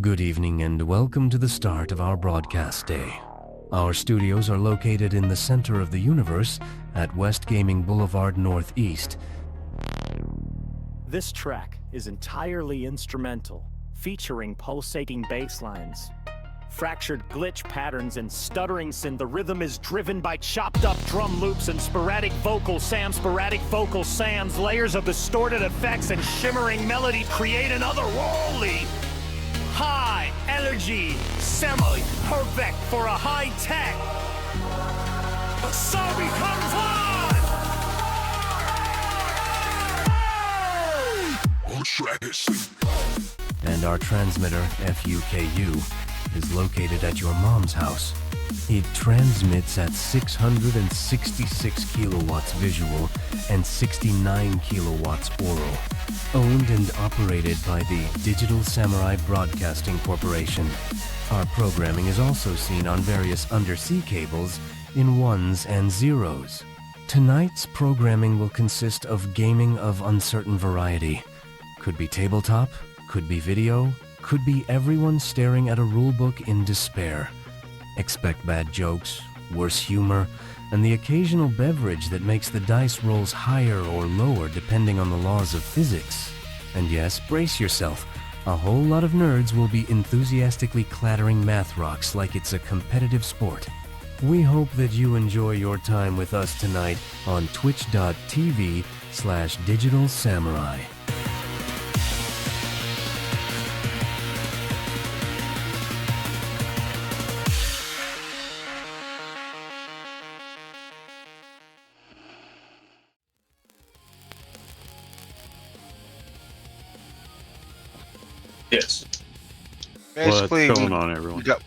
Good evening and welcome to the start of our broadcast day. Our studios are located in the center of the universe at West Gaming Boulevard Northeast. This track is entirely instrumental, featuring pulsating bass lines, fractured glitch patterns, and stuttering synth. The rhythm is driven by chopped up drum loops and sporadic vocal Sams, layers of distorted effects and shimmering melody create an otherworldly, high energy, semi-perfect for a high-tech. So becomes one! And our transmitter, FUKU, is located at your mom's house. It transmits at 666 kilowatts visual and 69 kilowatts oral. Owned and operated by the Digital Samurai Broadcasting Corporation. Our programming is also seen on various undersea cables in ones and zeros. Tonight's programming will consist of gaming of uncertain variety. Could be tabletop, could be video, could be everyone staring at a rulebook in despair. Expect bad jokes, worse humor, and the occasional beverage that makes the dice rolls higher or lower depending on the laws of physics. And yes, brace yourself. A whole lot of nerds will be enthusiastically clattering math rocks like it's a competitive sport. We hope that you enjoy your time with us tonight on twitch.tv/Digital Samurai. Yes. Basically, what's going on, everyone? We got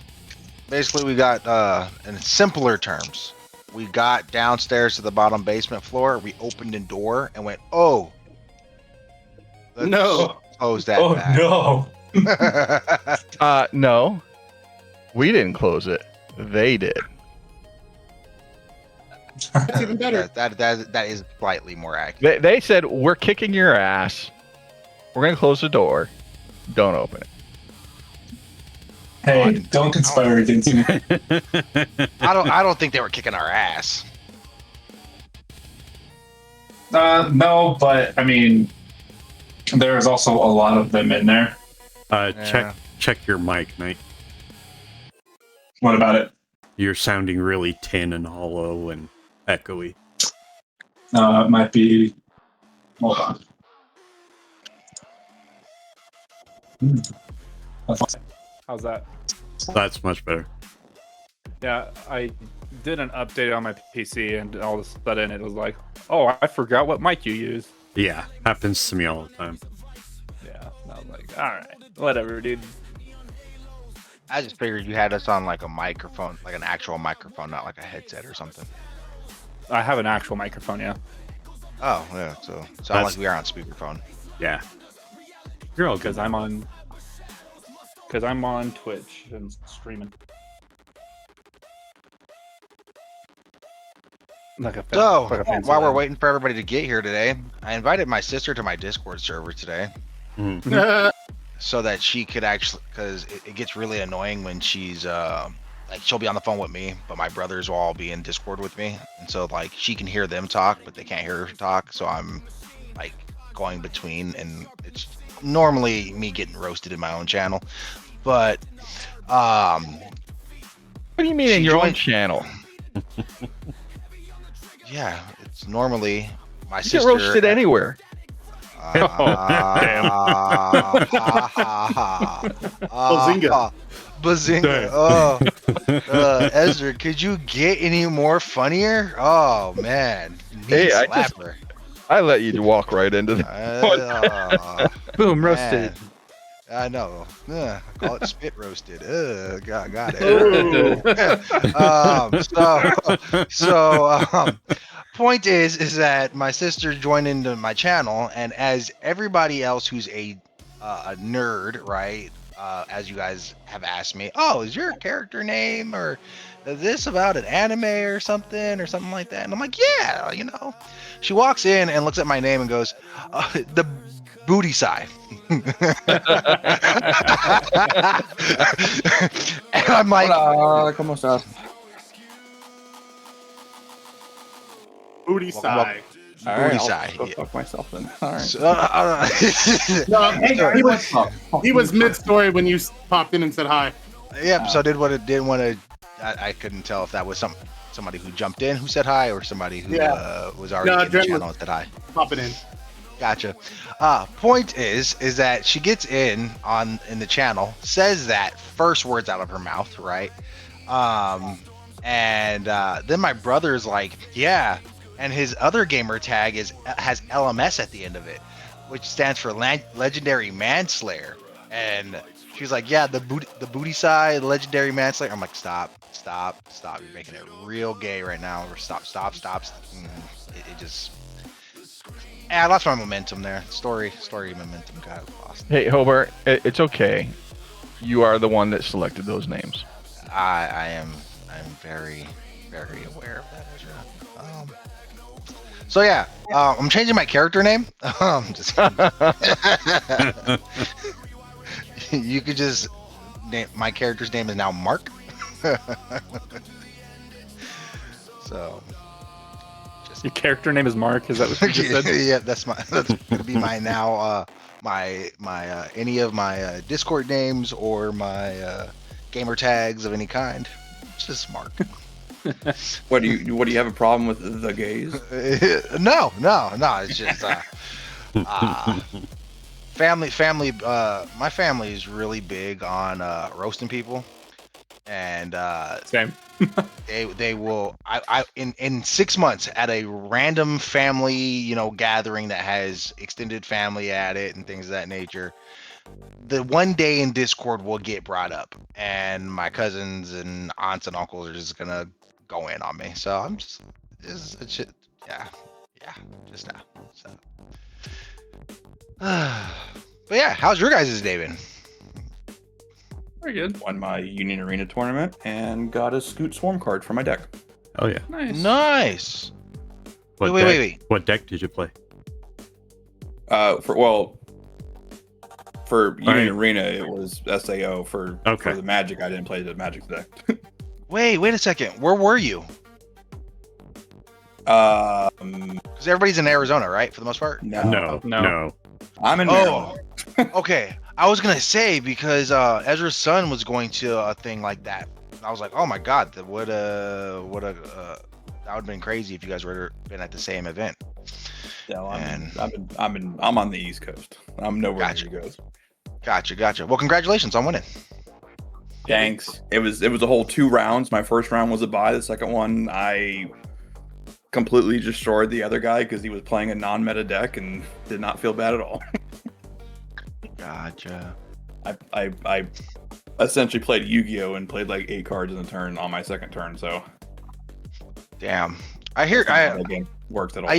in simpler terms, we got downstairs to the bottom basement floor. We opened a door and went, "Oh, let's close that back." No. No. We didn't close it. They did. That's even better. That is slightly more accurate. They said, "We're kicking your ass. We're gonna close the door. Don't open it." Hey, don't conspire against me. I don't think they were kicking our ass. No, but I mean, there's also a lot of them in there. Check your mic, Nate. What about it? You're sounding really tin and hollow and echoey. It might be. Hold on. How's that? That's much better. Yeah, I did an update on my PC, and all of a sudden it was like, oh, I forgot what mic you use. Yeah, happens to me all the time. Yeah, and I was like, all right, whatever, dude. I just figured you had us on like a microphone, like an actual microphone, not like a headset or something. I have an actual microphone, yeah. Oh, yeah. So sound like we are on speakerphone. Yeah. You're all good. Because I'm on Twitch and streaming. While we're waiting for everybody to get here today, I invited my sister to my Discord server today. So that she could actually, because it gets really annoying when she's like, she'll be on the phone with me, but my brothers will all be in Discord with me, and so like she can hear them talk, but they can't hear her talk. So I'm like going between, and it's normally me getting roasted in my own channel. But what do you mean in your own channel? Yeah, it's normally my you sister. Get roasted anywhere. Bazinga. Bazinga. Oh, Ezra, could you get any more funnier? Oh man. Hey, slapper. I let you walk right into that. Boom, roasted. I know. Call it spit roasted. Got it. Point is that my sister joined into my channel, and as everybody else who's a nerd, right? As you guys have asked me, oh, is your character name or this about an anime or something like that? And I'm like, yeah, you know. She walks in and looks at my name and goes, the booty side. And I'm like, Hola, ¿cómo estás? Booty side. All right, booty I'll side. just go fuck myself then. All right. So, No, Hey guys, what's up? he was mid-story when you popped in and said hi. yep. So I didn't want to. I couldn't tell if that was somebody who jumped in who said hi or somebody who was already in the Jen channel was and said hi. popping in. Gotcha. Point is that she gets in the channel, says that first words out of her mouth, right? And then my brother's like, yeah, and his other gamer tag has LMS at the end of it, which stands for Legendary Manslayer. And she's like, yeah, the booty side, Legendary Manslayer. I'm like, stop. You're making it real gay right now. Or stop. It just. I lost my momentum there. Story momentum got lost. Hey, Hobart, it's okay. You are the one that selected those names. I'm very, very aware of that, Ezra. So yeah, I'm changing my character name. Just kidding. You could just name my character's name is now Mark. So. Your character name is Mark. Is that what you just said? Yeah, that's gonna be my now my any of my Discord names or my gamer tags of any kind. It's just Mark. What do you have a problem with the gays? No. It's just family. My family is really big on roasting people, and Same. they will in 6 months at a random family gathering that has extended family at it and things of that nature, the one day in Discord will get brought up and my cousins and aunts and uncles are just gonna go in on me. So I'm just just now. So but yeah, how's your guys' day been? Very good. Won my Union Arena tournament and got a Scoot Swarm card for my deck. Oh yeah. Nice. Wait. What deck did you play? For Union Arena, it was SAO. For the Magic, I didn't play the Magic deck. Wait a second. Where were you? Because everybody's in Arizona, right? For the most part. No. I'm in Maryland. Okay. I was gonna say because Ezra's son was going to a thing like that. I was like, oh my god, that would have been crazy if you guys were been at the same event. No, I'm on the East Coast. I'm nowhere near you guys. Gotcha. Well, congratulations on winning. Thanks. It was a whole 2 rounds. My first round was a bye. The second one, I completely destroyed the other guy because he was playing a non-meta deck and did not feel bad at all. Gotcha. I essentially played Yu-Gi-Oh and played like 8 cards in a turn on my second turn. So, damn. That game works at all.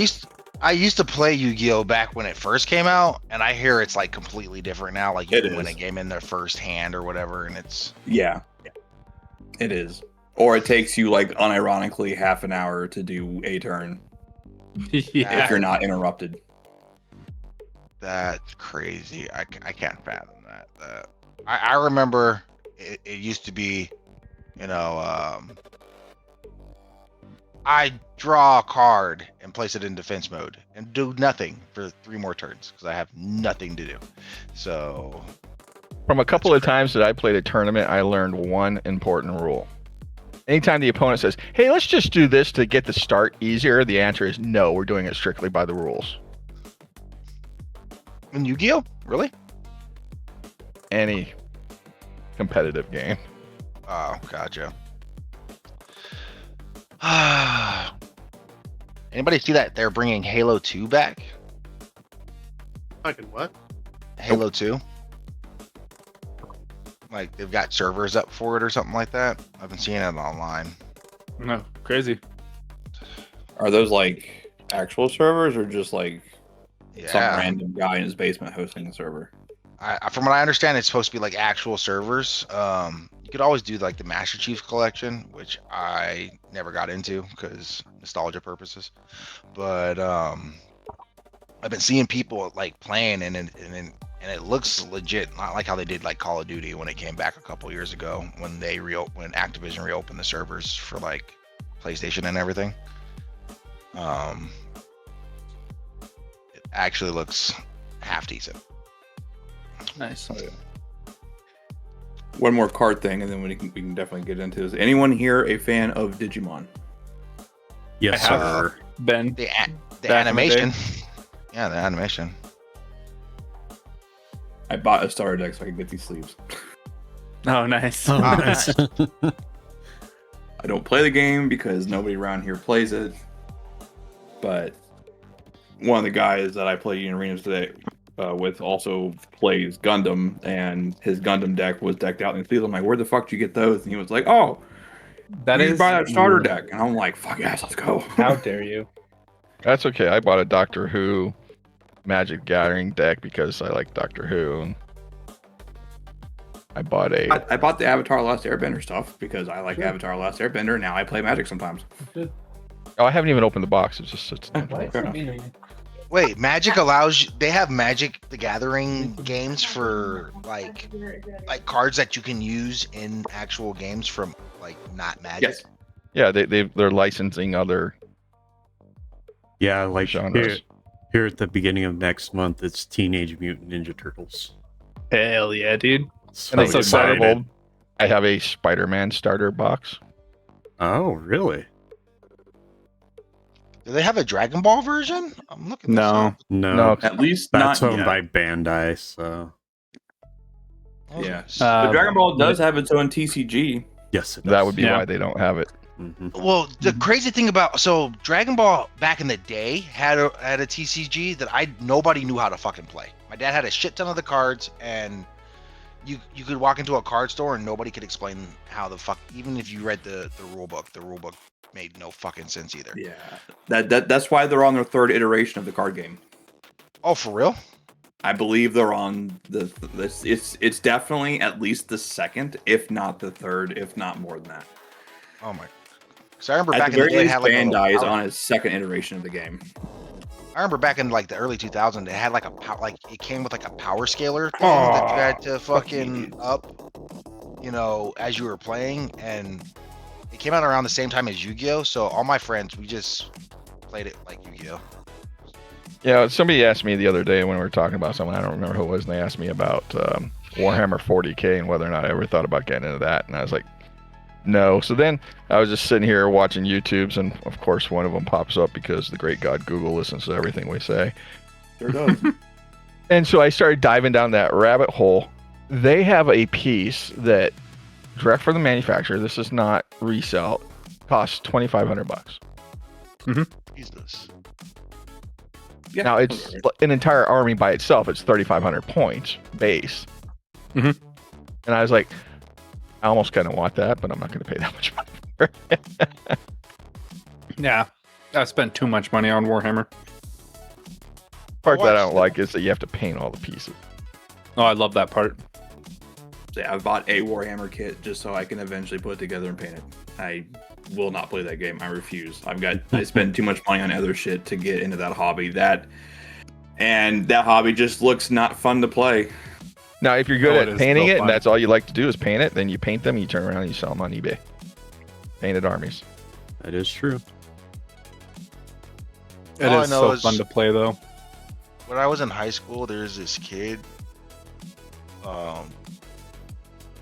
I used to play Yu-Gi-Oh back when it first came out, and I hear it's like completely different now. Like you can win a game in their first hand or whatever, and it's it is. Or it takes you like unironically half an hour to do a turn. If you're not interrupted. That's crazy. I can't fathom that. I remember it used to be, I draw a card and place it in defense mode and do nothing for 3 more turns because I have nothing to do. So, from a couple of times that I played a tournament, I learned one important rule. Anytime the opponent says, hey, let's just do this to get the start easier, the answer is no, we're doing it strictly by the rules. In Yu-Gi-Oh? Really? Any competitive game. Oh, gotcha. Anybody see that they're bringing Halo 2 back? Fucking what? Halo 2? Like they've got servers up for it or something like that. I've been seeing it online. No, crazy. Are those like actual servers or just like some Yeah. random guy in his basement hosting a server? From what I understand, it's supposed to be like actual servers. You could always do like the Master Chief Collection, which I never got into because nostalgia purposes. But I've been seeing people like playing, and it looks legit, not like how they did like Call of Duty when it came back a couple years ago when when Activision reopened the servers for like PlayStation and everything. It actually looks half decent. Nice. One more card thing, and then we can definitely get into this. Anyone here a fan of Digimon? Yes, sir. Ben. The Back in the animation. day. Yeah, the animation. I bought a starter deck so I could get these sleeves. Oh, nice. Oh, Wow, nice. I don't play the game because nobody around here plays it. But one of the guys that I play in arenas today with also plays Gundam, and his Gundam deck was decked out in sleeves. I'm like, where the fuck did you get those? And he was like, oh, That you is buy that starter deck. And I'm like, fuck yes, let's go. How dare you? That's okay. I bought a Doctor Who Magic Gathering deck because I like Doctor Who. And I bought I bought the Avatar Last Airbender stuff because I like Avatar Last Airbender, and now I play Magic sometimes. Oh, I haven't even opened the box. It's just Fair enough. Wait, Magic allows you, they have Magic the Gathering games for like cards that you can use in actual games from like not Magic. Yes. yeah. They're licensing other Yeah, like genres. here at the beginning of next month, it's Teenage Mutant Ninja Turtles. Hell yeah, dude. And so excited. excited. I have a Spider-Man starter box. Oh, really? Do they have a Dragon Ball version? I'm looking. This No. up. No, No, At least that's not owned yet. by Bandai, so Yeah. Uh, the Dragon Ball does have its own TCG. yes, it does. That would be Yeah. why they don't have it. Mhm. Well, the crazy thing about Dragon Ball back in the day had a TCG that nobody knew how to fucking play. My dad had a shit ton of the cards, and you could walk into a card store and nobody could explain how the fuck. Even if you read the rule book made no fucking sense either. Yeah. That's why they're on their third iteration of the card game. Oh, for real? I believe they're on it's definitely at least the second, if not the third, if not more than that. Oh my! Because I remember At back the in the very day, it least, had like Bandai is a on its second iteration of the game. I remember back in like the early 2000s, it had like it came with like a power scaler thing that you had to fucking up, as you were playing, and it came out around the same time as Yu-Gi-Oh. So all my friends, we just played it like Yu-Gi-Oh. Yeah, somebody asked me the other day when we were talking about someone, I don't remember who it was, and they asked me about Warhammer 40K and whether or not I ever thought about getting into that, and I was like, no. So then I was just sitting here watching YouTubes, and of course one of them pops up because the great God Google listens to everything we say. Sure does. And so I started diving down that rabbit hole. They have a piece that direct from the manufacturer, this is not resell, costs $2,500. Jesus. Yeah. Now it's an entire army by itself. It's 3,500 points base. Mhm. And I was like, I almost kind of want that, but I'm not going to pay that much money for it. Yeah. I spent too much money on Warhammer. Part that I don't like is that you have to paint all the pieces. Oh, I love that part. Yeah, I bought a Warhammer kit just so I can eventually put it together and paint it. I will not play that game. I refuse. I spend too much money on other shit to get into that hobby. That hobby just looks not fun to play. Now, if you're good Oh, it at is painting so it, fun. and that's all you like to do is paint it, then you paint them, you turn around and you sell them on eBay. Painted armies. That is true. It All I is know so is- fun to play, though. When I was in high school, there's this kid,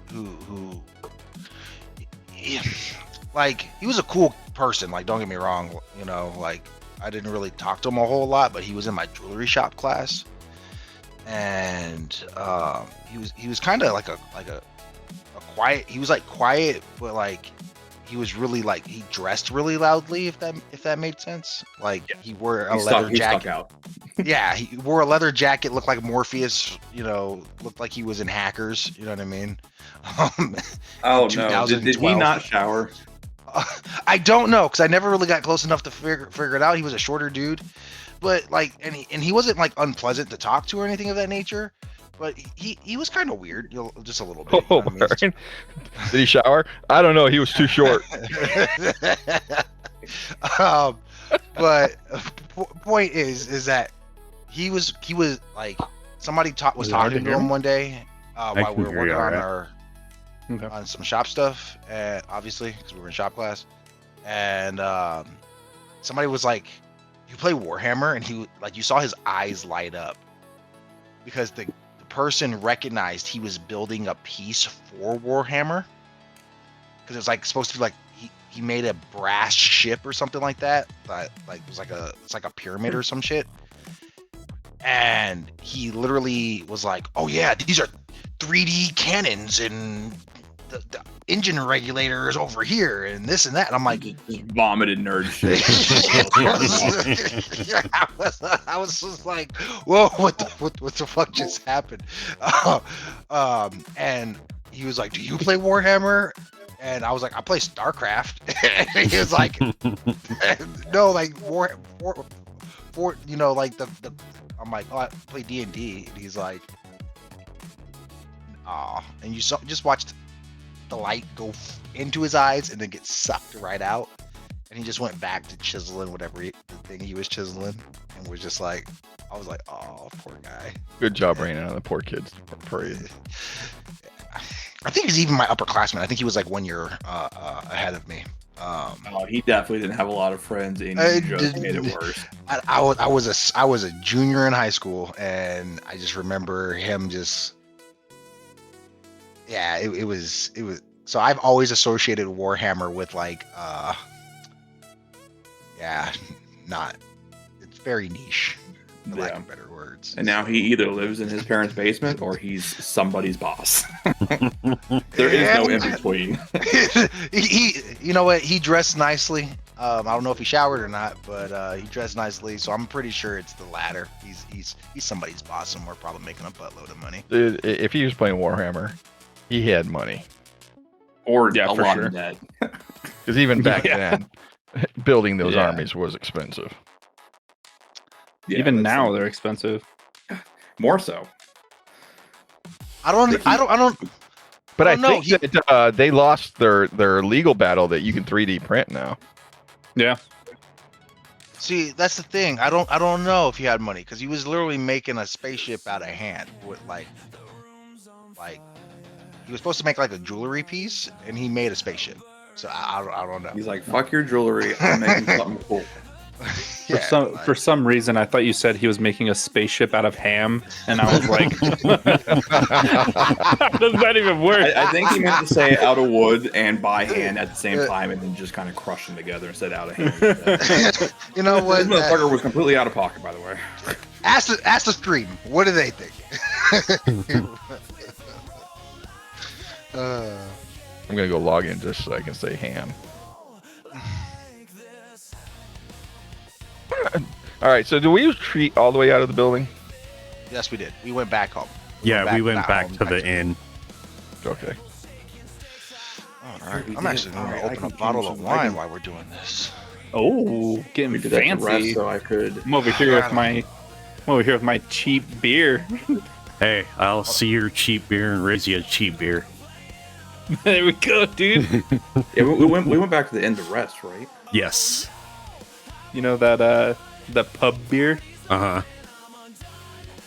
who, he was a cool person. Like, don't get me wrong, like I didn't really talk to him a whole lot, but he was in my jewelry shop class, and he was kind of like a quiet. He was like quiet, but like he was really like he dressed really loudly. If that made sense. Like he wore a leather He stuck jacket. out. Yeah, he wore a leather jacket, looked like Morpheus, looked like he was in Hackers, you know what I mean? Oh no! 2012. Did he not shower? I don't know, because I never really got close enough to figure it out. He was a shorter dude, but like, and he wasn't like unpleasant to talk to or anything of that nature. But he was kind of weird, just a little bit. Oh, Brian. Did he shower? I don't know. He was too short. But point is that he was like somebody was Is it hard talking to to hear him me? one day while we can were hear you working on alright. on some shop stuff, and obviously because we were in shop class, and somebody was like, "You play Warhammer?" And he you saw his eyes light up because the person recognized he was building a piece for Warhammer because it was like supposed to be like he made a brass ship or something like that like it was it's like a pyramid or some shit, and he literally was like, "Oh yeah, these are 3D cannons and the engine regulator is over here and this and that," and I'm like, Just vomited nerd shit. I was just like, whoa, what the fuck just happened? And he was like, "Do you play Warhammer?" And I was like, "I play StarCraft." And he was like, "No, like war, you know, like the." I'm like, "Oh, I play D&D." And he's like, "Aw," and just watched the light go into his eyes and then get sucked right out, and he just went back to chiseling whatever the thing he was chiseling, and was just like, I was like, "Oh, poor guy." Good job raining on the poor kids parade. I think he's even my upperclassman. I think he was like 1 year ahead of me. Oh, he definitely didn't have a lot of friends, and you just made it worse. I was a junior in high school, and I just remember him just. Yeah, it was. So I've always associated Warhammer with it's very niche, for lack of better words. And now he either lives in his parents' basement or he's somebody's boss. There is no in between. he you know what? He dressed nicely. I don't know if he showered or not, but he dressed nicely, so I'm pretty sure it's the latter. He's somebody's boss, and we're probably making a buttload of money. Dude, if he was playing Warhammer, he had money. Or Yeah, a for lot sure. of debt. Because even back then, building those armies was expensive. Yeah, Even that's now, something. they're expensive. More so. I don't. But I know. think that they lost their legal battle that you can 3D print now. Yeah. See, that's the thing. I don't know if he had money because he was literally making a spaceship out of hand with like he was supposed to make like a jewelry piece, and he made a spaceship. So I don't know. He's like, "Fuck your jewelry. I'm making something cool." For some reason, I thought you said he was making a spaceship out of ham, and I was like, "How does that even work?" I think he meant to say out of wood and by hand at the same time, and then just kind of crush them together instead of out of hand. You know what? This motherfucker was completely out of pocket, by the way. Ask the stream. What do they think? I'm gonna go log in just so I can say ham. All right, so do we retreat all the way out of the building? Yes, we did. We went back home. We went back to the inn. Okay. All right. I'm actually going to open a bottle of wine while we're doing this. Oh, getting We did that to rest fancy. so I could. I'm over here with my cheap beer. Hey, I'll see your cheap beer and raise you a cheap beer. There we go, dude. Yeah, we went back to the end to rest, right? Yes. You know that pub beer Uh-huh.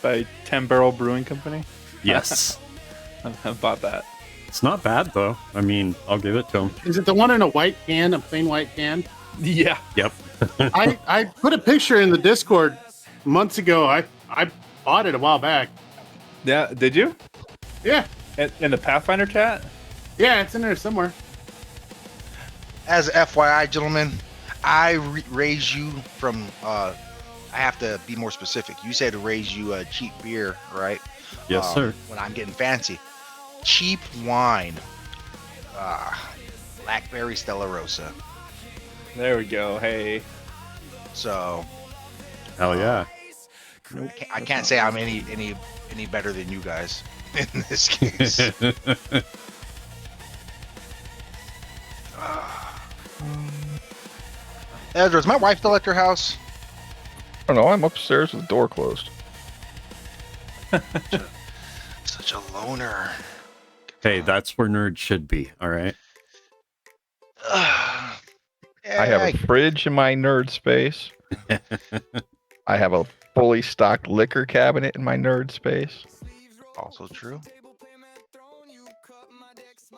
by 10 Barrel Brewing Company? Yes. I bought that. It's not bad, though. I mean, I'll give it to him. Is it the one in a white can, a plain white can? Yeah. Yep. I put a picture in the Discord months ago. I bought it a while back. Yeah, did you? Yeah. In the Pathfinder chat? Yeah, it's in there somewhere. As FYI, gentlemen, I raise you from. I have to be more specific. You said to raise you a cheap beer, right? Yes, sir. When I'm getting fancy, cheap wine, Blackberry Stella Rosa. There we go. Hey. So Hell yeah. I can't say I'm any better than you guys in this case. Ezra, is my wife still at your house? I don't know. I'm upstairs with the door closed. Such a loner. Hey, that's where nerds should be, all right? I have a fridge in my nerd space. I have a fully stocked liquor cabinet in my nerd space. Also true.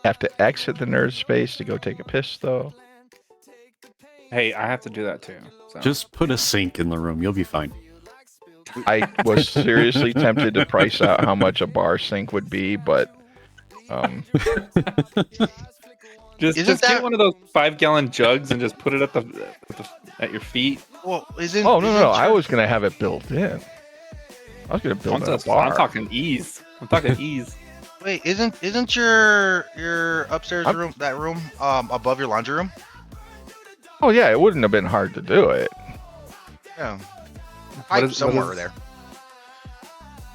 Have to exit the nerd space to go take a piss, though. Hey, I have to do that too. So. Just put a sink in the room. You'll be fine. I was seriously tempted to price out how much a bar sink would be, but just get one of those 5-gallon jugs and just put it at your feet. Well, isn't? Oh no, isn't no! your- I was gonna have it built in. I was gonna build in a I'm bar. talking ease. I'm talking ease. Wait, isn't your upstairs room above your laundry room? Oh yeah, it wouldn't have been hard to do it. Yeah. What is- somewhere what is- there.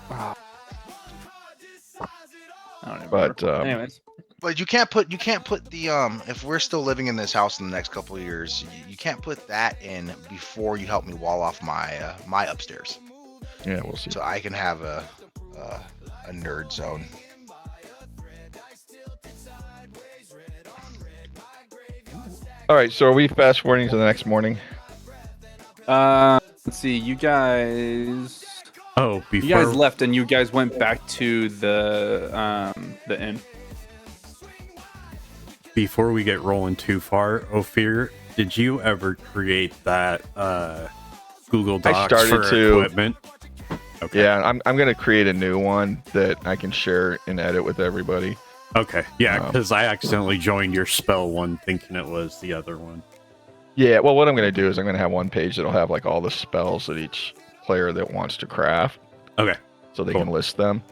I don't even But remember. Anyways, But you can't put the if we're still living in this house in the next couple of years, you can't put that in before you help me wall off my my upstairs, Yeah, we'll see. so I can have a nerd zone. All right, so are we fast forwarding to the next morning? let's see. You guys left and you guys went back to the inn. Before we get rolling too far, Ophir, did you ever create that Google Docs started for to. equipment? Okay. Yeah, I'm gonna create a new one that I can share and edit with everybody. Okay. Yeah, because I accidentally joined your spell one thinking it was the other one. Yeah, well, what I'm gonna do is I'm gonna have one page that'll have like all the spells that each player that wants to craft. Okay. So they Cool. can list them,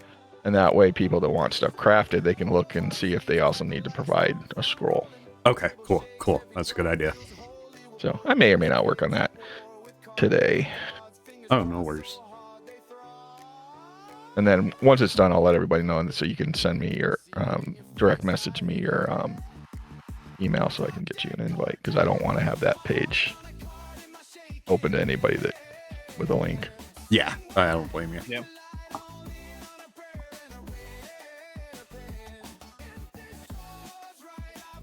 and that way people that want stuff crafted, they can look and see if they also need to provide a scroll. Okay. Cool. That's a good idea. So I may or may not work on that today. Oh, no worries. And then once it's done, I'll let everybody know, and so you can send me your direct message me your email so I can get you an invite, because I don't want to have that page open to anybody that with a link. Yeah, I don't blame you. Yeah.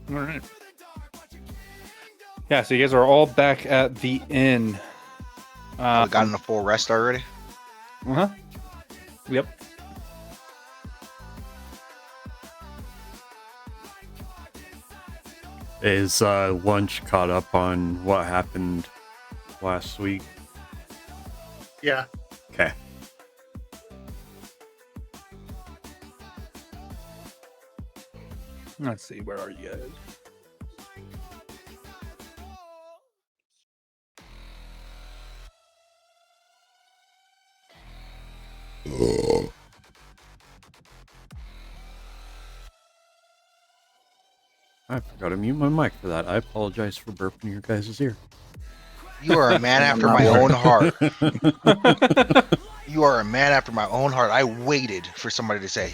All right. Yeah, so you guys are all back at the inn. Gotten a full rest already. Uh-huh. Yep. Is lunch caught up on what happened last week? Yeah. Okay. Let's see, where are you guys? I forgot to mute my mic for that. I apologize for burping your guys' ear. You are a man after my own heart. You are a man after my own heart. I waited for somebody to say,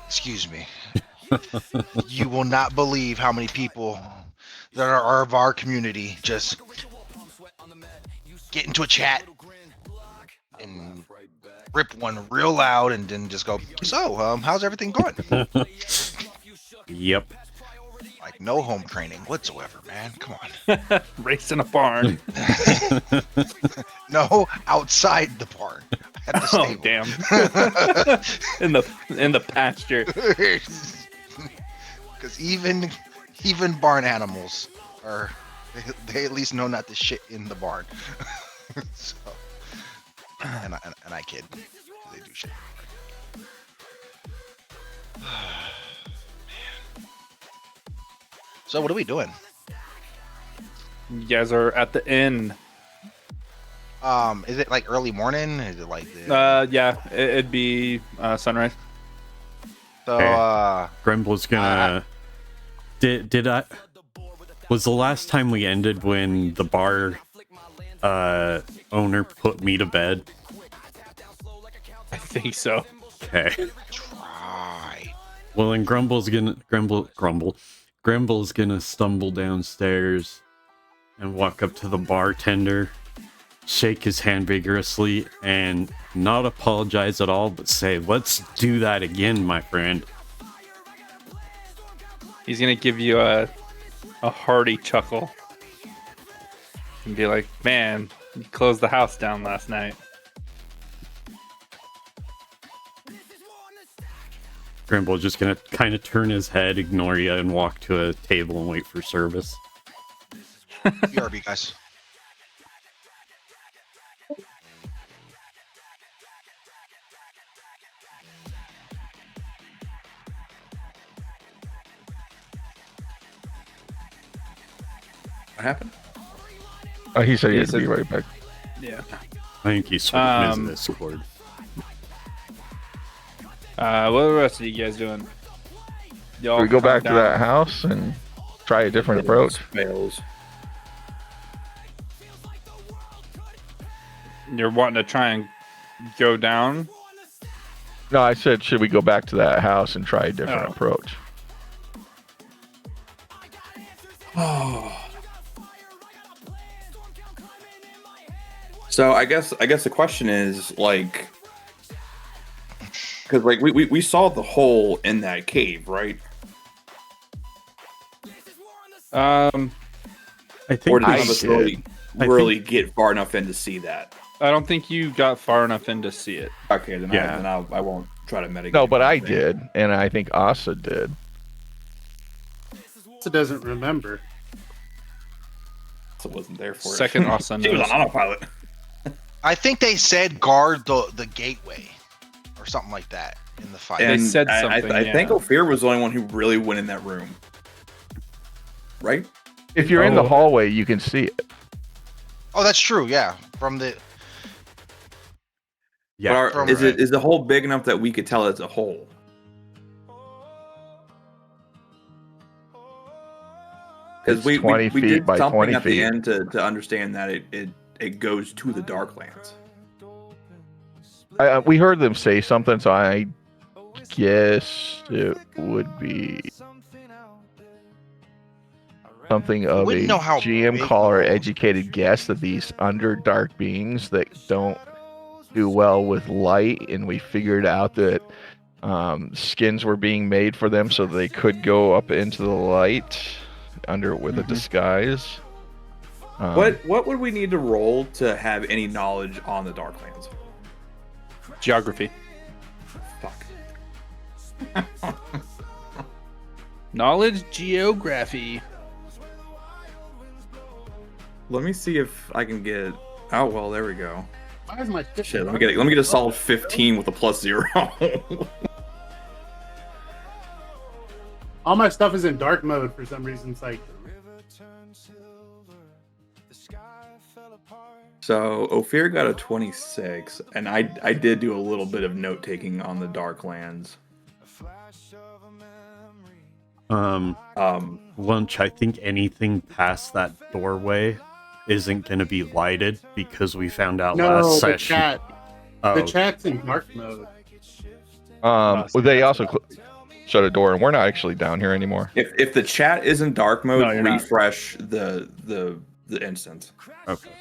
"Excuse me." You will not believe how many people that are of our community just get into a chat and rip one real loud and then just go, "So, how's everything going?" Yep. Like no home training whatsoever, man. Come on. Race in a barn. No, outside the barn. At the Oh, stable. damn. in the pasture. Because even barn animals are they at least know not to shit in the barn. So, and I kid, they do shit. So what are we doing? You guys are at the inn. Is it like early morning? Is it like the... Yeah, it'd be sunrise. So Gremble's gonna. Did I? Was the last time we ended when the bar owner put me to bed? I think so. Okay. try. Well, then Grumble's gonna stumble downstairs and walk up to the bartender, shake his hand vigorously, and not apologize at all, but say, "Let's do that again, my friend." He's gonna give you a hearty chuckle and be like, "Man, You closed the house down last night. Grimble just gonna kind of turn his head, ignore you, and walk to a table and wait for service. BRB, guys. What happened? Oh, he said he had to be right back. Yeah. I think he's switching his Discord. What are the rest of you guys doing? Y'all We go calm back to down. that house and try a different approach. Fails. You're wanting to try and go down? No, I said, should we go back to that house and try a different Oh. approach? So I guess the question is like, because like we saw the hole in that cave, right? I think Or did none I of us did. really get far enough in to see that? I don't think you got far enough in to see it. Okay, then Yeah. I won't try to mitigate. No, but I anything. did, and I think Asa did. It doesn't remember. So wasn't there for Second it. Asa She was knows. on autopilot. I think they said guard the gateway or something like that in the fight. They said I something, think yeah. Ophir was the only one who really went in that room. Right? If you're in the hallway, you can see it. Oh, that's true. Yeah, from the Yeah. But is the hole big enough that we could tell it's a hole? Because It's 20 we feet did by something 20 at the feet. end to understand that it goes to the Darklands. We heard them say something, so I guess it would be something of a Wouldn't know how GM big call or the hole is. educated guess that these underdark beings that don't do well with light, and we figured out that skins were being made for them so they could go up into the light under with a disguise. What would we need to roll to have any knowledge on the Darklands? Geography. Fuck. Knowledge geography. Let me see if I can get. Oh well, there we go. Why is my Shit, let me get a solid 15 with a +0. All my stuff is in dark mode for some reason. It's like So Ophir got a 26, and I did do a little bit of note taking on the Darklands. Lunch, I think anything past that doorway isn't going to be lighted because we found out no, last the session. chat. Oh, The chat's in dark mode. Well, they also shut a door, and we're not actually down here anymore. If the chat is in dark mode, No, you're not. refresh the instance. okay.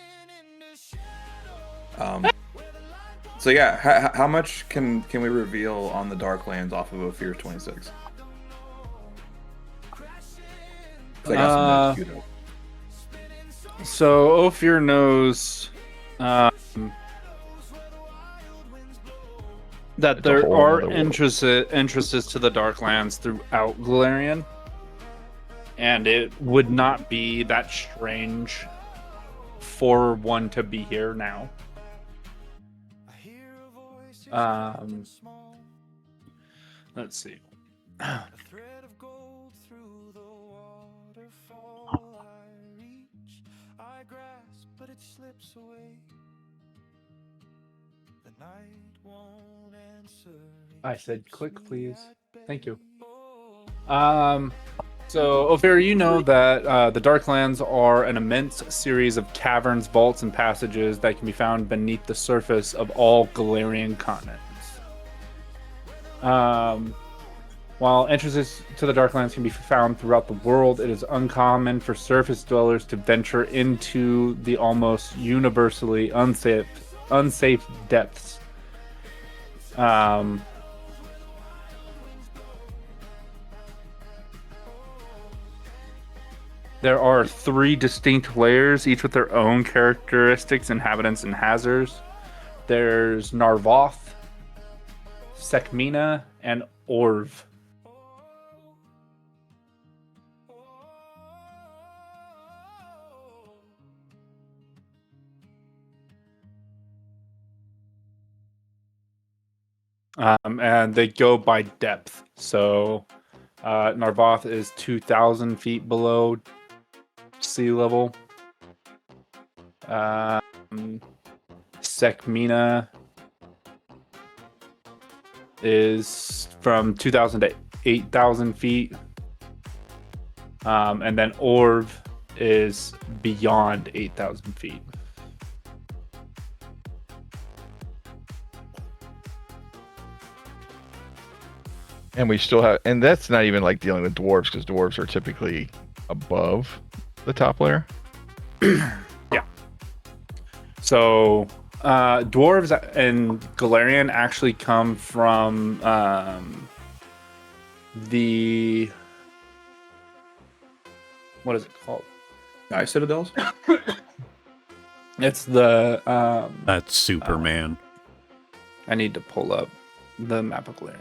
So yeah, how much can we reveal on the Darklands off of Ophir's 26? 'Cause I got some notes queued up. So Ophir knows that It's a there whole are other world. entrances to the Darklands throughout Galarian, and it would not be that strange for one to be here now. Let's see. I said click, please. Thank you. So, Ophir, you know that the Darklands are an immense series of caverns, vaults, and passages that can be found beneath the surface of all Galarian continents. While entrances to the Darklands can be found throughout the world, it is uncommon for surface dwellers to venture into the almost universally unsafe depths. There are 3 distinct layers, each with their own characteristics, inhabitants, and hazards. There's Narvoth, Sekmina, and Orv. And they go by depth. So Narvoth is 2,000 feet below sea level. Sekmina is from 2,000 to 8,000 feet. And then Orv is beyond 8,000 feet. And we still have, and that's not even like dealing with dwarves, because dwarves are typically above the top layer. Yeah. So dwarves and Galarian actually come from the, what is it called? Sky Citadels? It's the That's Superman. I need to pull up the map of Galarian.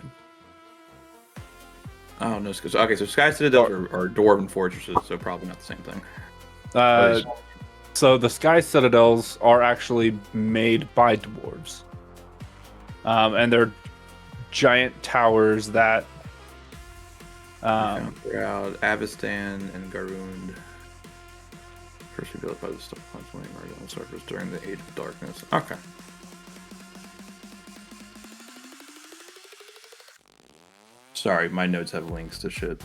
Oh, no. Okay, so Sky Citadels are dwarven fortresses, so probably not the same thing. So the Sky Citadels are actually made by dwarves. And they're giant towers that Throughout Avestan and Garund. First rebuilt by the Stone Punchling on surface during the Age of Darkness. Okay. Sorry, my notes have links to shit.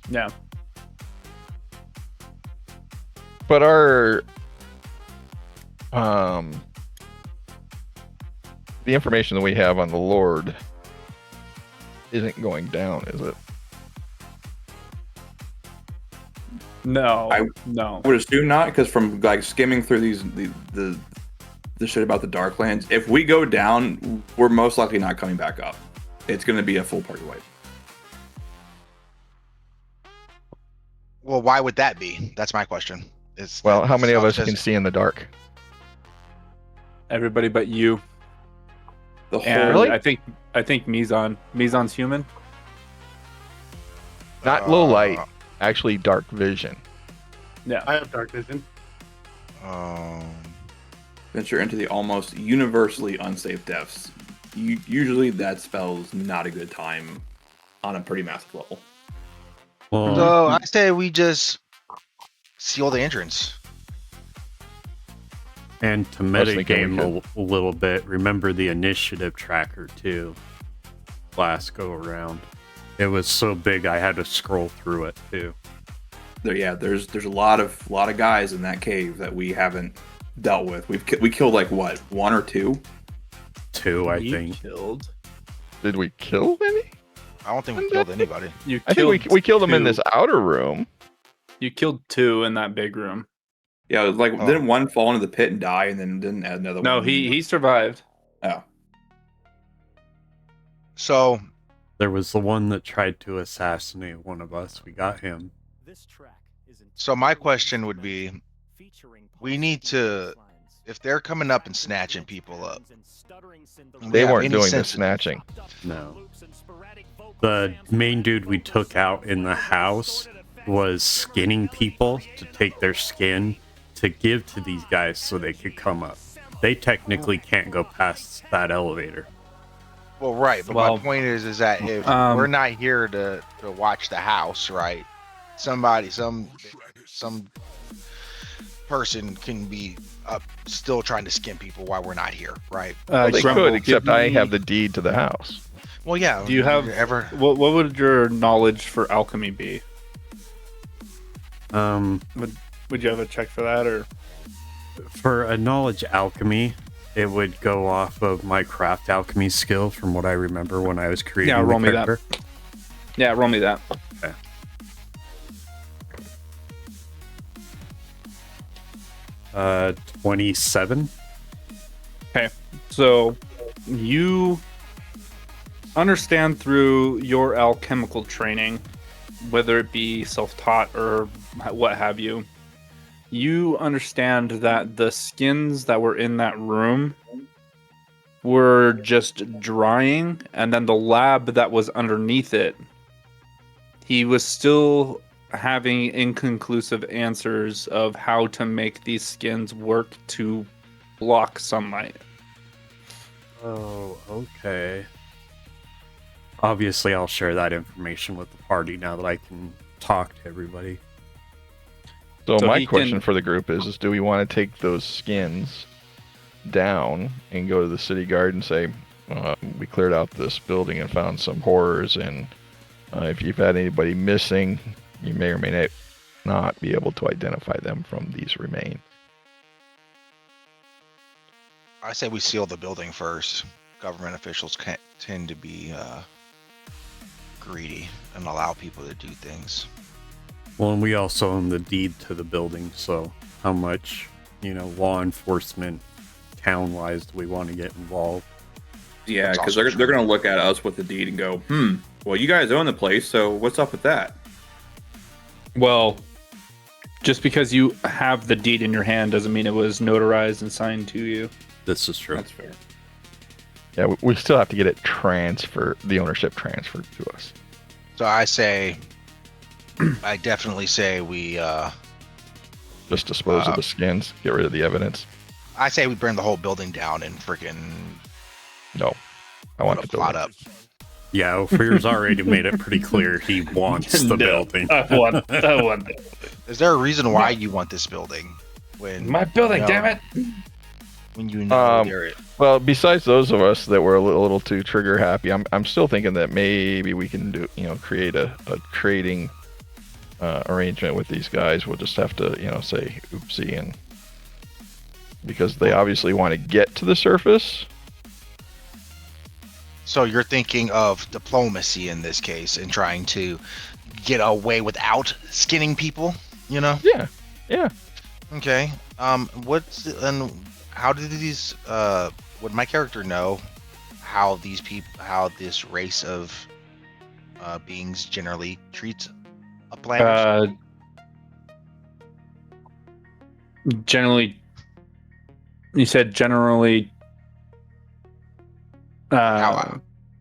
yeah. But our the information that we have on the Lord isn't going down, is it? No. I no. would assume not, because from like skimming through the shit about the Darklands, if we go down, we're most likely not coming back up. It's going to be a full party wipe. Well, why would that be? That's my question. Well, how many of us can see in the dark? Everybody but you. The whole And Really? I think Mizan's human. Not low light, actually dark vision. Yeah. I have dark vision. venture into the almost universally unsafe depths. Usually that spells not a good time on a pretty massive level. Well, So I say we just seal the entrance. and to was thinking we metagame a little bit, remember the initiative tracker too. Last go around, it was so big I had to scroll through it too. There's a lot of guys in that cave that we haven't dealt with. We killed like what, 1 or 2? 2, I You think. killed. Did we kill any? I don't think we killed anybody. You I killed think we killed them in 2. this outer room. You killed 2 in that big room. Yeah, it was like didn't one fall into the pit and die, and then didn't add another No, one? he survived. Oh, So There was the one that tried to assassinate one of us. We got him. So my question would be, we need to, if they're coming up and snatching people up, They Yeah, weren't any doing the sense- snatching. No. The main dude we took out in the house was skinning people to take their skin to give to these guys so they could come up. They technically can't go past that elevator. well, right, but Well, my point is that if we're not here to watch the house, right? Somebody, some person can be up still trying to skin people while we're not here, right? They Grumble, could, except give I me- have the deed to the house. Well, yeah. Do you have ever? What would your knowledge for alchemy be? Would you have a check for that, or For a knowledge alchemy, it would go off of my craft alchemy skill from what I remember when I was creating Yeah, the roll me that. character. yeah, roll me that. Okay. 27. Okay, so you understand through your alchemical training whether it be self-taught or what have you, you understand that the skins that were in that room were just drying, and then the lab that was underneath it, he was still having inconclusive answers of how to make these skins work to block sunlight. Oh, okay. Obviously, I'll share that information with the party now that I can talk to everybody. So my question for the group is do we want to take those skins down and go to the city guard and say, we cleared out this building and found some horrors, and if you've had anybody missing, you may or may not be able to identify them from these remains. I say we seal the building first. Government officials tend to be greedy and allow people to do things. Well, and we also own the deed to the building, so how much, law enforcement, town-wise, do we want to get involved? Yeah, because they're going to look at us with the deed and go, well, you guys own the place, so what's up with that? Well, just because you have the deed in your hand doesn't mean it was notarized and signed to you. This is true. That's fair. Yeah, we still have to get it the ownership transferred to us. So I definitely say we just dispose of the skins, get rid of the evidence. I say we burn the whole building down and freaking no. I want the plot building. up. Yeah, Ophir's already made it pretty clear he wants the building. I want it. Is there a reason why you want this building? My building, damn it! When you know well, besides those of us that were a little too trigger happy, I'm still thinking that maybe we can do create a trading arrangement with these guys. We'll just have to say oopsie, and because they obviously want to get to the surface. So you're thinking of diplomacy in this case and trying to get away without skinning people, Yeah. Okay. How do these? Would my character know how this race of beings generally treats uplanders? Generally, you said generally.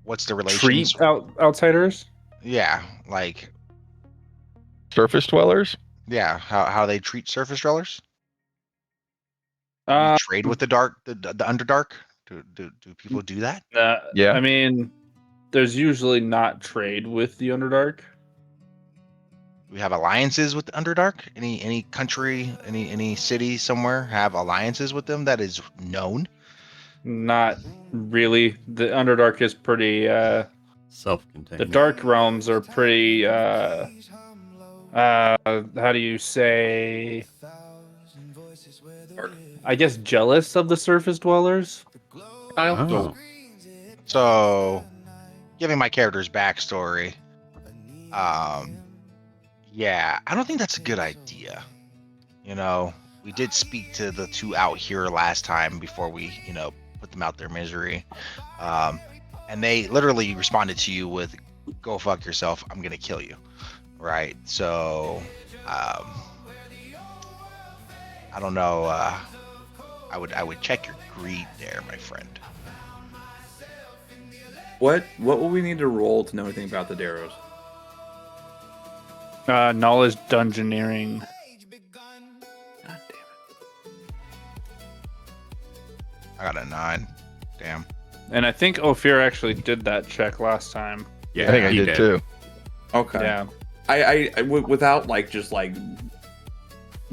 What's the relation? Treat outsiders? Yeah, like surface dwellers. Yeah, how they treat surface dwellers. Trade with the Underdark? Do people do that? Yeah. I mean, there's usually not trade with the Underdark. We have alliances with the Underdark. Any country, any city somewhere have alliances with them that is known? Not really. The Underdark is pretty self-contained. The Dark Realms are pretty how do you say, I guess, jealous of the surface dwellers. Oh. So, giving my character's backstory, yeah, I don't think that's a good idea. We did speak to the two out here last time before we, put them out their misery. And they literally responded to you with, "Go fuck yourself, I'm gonna kill you." Right? So, I don't know, I would check your greed there, my friend. What will we need to roll to know anything about the Darrows? Knowledge dungeoneering. God damn it. I got a 9. Damn. And I think Ophir actually did that check last time. Yeah, I think I did too. Okay. Yeah. I without just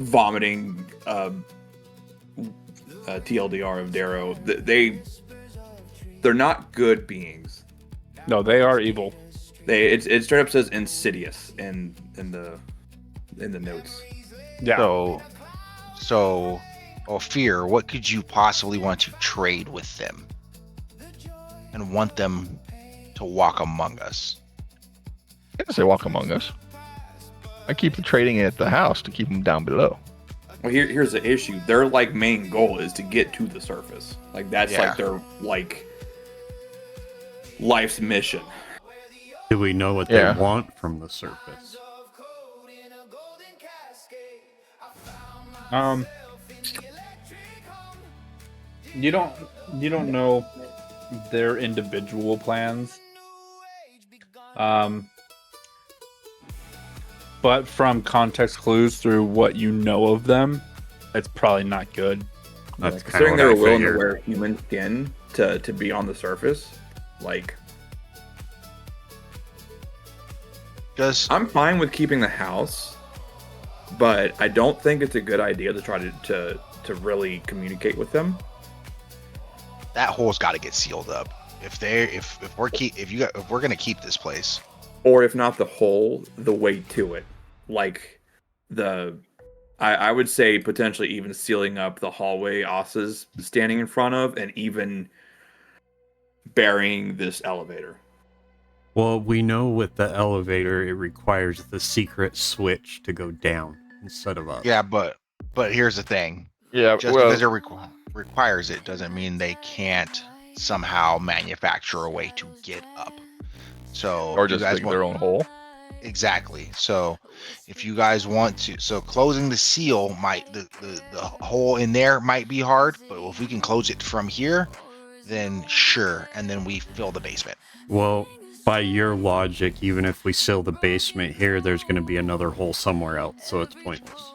vomiting TLDR of Darrow, they're not good beings. No, they are evil. It straight up says insidious in the notes. Yeah. So, Ophir, what could you possibly want to trade with them and want them to walk among us? I didn't say walk among us. I keep the trading at the house to keep them down below. Well, here's the issue. Their main goal is to get to the surface. That's their life's mission. Do we know what they want from the surface? You don't know their individual plans. But from context clues through what you know of them, it's probably not good. That's considering they were willing to wear human skin to be on the surface, like, I'm fine with keeping the house, but I don't think it's a good idea to try to really communicate with them. That hole's got to get sealed up. If we're gonna keep this place, or if not the hole, the way to it, like I would say potentially even sealing up the hallway Asa's standing in front of, and even burying this elevator. Well, we know with the elevator, it requires the secret switch to go down instead of up. Yeah, but here's the thing. Yeah, just because it requires it doesn't mean they can't somehow manufacture a way to get up. So, or just dig their own hole. Exactly. So, if you guys want to, closing the seal might the hole in there might be hard, but if we can close it from here, then sure, and then we fill the basement. Well, by your logic, even if we seal the basement here, there's going to be another hole somewhere else, so it's pointless.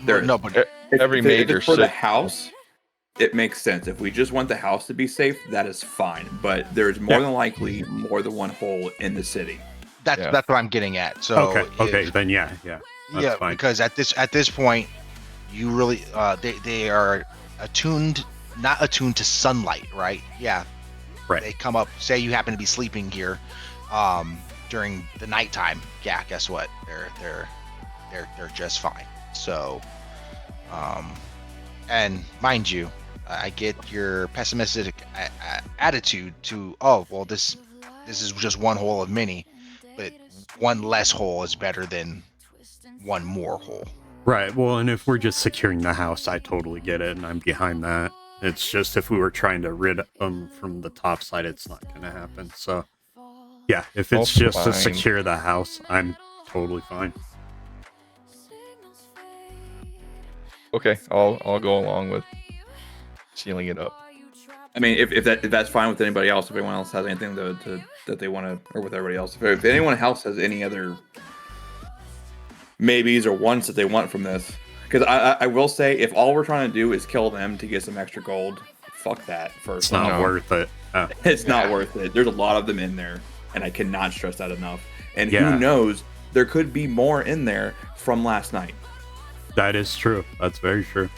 But every major for the house, it makes sense. If we just want the house to be safe, that is fine. But there's more than likely more than one hole in the city. That's what I'm getting at. So okay, then that's fine. Because at this point, you really they are not attuned to sunlight, right? Yeah, right. They come up. Say you happen to be sleeping here during the nighttime. Yeah, guess what? They're just fine. So, and mind you, I get your pessimistic attitude to, this is just one hole of many, but one less hole is better than one more hole. Right. Well, and if we're just securing the house, I totally get it, and I'm behind that. It's just if we were trying to rid them from the top side, it's not going to happen. So, yeah, if it's just to secure the house, I'm totally fine. Okay, I'll go along with sealing it up. I mean, if that's fine with anybody else, if anyone else has anything that they want to, or with everybody else, if anyone else has any other maybes or wants that they want from this, because I will say, if all we're trying to do is kill them to get some extra gold, fuck that. First, it's not worth it. It's not worth it. There's a lot of them in there, and I cannot stress that enough. And who knows, there could be more in there from last night. That is true. That's very true.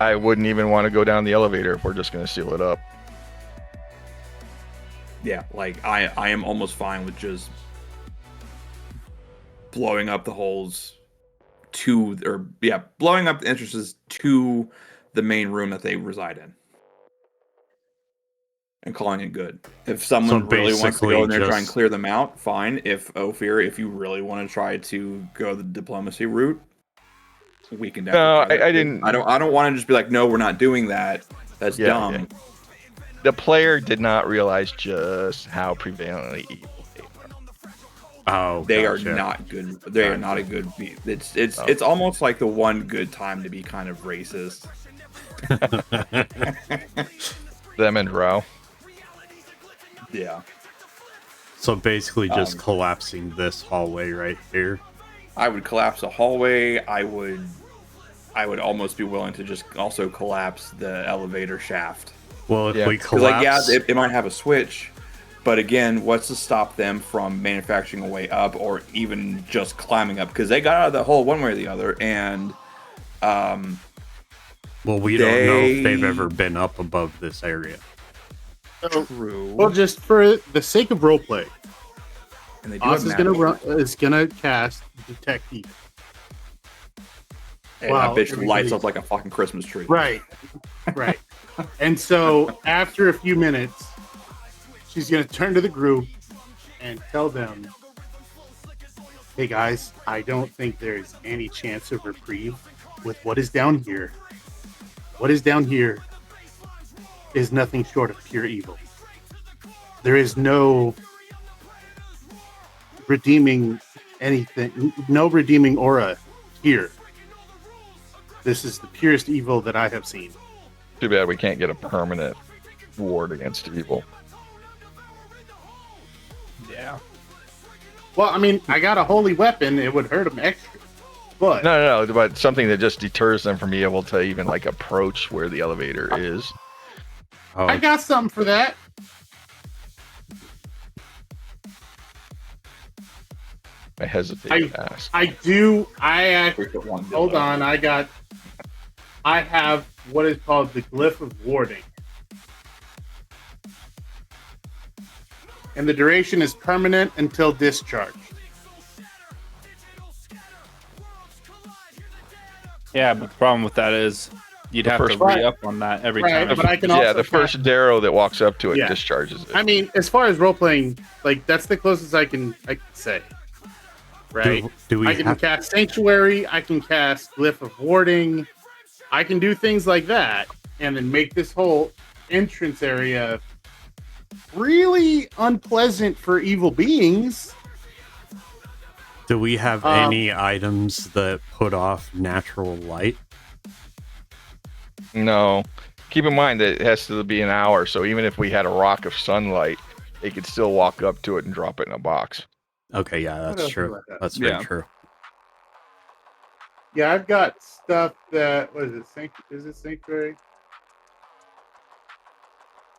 I wouldn't even want to go down the elevator if we're just going to seal it up. Yeah, like I am almost fine with just blowing up the holes blowing up the entrances to the main room that they reside in, and calling it good. If someone really wants to go in there and try and clear them out, fine. If if you really want to try to go the diplomacy route, we can definitely. No, I didn't. I don't want to just be like, no, we're not doing that. That's dumb. Yeah. The player did not realize just how prevalently evil they are. Oh, they are not good. They are not a good. It's almost like the one good time to be kind of racist. Them and Drow. Yeah. So basically, just collapsing this hallway right here. I would collapse the hallway. I would almost be willing to just also collapse the elevator shaft. Well, if we collapse, it might have a switch, but again, what's to stop them from manufacturing a way up, or even just climbing up? Because they got out of that hole one way or the other, and well, we don't know if they've ever been up above this area. True. Well, just for the sake of roleplay, and Oz is gonna cast Detect Evil. And that bitch lights up like a fucking Christmas tree. Right. And so after a few minutes, she's gonna turn to the group and tell them, "Hey guys, I don't think there's any chance of reprieve with what is down here. What is down here is nothing short of pure evil. There is no redeeming anything, no redeeming aura here. This is the purest evil that I have seen. Too bad we can't get a permanent ward against evil. Yeah. Well, I mean, I got a holy weapon. It would hurt them extra. But No, but something that just deters them from being able to even like approach where the elevator is. Oh, I got something for that. I hesitate to ask. I do. Cricket one Hold dildo. on. I have what is called the glyph of warding. And the duration is permanent until discharged. Yeah, but the problem with that is you'd The have to first- re-up on that every Right, time. but I can also The first Darrow that walks up to it Yeah. discharges it. I mean, as far as role playing, like that's the closest I can say. Right? do we I can have cast Sanctuary, I can cast Glyph of Warding, I can do things like that, and then make this whole entrance area really unpleasant for evil beings. Do we have any items that put off natural light? No. Keep in mind that it has to be an hour, so even if we had a rock of sunlight, they could still walk up to it and drop it in a box. Okay, yeah, What that's else true. do I have? That's very Yeah. true. Yeah, I've got stuff that what is it? Is it Sanctuary?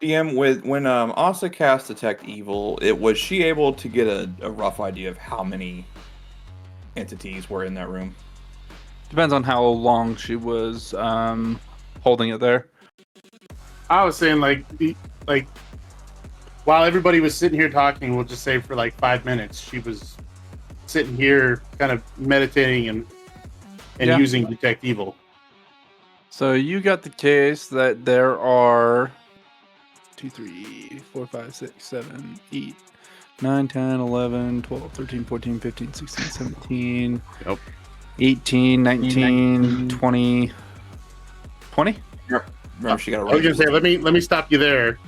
DM, when Asa cast Detect Evil, was she able to get a rough idea of how many entities were in that room? Depends on how long she was holding it there. I was saying like while everybody was sitting here talking, we'll just say for like 5 minutes, she was sitting here kind of meditating and Yeah. using Detect Evil. So you got the case that there are 2, 3, 4, 5, 6, 7, 8, 9, 10, 11, 12, 13, 14, 15, 16, 17, Yep. 18, 19, 20. 20? Remember, she got a I was gonna say, let me stop you there.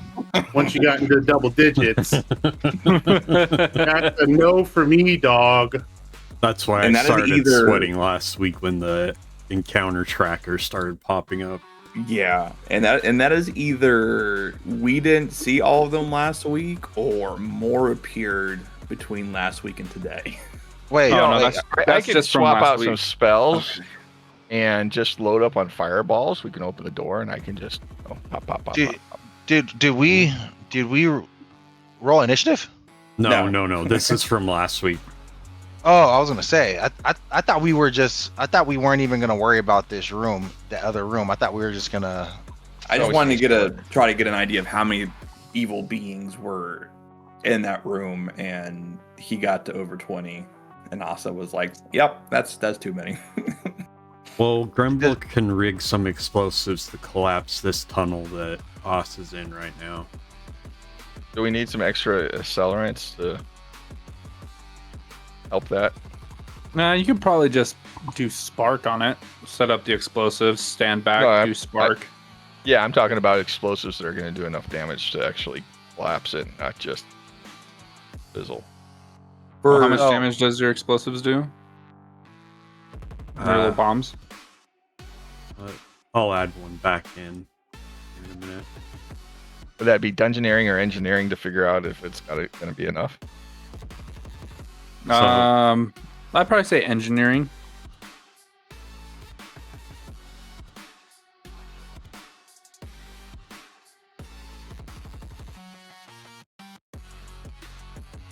Once you got into double digits, that's a no for me, dog. That's why And I that is started either- sweating last week when the encounter tracker started popping up. Yeah, and that is either we didn't see all of them last week, or more appeared between last week and today. Wait, Oh, no, wait, that's I could just from swap last out some week. spells and just load up on fireballs. We can open the door and I can just pop, pop, pop, Dude. pop. did we roll initiative? No. This is from last week. Oh, I was gonna say, I thought we weren't even gonna worry about this room, the other room. I thought we were just gonna. I just Always wanted to nice try to get an idea of how many evil beings were in that room, and he got to over 20, and Asa was like, "Yep, that's too many." Well, Grimble can rig some explosives to collapse this tunnel that Oss is in right now. Do we need some extra accelerants to help that? Nah, you could probably just do spark on it. Set up the explosives, stand back, No, do spark. Yeah, I'm talking about explosives that are going to do enough damage to actually collapse it, not just fizzle. Well, how much Oh. damage does your explosives do? Your little bombs? I'll add one back in a minute. Would that be dungeoneering or engineering to figure out if it's going to be enough? So- I'd probably say engineering.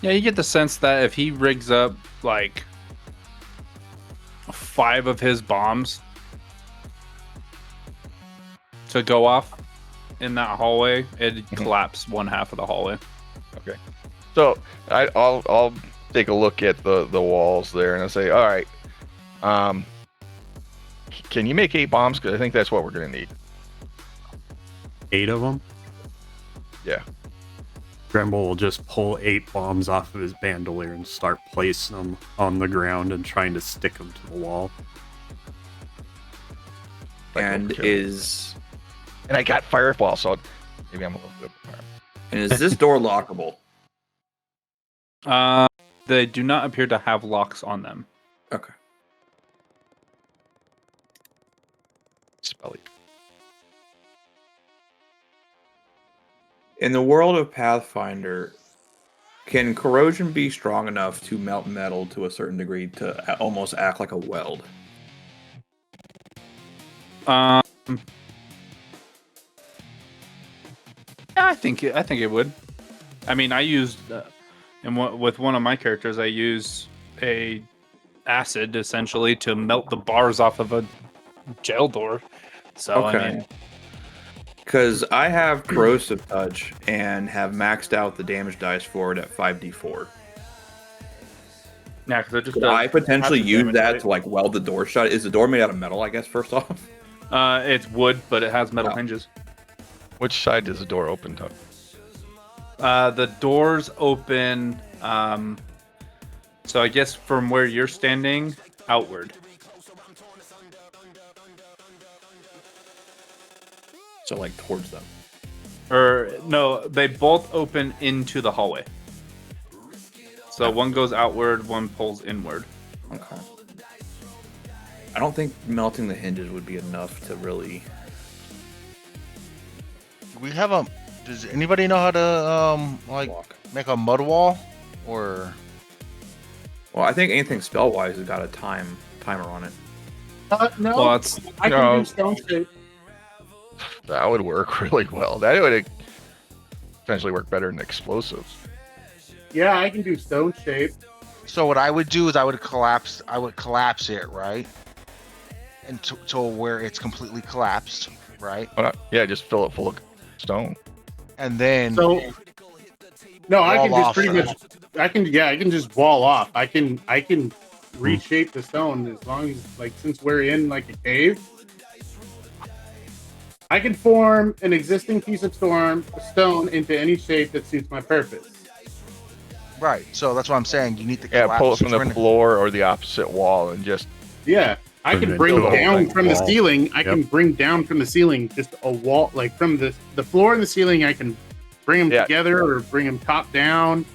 Yeah, you get the sense that if he rigs up like 5 of his bombs to go off in that hallway, it'd collapse one half of the hallway. Okay. So I'll take a look at the walls there and I'll say, all right, can you make 8 bombs? Because I think that's what we're going to need. 8 of them? Yeah. Grimble will just pull 8 bombs off of his bandolier and start placing them on the ground and trying to stick them to the wall. And overkill. And I got fireball, so maybe I'm a little bit. And is this door lockable? They do not appear to have locks on them. Okay. Spelly. In the world of Pathfinder, can corrosion be strong enough to melt metal to a certain degree to almost act like a weld? Yeah, I think it would. I mean, I used with one of my characters, I use a acid essentially to melt the bars off of a jail door. So Okay. I mean, Because I have corrosive touch and have maxed out the damage dice for it at 5d4. yeah, because it just Could does I potentially passive use damage, that right? to like weld the door shut? Is the door made out of metal? I guess first off. It's wood, but it has metal Oh. hinges. Which side does the door open to? The doors open. So I guess from where you're standing, outward. So like towards them. Or no, they both open into the hallway. So one goes outward, one pulls inward. Okay. I don't think melting the hinges would be enough to really. We have a. Does anybody know how to like Walk. make a mud wall or? Well, I think anything spell wise has got a timer on it. No, Well, it's I can do stone shape. That would work really well. That would potentially work better than explosives. Yeah, I can do stone shape. So what I would do is I would collapse it, right? And to where it's completely collapsed, right? Why not? Yeah, just fill it full of stone. And then So no, I can Wall just off pretty that. much. I can just wall off. I can reshape the stone as long as since we're in like a cave. I can form an existing piece of stone into any shape that suits my purpose. right. So that's what I'm saying. You need to Yeah, collapse pull it from we're the gonna- floor or the opposite wall and just Yeah, I Turn it can into bring a whole down thing. from the Wall. ceiling. I Yep. can bring down from the ceiling just a wall, like from the floor and the ceiling. I can bring them Yeah. together or bring them top down.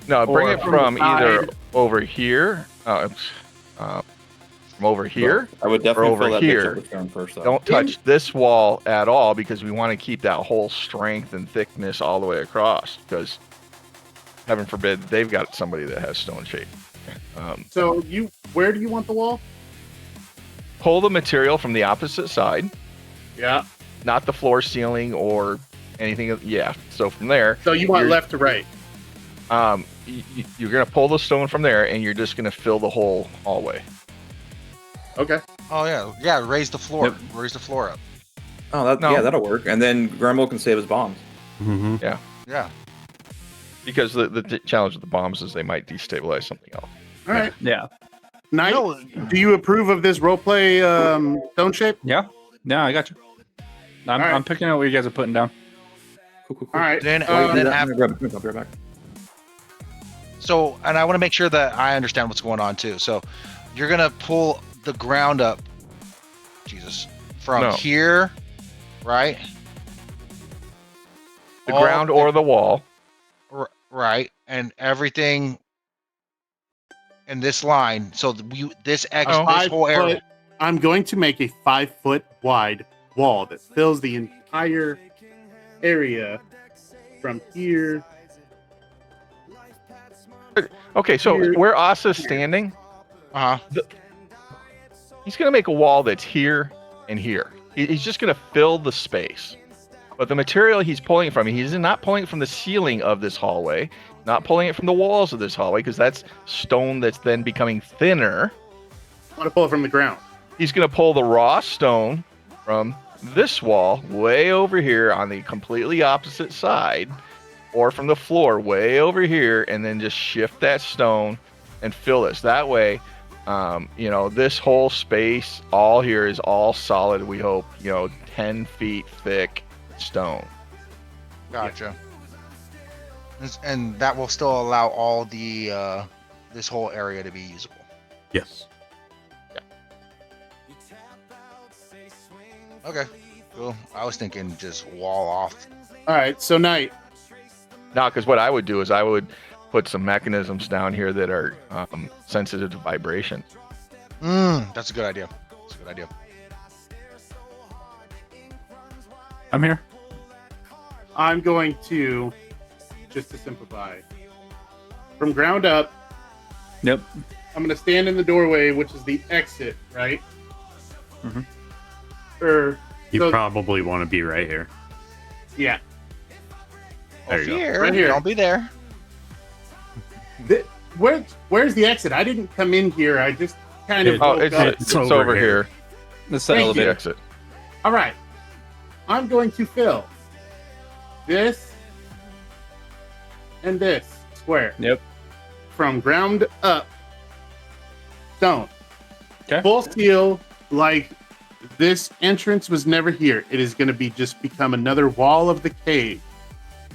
no, bring Or it from from the side. either over here, from over here. I would definitely over fill that here. bitch up with stone first, though. Don't touch this wall at all because we want to keep that whole strength and thickness all the way across. Because heaven forbid they've got somebody that has stone shape. So where do you want the wall? Pull the material from the opposite side, Yeah. not the floor, ceiling, or anything. Yeah. So from there, So you want You're- left to right. you're gonna pull the stone from there, and you're just gonna fill the whole hallway. Okay. Oh yeah. Raise the floor. Yep. Raise the floor up. Oh, No. yeah, that'll work. And then Grumble can save his bombs. Mm-hmm. Yeah. Because the challenge with the bombs is they might destabilize something else. All right. Yeah. Knight, No, do you approve of this roleplay stone shape? Yeah. I got you. I'm All right. picking out what you guys are putting down. Cool. All right. Then- um, then I'm gonna be right back. So, and I want to make sure that I understand what's going on too. So, you're gonna pull the ground up, Jesus, from No. here, right? The All ground or the wall. right, and everything in this line. So this a whole area. 5 foot- I'm going to make a 5 foot wide wall that fills the entire area from here. Okay, so Here. where Asa's standing, Uh huh. he's going to make a wall that's here and here. He's just going to fill the space. But the material he's pulling it from, he's not pulling it from the ceiling of this hallway, not pulling it from the walls of this hallway, because that's stone that's then becoming thinner. I want to pull it from the ground. He's going to pull the raw stone from this wall way over here on the completely opposite side, or from the floor way over here, and then just shift that stone and fill this. That way, this whole space, all here is all solid, we hope, 10 feet thick stone. Gotcha. And that will still allow all the this whole area to be usable. Yes. Okay. Cool. I was thinking just wall off. All right. So Knight, Now, because what I would do is I would put some mechanisms down here that are sensitive to vibration. That's a good idea. That's a good idea. I'm here. I'm going to, just to simplify, from ground up, Yep. I'm going to stand in the doorway, which is the exit, right? Mm-hmm. You probably want to be right here. Yeah. There you go. Here, Right here. Don't be there. Where's the exit? I didn't come in here. I just kind of. It's over here. It's the Thank elevator. The exit. All right. I'm going to fill this and this square. Yep. From ground up. Stone. Okay. Full steel, like this entrance was never here. It is going to be just become another wall of the cave,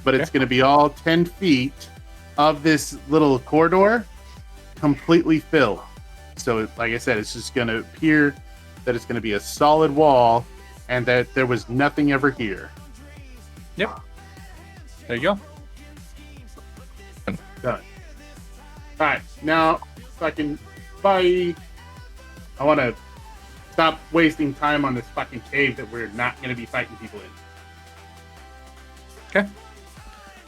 but it's going to be all 10 feet of this little corridor completely filled. So, like I said, it's just going to appear that it's going to be a solid wall and that there was nothing ever here. Yep. There you go. Done. All right, now fucking bye. I want to stop wasting time on this fucking cave that we're not going to be fighting people in. Okay.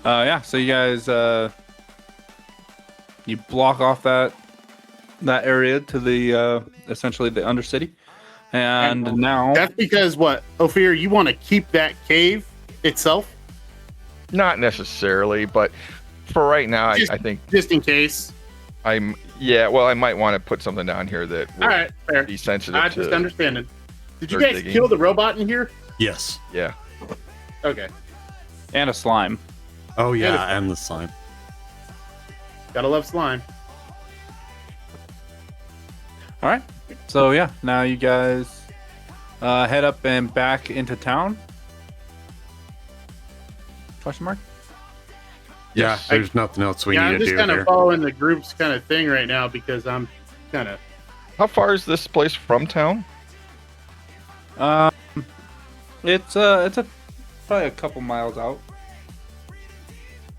Yeah. So you guys, you block off that area to the essentially the Undercity, and now That's because what, Ophir, you want to keep that cave itself? Not necessarily, but for right now, I think just in case. I might want to put something down here that All right, fair. be sensitive I to just understand it. Did you dirt guys digging. kill the robot in here? Yes. Yeah. Okay. and a slime. Oh yeah, and the slime. Gotta love slime. All right. So yeah, now you guys head up and back into town. Question mark? Yeah, there's nothing else we Yeah, need I'm to just do kind of here. following the group's kind of thing right now because I'm kind of. How far is this place from town? It's probably a couple miles out.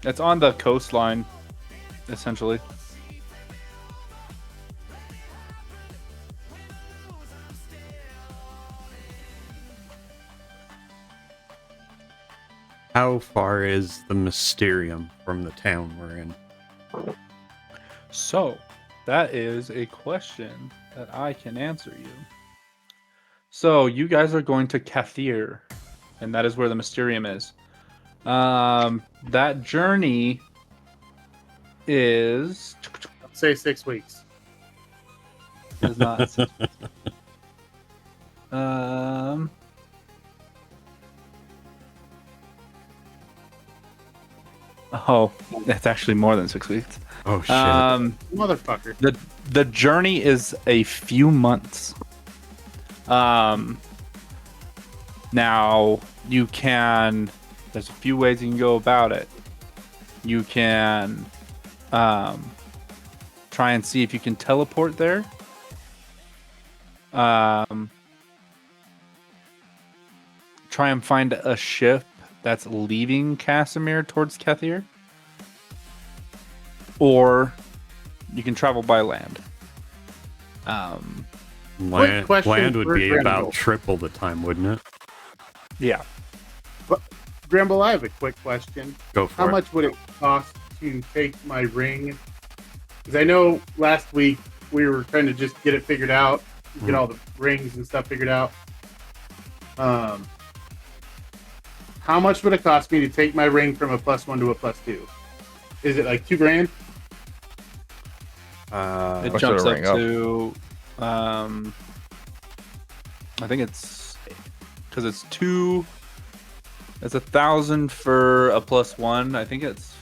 It's on the coastline, essentially. How far is the Mysterium from the town we're in? So, that is a question that I can answer you. So, you guys are going to Kathir, and that is where the Mysterium is. That journey is Say 6 weeks. is not. Oh, that's actually more than 6 weeks. Oh shit! Motherfucker. The journey is a few months. Now you can. There's a few ways you can go about it. You can try and see if you can teleport there. Try and find a ship that's leaving Casimir towards Kathir. Or you can travel by land. Land question would for be Grimble. about triple the time, wouldn't it? Yeah. Grimble, I have a quick question. Go for How it. much would it cost to take my ring? Because I know last week we were trying to just get it figured out, get all the rings and stuff figured out. How much would it cost me to take my ring from a +1 to a +2? Is it like $2,000? It What's jumps the up ring up? to, I think it's because it's two. It's 1,000 for a +1. I think it's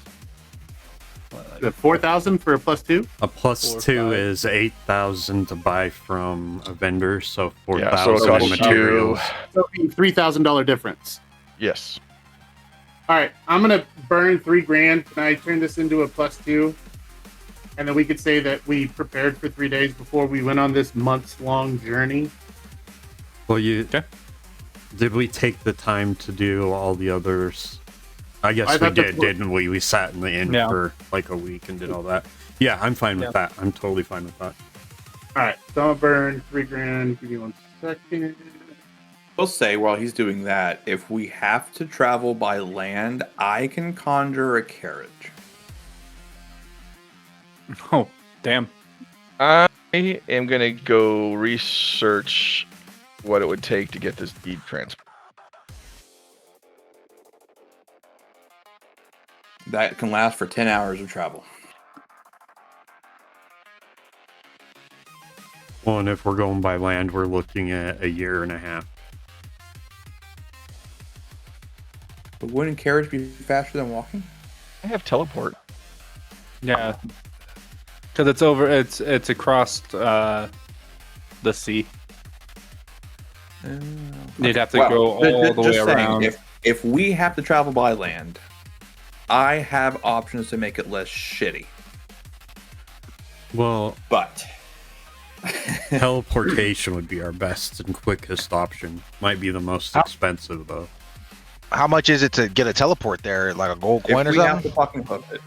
what, The like, 4,000 for a +2? A plus 4 or 2 5. is 8,000 to buy from a vendor, so Yeah, so it 4,000 costs in materials. So $3,000 difference. Yes. All right, I'm gonna burn $3,000. Can I turn this into a +2? And then we could say that we prepared for 3 days before we went on this months-long journey. Well, did we take the time to do all the others I guess I we thought that's did, what- didn't we? We sat in the inn Yeah. for like a week and did all that. Yeah, I'm fine with that. I'm totally fine with that. All right, so I'm gonna burn $3,000. Give me 1 second. We'll say while he's doing that, if we have to travel by land, I can conjure a carriage. Oh, damn. I am gonna go research what it would take to get this deed transfer. That can last for 10 hours of travel. Well, and if we're going by land, we're looking at a year and a half. But wouldn't carriage be faster than walking? I have teleport. Yeah. Because it's over. It's across the sea. You'd have to go all the way around. If we have to travel by land, I have options to make it less shitty. Well, But teleportation would be our best and quickest option. Might be the most expensive, though. How much is it to get a teleport there? Like a gold coin if or we have something? to fucking hook it,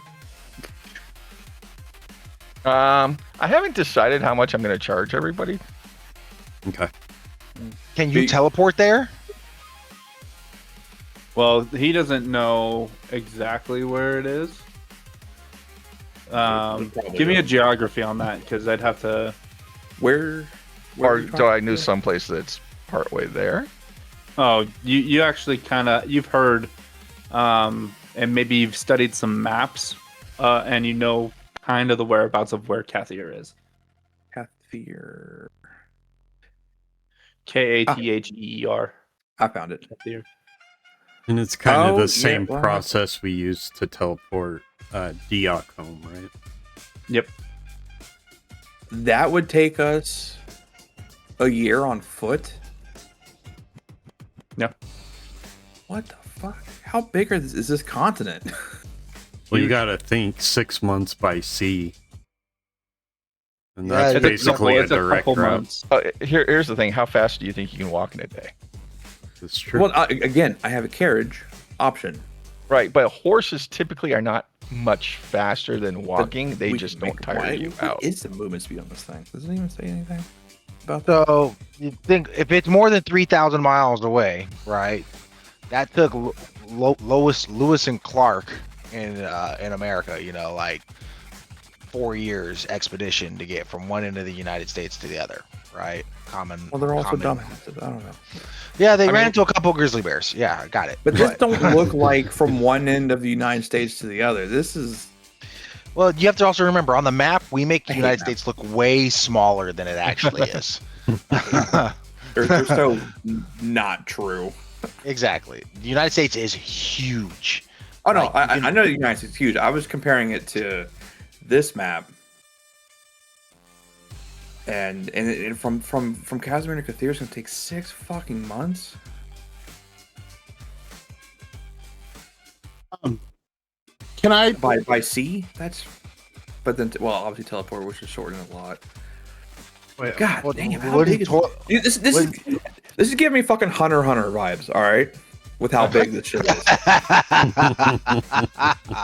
I haven't decided how much I'm gonna charge everybody. Okay. Can you teleport there? Well, he doesn't know exactly where it is. Give me a geography on that, because I'd have to. where Or so I knew someplace that's partway there. Oh, you actually kind of you've heard, and maybe you've studied some maps, and you know kind of the whereabouts of where Kathier is. Kathier. Kather. I found it. Kathier. And it's kind of Oh, the same yeah, wow. process we use to teleport Diok home, right? Yep. That would take us a year on foot. Yeah. What the fuck? How big is this continent? Well, you gotta think 6 months by sea. And Yeah, that's basically a direct route. months. Here's the thing: how fast do you think you can walk in a day? That's true. Well, again, I have a carriage option. Right, but horses typically are not much faster than walking. They just don't tire you out. What is the movement speed on this thing? Does it even say anything about that? So you think if it's more than 3,000 miles away, right? That took Lewis and Clark in America, like 4 years expedition to get from one end of the United States to the other, right? Well, they're also common. dumbasses. I don't know. Yeah, they ran into a couple grizzly bears. Yeah, I got it. But this don't look like from one end of the United States to the other. This is Well, you have to also remember on the map we make the United States look way smaller than it actually is. they're so not true. Exactly. The United States is huge. Oh no, Like, I know the United States is huge. I was comparing it to this map. And from Casimir to Cathir is gonna take 6 fucking months. Can I? By sea? But then obviously teleport, which is shortening a lot. Wait, God What- damn, what do you Dude, this is giving me fucking Hunter x Hunter vibes. All right, with how big this shit is.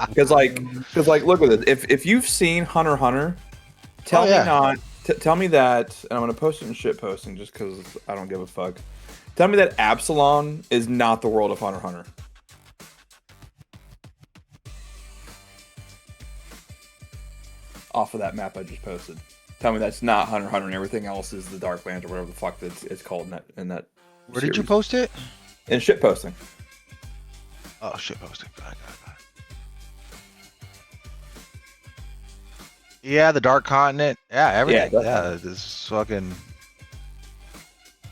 Because like, look at this. If you've seen Hunter x Hunter, tell tell me that, and I'm gonna post it in shit posting just because I don't give a fuck. Tell me that Absalom is not the world of Hunter x Hunter. Off of that map I just posted. Tell me that's not Hunter x Hunter and everything else is the Darklands or whatever the fuck it's called in that. Where did you series. post it? In shit posting. Oh, shit posting. Got it. Yeah, the Dark Continent. Yeah, everything. Yeah, Yeah, this is fucking.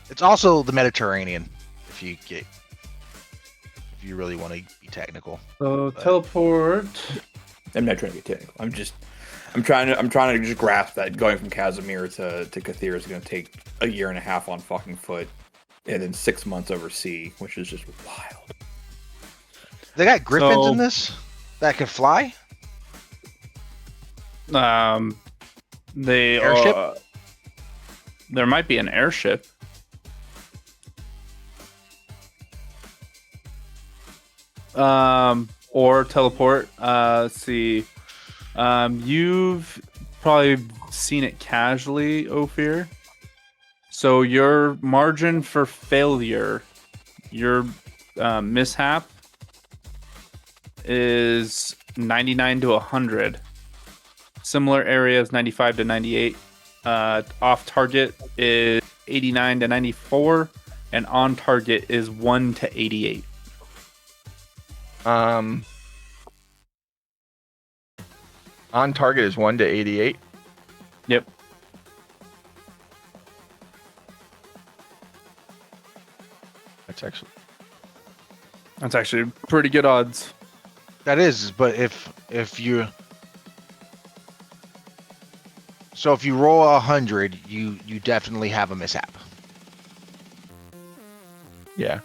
It's also the Mediterranean, if you really want to be technical. So teleport. I'm not trying to be technical. I'm trying to just grasp that going from Casimir to Cathir is going to take a year and a half on fucking foot, and then 6 months over sea, which is just wild. They got griffins So- in this that can fly. They Airship? there might be an airship. or teleport. Let's see. You've probably seen it casually, Ophir. So your margin for failure, your mishap, is 99 to 100. Similar areas 95 to 98. Off target is 89 to 94, and on target is 1 to 88. On target is 1 to 88. Yep. That's actually pretty good odds. That is, but if you roll 100, you definitely have a mishap. Yeah.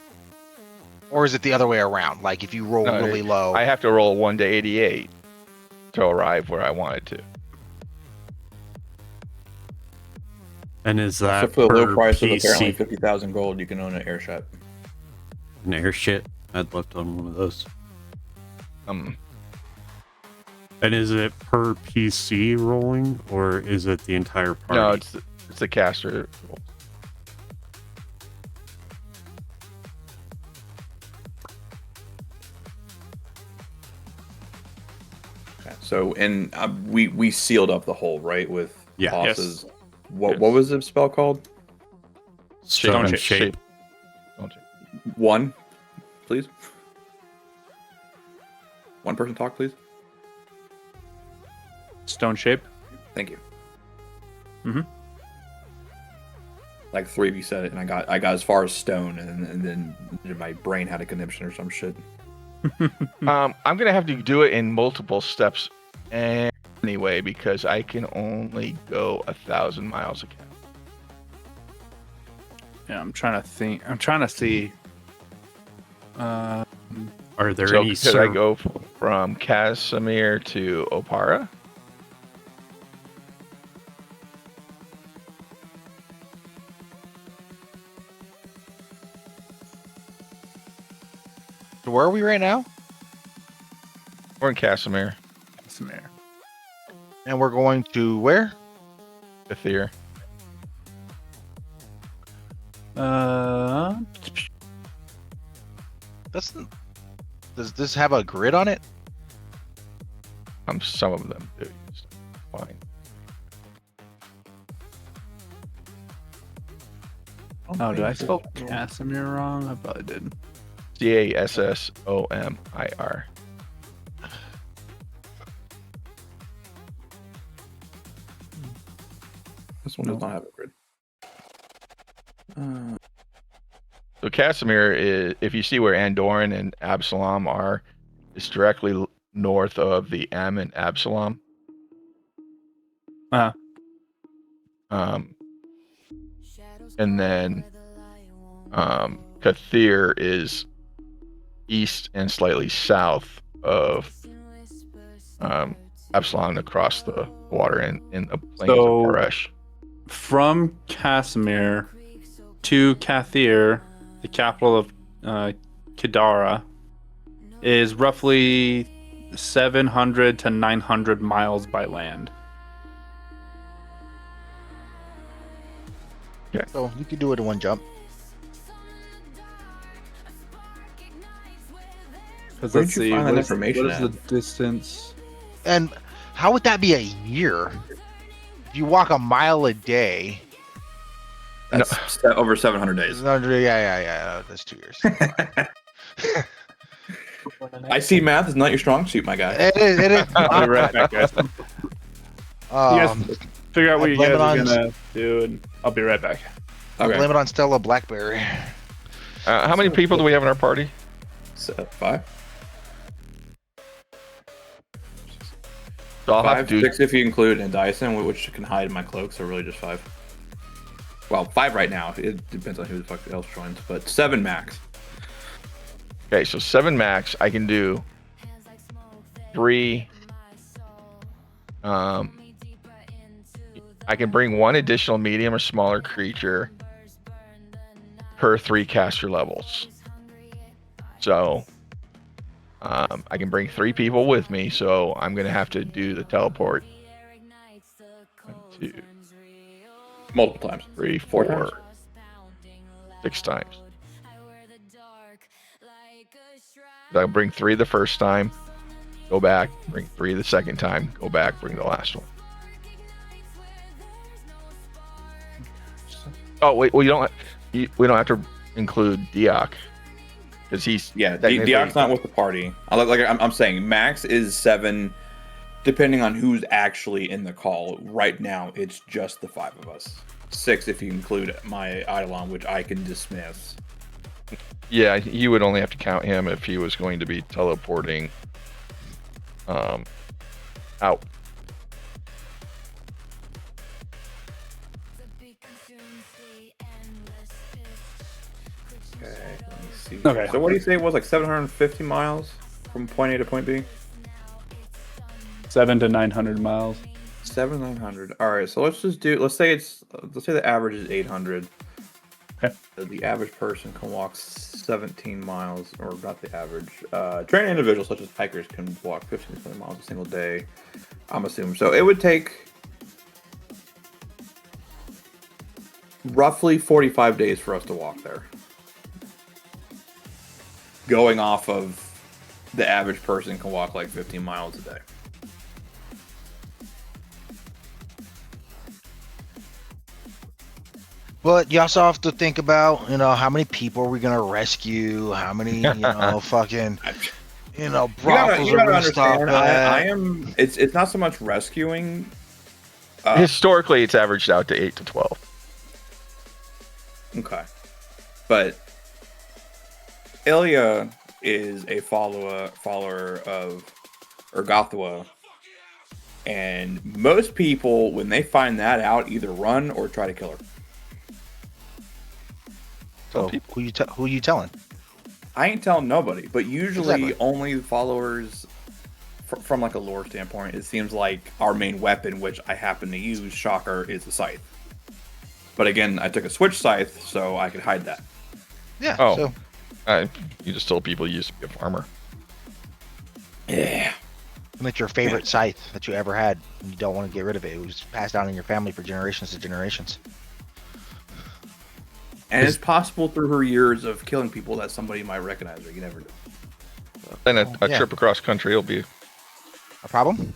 Or is it the other way around? Like if you roll really low, I have to roll 1 to 88 to arrive where I wanted to. And is that So for the low per price of PC? apparently 50,000 gold, you can own an airship. An airship? I'd love to own one of those. And is it per PC rolling, or is it the entire party? No, it's the caster. Okay. So, and we sealed up the hole, right? With bosses. Yes. What was the spell called? Stone shape. One, please. One person talk, please. Stone shape. Thank you. Mm-hmm. Like 3 of you said it, and I got as far as stone, and then my brain had a conniption or some shit. I'm gonna have to do it in multiple steps anyway because I can only go 1,000 miles a cap. Yeah, I'm trying to think. I'm trying to see. Are there So any could I go from Casimir to Opara? So where are we right now? We're in Casimir. Casimir. And we're going to where? Kathir. Does this have a grid on it? Some of them do. Fine. Oh, did I spell Casimir wrong? I probably did. Cassomir. This one does not have a grid. So Casimir is, if you see where Andoran and Absalom are, it's directly north of the M and Absalom. And then Kathir is east and slightly south of Absalom across the water in the plains of Koresh. From Casimir to Kathir, the capital of Kidara, is roughly 700 to 900 miles by land. Okay. So you could do it in one jump. Because Where'd let's you see, find that what is information the at? distance? And how would that be a year? If you walk a mile a day. That's over 700 days. Yeah. That's 2 years. I see math is not your strong suit, my guy. It is. I'll be right back, guys. You guys figure out what you blame guys it are on- gonna do, and I'll be right back. Okay. Blame it on Stella Blackberry. How many people do we have in our party? So, 5? So I'll have 5, to do 6 if you include and Dyson, which can hide in my cloak, so really just 5. Well, 5 right now. It depends on who the fuck else joins, but 7 max. Okay, so 7 max. I can do 3. I can bring 1 additional medium or smaller creature per 3 caster levels. So, I can bring 3 people with me, so I'm gonna have to do the teleport. 1, 2, Multiple times. 3, 4 4, times. 6 times. I'll bring 3 the first time, go back, bring 3 the second time, go back, bring the last one. Oh wait, well we don't have to include Diok because he's Diok's not with the party. I'm saying max is 7, depending on who's actually in the call. Right now, it's just the 5 of us. 6 if you include my Eidolon, which I can dismiss. Yeah, you would only have to count him if he was going to be teleporting out. Okay, let me see. Okay. So what do you say it was, like 750 miles from point A to point B? 700 to 900 miles. 700. All right, so let's say the average is 800. Okay. The average person can walk 17 miles, or not the average. Trained individuals such as hikers can walk 15 to 20 miles a single day, I'm assuming. So it would take roughly 45 days for us to walk there. Going off of the average person can walk like 15 miles a day. But you also have to think about, how many people are we gonna rescue? How many, fucking, brothels you are gotta gonna stop understand. at? I am. It's not so much rescuing. Historically, it's averaged out to 8 to 12. Okay, but Ilya is a follower of Urgathua, and most people, when they find that out, either run or try to kill her. So who you telling? I ain't telling nobody, but usually Exactly. only followers from like a lore standpoint. It seems like our main weapon, which I happen to use, shocker, is the scythe. But again, I took a switch scythe, so I could hide that. Yeah. Oh. You just told people you used to be a farmer. Yeah. It's your favorite scythe that you ever had, and you don't want to get rid of it. It was passed down in your family for generations to generations. And it's possible through her years of killing people that somebody might recognize her. You never know. Then a trip across country will be a problem.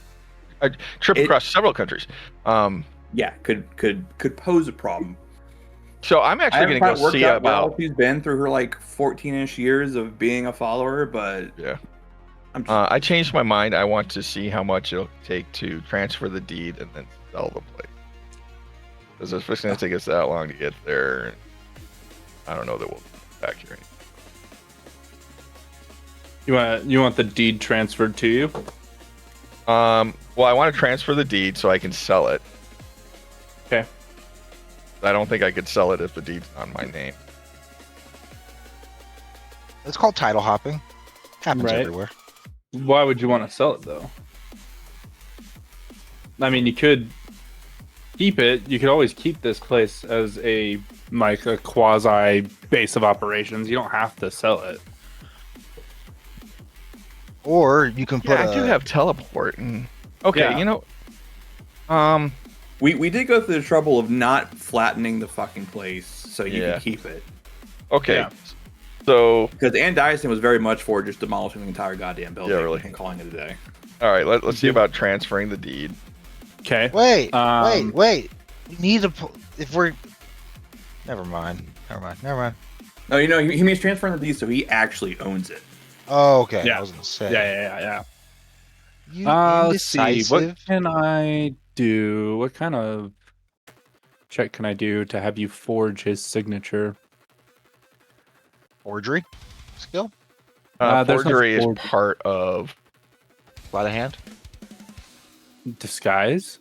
A trip across several countries. Yeah, could pose a problem. So I'm actually going to go see about. She's been through her like 14-ish years of being a follower, but yeah, I changed my mind. I want to see how much it'll take to transfer the deed and then sell the place. Because it's going to take us that long to get there. I don't know that we'll be back here. You want the deed transferred to you? Well, I want to transfer the deed so I can sell it. Okay. I don't think I could sell it if the deed's on my name. It's called title hopping. Happens everywhere. Why would you want to sell it though? I mean, you could keep it. You could always keep this place as a quasi base of operations. You don't have to sell it. Or you can put. I do have teleport. And... Okay, we did go through the trouble of not flattening the fucking place so you can keep it. Okay. Yeah. So because Unionizing was very much for just demolishing the entire goddamn building and calling it a day. All right, let's see about transferring the deed. Okay. Wait. We need to. If we're. Never mind. No, he means transferring the deed so he actually owns it. Oh, okay. Yeah. I was gonna say. Yeah. Let's see. What can I do? What kind of check can I do to have you forge his signature? Forgery skill? Forgery is part of sleight of hand. Disguise.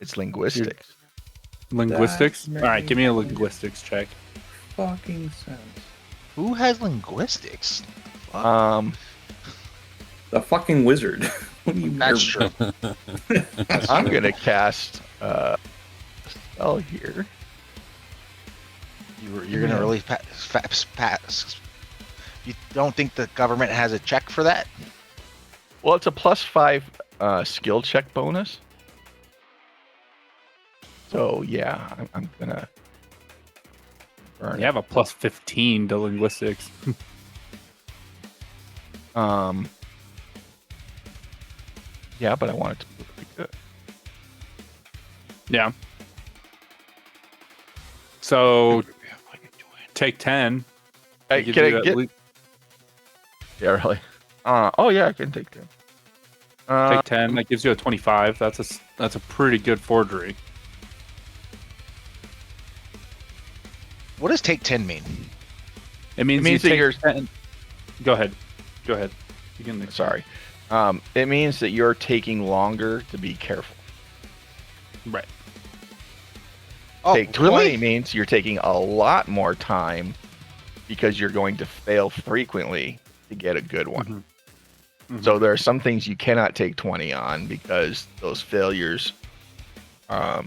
It's linguistics. Linguistics? All right, give me a linguistics check. Fucking sense. Who has linguistics? The fucking wizard. That's true. I'm gonna cast a spell here. You're gonna really pass? You don't think the government has a check for that? Well, it's a +5 skill check bonus. So yeah, I'm gonna burn. You have a +15 to linguistics. Yeah, but I want it to be really good. Yeah. So take 10. Hey, Gives can you I at get? least- Yeah, really. Oh yeah, I can take 10. Take 10. That gives you a 25. That's a pretty good forgery. What does take 10 mean? It means, means you that take you're- 10. Go ahead. You can. Sorry. It means that you're taking longer to be careful. Right. Oh, Take 20 really? means you're taking a lot more time because you're going to fail frequently to get a good one. Mm-hmm. So there are some things you cannot take 20 on because those failures Have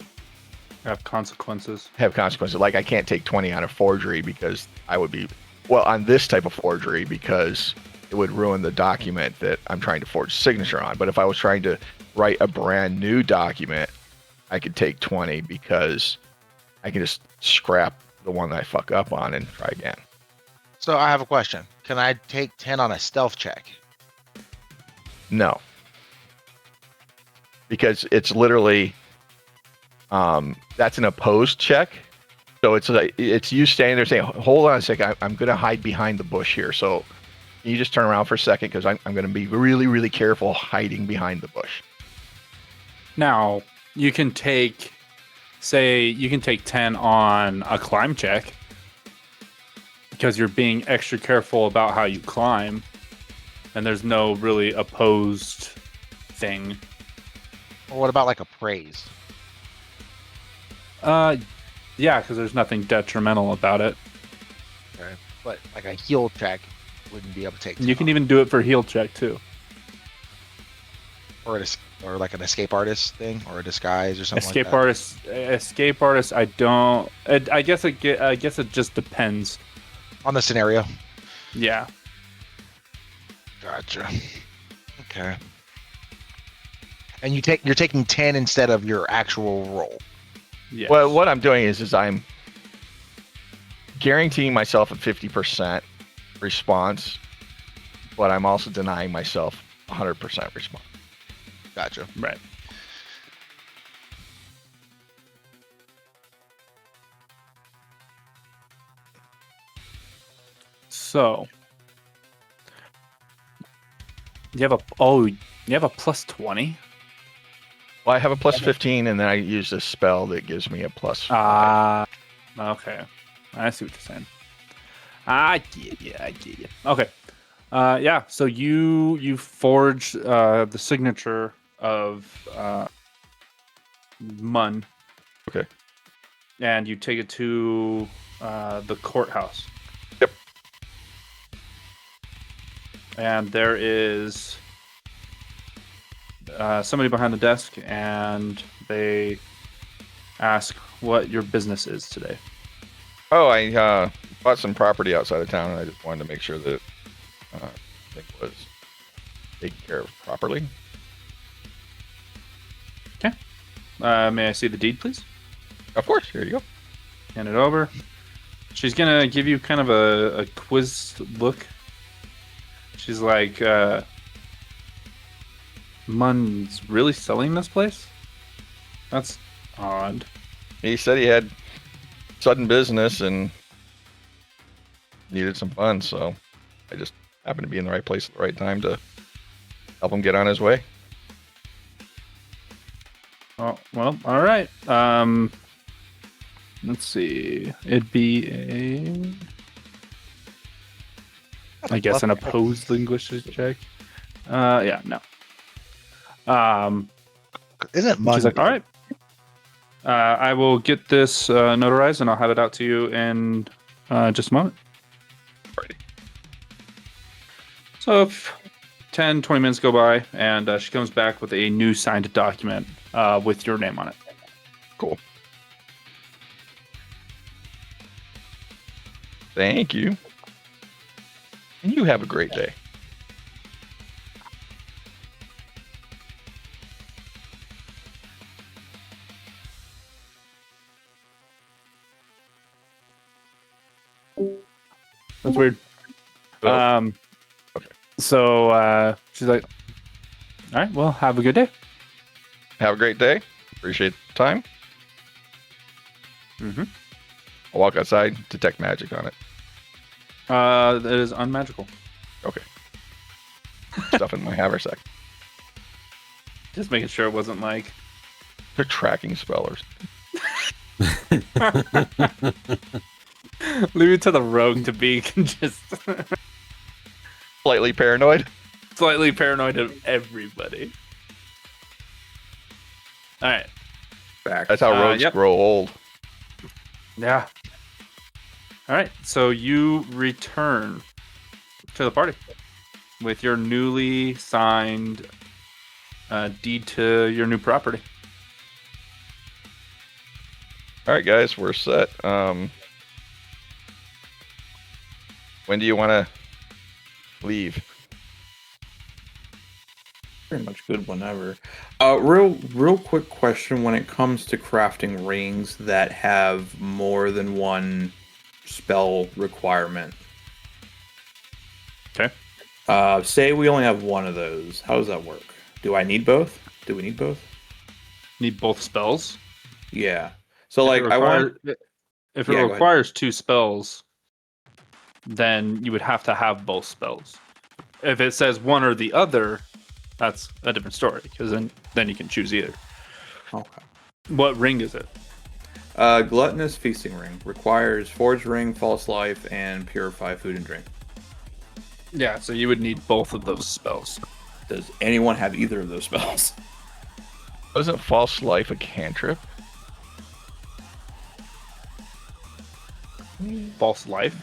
consequences. have consequences. Like I can't take 20 on a forgery because I would be, well, on this type of forgery because it would ruin the document that I'm trying to forge signature on. But if I was trying to write a brand new document, I could take 20 because I can just scrap the one that I fuck up on and try again. So I have a question. Can I take 10 on a stealth check? No. Because it's literally that's an opposed check. So it's like it's you standing there saying, hold on a second, I'm gonna hide behind the bush here. So can you just turn around for a second because I'm gonna be really, really careful hiding behind the bush. Now, you can take 10 on a climb check because you're being extra careful about how you climb, and there's no really opposed thing. Or what about like a praise? Yeah, because there's nothing detrimental about it. Okay. But like a heal check wouldn't be able to take 10 You can on. even do it for heal check too. Or like an escape artist thing, or a disguise or something Escape like that. Escape artist. I don't. I guess it just depends. On the scenario. Yeah. Gotcha. Okay. And you're taking 10 instead of your actual roll. Yes. Well, what I'm doing is I'm guaranteeing myself a 50% response, but I'm also denying myself 100% response. Gotcha. Right. So you have a +20. Well, I have a +15, and then I use this spell that gives me a +5. Okay. I see what you're saying. I get you. Okay. Yeah. So you forge the signature of Mun. Okay. And you take it to the courthouse. Yep. And there is somebody behind the desk, and they ask what your business is today. Oh, I bought some property outside of town, and I just wanted to make sure that it was taken care of properly. Okay. May I see the deed, please? Of course. Here you go. Hand it over. She's gonna give you kind of a quiz look. She's like, Mun's really selling this place? That's odd. He said he had sudden business and needed some funds, so I just happened to be in the right place at the right time to help him get on his way. Oh, well, all right. Let's see. It'd be I guess an opposed linguistic check. Yeah, no. Isn't Mun? She's like, all right. I will get this notarized, and I'll have it out to you in just a moment. Alrighty. So if 10, 20 minutes go by, and she comes back with a new signed document with your name on it. Cool. Thank you. And you have a great day. That's weird. Okay. So she's like, all right, well, have a good day. Have a great day. Appreciate the time. Mm-hmm. I'll walk outside, detect magic on it. That is unmagical. Okay. Stuff in my haversack. Just making sure it wasn't like They're tracking spellers. leave it to the rogue to be just Slightly paranoid. slightly paranoid of everybody. All right. Back. That's how rogues Yep. grow old. Yeah. All right. So you return to the party with your newly signed deed to your new property. All right, guys, we're set. When do you want to leave? Pretty much good whenever. Real quick question when it comes to crafting rings that have more than one spell requirement. Okay. Say we only have one of those. How does that work? Do I need both? Do we need both? Need both spells. Yeah. So like I want if it Yeah, go ahead. requires two spells, then you would have to have both spells. If it says one or the other, that's a different story because then you can choose either. Okay. What ring is it? Gluttonous feasting ring requires forge ring, false life, and purify food and drink. Yeah, so you would need both of those spells. Does anyone have either of those spells? Wasn't false life a cantrip? False life.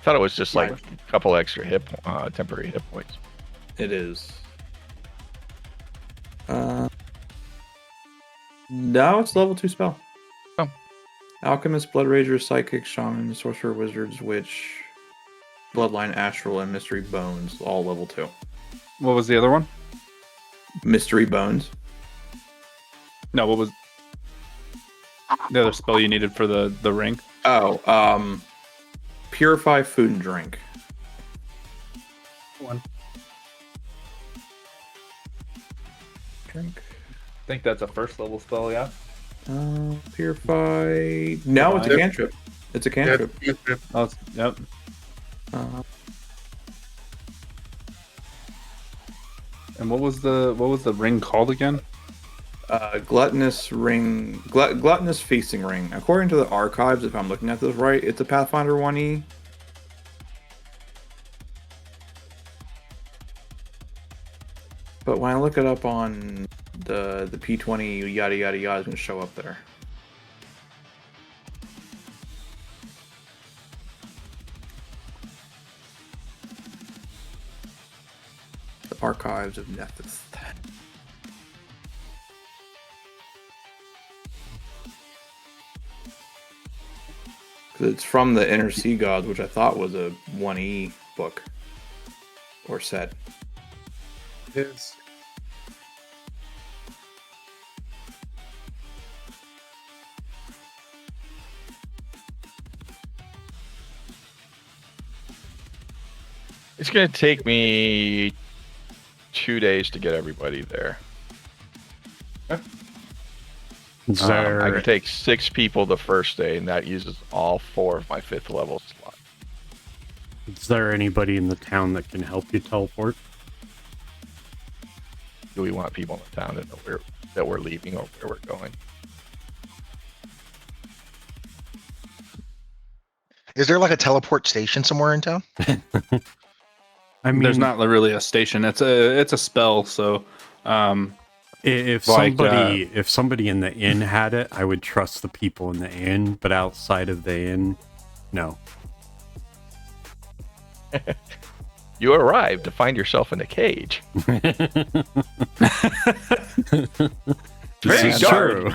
Thought it was just like Right. a couple extra temporary hit points. It is. No, it's level 2 spell. Oh. Alchemist, Blood Rager, Psychic, Shaman, Sorcerer, Wizards, Witch, Bloodline, Astral, and Mystery Bones, all level 2. What was the other one? Mystery Bones. No, what was the other spell you needed for the ring? Oh, Purify food and drink. One. Drink. I think that's a first level spell, yeah. Purify. No, it's a cantrip. It's a cantrip. Oh, yep. And what was the ring called again? Gluttonous ring, gluttonous feasting ring. According to the archives, if I'm looking at this right, it's a Pathfinder 1E. But when I look it up on the P20 yada yada yada, it's gonna show up there. The archives of Nethys. It's from the Inner Sea Gods, which I thought was a 1E book or set. It is. It's going to take me 2 days to get everybody there. Is I there, can take 6 people the first day, and that uses all 4 of my 5th level slots. is there anybody in the town that can help you teleport? Do we want people in the town to know that we're leaving or where we're going? Is there like a teleport station somewhere in town? I mean, There's not really a station. It's a spell, so if like, somebody in the inn had it, I would trust the people in the inn, but outside of the inn, no. You arrived to find yourself in a cage. This Very is dark. true.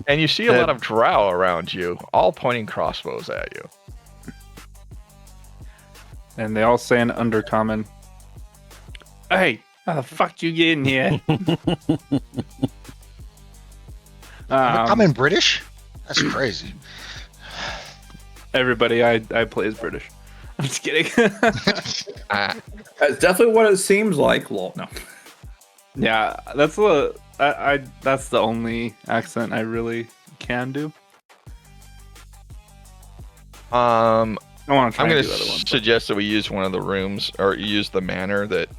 And you see a lot of drow around you, all pointing crossbows at you. and they all say in undercommon, "Hey, how the fuck you get in here?" I'm in British? That's crazy. Everybody I play is British. I'm just kidding. That's definitely what it seems like. Lol, no. Yeah, that's that's the only accent I really can do. I want to try I'm and going do other to ones. suggest that we use one of the rooms or use the manor that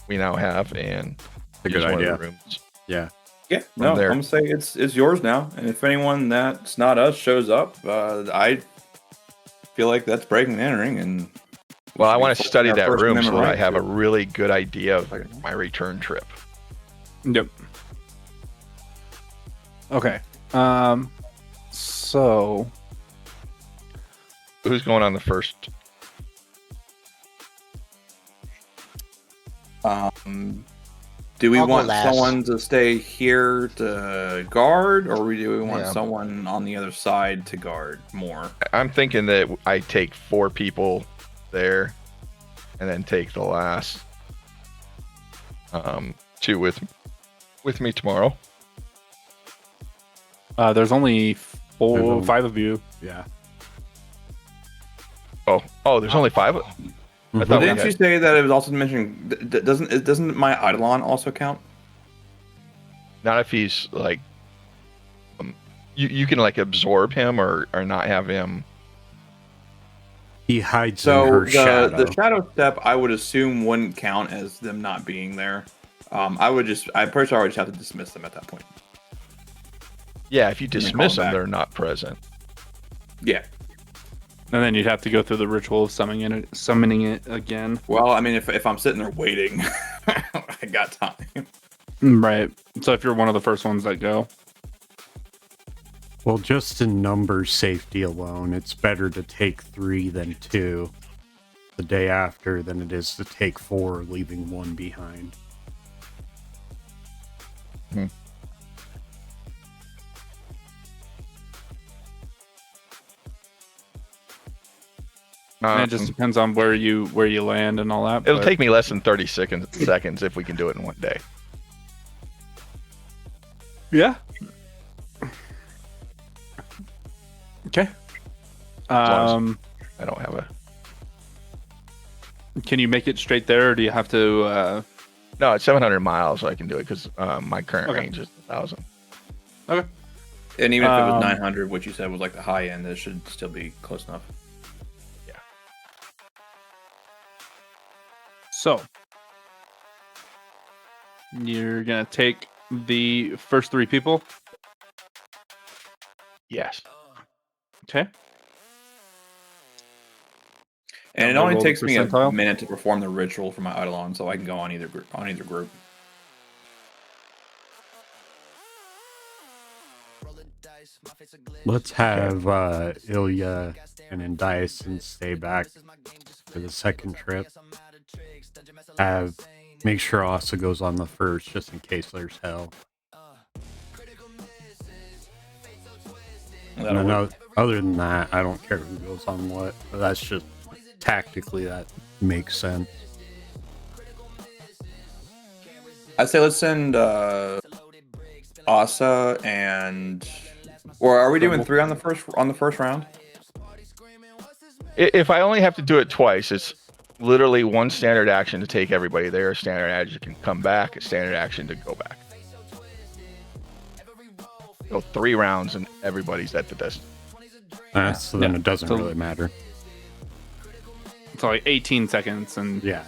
we now have and A use good one idea. of the rooms. Yeah. Yeah, no, I'm there. gonna say it's yours now. And if anyone that's not us shows up, I feel like that's breaking and entering. And Well, I want to study our that First room so Amendment that I right have to a really good idea of my return trip. Yep. Okay. So Who's going on the first? Do we I'll go want last. someone to stay here to guard, or do we want Yeah. someone on the other side to guard more? I'm thinking that I take 4 people there and then take the last 2 with me tomorrow. there's only There's 5 of you. Yeah. Oh, there's only 5. I But thought we didn't had- you say that it was also mentioned? Doesn't my Eidolon also count? Not if he's like, you can like absorb him or not have him. He hides in So her shadow. the shadow step, I would assume wouldn't count as them not being there. I'm pretty sure I would just have to dismiss them at that point. Yeah, if you can dismiss call them, back. they're not present. Yeah. And then you'd have to go through the ritual of summoning it again. Well, I mean, if I'm sitting there waiting, I got time. Right. So if you're one of the first ones that go. Well, just in numbers safety alone, it's better to take 3 than 2 the day after than it is to take 4, leaving 1 behind. And it just depends on where you land and all that. It'll but- take me less than 30 seconds if we can do it in one day. Yeah. Okay. long I don't have a. Can you make it straight there, or do you have to? No, it's 700 miles, so I can do it because my current Okay. range is 1,000. Okay. And even if it was Um, 900, which you said was like the high end, it should still be close enough. So you're gonna take the first 3 people. Yes. Okay. And it Roll only the takes me a percentile. minute to perform the ritual for my Eidolon, so I can go on either group. Let's have Ilya and Endiason stay back for the second trip. Make sure Asa goes on the first, just in case there's hell. That'll And work. other than that, I don't care who goes on what. But that's just tactically that makes sense. I say let's send Asa and, or are we doing 3 on the first round? If I only have to do it twice, it's literally 1 standard action to take everybody there, a standard action to come back, a standard action to go back. So 3 rounds and everybody's at the distance. So then Yeah. it doesn't So- really matter. It's like 18 seconds, and Yeah.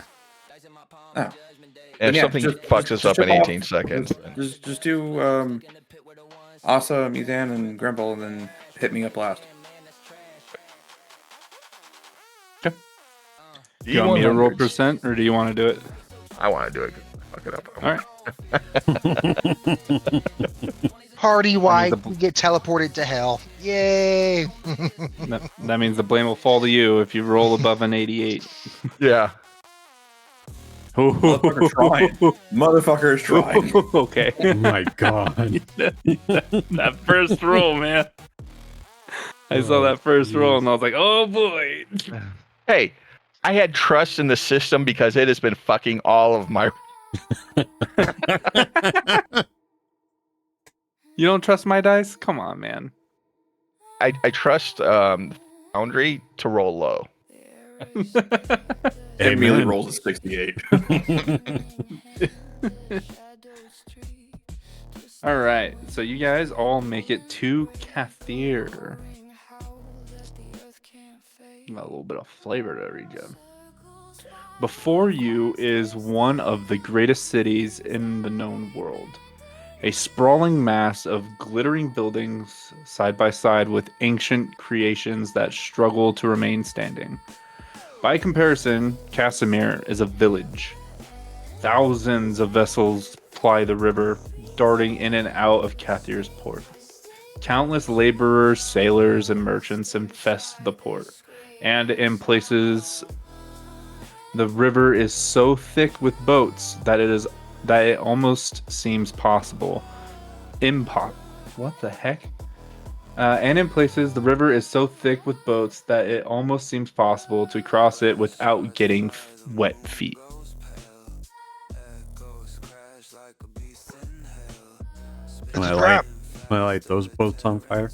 Oh. And if Yeah, something just- fucks us just up in chip off. 18 seconds, then Just do Asa, Mizan, and Grimble, and then hit me up last. do you want me to roll percent, or do you want to do it? I want to do it. 'Cause I fuck it up. All right. Party wipe. the- We get teleported to hell. Yay! That means the blame will fall to you if you roll above an 88. Yeah. Motherfucker's trying. Motherfucker's trying. Okay. Oh my god. That first roll, man. I saw that first roll and I was like, oh boy. Hey, I had trust in the system because it has been fucking all of my. You don't trust my dice? Come on, man. I trust Foundry to roll low. It immediately rolls a 68. All right, so you guys all make it to Kathir. Got a little bit of flavor to region. Before you is one of the greatest cities in the known world. A sprawling mass of glittering buildings side by side with ancient creations that struggle to remain standing. By comparison, Casimir is a village. Thousands of vessels ply the river, darting in and out of Kathir's port. Countless laborers, sailors, and merchants infest the port, and in places the river is so thick with boats that it almost seems possible. What the heck? And in places, the river is so thick with boats that it almost seems possible to cross it without getting wet feet. Can I light those boats on fire?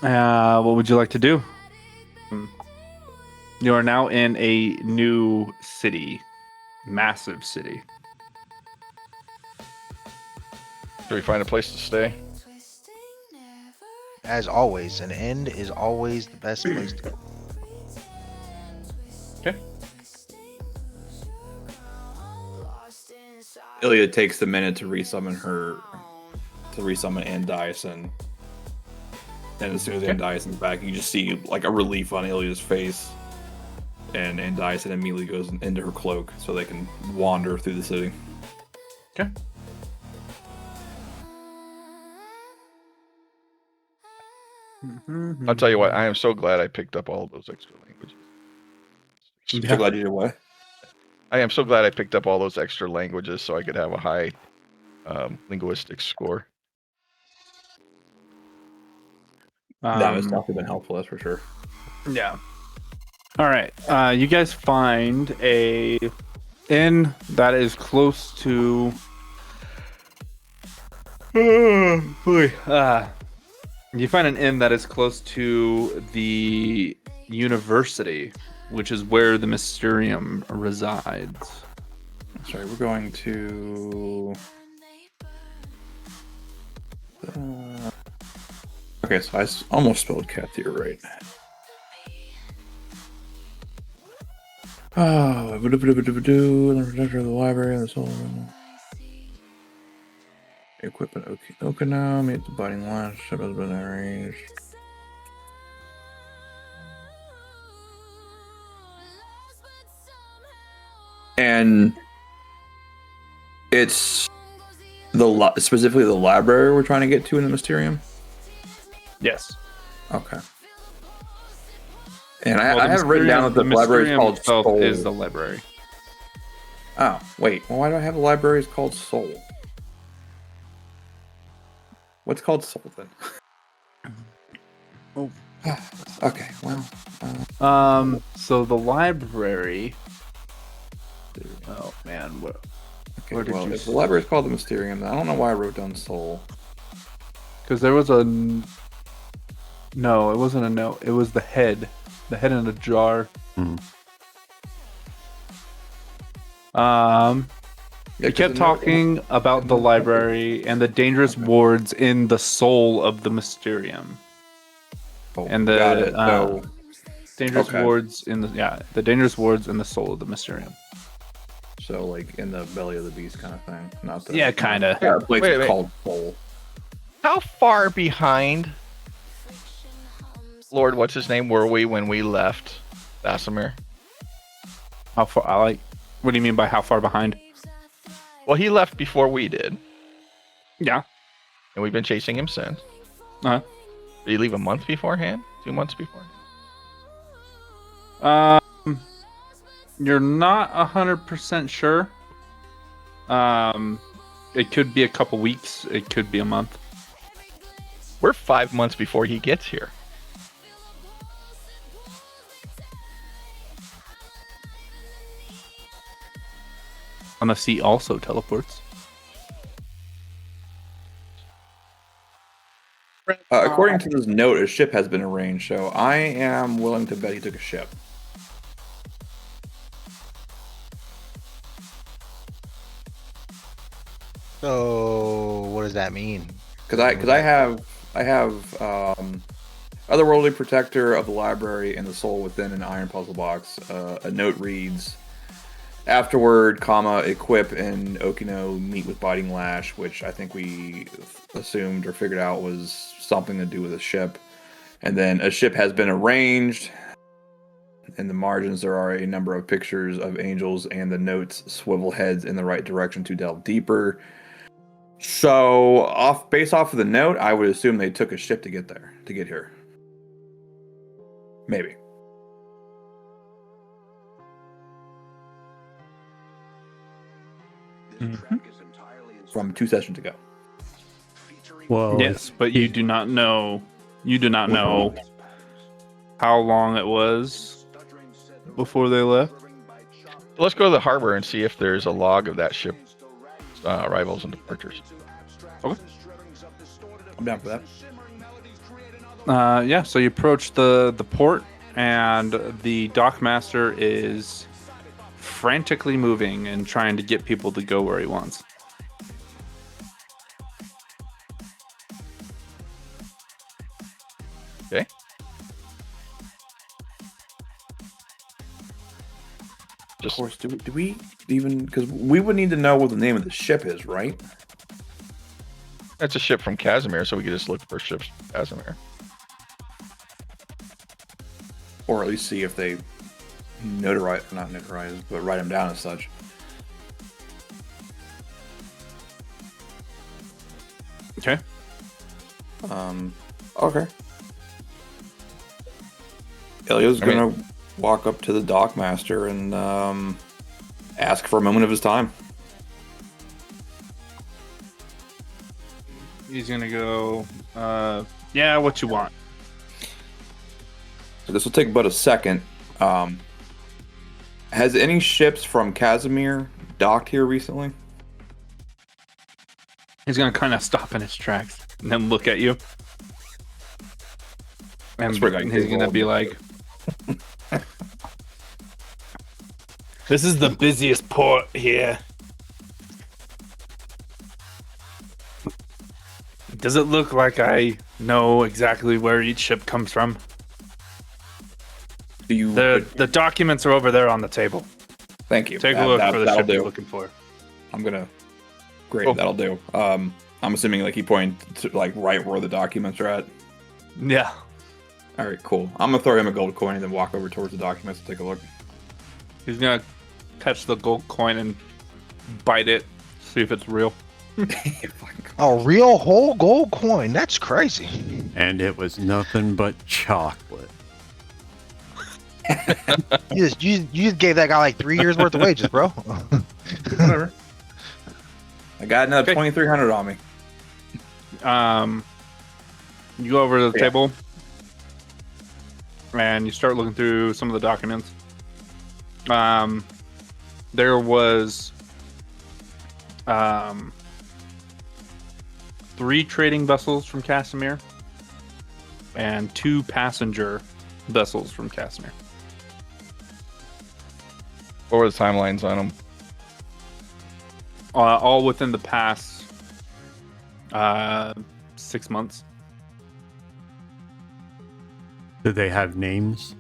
What would you like to do? You are now in a new city. Massive city. Do we find a place to stay? As always, an end is always the best place to go. Okay. Ilya takes the minute to resummon Andiason. And as soon as Andiason's back, you just see like a relief on Ilya's face. And Andiason immediately goes into her cloak so they can wander through the city. Okay. I'll tell you what, I am so glad I picked up all of those extra languages. So glad you did what? I am so glad I picked up all those extra languages so I could have a high linguistic score. That has definitely been helpful, that's for sure. Yeah. All right. You guys find a inn that is close to. Oh boy. You find an inn that is close to the university, which is where the Mysterium resides. Sorry, we're going to. Okay, so I almost spelled Kathir right. Oh, the library and the soul. Equipment Okina, meet the biting lash, ship has been arranged. And it's specifically the library we're trying to get to in the Mysterium? Yes. Okay. And I haven't written down that the library is called Soul. Is the library. Oh, wait. Well, why do I have the library is called Soul? What's called Soul then? Oh. Okay, well. So the library. Oh, man. Okay, where did well, you if the library is called the Mysterium, I don't know why I wrote down Soul. Because there was a. No, it wasn't a note. It was the head. The head in a jar. We kept talking about the library and the dangerous wards in the soul of the Mysterium. Oh, and the dangerous wards in the dangerous wards in the soul of the Mysterium. So like in the belly of the beast kind of thing, not the kind of. Yeah, place is called Soul. How far behind Lord, what's his name, were we when we left Basimir? How far? What do you mean by how far behind? Well, he left before we did. Yeah. And we've been chasing him since. Uh-huh. Did he leave a month beforehand? 2 months beforehand? You're not 100% sure. It could be a couple weeks. It could be a month. We're 5 months before he gets here. Unless he also teleports. According to this note, a ship has been arranged, so I am willing to bet he took a ship. So what does that mean? Because I have Otherworldly Protector of the Library and the Soul Within an Iron Puzzle Box. A note reads, afterward, comma, equip and Okino meet with Biting Lash, which I think we assumed or figured out was something to do with a ship. And then a ship has been arranged. In the margins, there are a number of pictures of angels, and the notes swivel heads in the right direction to delve deeper. So, based off of the note, I would assume they took a ship to get here. Maybe. Mm-hmm. From 2 sessions ago. Well, Yes, but you do not know. You do not know how long it was before they left. Let's go to the harbor and see if there's a log of that ship arrivals and departures. Okay. I'm down for that. Yeah, so you approach the port, and the dockmaster is frantically moving and trying to get people to go where he wants. Okay. Of course, do we even, because we would need to know what the name of the ship is, right? That's a ship from Casimir, so we could just look for ships from Casimir. Or at least see if they not notarize, but write them down as such. Okay. Okay. Elio's gonna walk up to the dockmaster and ask for a moment of his time. He's gonna go, yeah, what you want? So this will take but a second. Has any ships from Casimir docked here recently? He's gonna kind of stop in his tracks and then look at you. And he's gonna be like, this is the busiest port here. Does it look like I know exactly where each ship comes from? The documents are over there on the table. Thank you. Take a look for the ship you're looking for. I'm gonna. Great, that'll do. I'm assuming like he pointed to like right where the documents are at. Yeah. All right, cool. I'm gonna throw him a gold coin and then walk over towards the documents and take a look. He's gonna catch the gold coin and bite it, see if it's real. A real whole gold coin. That's crazy. And it was nothing but chocolate. You just gave that guy like 3 years worth of wages, bro. Whatever. I got another 2,300 on me. You go over to the table and you start looking through some of the documents. There was 3 trading vessels from Casimir and 2 passenger vessels from Casimir. What were the timelines on them? All within the past 6 months. Do they have names?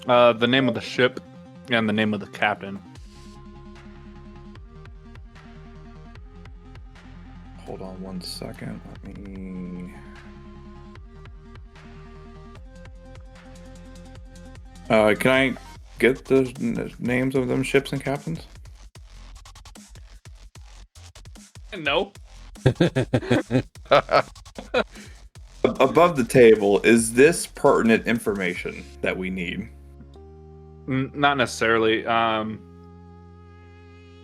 The name of the ship and the name of the captain. Hold on 1 second. Let me. Can I get the names of them ships and captains? No. Above the table, is this pertinent information that we need? Not necessarily.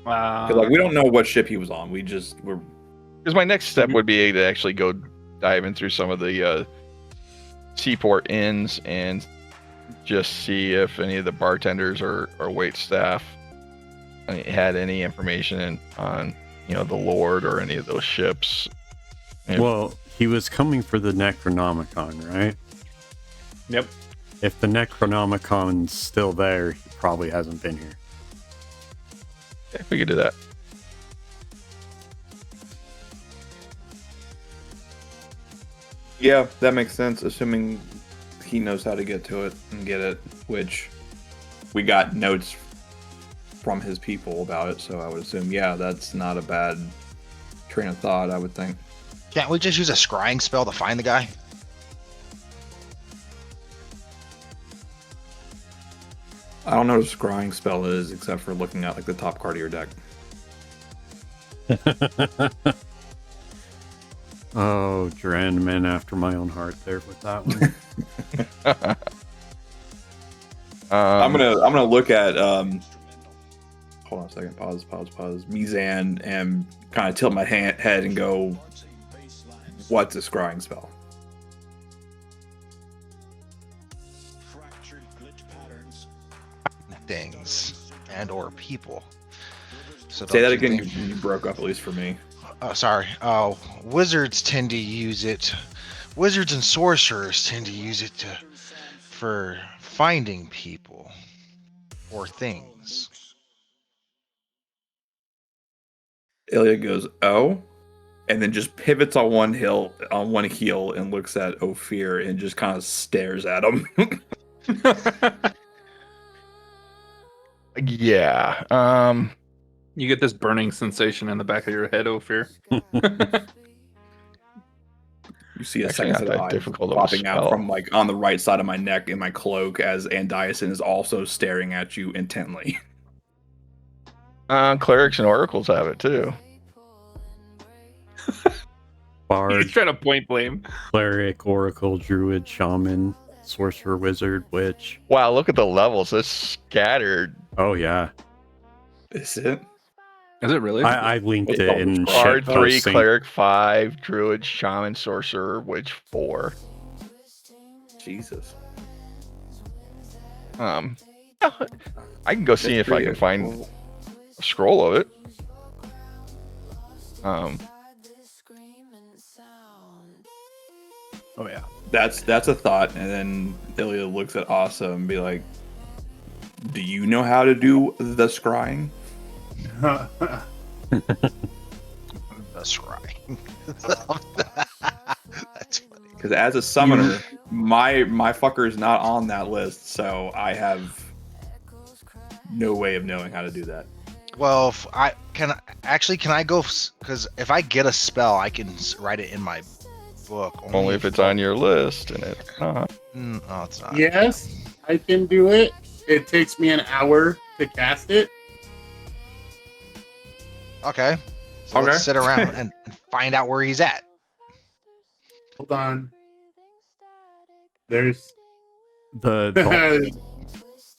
'Cause, like, we don't know what ship he was on. We're Because my next step would be to actually go diving through some of the seaport inns and just see if any of the bartenders or wait staff had any information on the Lord or any of those ships. Well, he was coming for the Necronomicon, right? Yep. If the Necronomicon's still there, he probably hasn't been here. Yeah, we could do that. Yeah, that makes sense, assuming he knows how to get to it and get it, which we got notes from his people about it, so I would assume, yeah, that's not a bad train of thought, I would think. Can't we just use a scrying spell to find the guy? I don't know what a scrying spell is, except for looking at like the top card of your deck. Oh, Drandman after my own heart there with that one. I'm gonna look at hold on a second, pause. Mizan, and kind of tilt my head and go, what's a scrying spell? Things and or people. So Say that again. You broke up, at least for me. Oh, sorry. Wizards tend to use it. Wizards and sorcerers tend to use it for finding people or things. Ilya goes, oh, and then just pivots on one heel and looks at Ophir and just kind of stares at him. Yeah. You get this burning sensation in the back of your head, Ophir. You see a Actually, second set not of that eyes difficult of a popping out spell. from like on the right side of my neck in my cloak as Andiason is also staring at you intently. Clerics and oracles have it too. He's Bard, trying to point blame. cleric, oracle, druid, shaman, sorcerer, wizard, witch. Wow, look at the levels. It's scattered. Oh yeah, Is it? Is it really? I linked it in Bard shit 3, posting. cleric 5, druid, shaman, sorcerer, witch 4. Jesus. I can go see if I can find a scroll of it. Oh yeah. That's a thought, and then Ilya looks at Asa and be like, do you know how to do the scrying? That's right. That's funny. Because as a summoner, my fucker is not on that list, so I have no way of knowing how to do that. Well, if I can go, because if I get a spell, I can write it in my book. Only if it's on your list, and it's not. No, it's not. Yes, I can do it. It takes me an hour to cast it. Okay. So let's sit around and find out where he's at. Hold on. There's The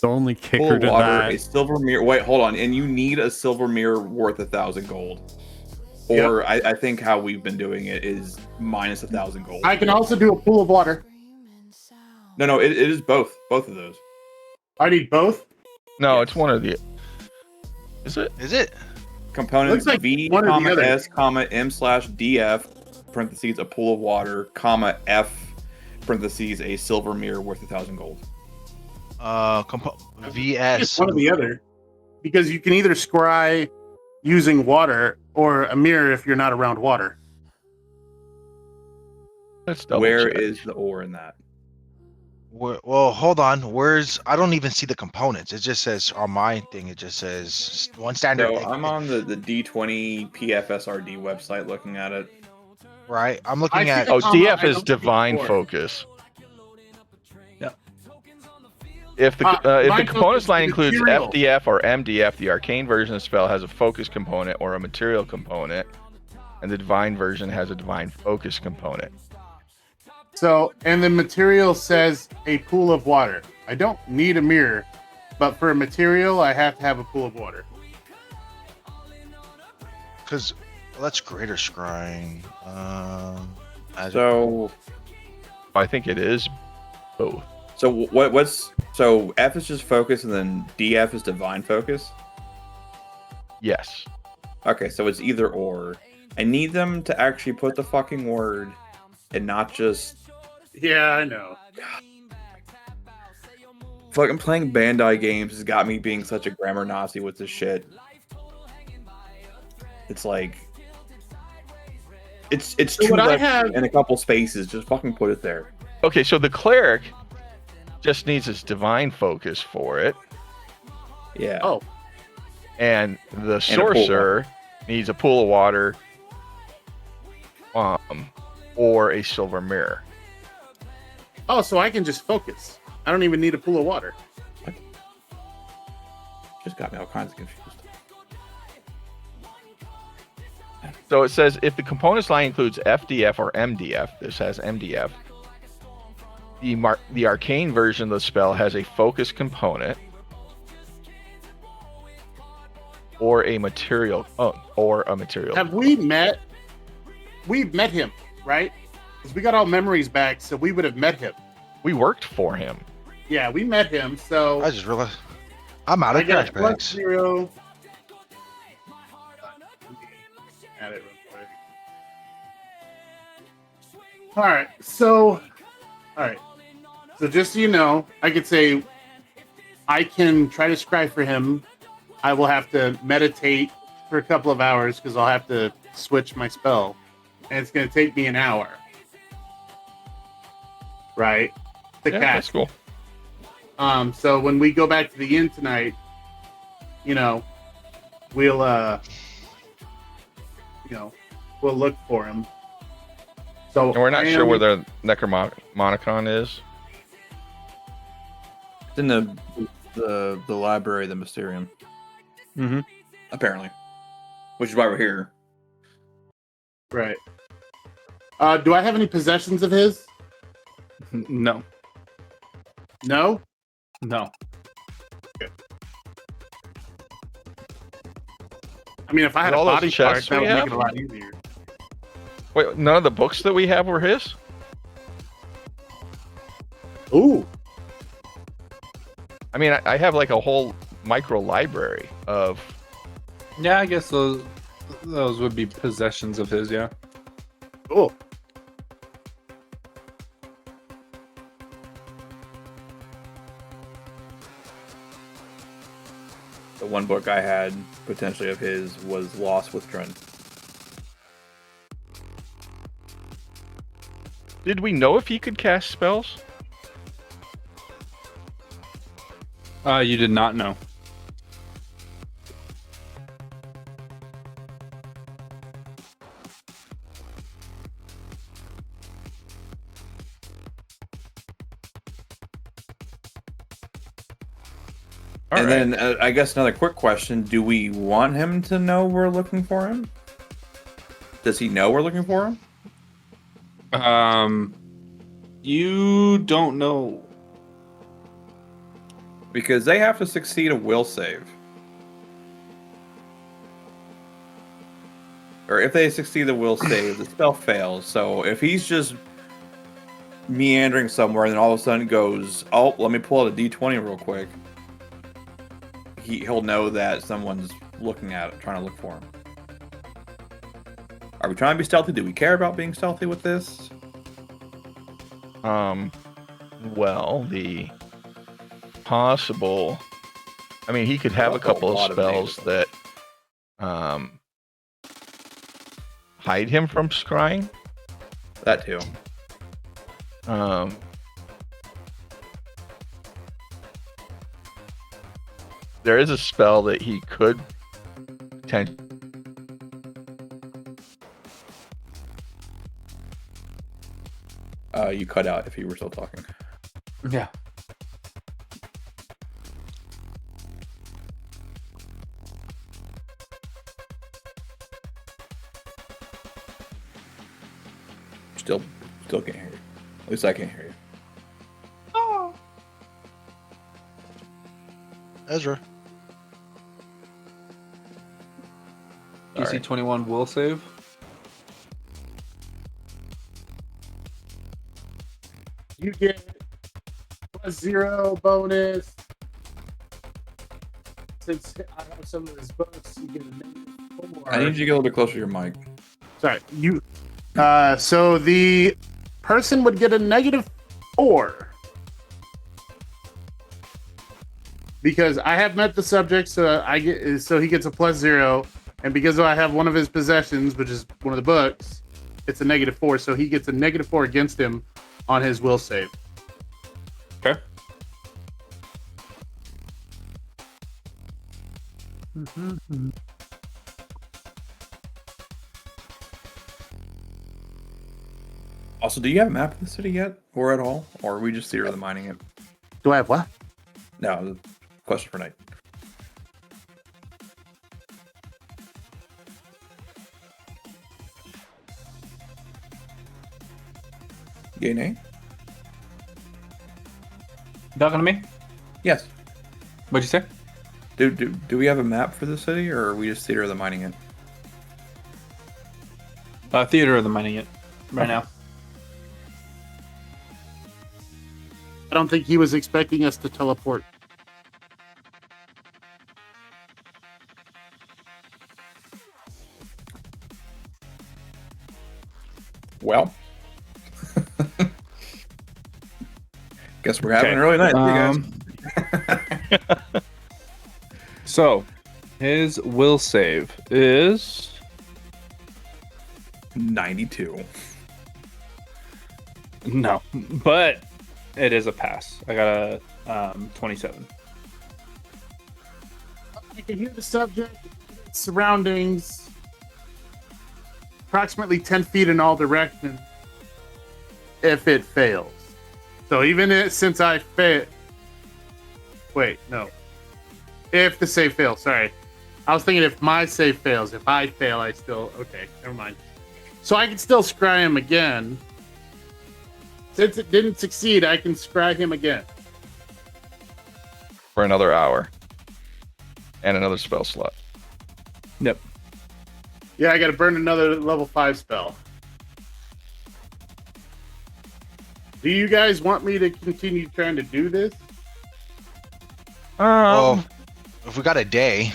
only Full kicker to water, that. a silver mirror. Wait, hold on. And you need a silver mirror worth 1,000 gold. Or I think how we've been doing it is minus 1,000 gold. I can also do a pool of water. No, it is both of those. I need both. No, it's one of the. Is it? Is it? Components Looks like V, one or the comma other. S, comma M/DF, parentheses, a pool of water, comma F, parentheses, a silver mirror worth 1,000 gold. VS. It's one or the other. Because you can either scry using water or a mirror if you're not around water. Let's double Where check. is the ore in that? Well, hold on. I don't even see the components. It just says on my thing. It just says one standard. So I'm on the D20 PFSRD website looking at it. Right. I'm looking I at. see Oh, DF I is don't divine think focus. Yeah. If the divine components focus line is includes material. FDF or MDF, the arcane version of the spell has a focus component or a material component, and the divine version has a divine focus component. So, and the material says a pool of water. I don't need a mirror, but for a material, I have to have a pool of water. Because that's greater scrying. So I think it is both. So what's so F is just focus and then DF is divine focus? Yes. Okay, so it's either or. I need them to actually put the fucking word and not just Yeah, I know. fucking playing Bandai games has got me being such a grammar Nazi with this shit. It's like it's So two what I letters have- in a couple spaces. Just fucking put it there. Okay, so the cleric just needs his divine focus for it, Yeah. Oh, and the pool of sorcerer needs a pool of water, or a silver mirror. oh, so I can just focus. I don't even need a pool of water. Just got me all kinds of confused. So it says if the components line includes FDF or MDF, this has MDF. The arcane version of the spell has a focus component or a material. Have we met? We've met him, right? Because we got all memories back, so we would have met him. We worked for him. Yeah, we met him. So I just realized I'm out I of got crash bags. +0. Add it real quick. All right, so just so you know, I could say I can try to scry for him. I will have to meditate for a couple of hours because I'll have to switch my spell, and it's going to take me an hour. Right? To Yeah, cast. that's cool. So when we go back to the inn tonight, we'll we'll look for him. So And we're not sure where the Necromonicon is. It's in the library, the Mysterium. Mm-hmm. Apparently. Which is why we're here. Right. Do I have any possessions of his? No. No? No. I mean, if I had All a those body part, chests that we would make have? it a lot easier. Wait, none of the books that we have were his? Ooh. I mean, I have like a whole micro library of. Yeah, I guess those would be possessions of his. Yeah. Cool. The one book I had potentially of his was Lost with Drun. Did we know if he could cast spells? You did not know. And then I guess another quick question: do we want him to know we're looking for him? Does he know we're looking for him? You don't know. Because they have to succeed a will save. Or if they succeed the will save, the spell fails. So if he's just meandering somewhere and then all of a sudden goes, oh, let me pull out a d20 real quick, he'll know that someone's looking at it, trying to look for him. Are we trying to be stealthy? Do we care about being stealthy with this? Well, the possible. I mean, he could have a couple of spells that hide him from scrying. That too. There is a spell that he could potentially. You cut out if you were still talking. Yeah. Still can't hear you. At least I can't hear you. Ezra. He's DC 21 will save. You get +0 bonus. Since I have some of his books, you get a -4. I need you to get a little bit closer to your mic. Sorry, you. So the person would get a -4 because I have met the subject, so he gets a +0, and because I have one of his possessions, which is one of the books, it's a -4, so he gets a -4 against him on his will save. Okay. Also, do you have a map of the city yet, or at all, or are we just theater of the mining it? Do I have what? No, question for night. Yay, nay? Talking to me? Yes. What'd you say? Do we have a map for the city, or are we just theater of the mining it? Theater of the mining it right now. I don't think he was expecting us to teleport. Well, guess we're having an early night, you guys. So, his will save is 92. no, but it is a pass. I got a 27. I can hear the subject, its surroundings, approximately 10 feet in all directions if it fails. So even since I fail... Wait, no. If the save fails, sorry. I was thinking if my save fails. If I fail, I still... Okay, never mind. So I can still scry him again. Since it didn't succeed, I can scry him again. For another hour. And another spell slot. Yep. Yeah, I gotta burn another level 5 spell. Do you guys want me to continue trying to do this? Well, if we got a day,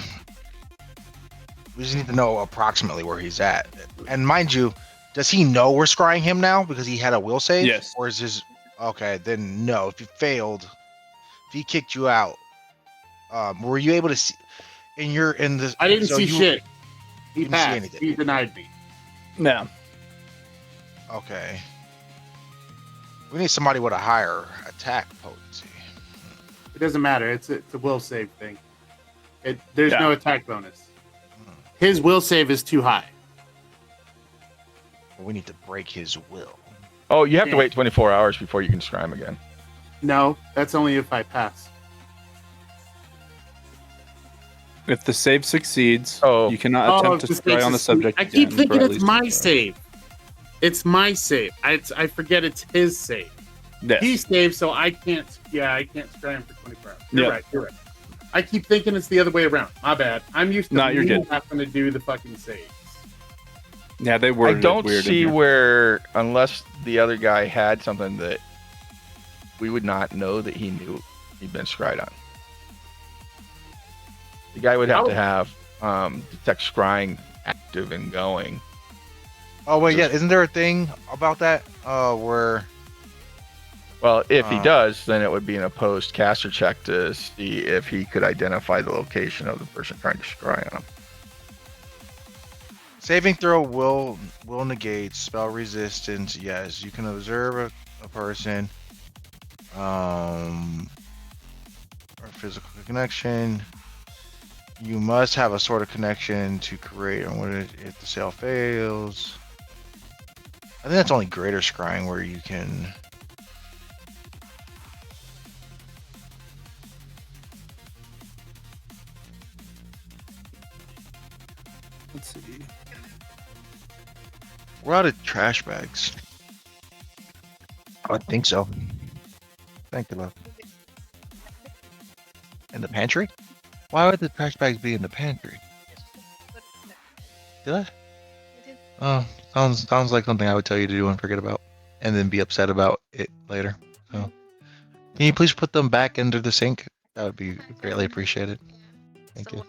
we just need to know approximately where he's at. And mind you, does he know we're scrying him now because he had a will save? Yes. Or is this okay? Then no. If he failed, if he kicked you out, were you able to see? And you're in the. I didn't see shit. He didn't see passed. anything. He denied me. No. Okay. We need somebody with a higher attack potency. It doesn't matter. It's a will save thing. There's no attack bonus. His will save is too high. We need to break his will. Oh, you have to wait 24 hours before you can scry him again. No, that's only if I pass. If the save succeeds, Oh. you cannot attempt to scry on the subject. I keep again thinking for at it's least my 24 hours. save. It's my save. I forget it's his save. Yes. He saved, so I can't. Yeah, I can't scry him for 24 hours. You're Yep. right. You're right. I keep thinking it's the other way around. My bad. I'm used to you're good. having to do the fucking saves. Yeah, they I worded it don't weird in see here. where, unless the other guy had something that we would not know that he knew he'd been scried on. The guy would have to have detect scrying active and going. Oh wait, yeah. Isn't there a thing about that? Where? Well, if he does, then it would be an opposed caster check to see if he could identify the location of the person trying to scry on him. Saving throw will negate spell resistance. Yes, you can observe a person. Or physical connection. You must have a sort of connection to create. And if the sale fails, I think that's only greater scrying where you can. Let's see. We're out of trash bags. I think so. Thank you, love. In the pantry? Why would the trash bags be in the pantry? Did I? Oh, sounds like something I would tell you to do and forget about, and then be upset about it later. So, can you please put them back into the sink? That would be greatly appreciated. Thank you.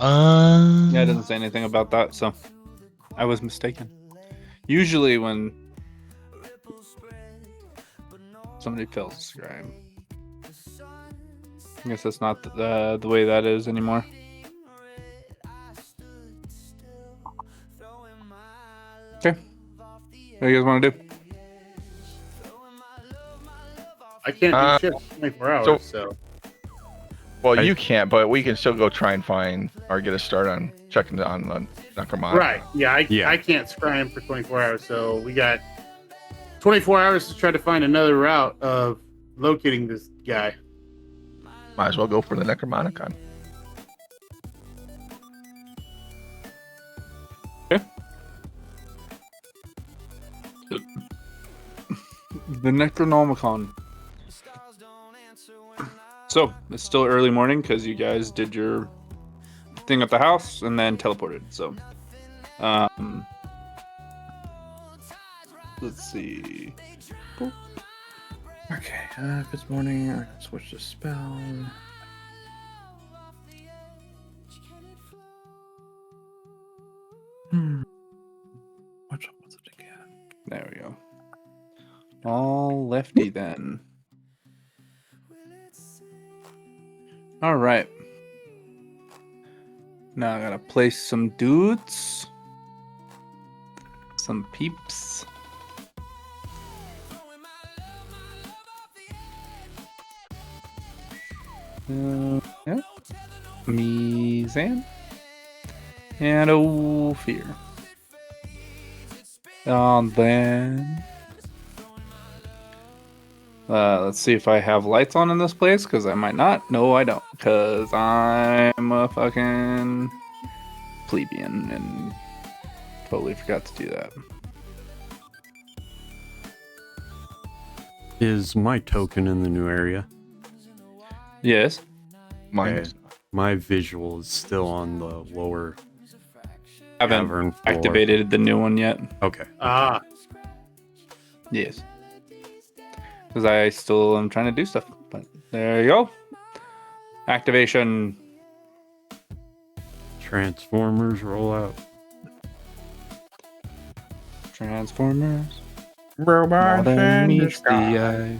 Yeah, it doesn't say anything about that, so I was mistaken. Usually when somebody fails to scribe, I guess that's not the way that is anymore. Okay. What do you guys want to do? I can't do shit 24 hours, so. Well, you can't, but we can still go try and find or get a start on checking on the Necromantic. Right. Yeah, I can't scry for 24 hours, so we got 24 hours to try to find another route of locating this guy. Might as well go for the Necromanicon. Okay. The Necronomicon. So, it's still early morning because you guys did your thing at the house and then teleported. So, let's see. Okay, if it's morning, I can switch to spell. Which one was it again? There we go. All lefty then. All right. Now I gotta place some dudes. Some peeps. Yeah. Mizan. And Ophir. And then... let's see if I have lights on in this place, because I might not. No, I don't, because I'm a fucking plebeian and totally forgot to do that. Is my token in the new area? Yes. Mine. Okay. My visual is still on the lower Haven't cavern floor. activated the new one yet. Okay. Ah. Yes. Because I still am trying to do stuff. But there you go. Activation. Transformers roll out. Transformers. Robots in meets the disguise. eye.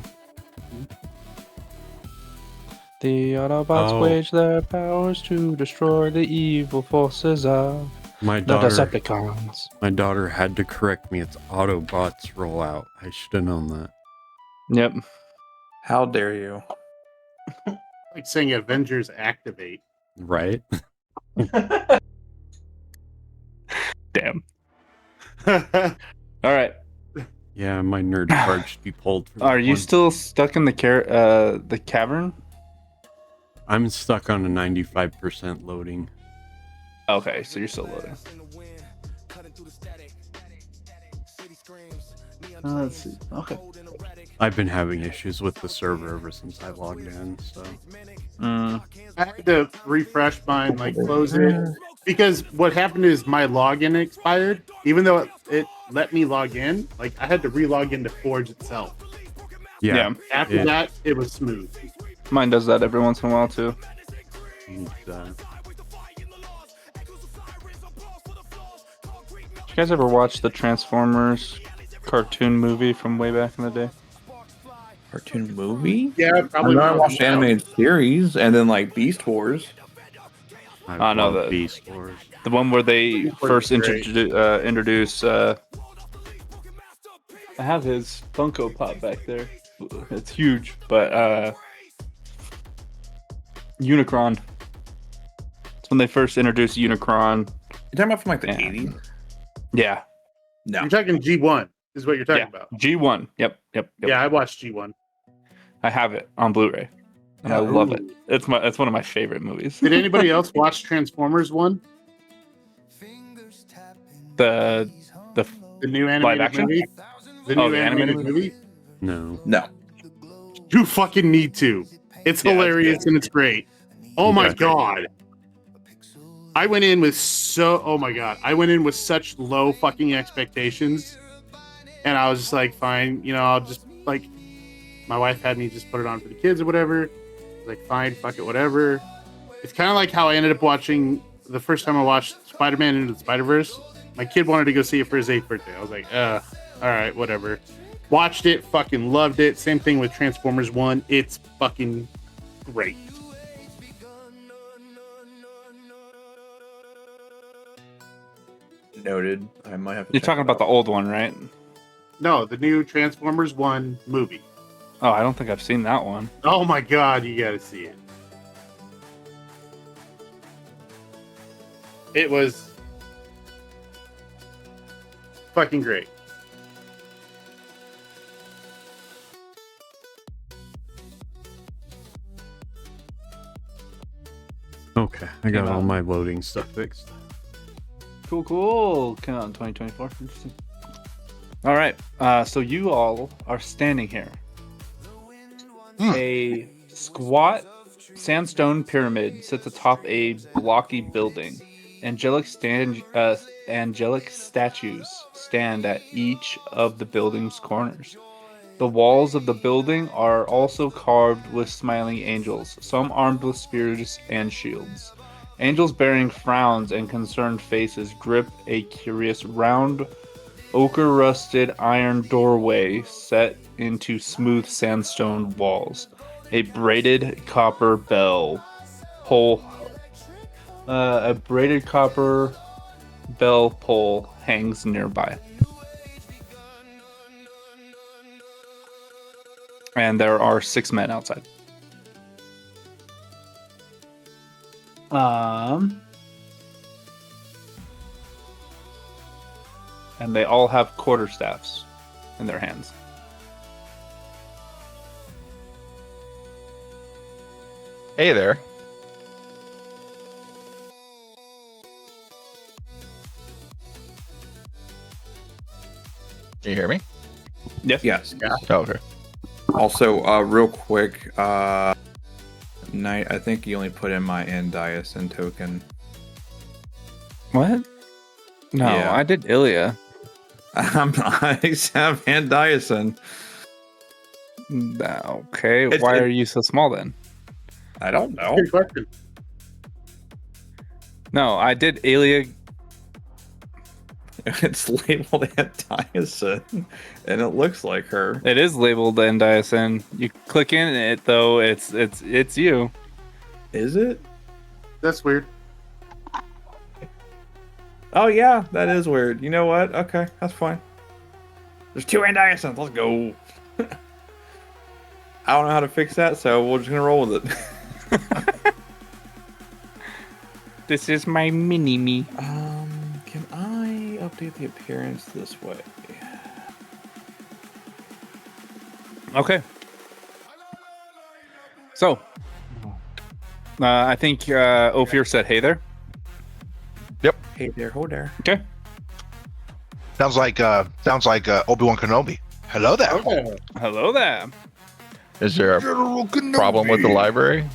The Autobots wage their powers to destroy the evil forces of My the daughter, Decepticons. my daughter had to correct me. It's Autobots roll out. I should have known that. Yep. How dare you? Like saying Avengers activate. Right? Damn. All right. Yeah, my nerd card should be pulled. For Are you one. still stuck in the cavern? I'm stuck on a 95% loading. Okay, so you're still loading. Let's see. Okay. I've been having issues with the server ever since I logged in, so. I had to refresh mine, like close it, because what happened is my login expired. Even though it let me log in, like I had to re-log into Forge itself. Yeah. After that, it was smooth. Mine does that every once in a while too. And, Did you guys ever watch the Transformers cartoon movie from way back in the day? Cartoon movie? Yeah, probably. I watched the animated series and then like Beast Wars. I know love the Beast Wars. The one where they first introduce. I have his Funko Pop back there. It's huge, but Unicron. It's when they first introduced Unicron. You're talking about from like the 80s? Yeah. No. You're talking G1 is what you're talking about. G1. Yep. Yeah, I watched G1. I have it on Blu-ray, and I love it. It's one of my favorite movies. Did anybody else watch Transformers 1? The new animated live action movie? The new animated movie? No. You fucking need to. It's hilarious and it's great. Oh my Okay. god. I went in with oh my god, I went in with such low fucking expectations, and I was just like, fine, I'll just like, my wife had me just put it on for the kids or whatever. I was like, fine, fuck it, whatever. It's kind of like how I ended up watching the first time I watched Spider-Man Into the Spider-Verse. My kid wanted to go see it for his 8th birthday. I was like, all right, whatever. Watched it, fucking loved it. Same thing with Transformers 1. It's fucking great. Noted. I might have to You're check talking it about out. the old one, right? No, the new Transformers 1 movie. Oh, I don't think I've seen that one. Oh my god, you gotta see it. It was fucking great. Okay, I got all my loading stuff fixed. Cool. Come on, 2024. Interesting. All right. So you all are standing here. A squat sandstone pyramid sits atop a blocky building. Angelic statues stand at each of the building's corners. The walls of the building are also carved with smiling angels, some armed with spears and shields. Angels bearing frowns and concerned faces grip a curious round, ochre-rusted iron doorway set into smooth sandstone walls. A braided copper bell pole hangs nearby. And there are 6 men outside. And they all have quarterstaffs in their hands. Hey there. Can you hear me? Yes. Oh, okay. Also, real quick, Knight, I think you only put in my Andiason token. What? No, Yeah. I did Ilya. I have Andiason. Okay, why are you so small then? I don't know. Good question. No, I did Ilya. It's labeled Andiason, and it looks like her. It is labeled Andiason. You click in it though, it's you. Is it? That's weird. Oh yeah, that is weird. You know what? Okay, that's fine. There's 2 Andiasons. Let's go. I don't know how to fix that, so we're just gonna roll with it. This is my mini-me. Can I update the appearance this way? Okay. So, I think Ophir said hey there. Yep. Hey there, ho there. Okay. Sounds like Obi-Wan Kenobi. Hello there. Okay. Hello there. Is there a General Kenobi. problem with the library?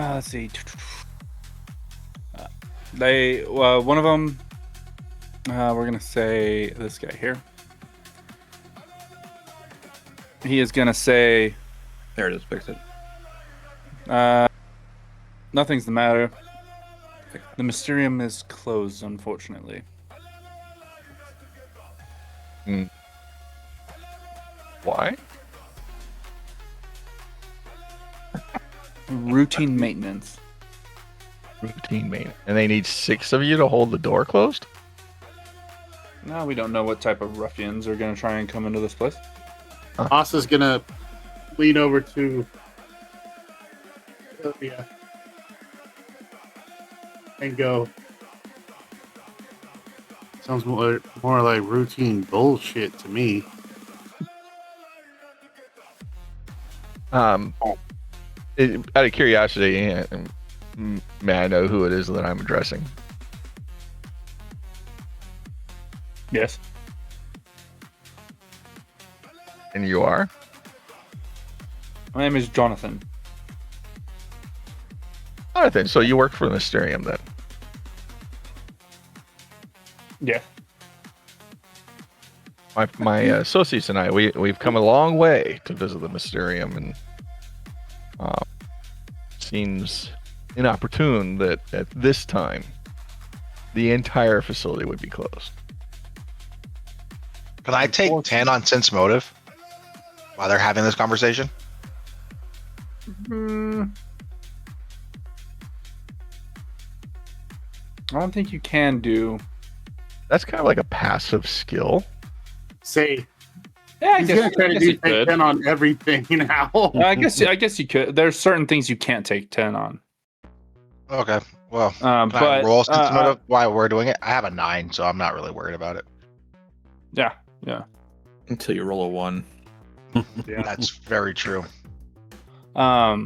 Let's see. They one of them. We're gonna say this guy here. He is gonna say, There it is. Fix it. nothing's the matter. The Mysterium is closed, unfortunately. Why? Routine maintenance. Routine maintenance. And they need 6 of you to hold the door closed? No, we don't know what type of ruffians are gonna try and come into this place. Asa's gonna lean over to Ilya and go. Sounds more like routine bullshit to me. Out of curiosity, may I know who it is that I'm addressing? Yes. And you are? My name is Jonathan. Jonathan, so you work for the Mysterium then? Yeah. My associates and I, we've come a long way to visit the Mysterium, and seems inopportune that at this time the entire facility would be closed. Can I take 10 on sense motive while they're having this conversation? I don't think you can do. That's kind of like a passive skill. Say, Yeah, he's gonna try to do take 10 on everything now. I guess you could. There's certain things you can't take 10 on. Okay. Well, can I but roll sense motive while we're doing it? I have a 9, so I'm not really worried about it. yeah. Until you roll a 1. Yeah. That's very true. Yeah.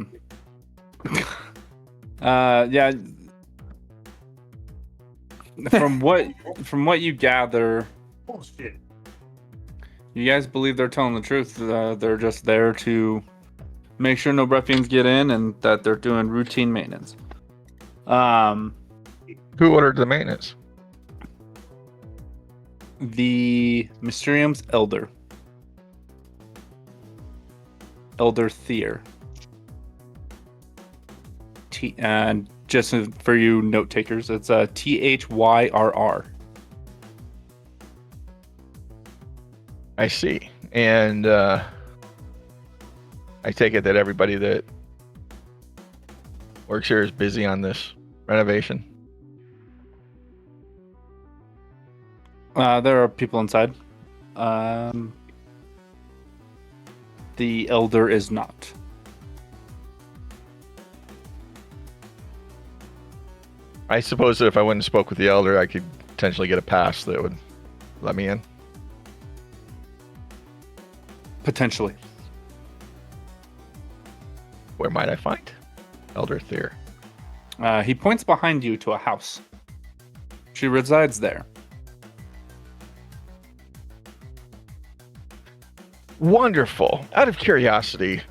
From what you gather, Bullshit. you guys believe they're telling the truth. They're just there to make sure no ruffians get in, and that they're doing routine maintenance. Who ordered the maintenance? The Mysterium's Elder Thier. And just for you note takers, it's Thyrr. I see. And I take it that everybody that works here is busy on this renovation. There are people inside. The Elder is not. I suppose that if I went and spoke with the Elder, I could potentially get a pass that would let me in. Potentially. Where might I find Elder Thier? He points behind you to a house. She resides there. Wonderful. Out of curiosity,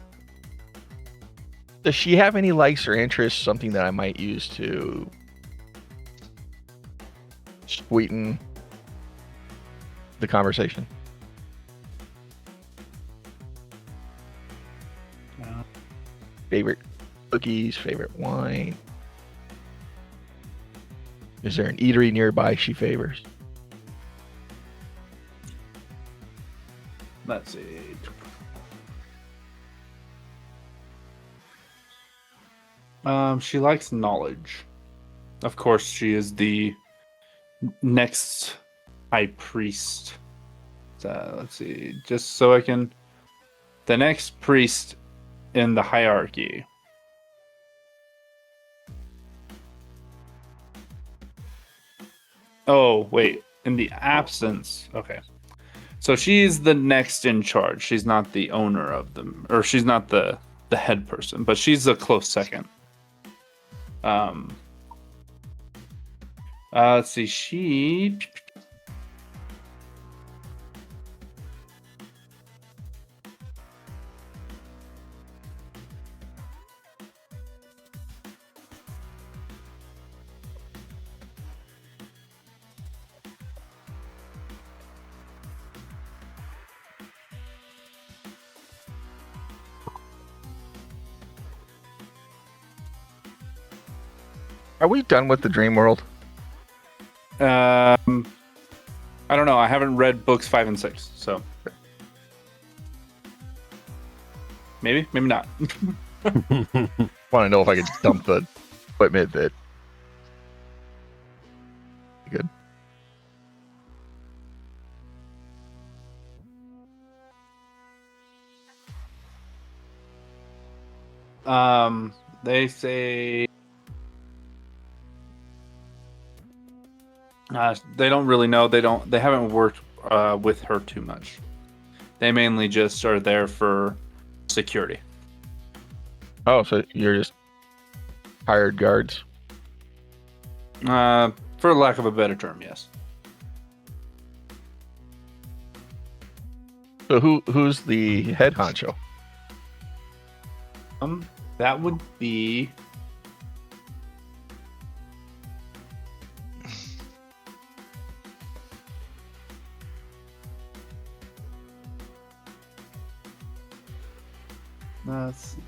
does she have any likes or interests, something that I might use to sweeten the conversation? Favorite cookies, favorite wine? Is there an eatery nearby she favors? Let's see. She likes knowledge. Of course, she is the next high priest. Let's see. Just so I can... The next priest in the hierarchy. Oh, wait. In the absence. Okay. So she's the next in charge. She's not the owner of them, or she's not the head person, but she's a close second. Let's see. She. Are we done with the dream world? I don't know. I haven't read books 5 and 6, so maybe not. Want to know if I could dump the equipment that. Good. They say they don't really know. They haven't worked with her too much. They mainly just are there for security. Oh, so you're just hired guards? For lack of a better term, yes. So who's the head honcho? That would be. Let's see.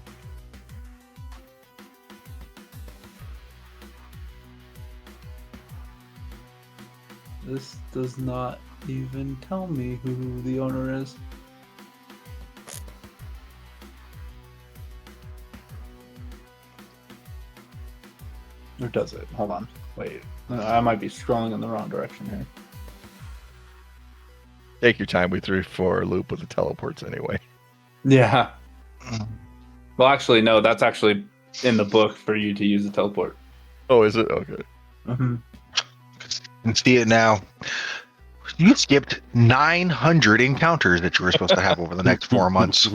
This does not even tell me who the owner is. Or does it? Hold on. Wait. I might be scrolling in the wrong direction here. Take your time. We threw for a loop with the teleports anyway. Yeah. Well, actually, no. That's actually in the book for you to use the teleport. Oh, is it? Okay. Mm-hmm. I can see it now. You skipped 900 encounters that you were supposed to have over the next 4 months.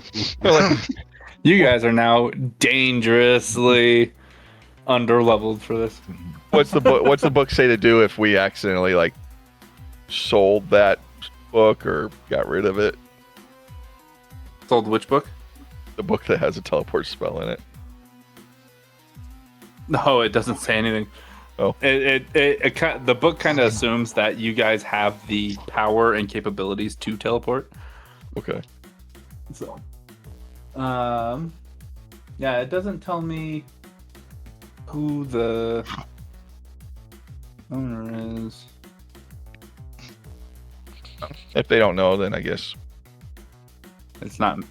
You guys are now dangerously underleveled for this. What's the book? What's the book say to do if we accidentally like sold that book or got rid of it? Sold which book? The book that has a teleport spell in it. No, it doesn't say anything. Oh, the book kind of assumes that you guys have the power and capabilities to teleport. Okay. So, yeah, it doesn't tell me who the owner is. If they don't know, then I guess It's not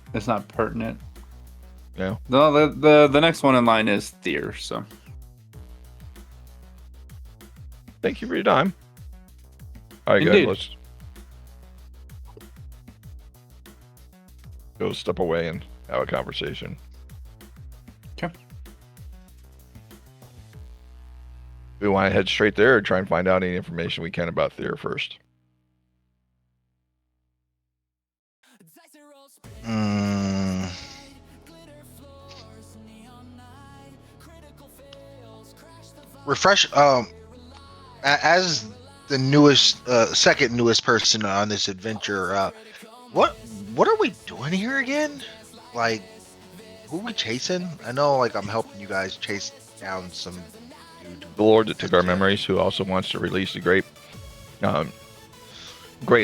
pertinent. Yeah. No, the next one in line is Thier. So. Thank you for your time. All right, Indeed. guys, let's go step away and have a conversation. Okay. We want to head straight there or try and find out any information we can about Thier first. Refresh. As the newest, second newest person on this adventure, what are we doing here again? Like, who are we chasing? I know, like, I'm helping you guys chase down some dude. The Lord that took our memories, who also wants to release the great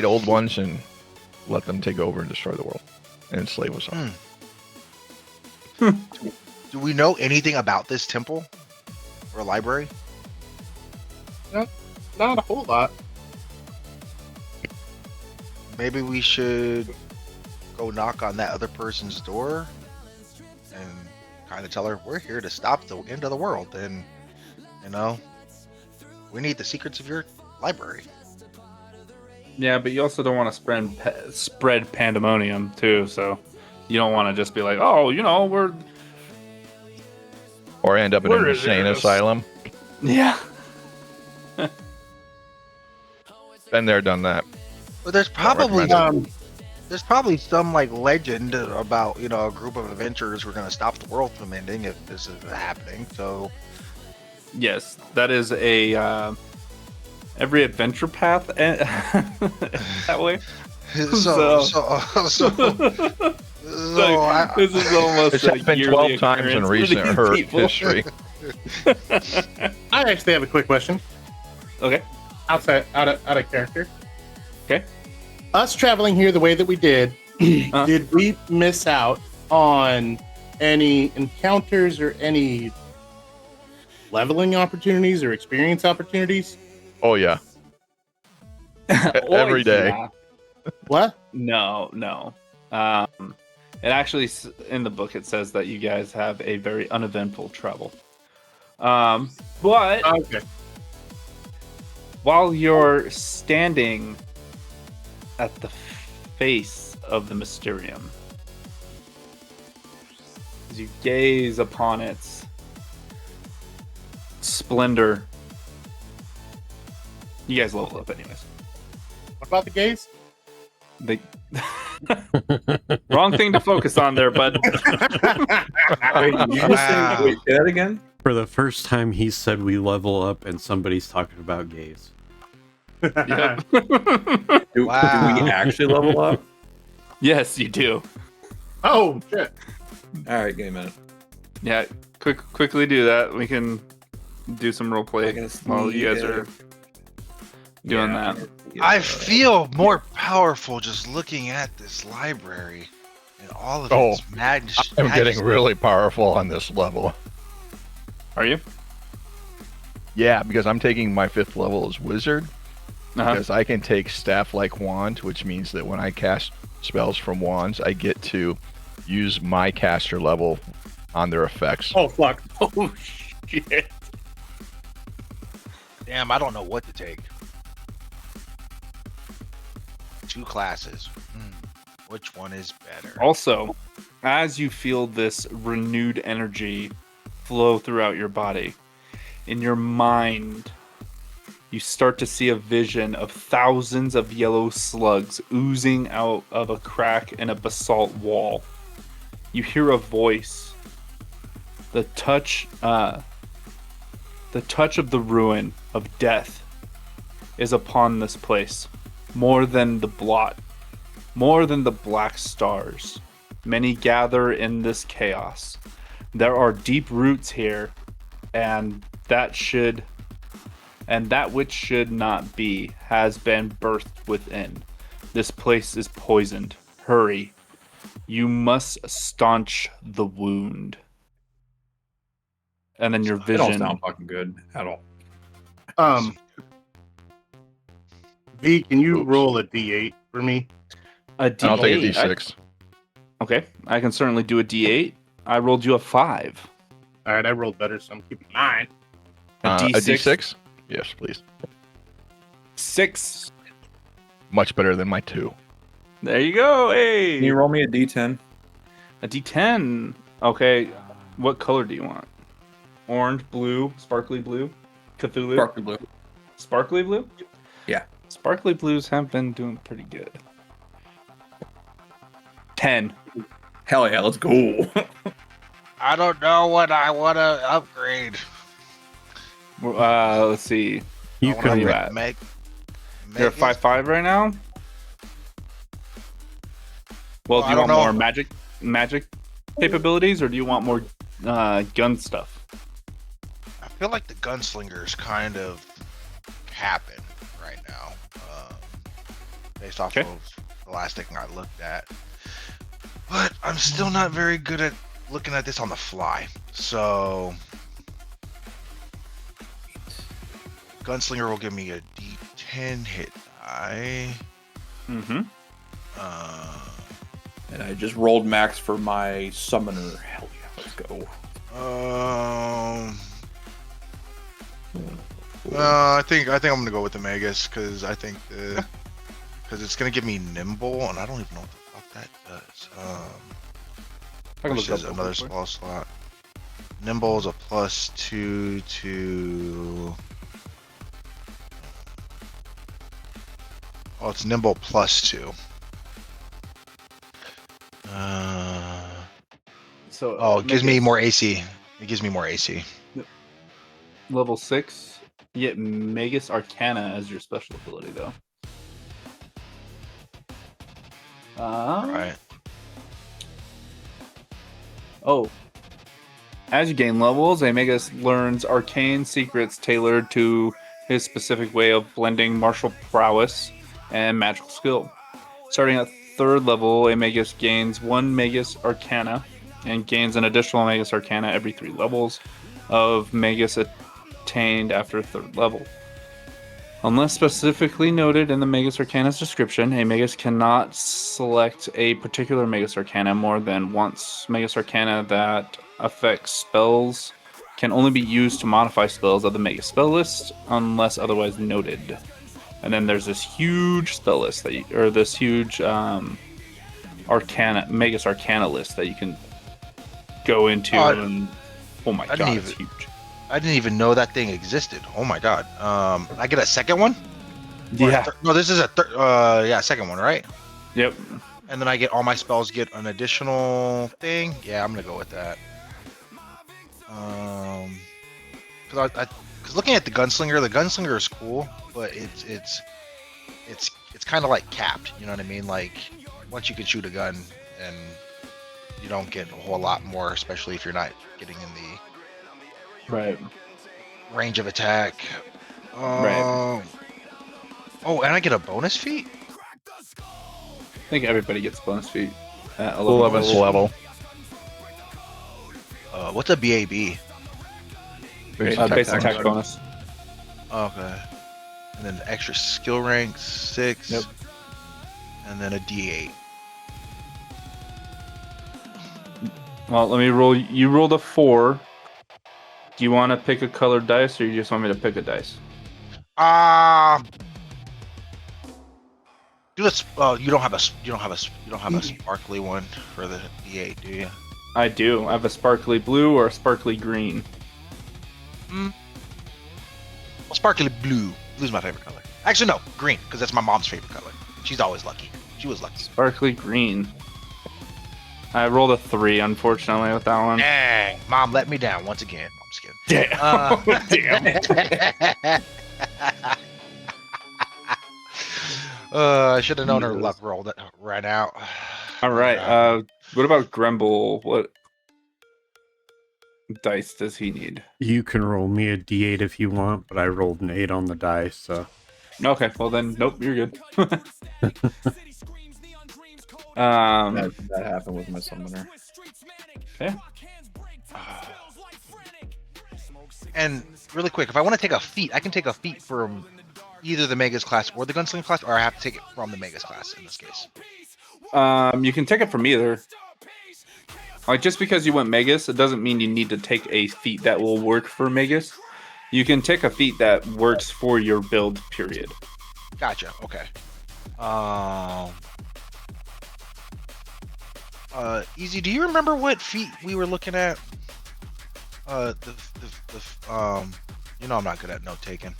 old ones and let them take over and destroy the world and enslave us all. Do we know anything about this temple or library? Not a whole lot. Maybe we should go knock on that other person's door and kind of tell her we're here to stop the end of the world, and we need the secrets of your library. Yeah, but you also don't want to spread pandemonium too, so you don't want to just be like, oh, we're or end up in an insane asylum. Yeah. Been there, done that. But there's probably some like legend about a group of adventurers who are going to stop the world from ending if this is happening. So yes, that is a every adventure path that way. So this is almost it's happened 12 times in recent history. I actually have a quick question. Okay. Out of character. Okay. Us traveling here the way that we did, did we miss out on any encounters or any leveling opportunities or experience opportunities? Oh yeah. Every day. Yeah. What? No. It actually, in the book, it says that you guys have a very uneventful travel. But okay. While you're standing at the face of the Mysterium, as you gaze upon its splendor, you guys level up anyways. What about the gaze? The Wrong thing to focus on there, bud. Wait, you just say, wait, say that again? For the first time, he said we level up, and somebody's talking about gays. Yep. Do we actually level up? Yes, you do. Oh shit! All right, give me a minute. Yeah, quickly do that. We can do some role play while you guys are doing that. I feel more powerful just looking at this library and all of its majesty. I'm getting really powerful on this level. Are you? Yeah, because I'm taking my 5th level as wizard. Because I can take staff-like wand, which means that when I cast spells from wands, I get to use my caster level on their effects. Oh fuck! Oh shit! Damn, I don't know what to take. 2 classes. Which one is better? Also, as you feel this renewed energy flow throughout your body, in your mind, you start to see a vision of thousands of yellow slugs oozing out of a crack in a basalt wall. You hear a voice. The touch of the ruin of death is upon this place. More than the blot, more than the black stars. Many gather in this chaos. There are deep roots here, and that which should not be has been birthed within. This place is poisoned. Hurry. You must staunch the wound. And then your It don't vision. sound fucking good at all. V, can you roll a D8 for me? A D8. I'll take a D6. Okay, I can certainly do a D8. I rolled you a 5. All right, I rolled better, so I'm keeping mine. A A D6? Yes, please. 6. Much better than my 2. There you go. Hey. Can you roll me a D10? A D10. Okay, what color do you want? Orange, blue, sparkly blue, Cthulhu. Sparkly blue. Sparkly blue? Yeah. Sparkly blues have been doing pretty good. 10. Hell yeah, let's go. I don't know what I want to upgrade. Let's see. You Where are you at? You're at 5.5 right now? Well, do you want more magic capabilities, or do you want more gun stuff? I feel like the gunslingers kind of happen right now, based off of the last thing I looked at. But I'm still not very good at looking at this on the fly. So gunslinger will give me a D10 hit die. Mm-hmm. And I just rolled max for my summoner. Hell yeah, let's go. I think I'm gonna go with the Magus because I think it's gonna give me nimble, and I don't even know what the fuck that does. Which is another spell slot. Nimble is a +2 to. Oh, it's nimble +2. So it gives me more AC. It gives me more AC. Level 6. You get Magus Arcana as your special ability, though. Right. Oh. As you gain levels, a Magus learns arcane secrets tailored to his specific way of blending martial prowess and magical skill. Starting at 3rd level, a Magus gains 1 Magus Arcana and gains an additional Magus Arcana every 3 levels of Magus attained after 3rd level. Unless specifically noted in the Magus Arcana's description, a Magus cannot select a particular Magus Arcana more than once. Magus Arcana that affects spells can only be used to modify spells of the Magus spell list unless otherwise noted. And then there's this huge spell list this huge Magus Arcana list that you can go into. And oh my god, it's huge. I didn't even know that thing existed. Oh my god. I get a second one? Yeah. No, this is a second one, right? Yep. And then I get all my spells get an additional thing. Yeah, I'm gonna go with that. Because looking at the gunslinger is cool, but it's kind of like capped. You know what I mean? Like once you can shoot a gun, and you don't get a whole lot more, especially if you're not getting in the range of attack. Right. Oh, and I get a bonus feat. I think everybody gets bonus feet at 11th level. What's a BAB? Base attack bonus. Okay. And then extra skill rank 6. Yep. And then a D8. Well, let me roll. You rolled a 4. Do you want to pick a colored dice, or you just want me to pick a dice? Do this. You don't have a sparkly one for the D8, do you? I do. I have a sparkly blue or a sparkly green. Well, sparkly blue. Blue's my favorite color. Actually, no, green, because that's my mom's favorite color. She's always lucky. She was lucky. Sparkly green. I rolled a 3, unfortunately, with that one. Dang, mom let me down once again. I'm just kidding. Damn. I should have known her luck rolled right out. All right. What about Gremble? What dice does he need? You can roll me a d8 if you want, but I rolled an 8 on the dice, so. Okay, well then, nope, you're good. That happened with my summoner. Okay. And really quick, if I want to take a feat, I can take a feat from either the Magus class or the Gunslinger class, or I have to take it from the Magus class in this case. You can take it from either. Like, just because you went Magus, it doesn't mean you need to take a feat that will work for Magus. You can take a feat that works for your build, period. Gotcha. Okay. Easy. Do you remember what feat we were looking at? You know I'm not good at note taking.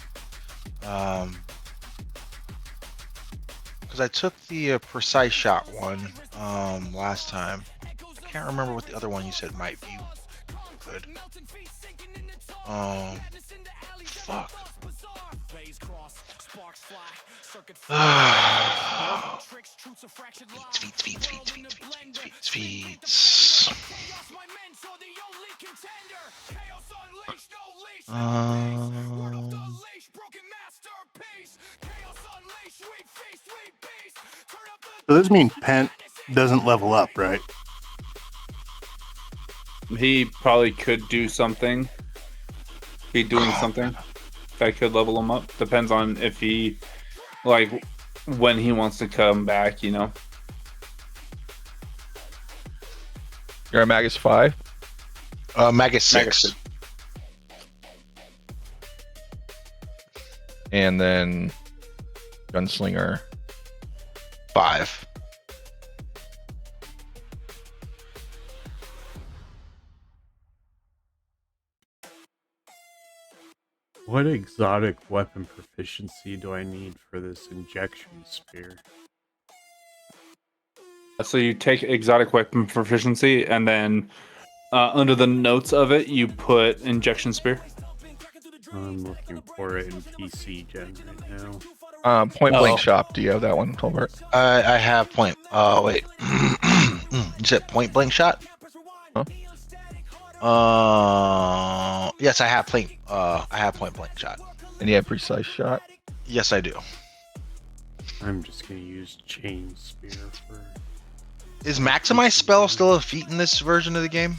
Because I took the precise shot one last time. I can't remember what the other one you said might be good. Fuck. Feats. So this means Pent doesn't level up, right? He probably could do something. Be doing something that could level him up. Depends on if he, like, when he wants to come back, you know. You're a Magus 5? Magus 6. And then Gunslinger 5. What exotic weapon proficiency do I need for this injection spear? So you take exotic weapon proficiency, and then under the notes of it, you put injection spear. I'm looking for it in PC Gen right now. Point blank shop. Do you have that one, Tolbert? I have point. Oh wait, you said point blank shot? Huh? Yes, I have point. I have point blank shot. And you have precise shot? Yes, I do. I'm just gonna use chain spear for. Is maximize spell still a feat in this version of the game?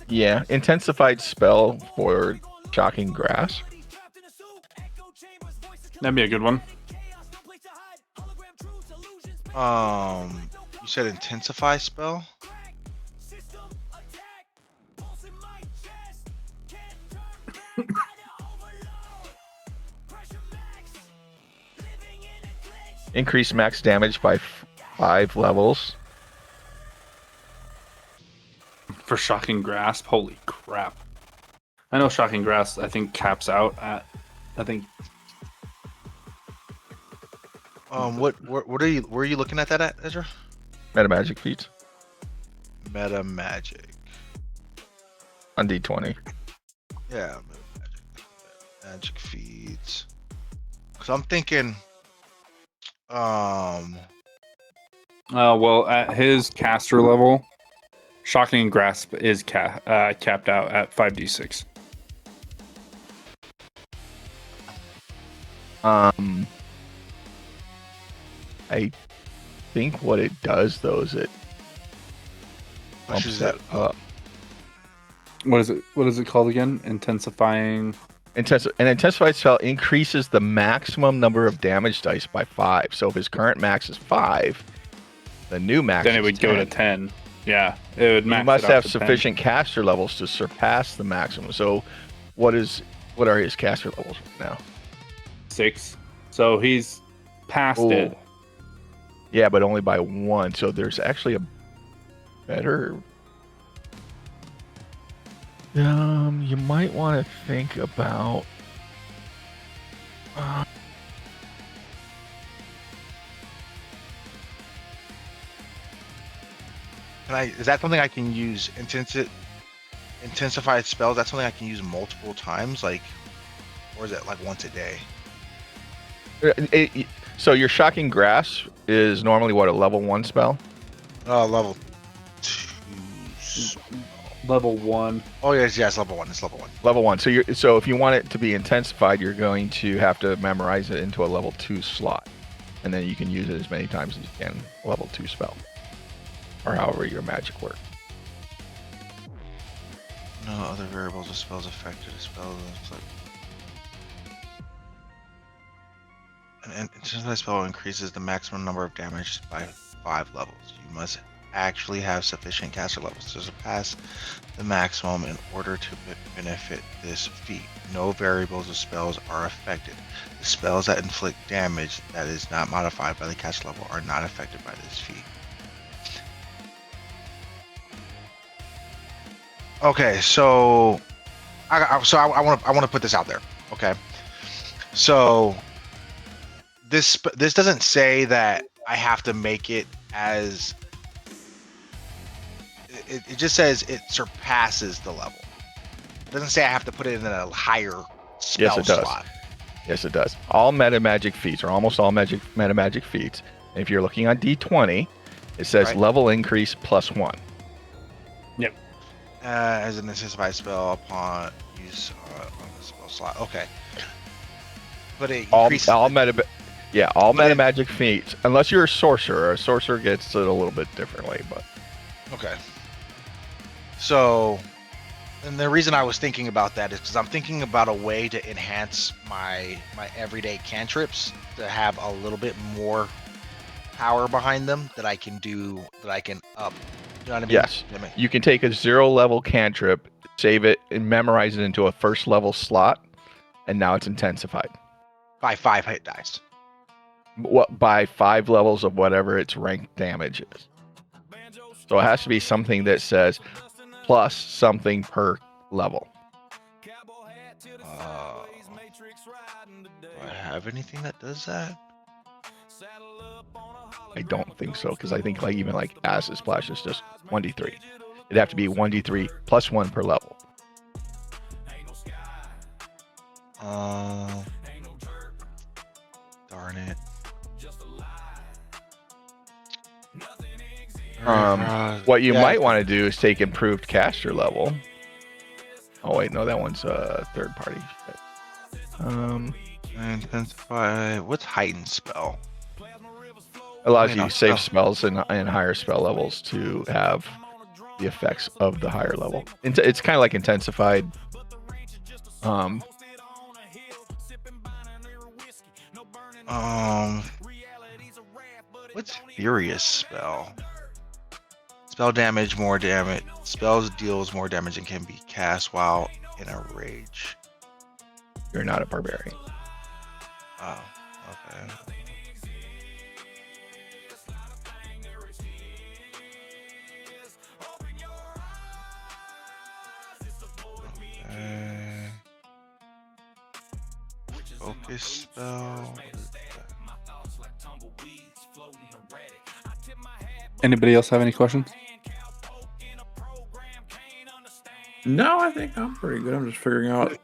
Yeah, intensified spell for shocking grasp. That'd be a good one. You said intensify spell? Increase max damage by 5 levels. For shocking grasp, holy crap! I know shocking grasp. I think caps out at. I think. What are you? Where are you looking at that at, Ezra? Meta magic feats Meta magic. on D20. Yeah, magic feeds. So I'm thinking, Well, at his caster level, Shocking Grasp is capped out at 5d6. I think what it does though is it bumps pushes that it up. What is it? What is it called again? Intensifying. An intensified spell increases the maximum number of damage dice by 5. So if his current max is 5, the new max Then is it would 10. go to 10. Yeah, it would max. You must it out have to sufficient caster levels to surpass the maximum. So what are his caster levels now? 6. So he's past Ooh. it. Yeah, but only by 1. So there's actually a better. You might want to think about. Is that something I can use? Intensified spells. That's something I can use multiple times, like, or is it like once a day? So your Shocking Grasp is normally what, a level 1 spell? Level 2. Level 1. Oh yes, level 1. It's level 1. Level 1. So if you want it to be intensified, you're going to have to memorize it into a level 2 slot, and then you can use it as many times as you can. Level 2 spell, or however your magic works. No other variables or spells affected. An intensified spell increases the maximum number of damage by 5 levels. You must actually have sufficient caster levels to surpass the maximum in order to benefit this feat. No variables or spells are affected. The spells that inflict damage that is not modified by the caster level are not affected by this feat. Okay, so I want to put this out there. Okay, so this doesn't say that I have to make it as. It just says it surpasses the level. It doesn't say I have to put it in a higher spell slot. Yes, it does. All meta magic feats, or almost all meta magic feats, if you're looking on D20, it says level increase +1. Yep. As an intensified spell upon use on the spell slot. Okay. But it increases all meta magic feats, unless you're a sorcerer. A sorcerer gets it a little bit differently, but. Okay. So, and the reason I was thinking about that is because I'm thinking about a way to enhance my everyday cantrips to have a little bit more power behind them that I can up. You know what I mean? Yes. You can take a 0 level cantrip, save it, and memorize it into a 1st level slot, and now it's intensified. By 5 hit dice. By 5 levels of whatever its ranked damage is. So it has to be something that says plus something per level. Do I have anything that does that? I don't think so, because I think even Acid Splash is just 1d3. It'd have to be 1d3 plus 1 per level. Darn it. What you might want to do is take improved caster level. Oh wait, no, that one's third party. Intensify. What's heightened spell? Allows you to save spells and higher spell levels to have the effects of the higher level. It's kind of like intensified. What's furious spell? Spell damage, more damage. Spells deals more damage and can be cast while in a rage. You're not a barbarian. Oh, okay. Focus spell. Anybody else have any questions? No, I think I'm pretty good. I'm just figuring out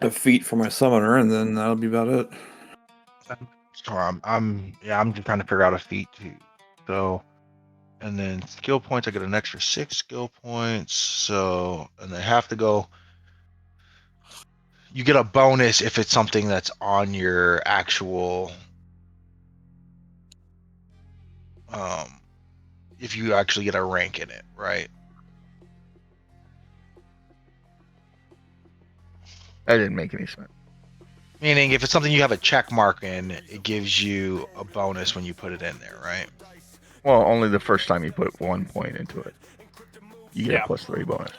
the feat for my summoner, and then that'll be about it. So I'm just trying to figure out a feat too. So, and then skill points, I get an extra 6 skill points. So, and they have to go. You get a bonus if it's something that's on your actual. If you actually get a rank in it, right? That didn't make any sense. Meaning, if it's something you have a check mark in, it gives you a bonus when you put it in there, right? Well, only the first time you put 1 point into it. You get a +3 bonus.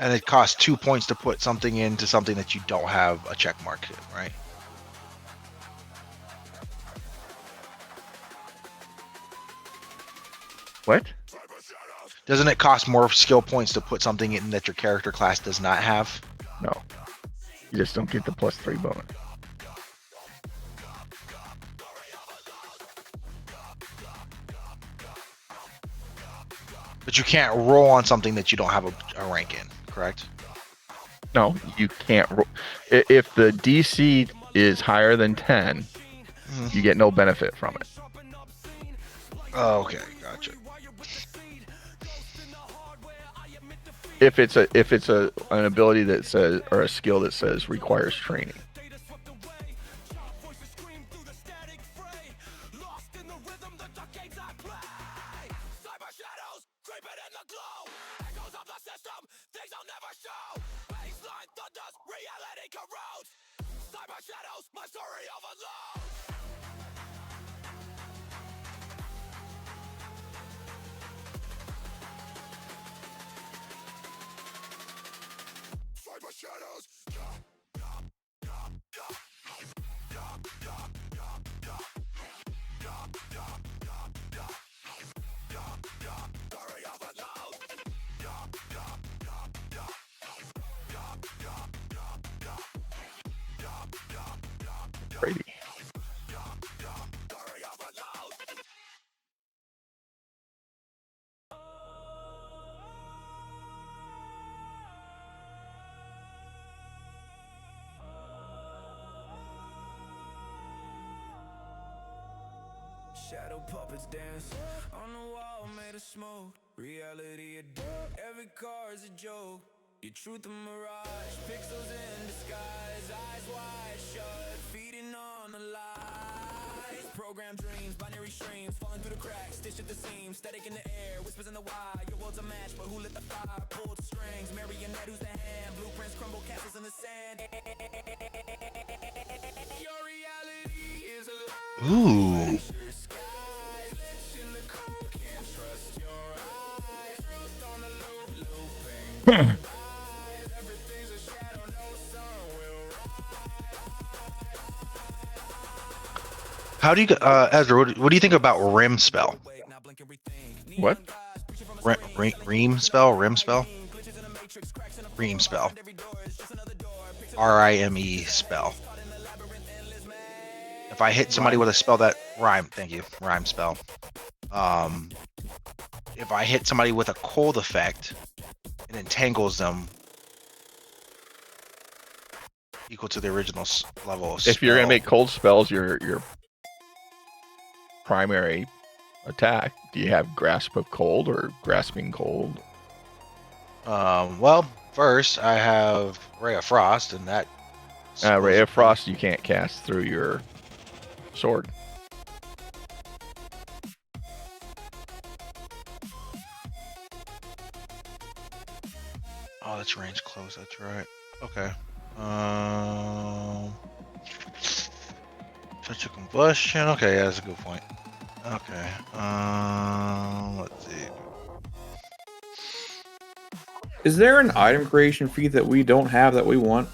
And it costs 2 points to put something into something that you don't have a check mark in, right? What? Doesn't it cost more skill points to put something in that your character class does not have? No. You just don't get the +3 bonus. But you can't roll on something that you don't have a rank in, correct? No, you can't roll. If the DC is higher than 10, you get no benefit from it. Oh, okay, gotcha. If it's an ability that says, or a skill that says requires training. Brady. Shadow puppets dance on the wall made of smoke. Reality a dope, every car is a joke. Your truth a mirage, pixels in disguise, eyes wide shut, feeding on the lies. Program dreams, binary streams, falling through the cracks, stitched at the seams, static in the air, whispers in the wire. Your world's a match, but who lit the fire? Pulled strings, marionette, who's the hand? Blueprints crumble, castles in the sand. Your reality is a lie. Ooh. How do you, Ezra? What do you think about rim spell? What? Ream spell? Rim spell? Ream spell. RIME spell. If I hit somebody with a spell that rhyme spell. If I hit somebody with a cold effect, it entangles them equal to the original level of spell. If you're gonna make cold spells, your primary attack, do you have grasp of cold or grasping cold? Well, first I have Ray of Frost, and that Ray of Frost you can't cast through your sword. Oh, that's range close. That's right. Okay. Touch of combustion. Okay, yeah, that's a good point. Okay. Let's see. Is there an item creation feat that we don't have that we want?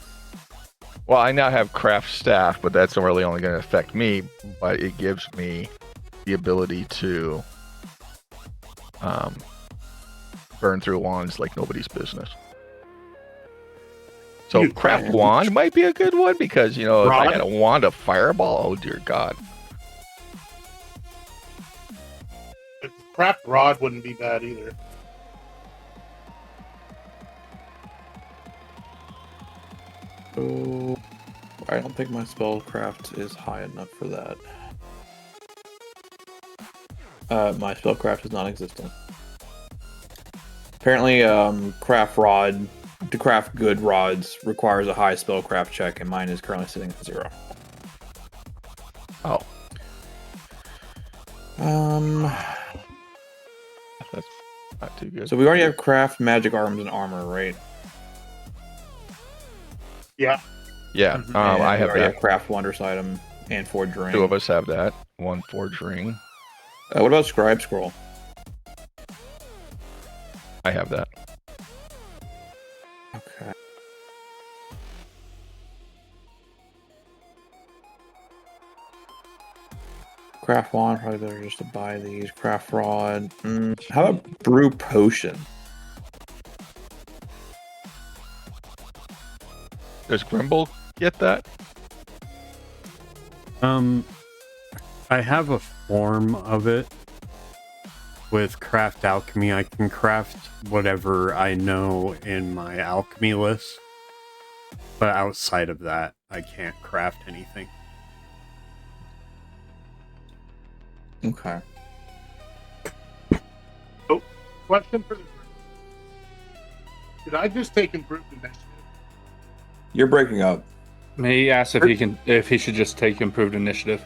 Well, I now have craft staff, but that's really only going to affect me. But it gives me the ability to burn through wands like nobody's business. So craft wand might be a good one because, if I got a wand of fireball, oh dear God. Craft rod wouldn't be bad either. Oh, I don't think my spellcraft is high enough for that. My spellcraft is non-existent. Apparently, to craft good rods requires a high spellcraft check, and mine is currently sitting at 0. Oh. That's not too good. So we already have craft magic arms and armor, right? Yeah. Yeah. I have that. Craft wondrous item and forge ring. 2 of us have that. 1 forge ring. What about scribe scroll? I have that. Okay. Craft wand, probably better just to buy these. Craft rod. How about brew potion? Does Grimble get that? I have a form of it. With craft alchemy, I can craft whatever I know in my alchemy list. But outside of that, I can't craft anything. Okay. Oh, question for the group. Did I just take improved initiative? You're breaking up. He asked if he should just take improved initiative.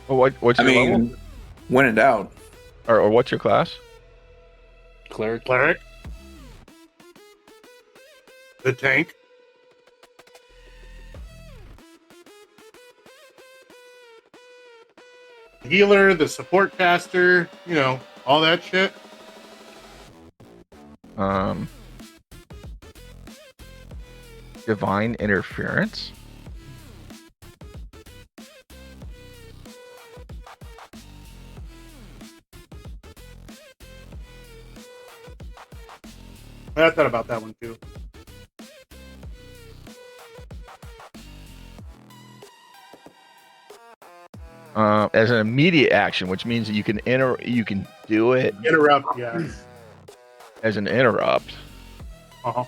Well, what's your level? When in doubt. Or what's your class? Cleric. The tank. The healer, the support caster, all that shit. Divine interference. I thought about that one too. As an immediate action, which means that you can do it. Interrupt, yeah. As an interrupt. Uh-huh.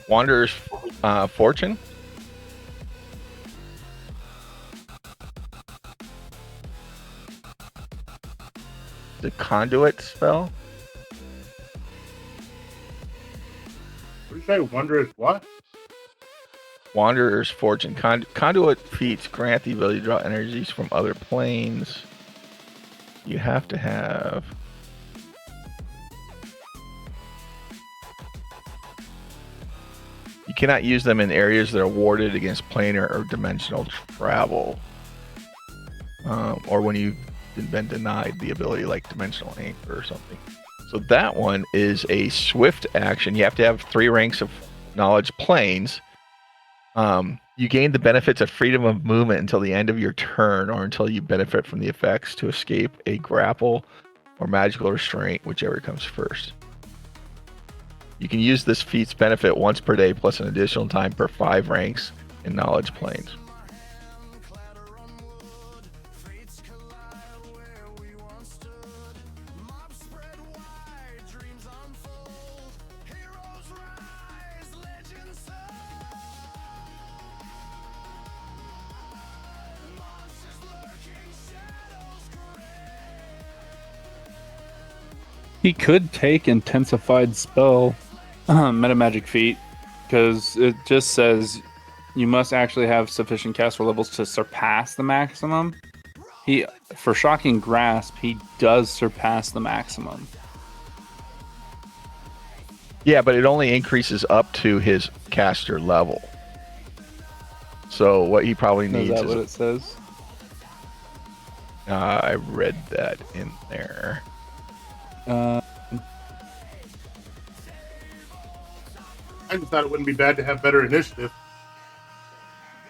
Wanderer's Fortune. The conduit spell. What did you say? Wondrous what? Wanderer's Fortune. Conduit feats grant the ability to draw energies from other planes. You have to have... You cannot use them in areas that are warded against planar or dimensional travel. Or when you've been denied the ability like dimensional anchor or something. So that one is a swift action. You have to have 3 ranks of knowledge planes. You gain the benefits of freedom of movement until the end of your turn or until you benefit from the effects to escape a grapple or magical restraint, whichever comes first. You can use this feat's benefit once per day plus an additional time per 5 ranks in knowledge planes. He could take intensified spell meta magic feat because it just says you must actually have sufficient caster levels to surpass the maximum. For shocking grasp, he does surpass the maximum. Yeah, but it only increases up to his caster level. So what he probably needs is that what it says? I read that in there. Uh, I just thought it wouldn't be bad to have better initiative.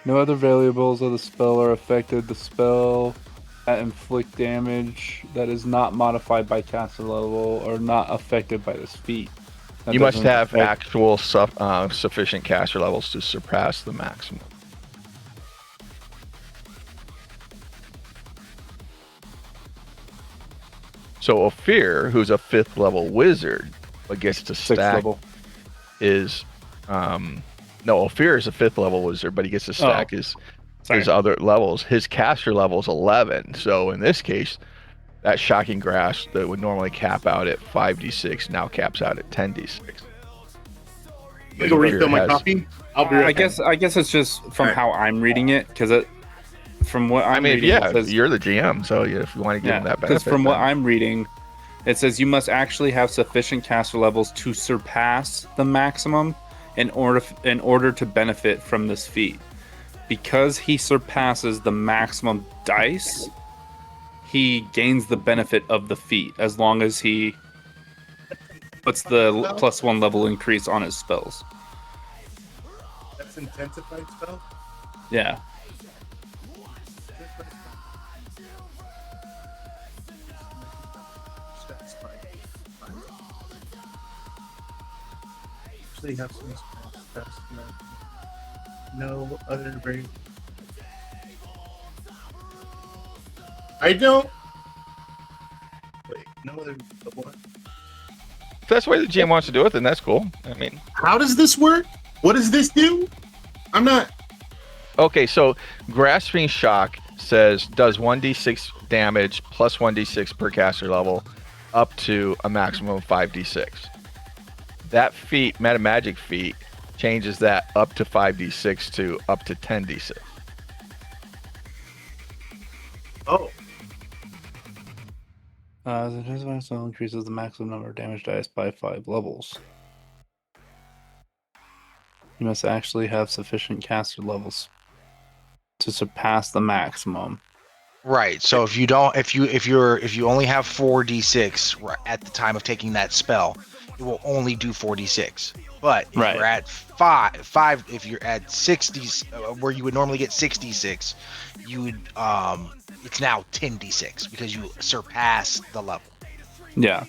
no other variables of the spell are affected. The spell that inflict damage that is not modified by caster level or not affected by this feat. That You must doesn't have affect- actual sufficient caster levels to surpass the maximum. So Ophir, who's a 5th level wizard, but gets to 6th stack level. is no, Ophir is a 5th level wizard, but he gets to stack his other levels. His caster level is 11. So in this case, that shocking grasp that would normally cap out at 5d6 now caps out at 10d6. Can I go refill my has- copy? I'll be right back. I guess it's just from how I'm reading it, because from what I'm reading, yeah, it says, you're the GM, so if you want to give him that because benefit. from what then- I'm reading, it says you must actually have sufficient caster levels to surpass the maximum in order to benefit from this feat. Because he surpasses the maximum dice, he gains the benefit of the feat as long as he puts the +1 level increase on his spells. That's intensified spell? Yeah. Actually have some steps. No other very. I don't. Wait, no other. What? If that's the way the GM wants to do it, then that's cool. I mean, How does this work? What does this do? I'm not. okay, so grasping shock says does 1d6 damage plus 1d6 per caster level up to a maximum of 5d6. That feat, metamagic feat, changes that up to 5d6 to up to 10d6. Oh. The transform spell increases the maximum number of damage dice by 5 levels. You must actually have sufficient caster levels to surpass the maximum. Right. So if you only have 4d6 at the time of taking that spell, it will only do 4d6. But if Right. you're at five, if you're at 60, where you would normally get 66, you would it's now 10d6 because you surpass the level. Yeah.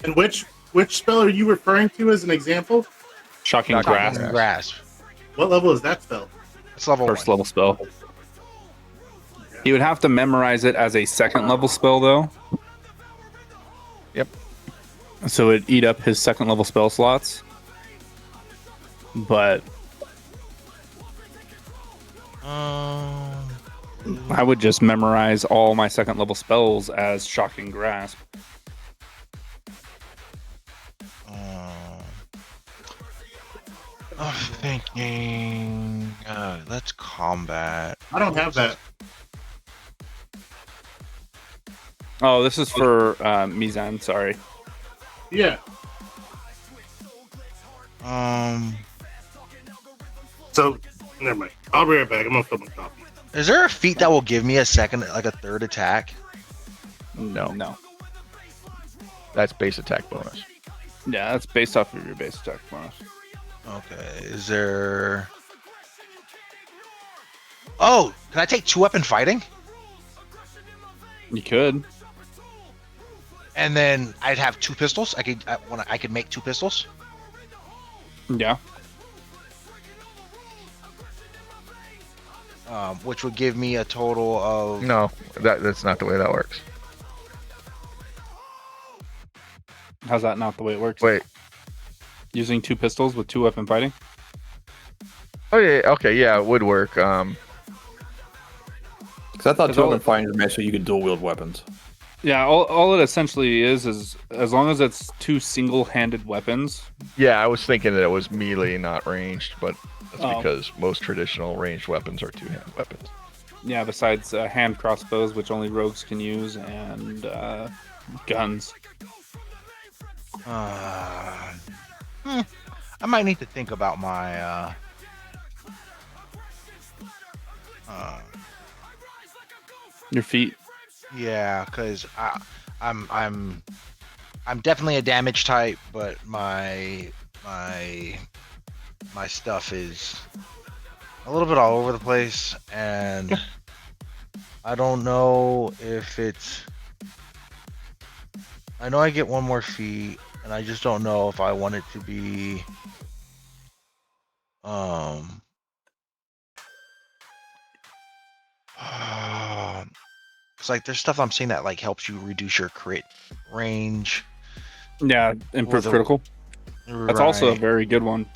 And which spell are you referring to as an example? Shocking grasp. Grasp. What level is that spell? It's level First 1. level spell. He would have to memorize it as a 2nd level spell, though. Yep. So it'd eat up his 2nd level spell slots. But I would just memorize all my 2nd level spells as Shocking Grasp. I'm thinking. Let's combat. I don't have that. Oh, this is for Mizan, sorry. Yeah. So, never mind. I'll be right back. I'm gonna fill my coffee. Is there a feat that will give me a second, like a third attack? No. That's base attack bonus. Yeah, that's based off of your base attack bonus. Okay. Is there? Oh, can I take 2-weapon fighting? You could. And then I'd have 2 pistols. I could make 2 pistols. Yeah. Which would give me a total of. No, that's not the way that works. How's that not the way it works? Wait. Using 2 pistols with 2-weapon fighting? Oh yeah, okay, yeah, it would work. Because I thought Is all- 2-weapon fighting meant so you could dual wield weapons. Yeah, all it essentially is as long as it's 2 single-handed weapons. Yeah, I was thinking that it was melee, not ranged, but that's Oh. because most traditional ranged weapons are two-handed weapons. Yeah, besides hand crossbows, which only rogues can use, and guns. I might need to think about my. Your feet. Yeah, because I'm I'm definitely a damage type, but my stuff is a little bit all over the place, and I don't know if it's. I know I get one more feat, and I just don't know if I want it to be. It's like there's stuff I'm seeing that like helps you reduce your crit range. Yeah, improve critical. That's also a very good one.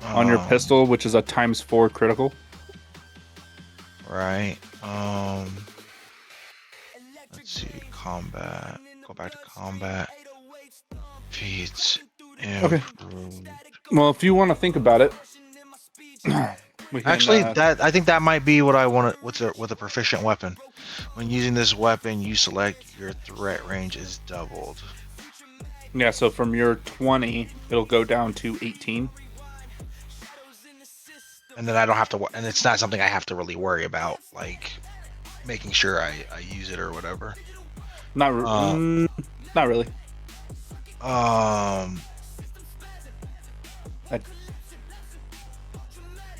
On your pistol, which is a ×4 critical. Right. Let's see. Combat. Go back to combat. Feats. Okay. Well, if you want to think about it, we can, actually, I think that might be what I want with a proficient weapon. When using this weapon, you select your threat range is doubled. Yeah, so from your 20, it'll go down to 18. And then I don't have to, and it's not something I have to really worry about, like making sure I use it or whatever. Not really.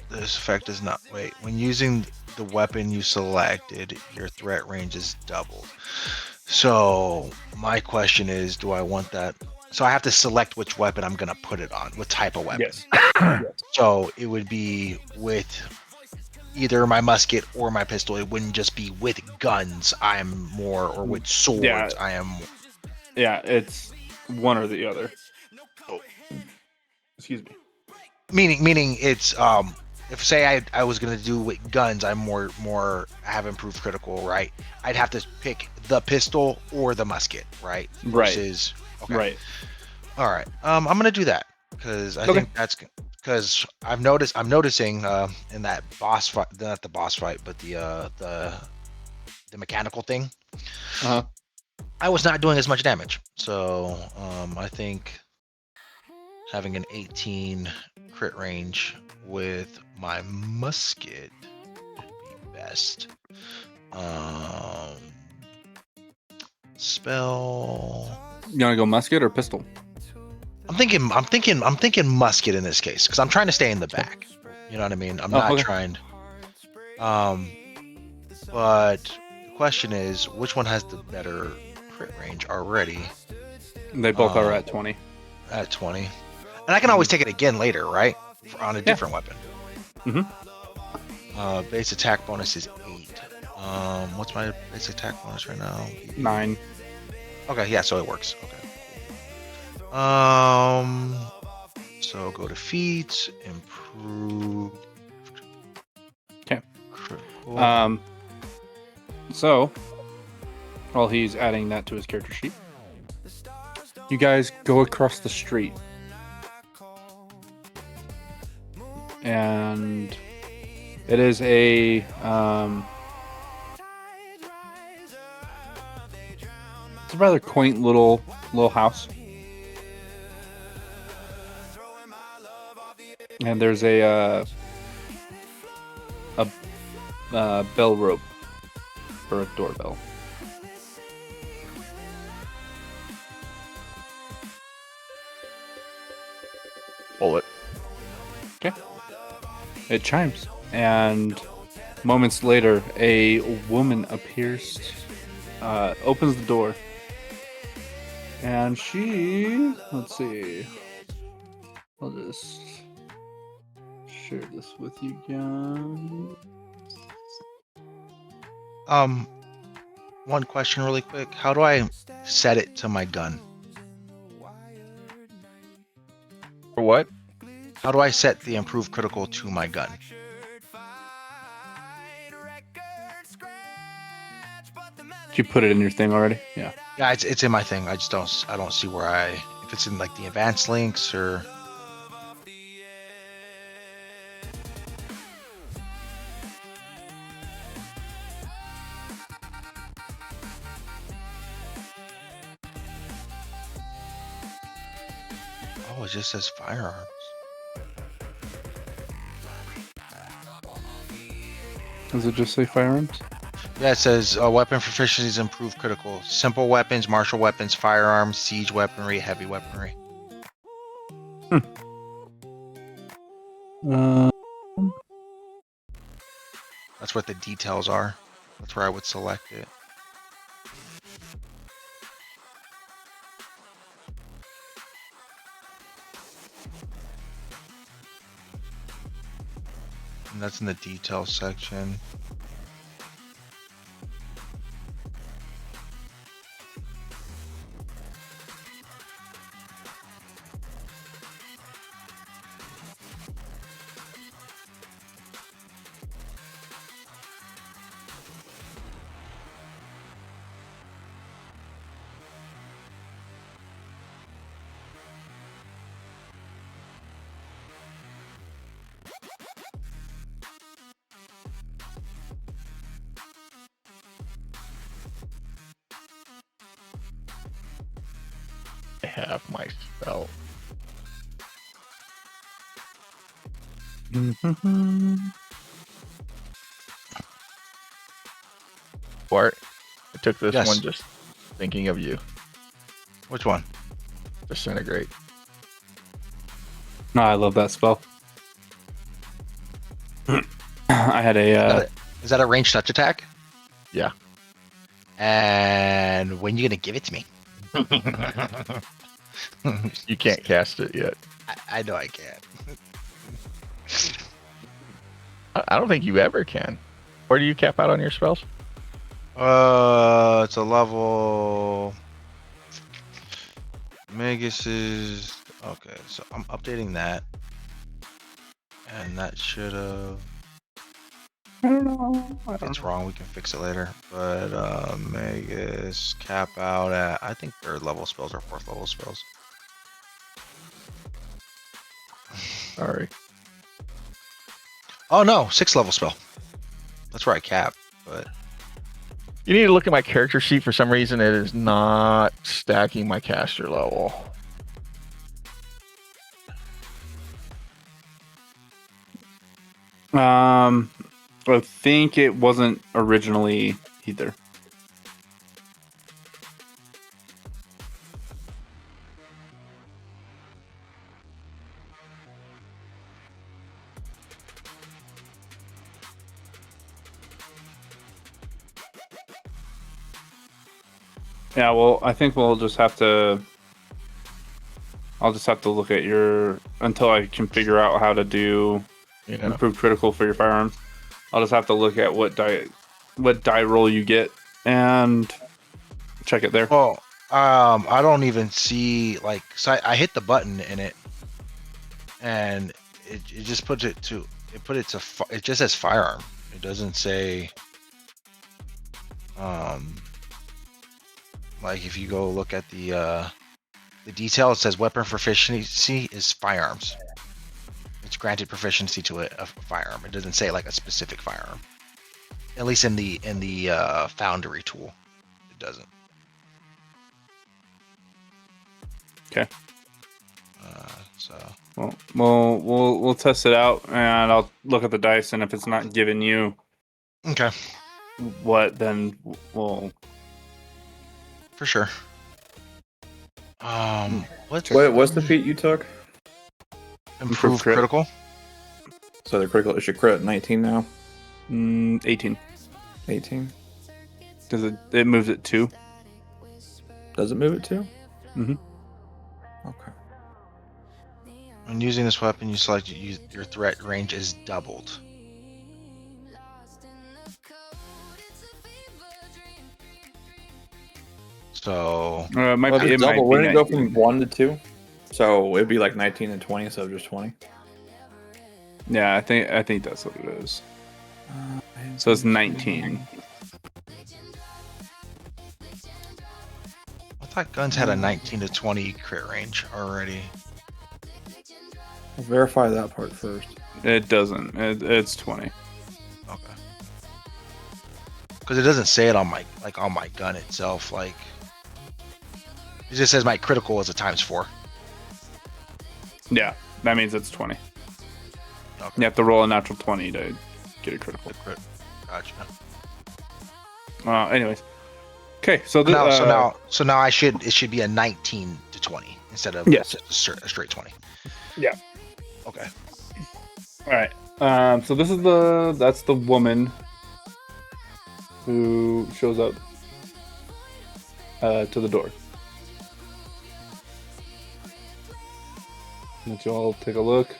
This effect is not. Wait, when using the weapon you selected, your threat range is doubled. So my question is, do I want that? So I have to select which weapon I'm gonna put it on, what type of weapon. Yes. So it would be with either my musket or my pistol. It wouldn't just be with guns. I'm more, or with swords. Yeah. I am. Yeah, it's one or the other. Oh. Excuse me. Meaning it's if say I was gonna do with guns, I'm more have improved critical, right? I'd have to pick the pistol or the musket, right? Versus, okay. Right. All right. I'm gonna do that because I think that's because I'm noticing in that boss fight, not the boss fight, but the mechanical thing. I was not doing as much damage, so I think having an 18 crit range with my musket would be best. Spell. You wanna go musket or pistol? I'm thinking musket in this case because I'm trying to stay in the back. You know what I mean? I'm not trying. But the question is, which one has the better crit range already? They both are at 20. At 20, and I can always take it again later, right? On a different weapon. Base attack bonus is 8. What's my base attack bonus right now? 9. Okay, yeah, so it works. Okay. So go to feats, improve. Okay. So while he's adding that to his character sheet, you guys go across the street. And it is a it's a rather quaint little house. And there's a bell rope or a doorbell. Pull it. Okay. It chimes, and moments later, a woman appears, opens the door, and she, let's see, I'll just share this with you guys. One question really quick. How do I set it to my gun? For what? How do I set the improved critical to my gun? Did you put it in your thing already? Yeah. Yeah, it's in my thing. I just don't see where if it's in like the advanced links or. Oh, it just says firearms. Does it just say firearms? Yeah, it says weapon proficiencies improve critical. Simple weapons, martial weapons, firearms, siege weaponry, heavy weaponry. That's what the details are. That's where I would select it. And that's in the details section. I have my spell. Bart, I took this Yes. one just thinking of you. Which one? Disintegrate. No, I love that spell. I had a. Is that a ranged touch attack? Yeah. And when you gonna give it to me? You can't cast it yet. I know I can't. I don't think you ever can. Where do you cap out on your spells? It's a level. Magus is okay. So I'm updating that, and that should have. I don't know. If it's wrong, we can fix it later. But Magus cap out at I think third level spells or fourth level spells. Sorry. Oh no, 6th level spell. That's where I cap. But You need to look at my character sheet. For some reason, it is not stacking my caster level. I think it wasn't originally either. Yeah, well, I think we'll just have to. I'll just have to look at your until I can figure out how to do improved critical for your firearms. I'll just have to look at what die roll you get and check it there. well, I don't even see like so I hit the button in it, and it just puts it to it just says firearm. It doesn't say like if you go look at the detail, it says weapon proficiency is firearms. It's granted proficiency to a firearm. It doesn't say like a specific firearm. At least in the Foundry tool, it doesn't. Okay. So Well, we'll test it out, and I'll look at the dice, and if it's not giving you okay, what, then we'll for sure. What's the feat you took? improved critical? So the critical is your crit at 19 now. 18. 18. Does it moves it 2? Does it move it 2? Mm-hmm. Okay. When using this weapon, you select your threat range is doubled. So it might Well, be. if it's It double, might wouldn't be it go 19. from 1 to 2? So it'd be like 19 and 20 instead of just 20. Yeah, I think that's what it is. So it's 19. I thought guns had a 19 to 20 crit range already. I'll verify that part first. It doesn't. It's 20. Okay. Because it doesn't say it on my gun itself. Like it just says my critical is a ×4. Yeah, that means it's 20. Okay. You have to roll a natural 20 to get a critical. Crit. Gotcha. Anyways. Okay, so so now it should be a 19 to 20 instead of yes. just a straight 20. Yeah. Okay. All right. So that's the woman who shows up to the door. Let you all take a look.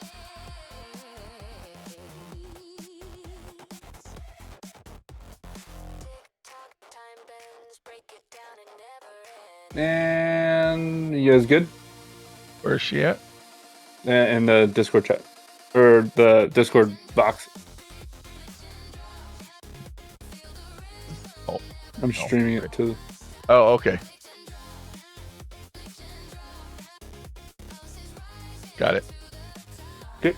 And you guys good? Where's she at? In the Discord chat. Or the Discord box. Oh. I'm streaming it to... Oh, okay. Got it. Okay.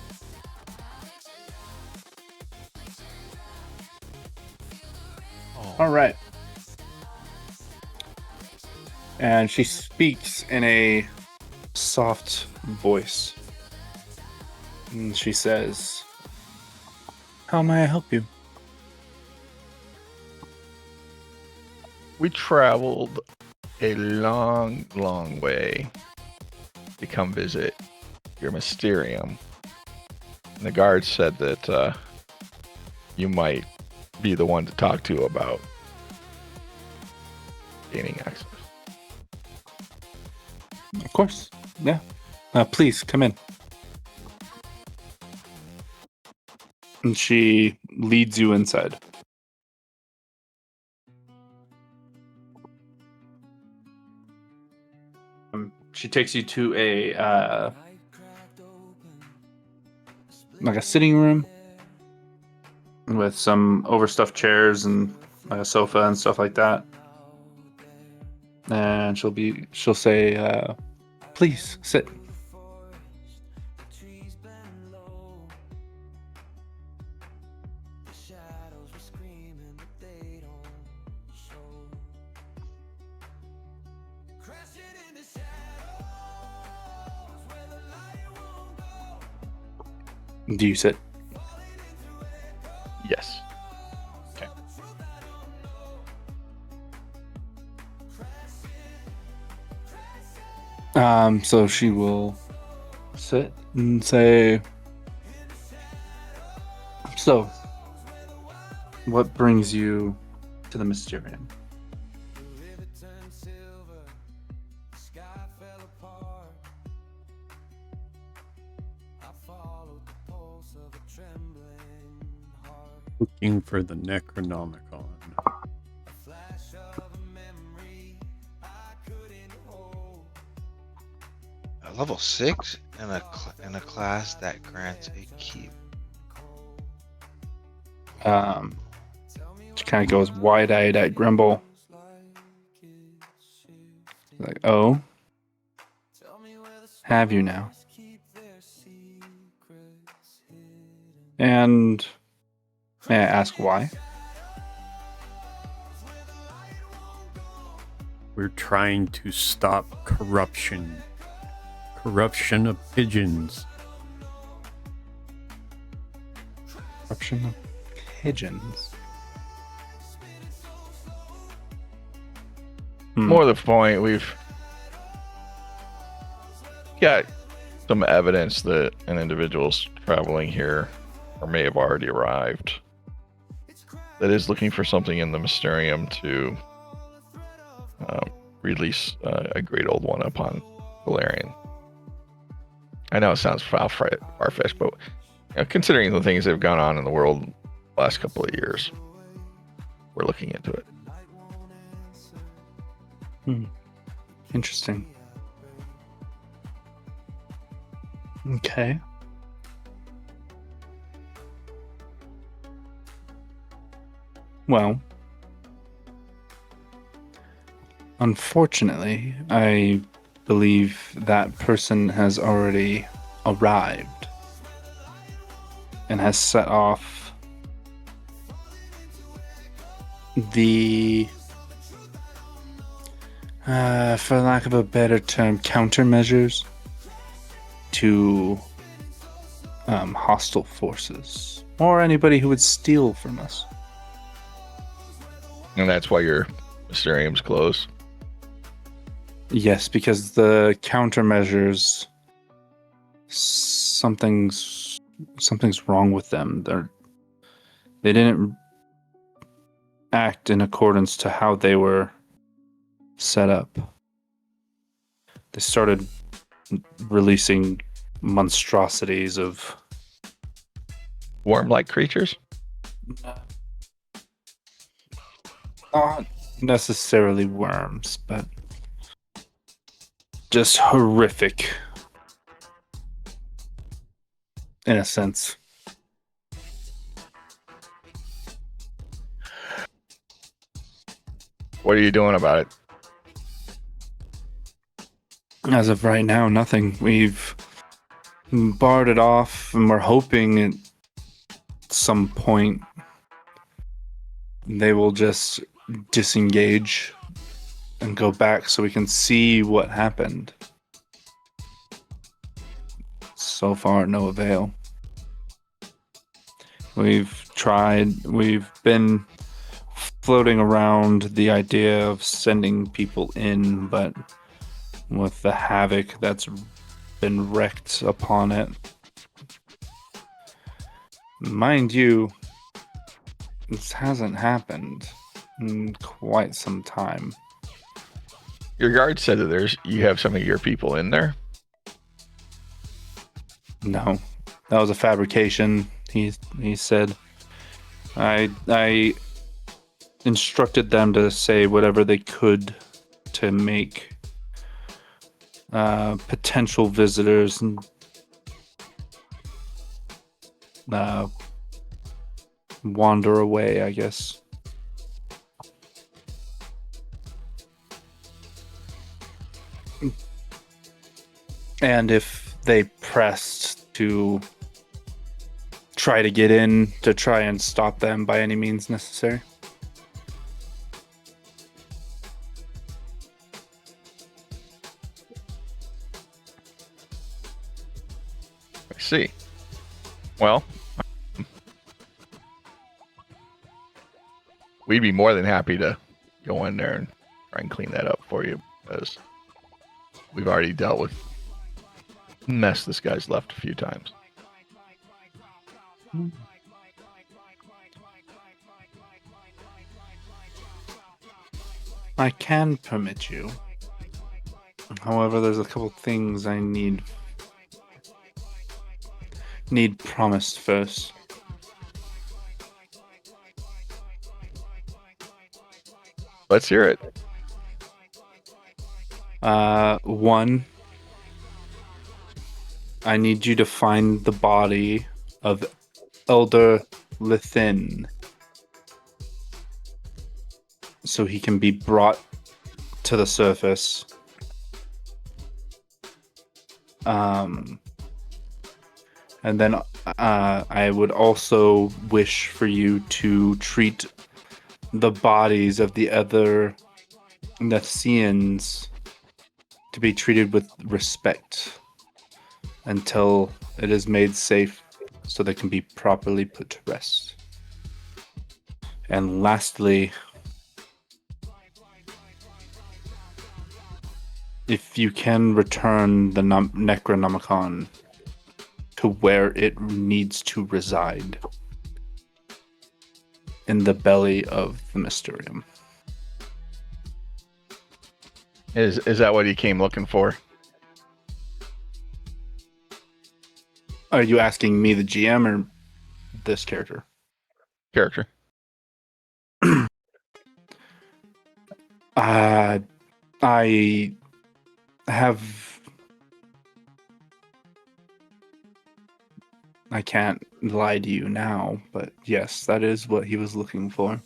All right. And she speaks in a soft voice. And she says, "How may I help you?" We traveled a long, long way to come visit your Mysterium. And the guard said that you might be the one to talk to about gaining access. Of course. Yeah. Please come in. And she leads you inside. She takes you to a like a sitting room with some overstuffed chairs and like a sofa and stuff like that. And she'll say, "Please sit." Do you sit? Yes. Okay. So she will sit and say, "So, what brings you to the Mysterium?" Looking for the Necronomicon. A level 6 in a class that grants a keep. She kind of goes wide-eyed at Grimble. Like, "Oh, have you now? And may I ask why?" We're trying to stop corruption. Corruption of pigeons. Corruption of pigeons. More to the point, we've got some evidence that an individual's traveling here or may have already arrived that is looking for something in the Mysterium to release a great old one upon Valerian. I know it sounds far-fetched, but considering the things that have gone on in the world the last couple of years, we're looking into it. Interesting. Okay. Well, unfortunately, I believe that person has already arrived and has set off the, for lack of a better term, countermeasures to hostile forces or anybody who would steal from us. And that's why your Mysterium's closed. Yes, because the countermeasures, something's wrong with them. They didn't act in accordance to how they were set up. They started releasing monstrosities of worm-like creatures. Not necessarily worms, but just horrific in a sense. What are you doing about it? As of right now, nothing. We've barred it off, and we're hoping at some point they will just disengage and go back so we can see what happened. So far, no avail. We've been floating around the idea of sending people in, but with the havoc that's been wreaked upon it. Mind you, this hasn't happened in quite some time. Your guard said that you have some of your people in there. No, that was a fabrication. He said, I instructed them to say whatever they could to make potential visitors wander away, I guess. And if they pressed to try to get in, to try and stop them by any means necessary. I see. Well, we'd be more than happy to go in there and try and clean that up for you, because we've already dealt with mess this guy's left a few times. I can permit you. However, there's a couple things I need promised first. Let's hear it. One, I need you to find the body of Elder Lithin so he can be brought to the surface. And then I would also wish for you to treat the bodies of the other Aeons to be treated with respect until it is made safe so they can be properly put to rest. And lastly, if you can return the Necronomicon to where it needs to reside, in the belly of the Mysterium. Is that what he came looking for? Are you asking me, the GM, or this character? Character. I can't lie to you now, but yes, that is what he was looking for.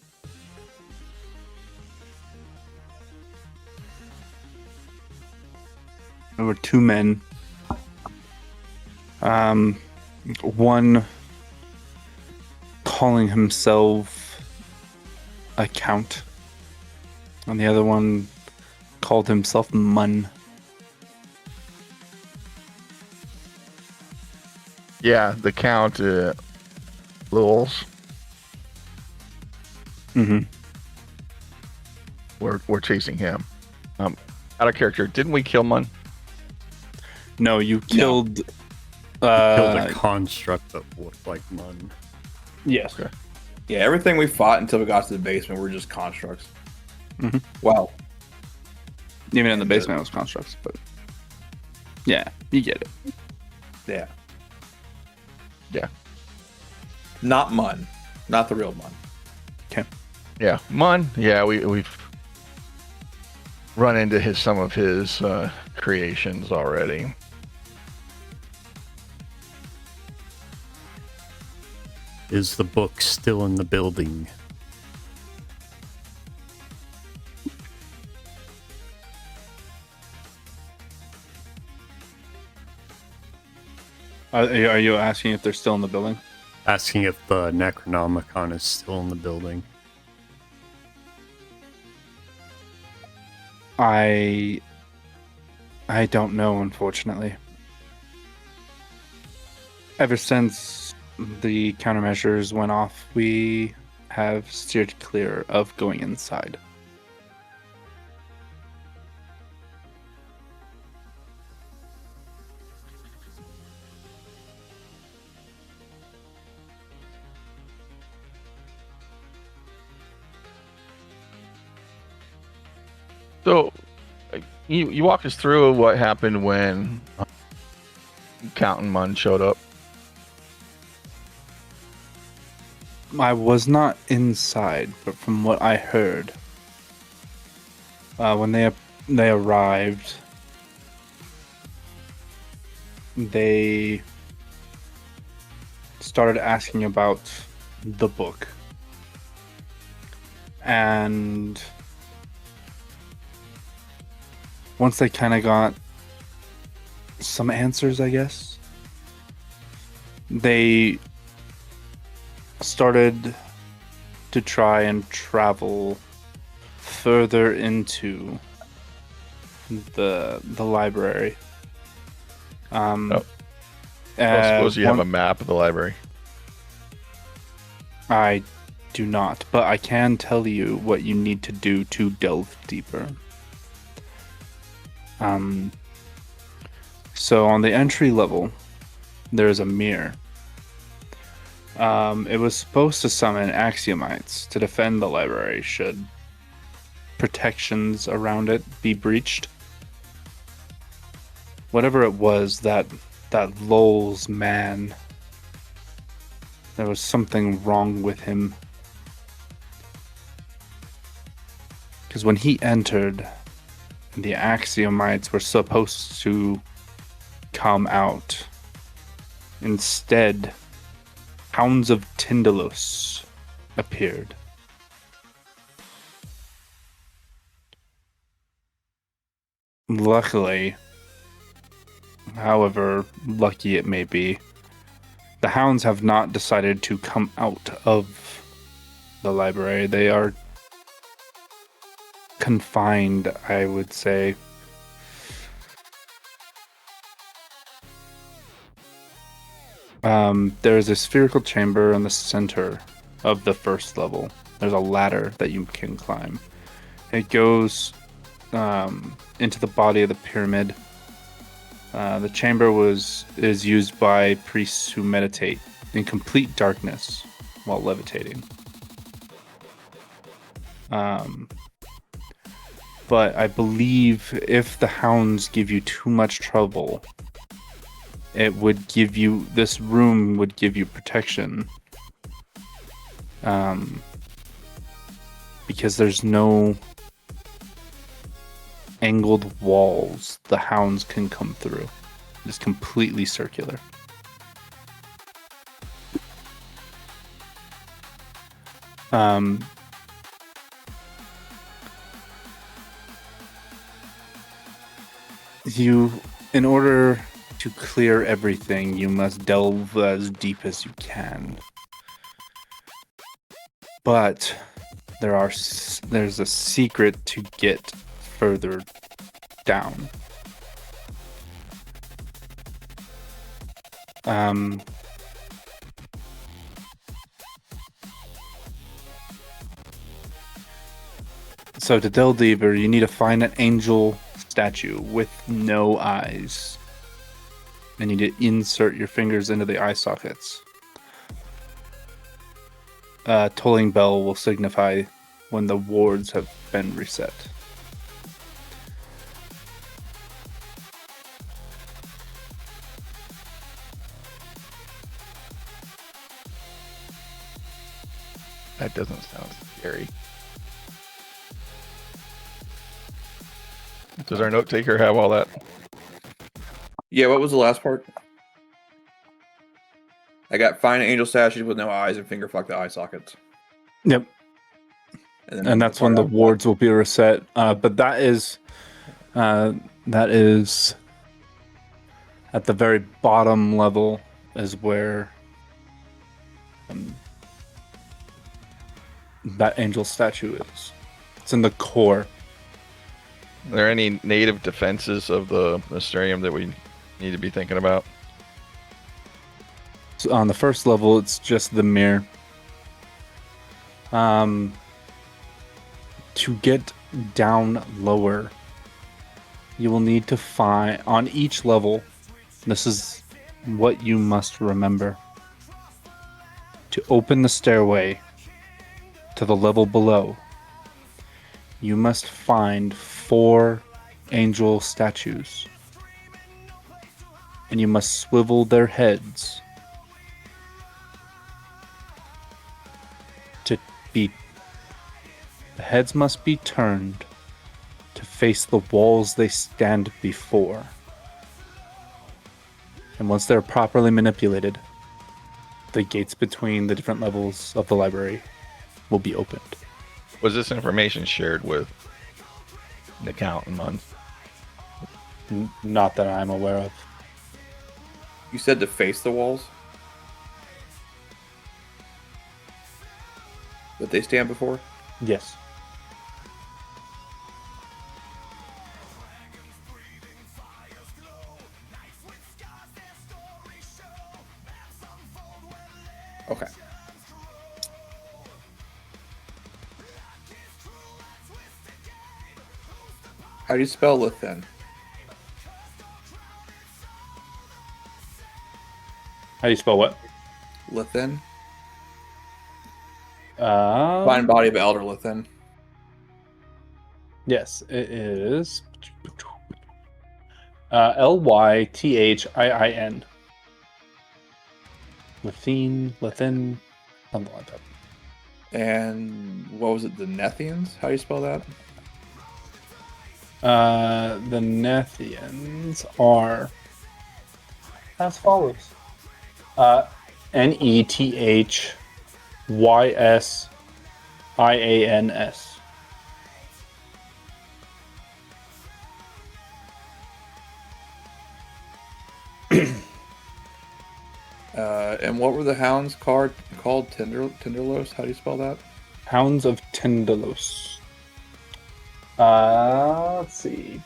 There were two men. One calling himself a count, and the other one called himself Mun. Yeah, the Count, Lulz. Mm-hmm. we're chasing him. Out of character, didn't we kill Mun? No, you killed. Killed a construct that looked like Mun. Yes. Okay. Yeah, everything we fought until we got to the basement were just constructs. Mhm. Wow. Even in the basement, it was constructs, but yeah, you get it. Yeah. Yeah. Not Mun. Not the real Mun. Okay. Yeah, Mun. Yeah, we've run into some of his creations already. Is the book still in the building? Are you asking if they're still in the building? Asking if the Necronomicon is still in the building. I don't know, unfortunately. Ever since the countermeasures went off, we have steered clear of going inside. So, you walk us through what happened when Count and Mun showed up. I was not inside, but from what I heard, when they arrived, they started asking about the book, and once they kind of got some answers, I guess, they started to try and travel further into the library. I suppose you have a map of the library. I do not, but I can tell you what you need to do to delve deeper. So on the entry level, there's a mirror. It was supposed to summon axiomites to defend the library should protections around it be breached. Whatever it was, that Lowell's man, there was something wrong with him. Because when he entered, the axiomites were supposed to come out. Instead, Hounds of Tyndalos appeared. Luckily, however lucky it may be, the hounds have not decided to come out of the library. They are confined, I would say. There's a spherical chamber in the center of the first level. There's a ladder that you can climb. It goes into the body of the pyramid. The chamber is used by priests who meditate in complete darkness while levitating. But I believe if the hounds give you too much trouble, this room would give you protection. Because there's no angled walls the hounds can come through. It's completely circular. In order to clear everything, you must delve as deep as you can. But there's a secret to get further down. So to delve deeper, you need to find an angel statue with no eyes. And you need to insert your fingers into the eye sockets. A tolling bell will signify when the wards have been reset. That doesn't sound scary. Does our note taker have all that? Yeah, what was the last part? I got find angel statues with no eyes and finger fuck the eye sockets. Yep. And that's when the wards will be reset. But that is at the very bottom level is where that angel statue is. It's in the core. Are there any native defenses of the Mysterium that we need to be thinking about? So on the first level, it's just the mirror. To get down lower, you will need to find, on each level, this is what you must remember. To open the stairway to the level below, you must find 4 angel statues. And you must swivel their heads to be. The heads must be turned to face the walls they stand before. And once they're properly manipulated, the gates between the different levels of the library will be opened. Was this information shared with the Count and Munn? Not that I'm aware of. You said to face the walls? That they stand before? Yes. Okay. How do you spell Lithin? How do you spell what? Lithin? Fine body of Elder Lithin. Yes, it is. Lythin. Lithin, something like that. And what was it? The Nethians? How do you spell that? The Nethians are as follows. Nethysians. And what were the hounds called? Tinderlos? How do you spell that? Hounds of Tindalos. Let's see.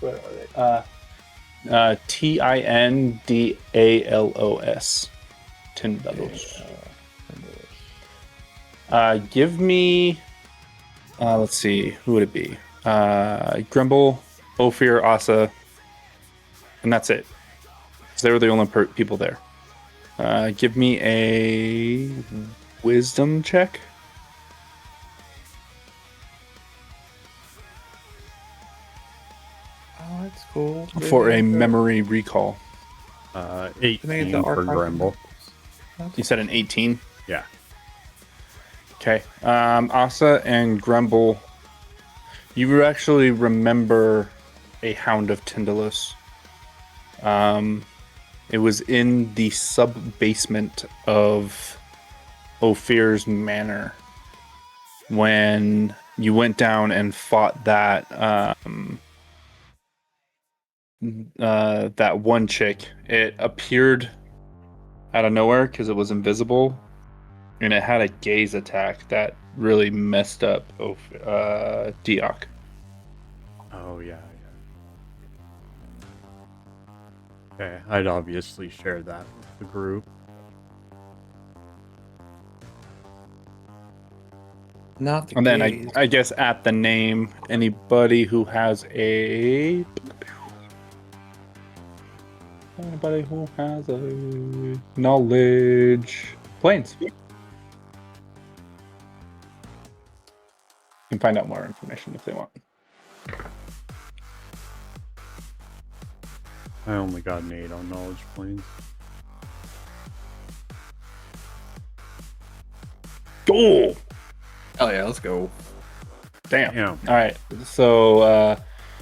Where are they? Tindalos. Tindalos. Give me. Let's see. Who would it be? Grumble, Ophir, Asa, and that's it. They were the only people there. Give me a wisdom check. Oh, that's cool. For a memory recall. 18 for Grumble. You said an 18? Yeah. Okay. Asa and Grumble, you actually remember a Hound of Tindalos. It was in the sub-basement of Ophir's Manor when you went down and fought that that one chick. It appeared out of nowhere because it was invisible, and it had a gaze attack that really messed up Diok. Oh, yeah. Okay, I'd obviously share that with the group. Not the And then gaze. I guess at the name, anybody who has a knowledge planes. You can find out more information if they want. I only got an 8 on knowledge planes. Go! Oh yeah, let's go. Damn. Yeah. All right. So,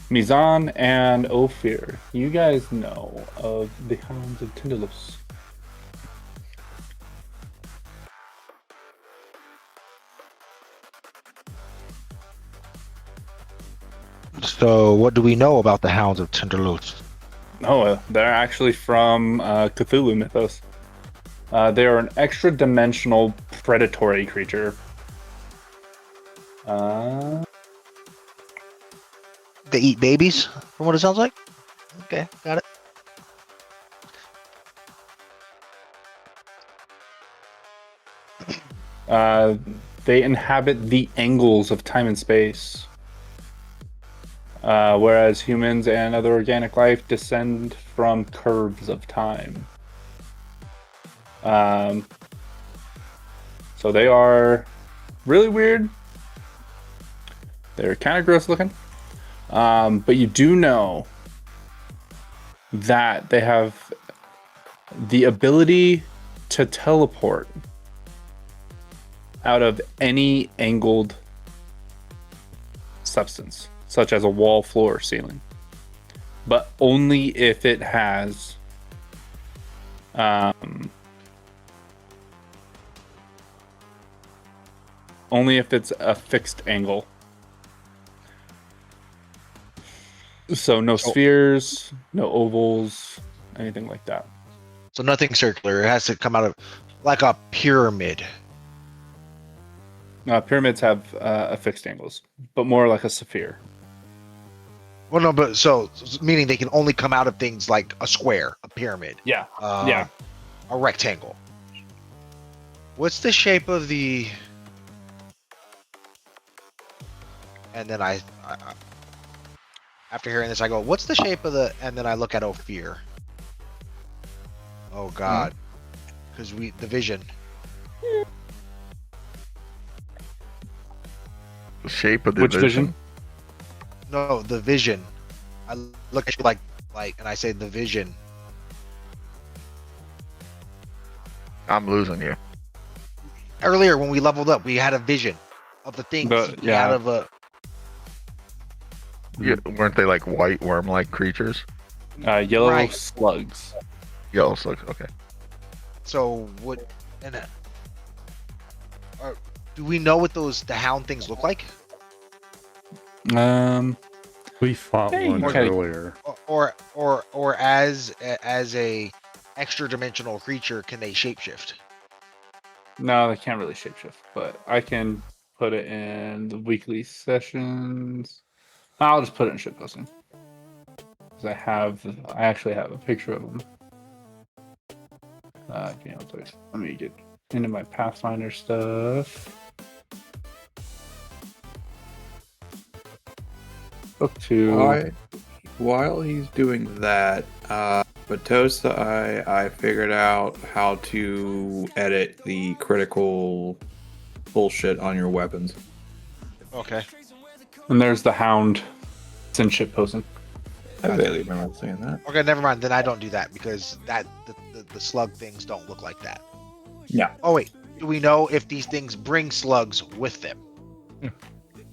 Mizan and Ophir, you guys know of the Hounds of Tyndalos. So, what do we know about the Hounds of Tyndalos? Oh, they're actually from Cthulhu mythos. They are an extra-dimensional predatory creature. They eat babies, from what it sounds like. Okay, got it. They inhabit the angles of time and space, whereas humans and other organic life descend from curves of time. So they are really weird. They're kind of gross looking. But you do know that they have the ability to teleport out of any angled substance, such as a wall, floor, or ceiling. But only if it has only if it's a fixed angle. So no spheres, no ovals, anything like that. So nothing circular. It has to come out of like a pyramid. Pyramids have fixed angles, but more like a sphere. Well, no, but so meaning they can only come out of things like a square, a pyramid. Yeah. A rectangle. What's the shape of the? And then I after hearing this, I go, "What's the shape of the?" And then I look at Ophir. Oh God, because the vision. The shape of the Which vision? No, the vision. I look at you like, and I say the vision. I'm losing you. Earlier when we leveled up, we had a vision of the things out of a. Yeah, weren't they like white worm-like creatures? Yellow slugs. Yellow slugs. Okay. So what? And do we know what the hound things look like? We fought one earlier. Or as a extra dimensional creature, can they shapeshift? No, they can't really shapeshift, but I can put it in the weekly sessions. I'll just put it in shitposting. Because I actually have a picture of them. Let me get into my Pathfinder stuff. Book 2. While he's doing that, Batosa, I figured out how to edit the critical bullshit on your weapons. Okay. And there's the hound. It's in shitposting. I vaguely remember saying that. Okay, never mind. Then I don't do that because the slug things don't look like that. Yeah. Oh wait, do we know if these things bring slugs with them?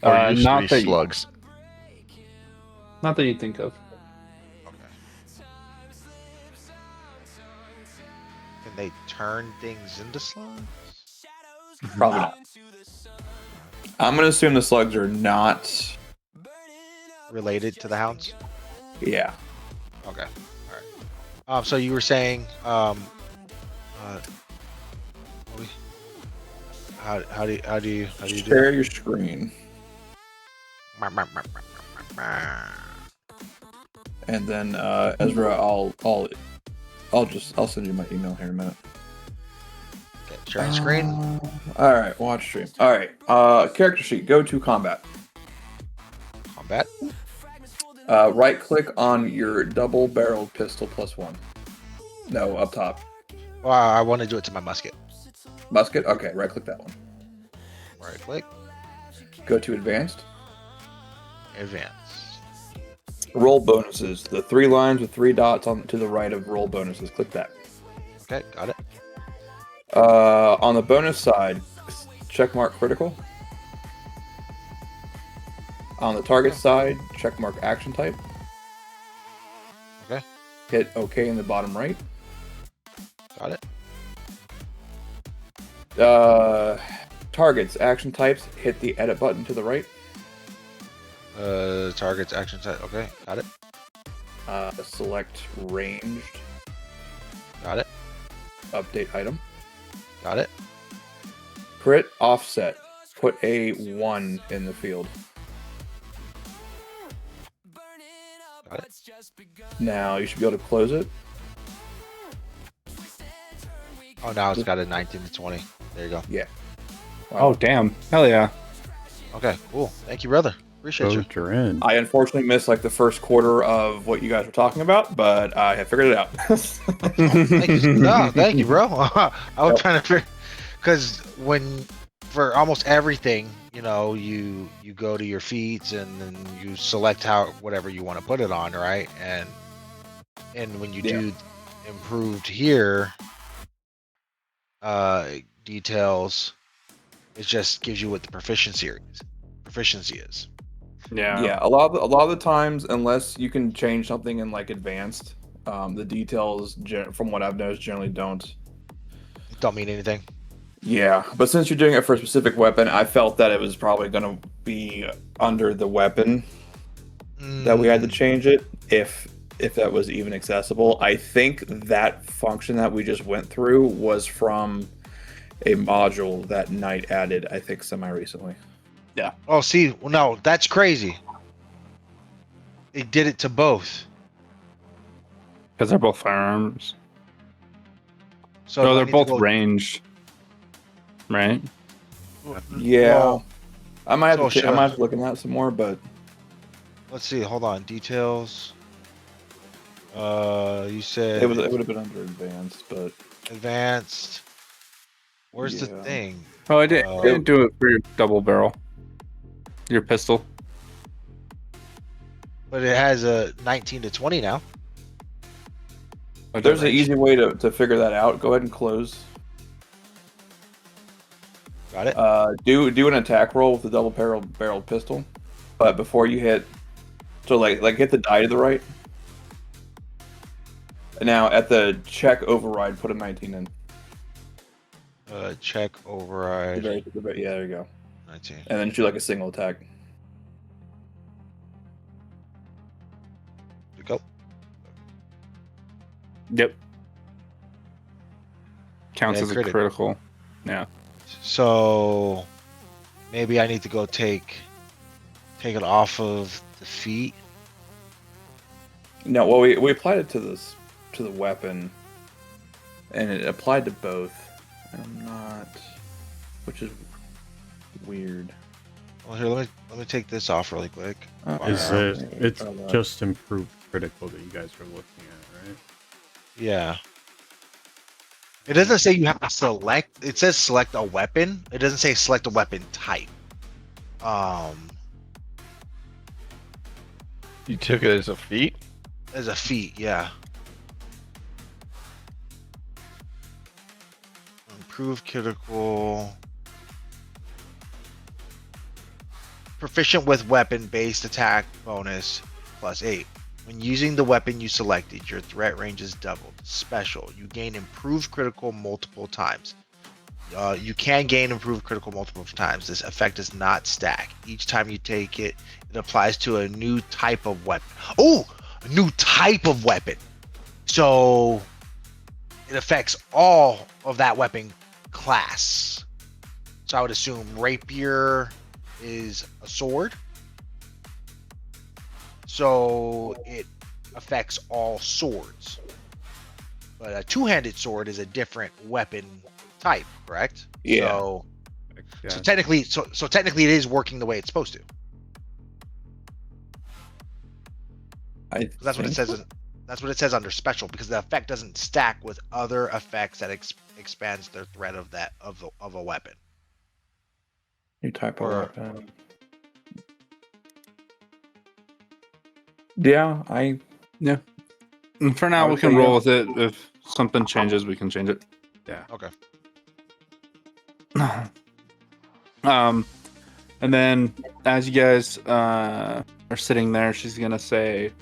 Or not that slugs. Not that you think of. Okay. Can they turn things into slugs? Probably not. I'm gonna assume the slugs are not related to the hounds. Yeah. Okay. All right. So you were saying, how do you share your screen? And then Ezra, I'll send you my email here in a minute. Okay, sharing screen. All right, watch stream. All right, character sheet. Go to combat. Combat. Right click on your double-barreled pistol +1. No, up top. Well, I want to do it to my musket. Musket. Okay, right click that one. Right click. Go to advanced. Advance. Roll bonuses. The 3 lines with 3 dots on to the right of roll bonuses. Click that. Okay, got it. On the bonus side, checkmark critical. On the target side, checkmark action type. Okay. Hit OK in the bottom right. Got it. Targets, action types, hit the edit button to the right. Targets, action type. Okay, got it. Select ranged. Got it. Update item. Got it. Crit offset. Put a 1 in the field. Got it. Now you should be able to close it. Oh, now it's got a 19 to 20. There you go. Yeah. Oh, damn. Hell yeah. Okay, cool. Thank you, brother. Appreciate you. You're in. I unfortunately missed like the first quarter of what you guys were talking about, but I have figured it out. Thank you. No, thank you, bro. I was trying to figure, because when for almost everything, you know, you go to your feats and then you select whatever you want to put it on, right? And when you do improved here, details, it just gives you what the proficiency is. Yeah. A lot of the times, unless you can change something in like advanced, the details from what I've noticed generally don't mean anything. Yeah, but since you're doing it for a specific weapon, I felt that it was probably going to be under the weapon that we had to change it, if that was even accessible. I think that function that we just went through was from a module that Knight added, I think, semi-recently. Yeah. Oh, see, well, no, that's crazy. It did it to both. Because they're both firearms. So no, they're both ranged. Right? Yeah. Well, I might have to look at that some more, but let's see. Hold on. Details. You said it would have been under advanced, but advanced. Where's the thing? Oh, I didn't do it for your double barrel. Your pistol. But it has a 19 to 20 now. There's an easy way to figure that out. Go ahead and close. Got it. Do an attack roll with the double barreled pistol, but before you hit, so like hit the die to the right. And now at the check override, put a 19 in. Check override. Yeah, there you go. 19. And then shoot like a single attack. Go. Yep. Counts as a critical. Yeah. So maybe I need to go take it off of the feet. No, well we applied it to the weapon, and it applied to both. I'm not, which is weird. Well, here, let me take this off really quick. It's just improved critical that you guys are looking at, right? Yeah. It doesn't say you have to select. It says select a weapon. It doesn't say select a weapon type. You took it as a feat? As a feat, yeah. Improve critical. Proficient with weapon-based attack bonus +8. When using the weapon you selected, your threat range is doubled. Special. You gain improved critical multiple times. You can gain improved critical multiple times. This effect does not stack. Each time you take it, it applies to a new type of weapon. Oh! A new type of weapon. So it affects all of that weapon class. So I would assume rapier is a sword. So it affects all swords. But a two-handed sword is a different weapon type, correct? Yeah. So technically, technically, it is working the way it's supposed to. That's what it says. That's what it says under special, because the effect doesn't stack with other effects that expands the threat of a weapon. New type of weapon. Yeah. And for now, we can roll with it. If something changes, we can change it. Yeah. Okay. And then as you guys are sitting there, she's gonna say,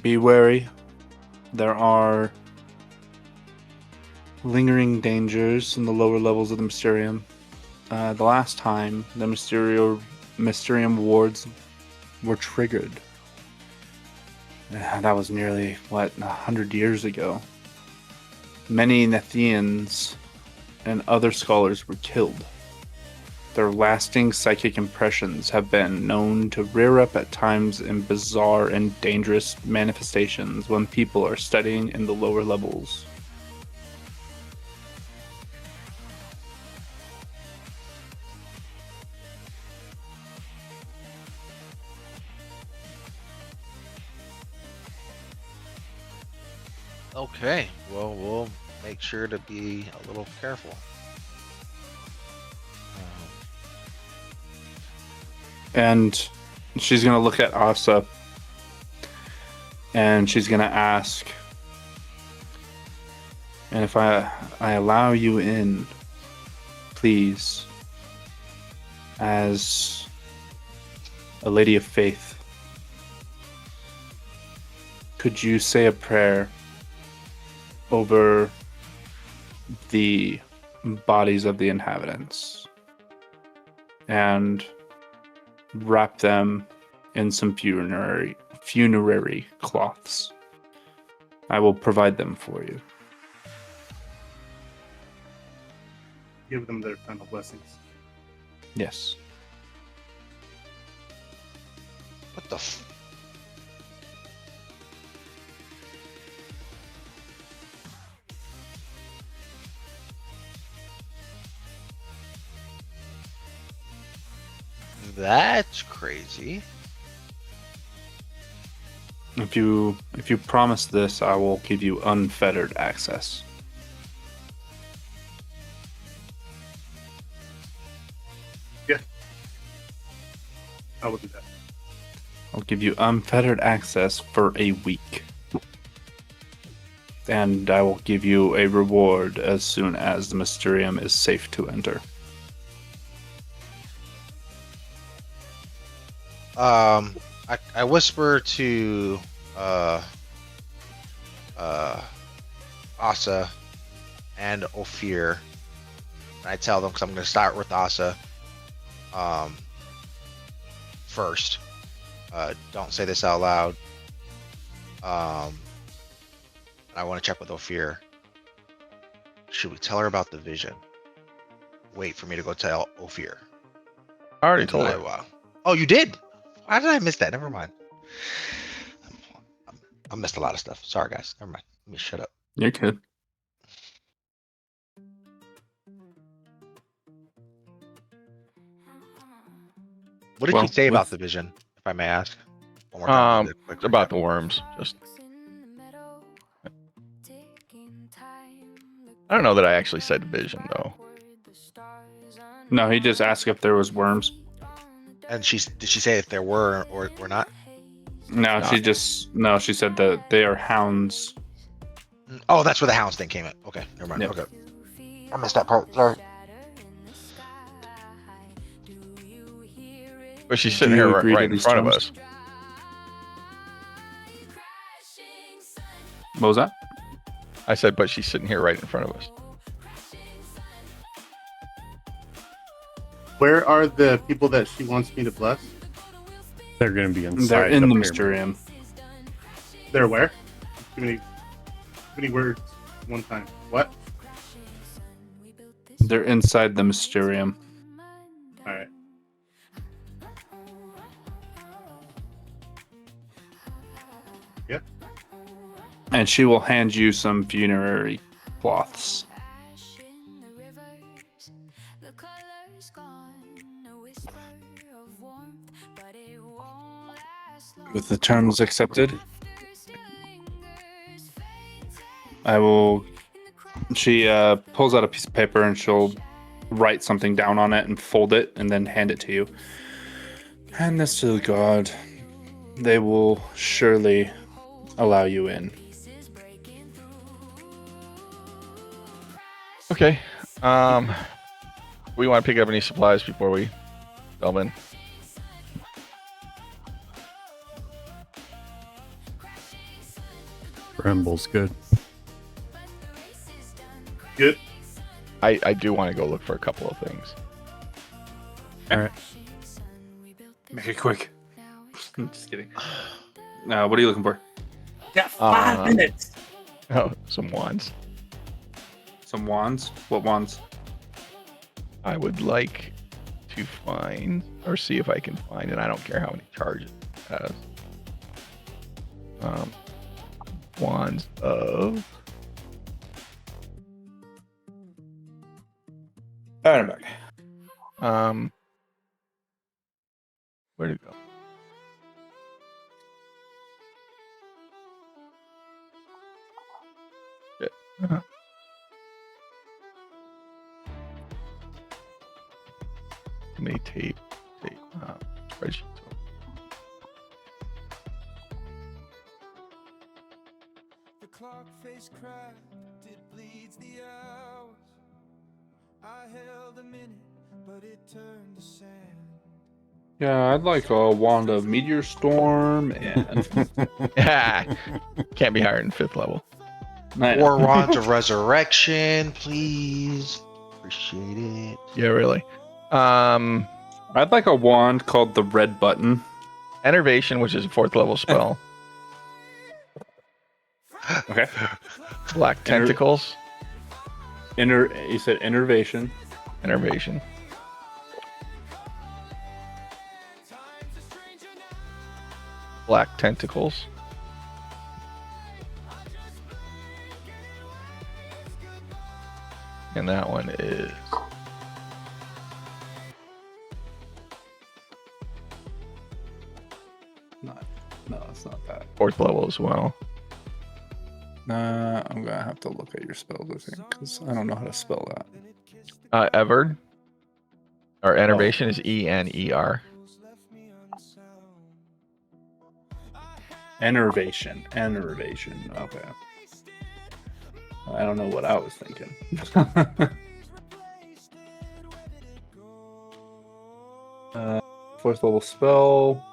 "Be wary. There are lingering dangers in the lower levels of the Mysterium. The last time the Mysterium wards were triggered, that was nearly 100 years ago. Many Nethians and other scholars were killed. Their lasting psychic impressions have been known to rear up at times in bizarre and dangerous manifestations when people are studying in the lower levels. Okay. Well, we'll make sure to be a little careful. And she's going to look at Asa and she's going to ask, and if I allow you in, please, as a lady of faith, could you say a prayer over the bodies of the inhabitants and wrap them in some funerary cloths? I will provide them for you. Give them their final blessings. Yes. What the That's crazy. If you promise this, I will give you unfettered access. Yeah. I will do that. I'll give you unfettered access for a week. And I will give you a reward as soon as the Mysterium is safe to enter. I whisper to Asa and Ophir, and I tell them, because I'm going to start with Asa first. Don't say this out loud. I want to check with Ophir. Should we tell her about the vision? Wait for me to go tell Ophir. I already told her. Wow. Oh, you did? Why did I miss that? Never mind. I missed a lot of stuff. Sorry, guys. Never mind. Let me shut up. You're good. What did she say about the vision, if I may ask? One more time, quick about the worms. Just I don't know that I actually said vision though. No, he just asked if there was worms. And did she say if there were or not? No, she said that they are hounds. Oh, that's where the hounds thing came in. Okay, never mind. Yep. Okay. I missed that part. Sorry. But she's sitting here right in front of us. What was that? I said, but she's sitting here right in front of us. Where are the people that she wants me to bless? They're going to be inside. They're in the Mysterium. They're where? Too many words one time. What? They're inside the Mysterium. All right. Yeah. And she will hand you some funerary cloths. With the terms accepted, I will. She pulls out a piece of paper and she'll write something down on it and fold it and then hand it to you. Hand this to the guard. They will surely allow you in. Okay. We want to pick up any supplies before we delve in. Bramble's good. Good. I do want to go look for a couple of things. All right. Make it quick. Just kidding. What are you looking for? Got 5 minutes. Oh, some wands. Some wands? What wands? I would like to find or see if I can find, and I don't care how many charges it has. Wands of. All right, I'm back. Where'd it go? Shit. Too many tape. Spreadsheets. The clock face cracked, it bleeds the hours. I held a minute, but it turned to sand. Yeah, I'd like a wand of meteor storm and Can't be higher than 5th level. 4 wands of resurrection, please. Appreciate it. Yeah, really. I'd like a wand called the red button. Enervation, which is a 4th level spell. Okay. Black tentacles. You said innervation. Enervation. Black tentacles. And that one is No, it's not that. 4th level as well. I'm gonna have to look at your spells, I think, because I don't know how to spell that. Evered. Or enervation is ENER. Enervation. Okay. I don't know what I was thinking. 4th level spell.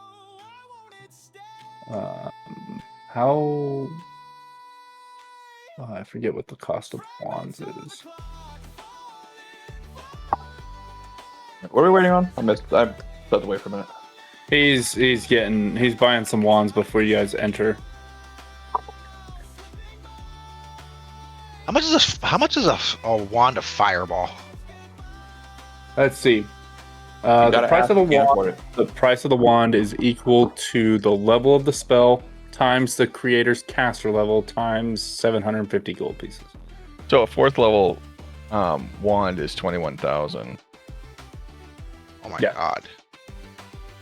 I forget what the cost of wands is. What are we waiting on? I stepped away for a minute. He's buying some wands before you guys enter. How much is a wand of fireball? Let's see. The price of the wand is equal to the level of the spell times the creator's caster level times 750 gold pieces. So a 4th level wand is 21,000. Oh my god.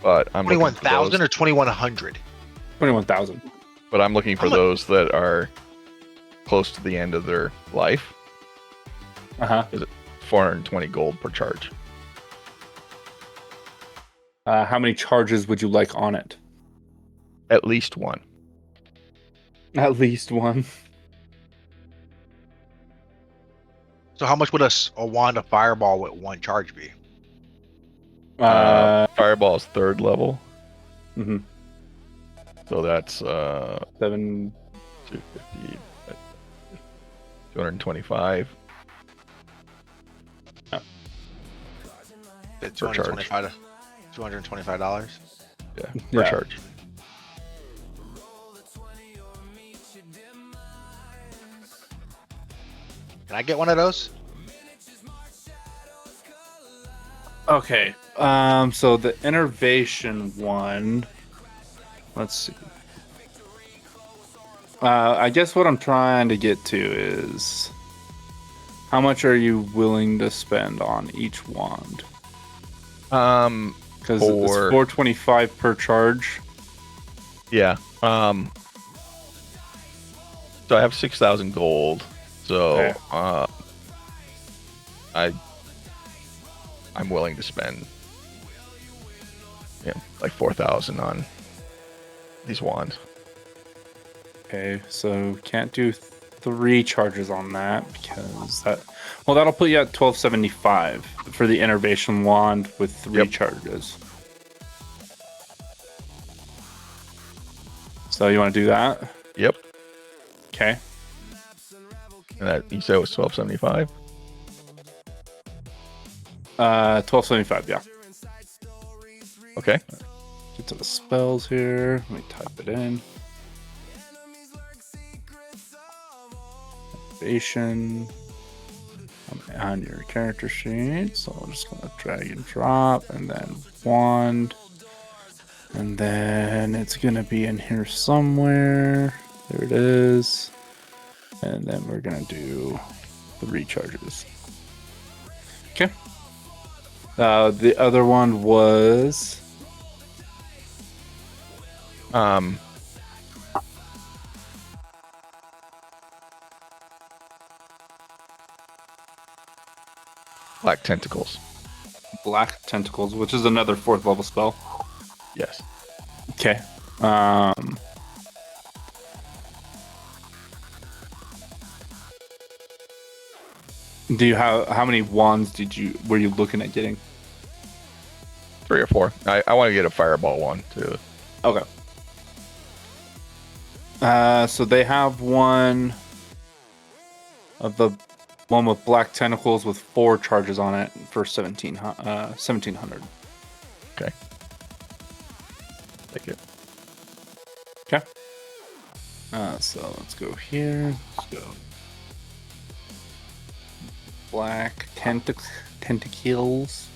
But I'm 21,000 or 2,100? 21,000. But I'm looking for those that are close to the end of their life. Is it 420 gold per charge? How many charges would you like on it? At least 1. At least 1. So how much would a wand of fireball with 1 charge be? Fireball is 3rd level. Mm-hmm. So that's 250, 225. Oh. $225. Yeah, per charge. Can I get one of those? Okay. So the innervation one. Let's see. I guess what I'm trying to get to is how much are you willing to spend on each wand? Because it's 425 per charge. Yeah. So I have 6,000 gold. So Okay. I'm willing to spend like 4,000 on these wands. Okay, so can't do 3 charges on that because that'll put you at 1275 for the innervation wand with 3 charges. So you want to do that? Yep. Okay. And that you said it was 1275? 1275, yeah. Okay. Get to the spells here. Let me type it in. Activation on your character sheet. So I'm just gonna drag and drop, and then wand, and then it's gonna be in here somewhere. There it is. And then we're gonna do 3 charges. Okay. The other one was Black Tentacles. Black Tentacles, which is another 4th level spell. Yes. Okay. Do you have how many wands were you looking at getting? 3 or 4. I want to get a fireball one too. Okay. So they have one of the one with black tentacles with 4 charges on it for 1700. Okay. Take it. Okay. So let's go here. Let's go. Black tentacles.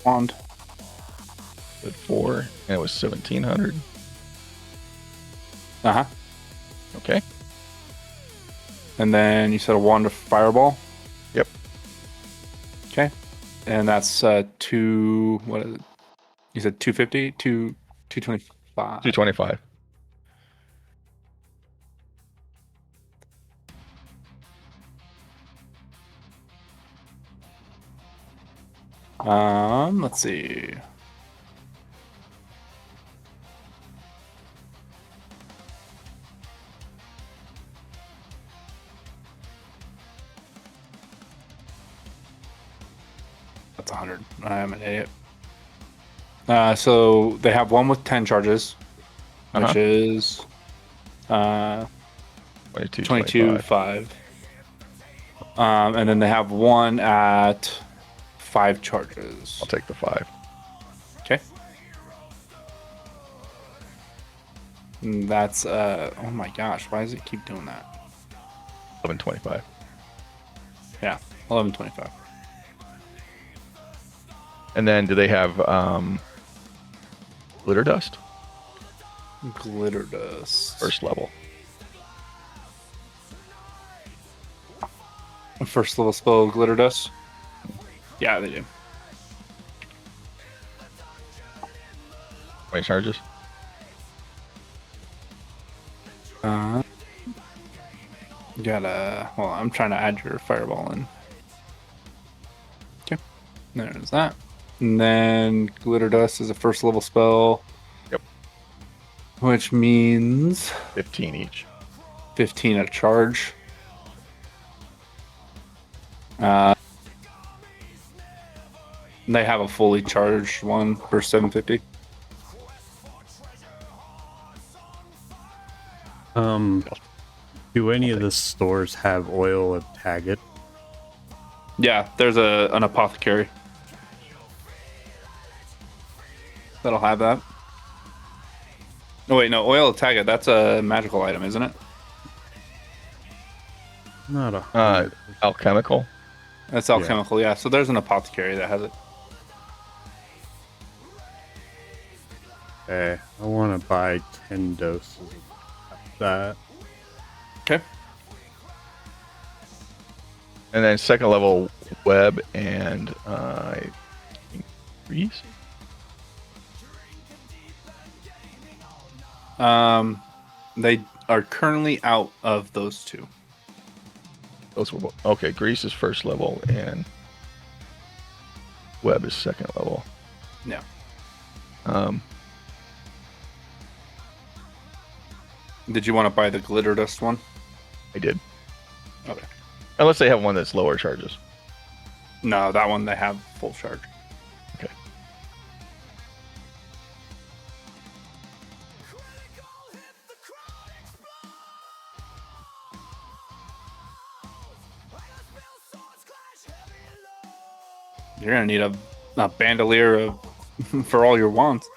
Wand. At 4, and it was 1700. Uh-huh. Okay. And then you said a wand of fireball? Yep. Okay. And that's 2, what is it? You said 250? 225. 225. Let's see. That's 100. I'm an idiot. So they have one with 10 charges, which is 22.5. And then they have one at 5 charges. I'll take the 5. Okay. And that's oh my gosh, why does it keep doing that? 1125. Yeah, 1125. And then do they have glitter dust? Glitter dust. First level. First level spell, glitter dust. Yeah, they do. 20 charges. Well, I'm trying to add your fireball in. Okay, there's that. And then glitter dust is a first level spell. Yep. Which means 15 each. 15 a charge. They have a fully charged one for 750. Do any of the stores have oil of Taggart? Yeah, there's an apothecary that'll have that. Oh wait, no, oil of Taggart, that's a magical item, isn't it? Not a alchemical. That's alchemical, yeah. So there's an apothecary that has it. Okay, I want to buy 10 doses of that. Okay. And then second level Web and Reese. They are currently out of those two. Those were okay. Grease is first level and Web is second level. Yeah. Did you want to buy the glitter dust one? I did. Okay. Unless they have one that's lower charges. No, that one they have full charge. Okay. You're gonna need a bandolier for all your wands.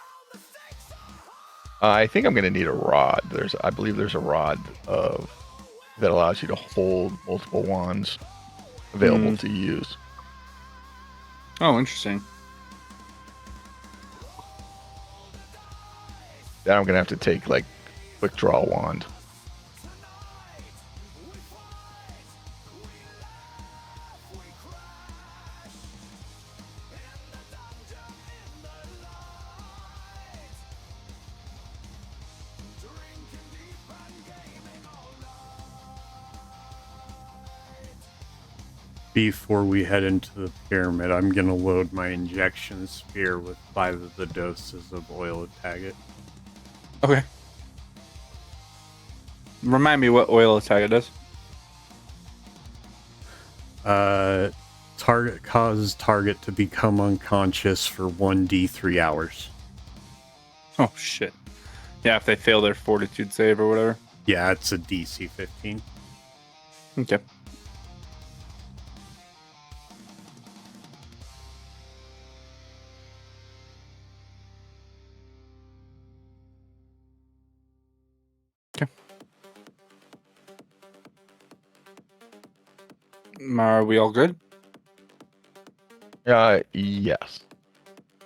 I think I'm going to need a rod. I believe there's a rod that allows you to hold multiple wands available to use. Oh, interesting. Then I'm going to have to take like quick draw wand. Before we head into the pyramid, I'm going to load my injection spear with 5 of the doses of oil of Taggart. Okay. Remind me what oil attack does. Target causes target to become unconscious for 1d3 hours. Oh, shit. Yeah, if they fail their fortitude save or whatever. Yeah, it's a DC 15. Okay. Are we all good? Yes.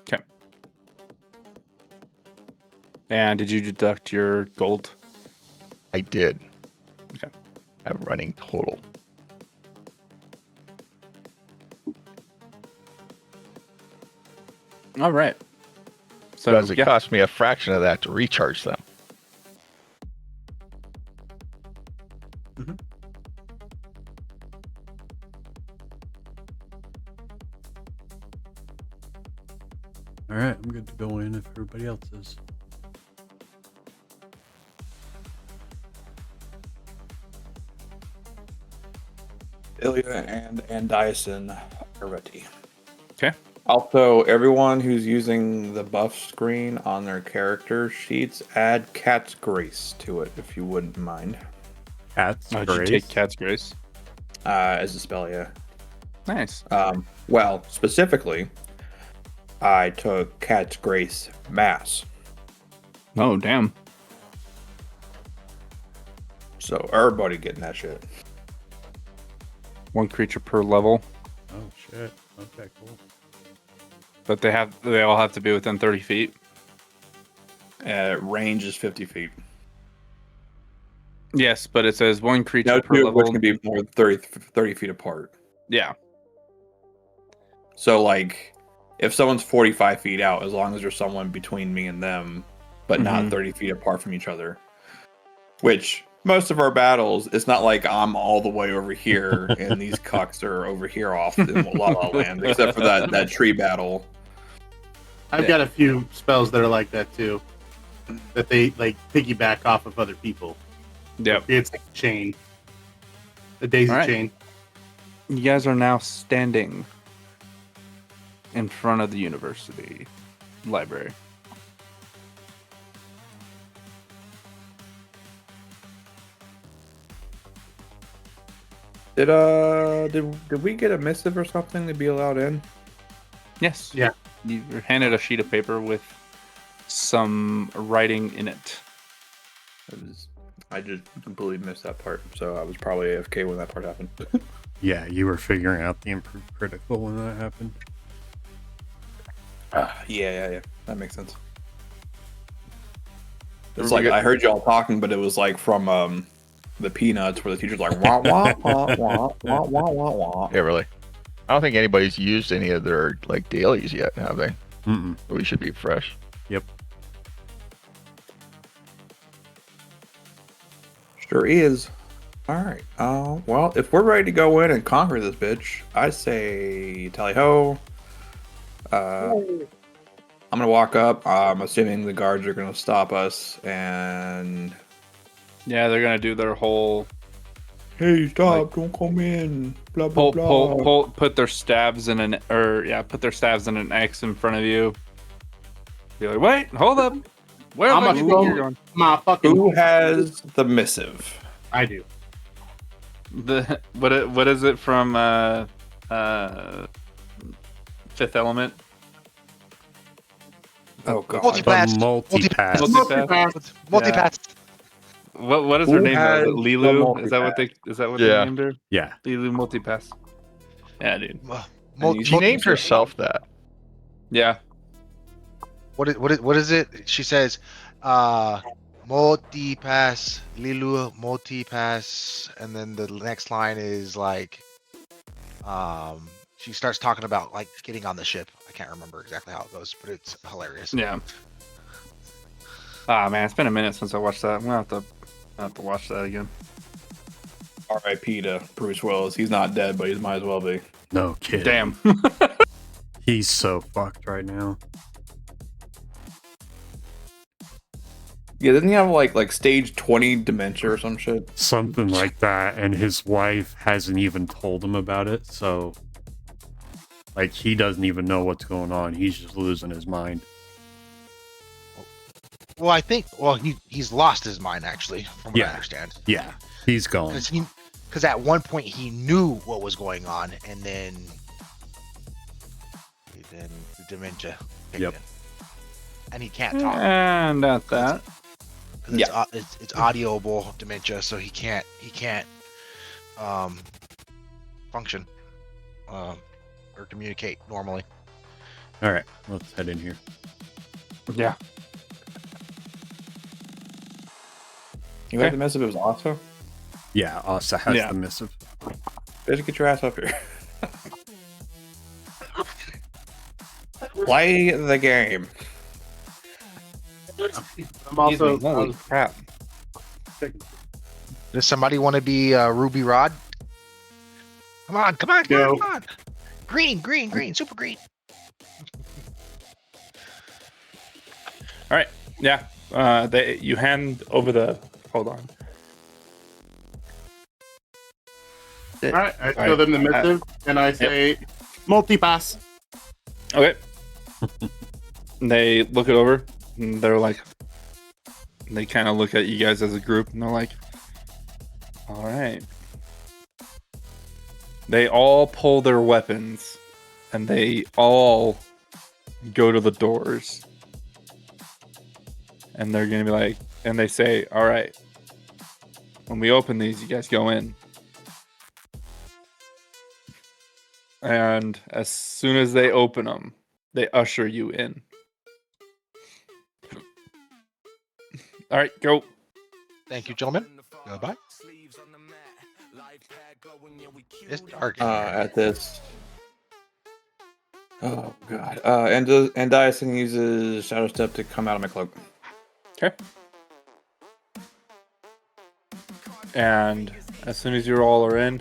Okay. And did you deduct your gold? I did. Okay. I'm running total. All right. So Does it cost me a fraction of that to recharge them? Alright, I'm good to go in if everybody else is. Ilya and Dyson are ready. Okay. Also, everyone who's using the buff screen on their character sheets, add Cat's Grace to it, if you wouldn't mind. Cat's Grace? Grace? Did you take Cat's Grace? As a spell, yeah. Nice. Well, specifically, I took Cat's Grace Mass. Oh, damn. So everybody getting that shit. 1 creature per level. Oh, shit. Okay, cool. But they all have to be within 30 feet. Range is 50 feet. Yes, but it says 1 creature No, per level. which can be more than 30 feet apart. Yeah. So, like, if someone's 45 feet out, as long as there's someone between me and them, but not 30 feet apart from each other. Which, most of our battles, it's not like I'm all the way over here and these cucks are over here off in La La Land, except for that tree battle. I've got a few spells that are like that too. That they like piggyback off of other people. Yep. It's like a chain. The daisy chain. You guys are now standing in front of the university library. Did we get a missive or something to be allowed in? Yes. Yeah. You were handed a sheet of paper with some writing in it. I just completely missed that part, so I was probably AFK when that part happened. Yeah, you were figuring out the improved critical when that happened. Yeah. That makes sense. It's like I heard y'all talking, but it was like from the Peanuts, where the teacher's like, wah wah wah wah wah wah wah wah. Yeah, really. I don't think anybody's used any of their like dailies yet, have they? Mm-mm. We should be fresh. Yep. Sure is. All right. Well, if we're ready to go in and conquer this bitch, I say tally ho. I'm gonna walk up. I'm assuming the guards are gonna stop us, and Yeah, they're gonna do their whole hey, stop! Don't come in. Blah blah blah. put their stabs in an put their stabs in an X in front of you. Be like, wait, hold up. Where I'm the fuck gonna you go. going? My fucking. Who has the missive? I do. The what is it from Fifth Element? Oh god. Multipass. Multipass. Multipass. What is her Who name? has Lilu? the Is that what Yeah. they named her? Yeah. Lilu Multipass. Yeah, dude. She named herself that. Yeah. What is it? She says, multipass, Lilu multipass, and then the next line is like, she starts talking about like getting on the ship. I can't remember exactly how it goes, but it's hilarious. Yeah. Ah man, it's been a minute since I watched that. I'm gonna have to watch that again. R.I.P. to Bruce Willis. He's not dead, but he might as well be. No kidding. Damn. He's so fucked right now. Yeah, doesn't he have like stage 20 dementia or some shit? Something like that, and his wife hasn't even told him about it, so like he doesn't even know what's going on. He's just losing his mind. Well, I think he's lost his mind actually, from what I understand. Yeah, he's gone. Because at one point he knew what was going on, and then the dementia kicked in. And he can't talk. And not that. Yeah, it's audioable dementia, so he can't function or communicate normally. All right, let's head in here. Yeah. You got the missive? It was Asa? Yeah, Asa has the missive. Better get your ass up here. Play the game. I'm also. Holy crap. Does somebody want to be Ruby Rod? Come on, come on, No. come on! Green, super green. All right. Yeah. You hand over the. Hold on. All right, I show them the missive, and I say, multi-pass. Okay. They look it over, and they're like, they kind of look at you guys as a group, and they're like, all right. They all pull their weapons, and they all go to the doors. And they're going to be like, and they say, all right, when we open these, you guys go in. And as soon as they open them, they usher you in. All right, go. Thank you, gentlemen. Goodbye. It's dark in here. At this. Oh god. And Dyson uses Shadow Step to come out of my cloak. Okay. And as soon as you all are in,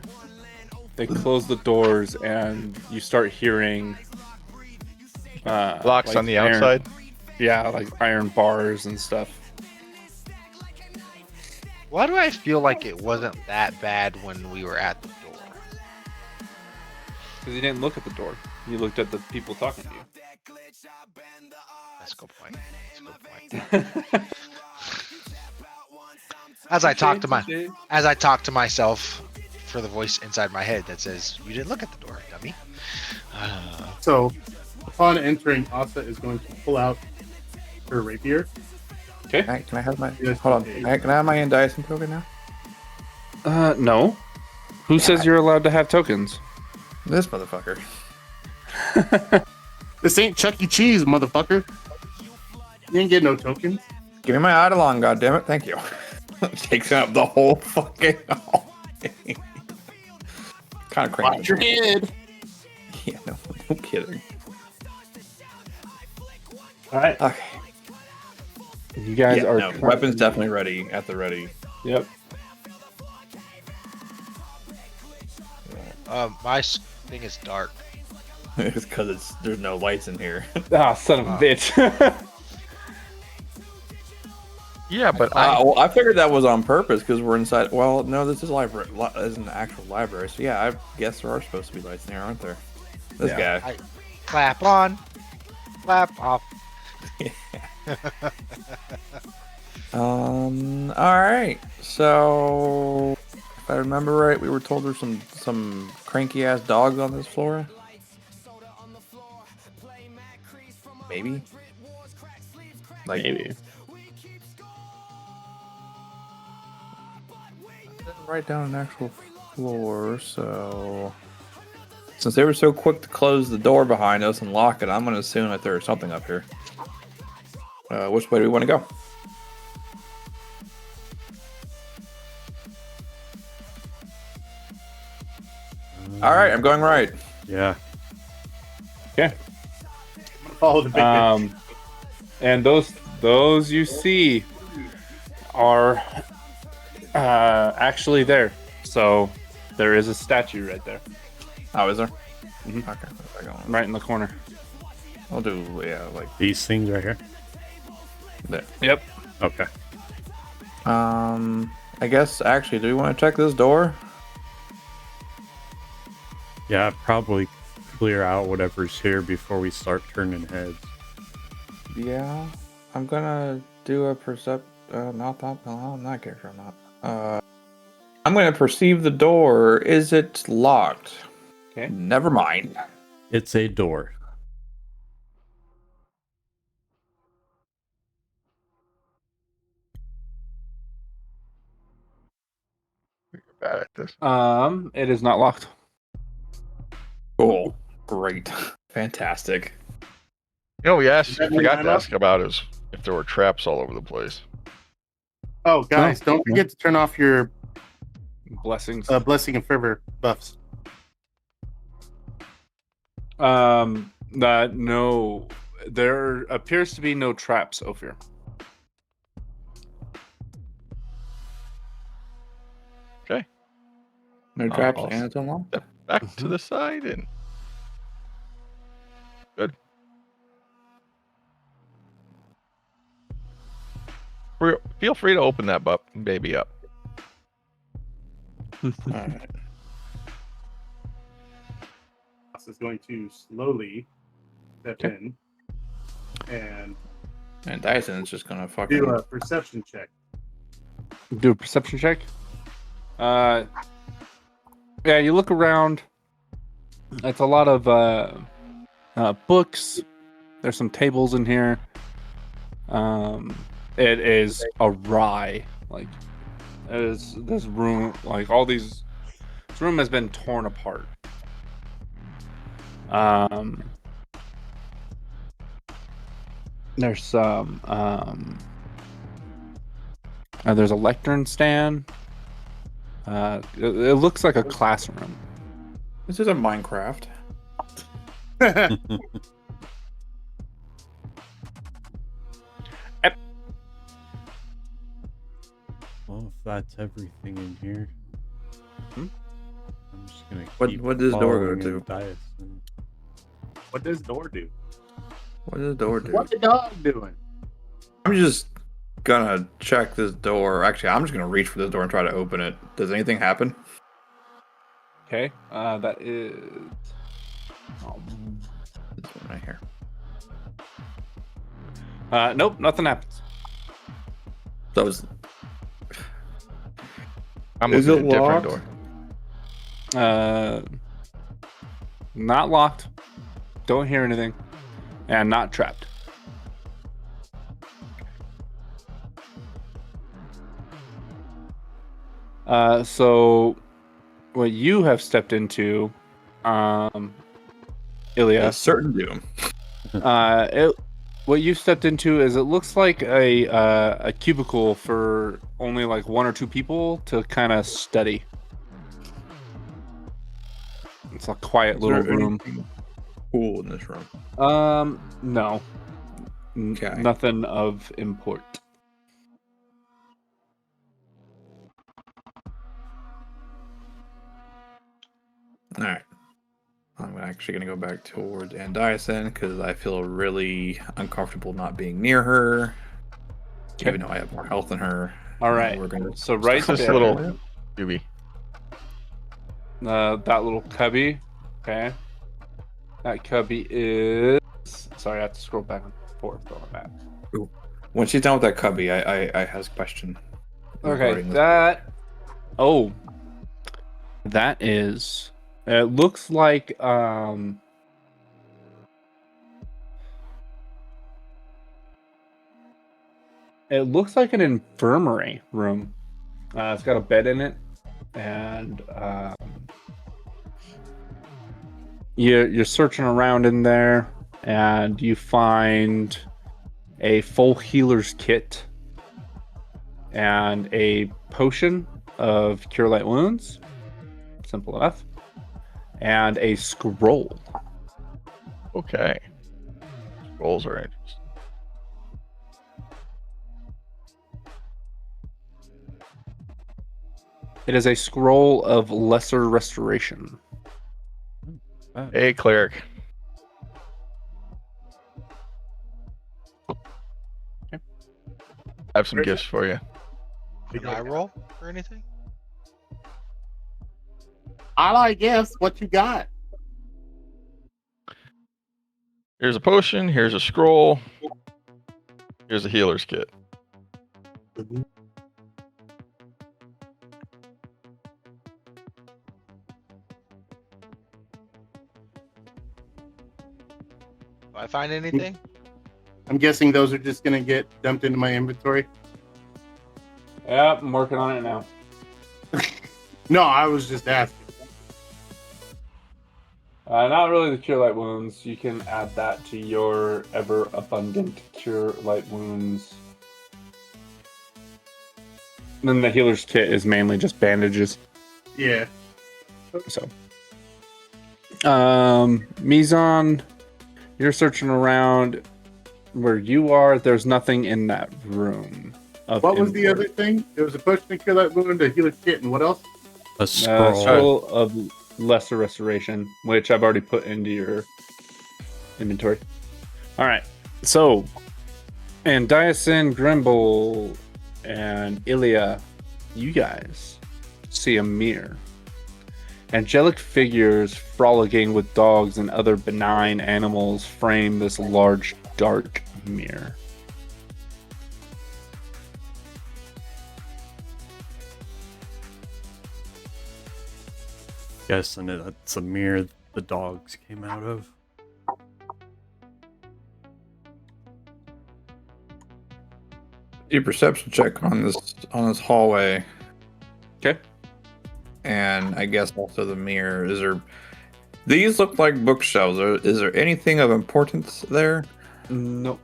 they close the doors, and you start hearing Locks like on the iron- outside. Yeah, like iron bars and stuff. Why do I feel like it wasn't that bad when we were at the door? Because you didn't look at the door. You looked at the people talking to you. That's a good point. As I talk to myself for the voice inside my head that says, "You didn't look at the door, dummy." So, upon entering, Asa is going to pull out her rapier. Okay. Can I have my... Hold on. Can I have my Dyson token now? No. Who says you're allowed to have tokens? This motherfucker. This ain't Chuck E. Cheese, motherfucker. You ain't get no tokens. Give me my Eidolon, goddammit. Thank you. Takes up the whole fucking... Kind of crazy. Watch your head. Yeah, no kidding. All right. Okay. You guys are weapons definitely ready at the ready. Yep. My thing is dark. It's because there's no lights in here. Ah, son of a bitch. Yeah, but I figured that was on purpose because we're inside. Well, no, this is library. This is an actual library. So yeah, I guess there are supposed to be lights in here, aren't there? This guy. Clap on, clap off. All right. So, if I remember right, we were told there's some cranky ass dogs on this floor. Maybe. Like, maybe. I didn't write down an actual floor, so since they were so quick to close the door behind us and lock it, I'm going to assume that there's something up here. Which way do we want to go? All right, I'm going right. Yeah. Okay. I'm gonna follow the big bitch. And those you see are actually there. So there is a statue right there. Oh, is there? Mm-hmm. Okay. Right in the corner. I'll do, like these things right here. There. Yep. Okay. I guess actually, do we want to check this door? Yeah, probably clear out whatever's here before we start turning heads. Yeah, I'm gonna do a not character. I'm not. I'm gonna perceive the door. Is it locked? Okay. Never mind. It's a door. You're bad at this. It is not locked. Cool. Great. Fantastic. You know, we forgot to ask about is if there were traps all over the place. Oh, guys, don't forget to turn off your blessings, blessing and fervor buffs. No, there appears to be no traps, Ophir. Okay. No traps, and it's unlocked. Step back to the side and good. Feel free to open that baby up. All right. Is going to slowly step in and Dyson's just gonna fucking do a perception check. Do a perception check. Yeah, you look around. It's a lot of books. There's some tables in here. It is awry. Like, this room, like this room has been torn apart. There's some there's a lectern stand. It looks like a classroom. This is a Minecraft. Well, if that's everything in here, I'm just gonna keep What does door go to? What does door do? What does door do? What the dog doing? I'm just gonna check this door. Actually, I'm just gonna reach for this door and try to open it. Does anything happen? Okay, that is this one right here. Nope, nothing happens. So is looking at a different door. Not locked. Don't hear anything, and not trapped. So what you have stepped into, Ilya, a certain doom. What you stepped into is it looks like a cubicle for only like one or two people to kind of study. It's a quiet Is little there room. anything cool in this room? No. Okay. Nothing of import. All right. I'm actually going to go back towards Andison because I feel really uncomfortable not being near her, even though I have more health than her. All right. We're gonna So right This there, little doobie. that little cubby. Okay. That cubby is. Sorry, I have to scroll back and forth on that. Ooh. When she's done with that cubby, I has a question. Okay, regarding this. that. Oh, that is. It looks like It looks like an infirmary room. It's got a bed in it, and you're searching around in there, and you find a full healer's kit and a potion of cure light wounds. Simple enough. And a scroll. Okay. Scrolls are interesting. It is a scroll of lesser restoration. Hey, cleric. I have some gifts for you. Can I roll or anything? I like gifts. What you got? Here's a potion. Here's a scroll. Here's a healer's kit. Do I find anything? I'm guessing those are just gonna get dumped into my inventory. Yep, I'm working on it now. No, I was just asking. Not really the cure light wounds. You can add that to your ever abundant cure light wounds. And then the healer's kit is mainly just bandages. Yeah. So, Mizan, you're searching around where you are. There's nothing in that room. What was the other thing? There was a potion to kill that wound, a healer's kit, and what else? A scroll. Scroll of lesser restoration, which I've already put into your inventory. All right, so Andison, Grimble, and Ilya, you guys see a mirror. Angelic figures frolicking with dogs and other benign animals frame this large, dark mirror. Guessing that's a mirror the dogs came out of. Do a perception check on this hallway. Okay. And I guess also the mirror. Is there? These look like bookshelves. Is there anything of importance there? Nope.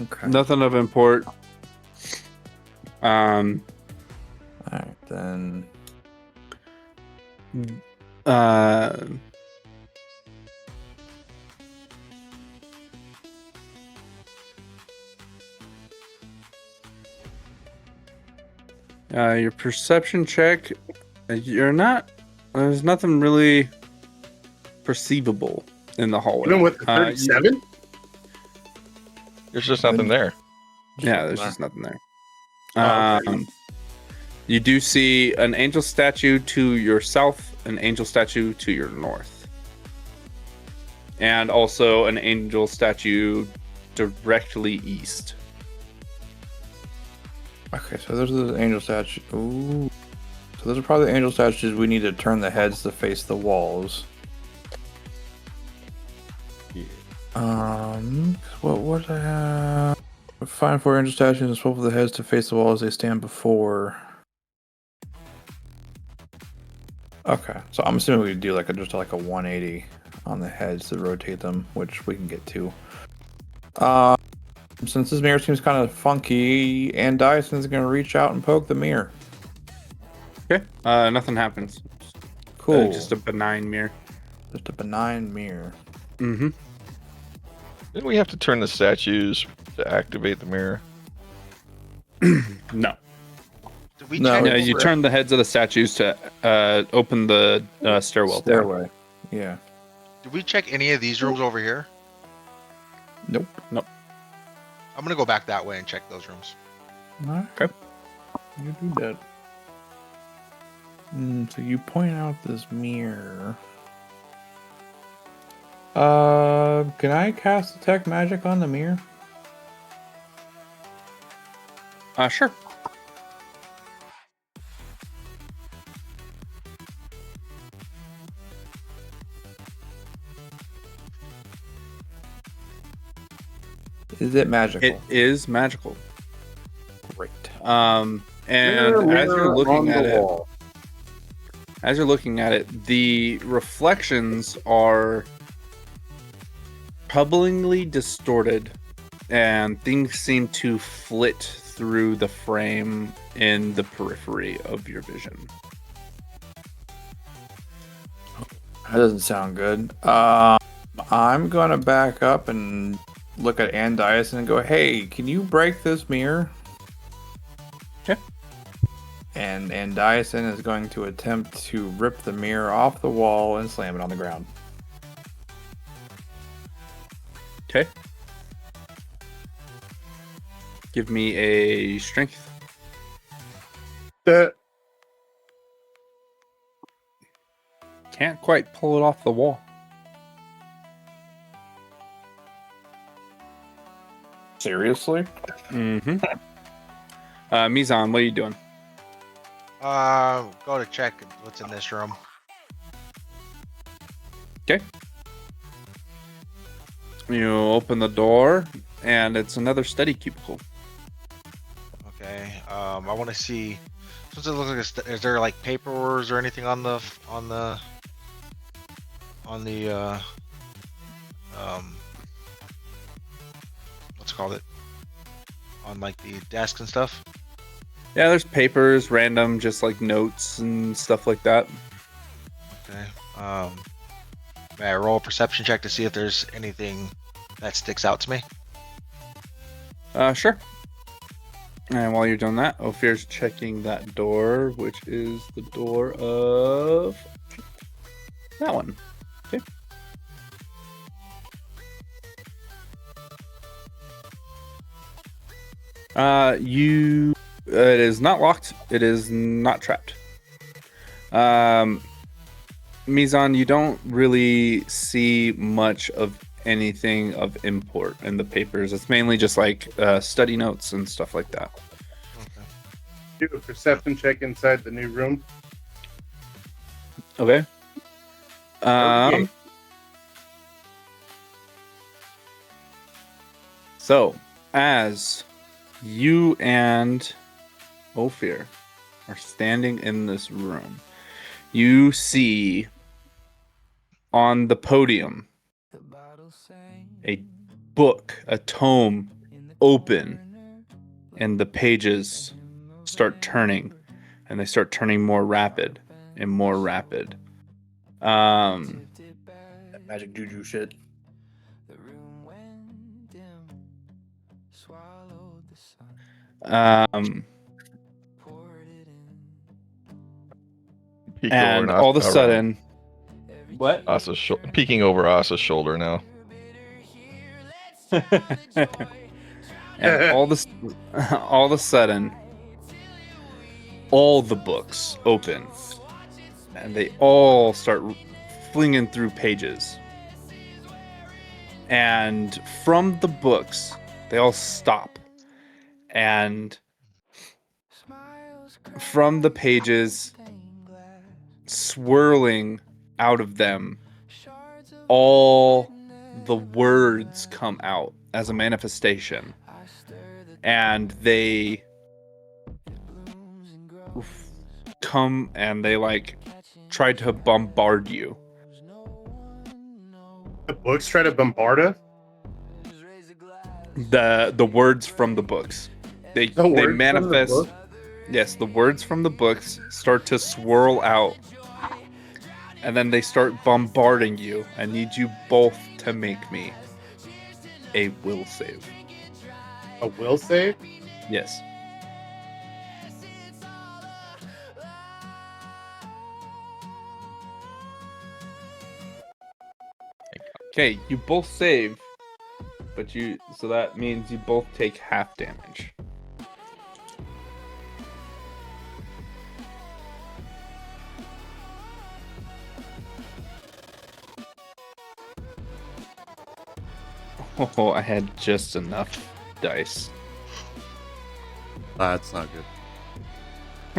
Okay. Nothing of import. All right then. Your perception check, you're not. There's nothing really perceivable in the hallway. Even with the 37? There's just nothing there. Yeah, there's just nothing there. Okay. You do see an angel statue to your south, an angel statue to your north, and also an angel statue directly east. Okay, so those are the angel statues. Ooh. So those are probably the angel statues. We need to turn the heads to face the walls. What would I have? Find 4 angel statues and swivel the heads to face the wall as they stand before. Okay, so I'm assuming we do just like a 180 on the heads to rotate them, which we can get to. Since this mirror seems kind of funky, and Dyson's going to reach out and poke the mirror. Okay. Nothing happens. Cool. Just a benign mirror. Just a benign mirror. Mm-hmm. Didn't we have to turn the statues to activate the mirror? No. Did we No, check No, you over- turn the heads of the statues to open the stairwell. door. Stairway. Yeah. Did we check any of these rooms over here? Nope. I'm gonna go back that way and check those rooms. Okay. You do that. So you point out this mirror. Can I cast detect magic on the mirror? Sure. Is it magical? It is magical. Great. And Mirror, as you're on looking the at it, wall. the reflections are troublingly distorted, and things seem to flit through the frame in the periphery of your vision. That doesn't sound good. I'm gonna back up and look at Andias and go, "Hey, can you break this mirror?" Okay. And Andiason is going to attempt to rip the mirror off the wall and slam it on the ground. Okay. Give me a strength. Can't quite pull it off the wall. Seriously? Mm-hmm. Mizan, what are you doing? Go to check what's in this room. Okay. You open the door, and it's another study cubicle. Okay. I want to see. Since it looks like is there like papers or anything on the what's it called it on like the desk and stuff? Yeah, there's papers, random, just like notes and stuff like that. Okay. May I roll a perception check to see if there's anything that sticks out to me? Sure. And while you're doing that, Ophir's checking that door, which is the door of that one. Okay. It is not locked. It is not trapped. Mizan, you don't really see much of anything of import in the papers. It's mainly just like study notes and stuff like that. Do a perception check inside the new room. Okay. Okay. So, as you and Ophir are standing in this room, you see on the podium a book, a tome open, and the pages start turning, and they start turning more rapid and more rapid. Magic juju shit. Peek And over all of a sudden, what? Asa's peeking over Asa's shoulder now. And all of a sudden, all the books open, and they all start flinging through pages. And from the books, they all stop, and from the pages, swirling out of them, all the words come out as a manifestation, and they come and they like try to bombard you. The books try to bombard us? The words from the books. They words manifest. from the book? Yes, the words from the books start to swirl out, and then they start bombarding you. I need you both to make me a will save. A will save? Yes. Okay, you both save, but so that means you both take half damage. Oh, I had just enough dice. That's not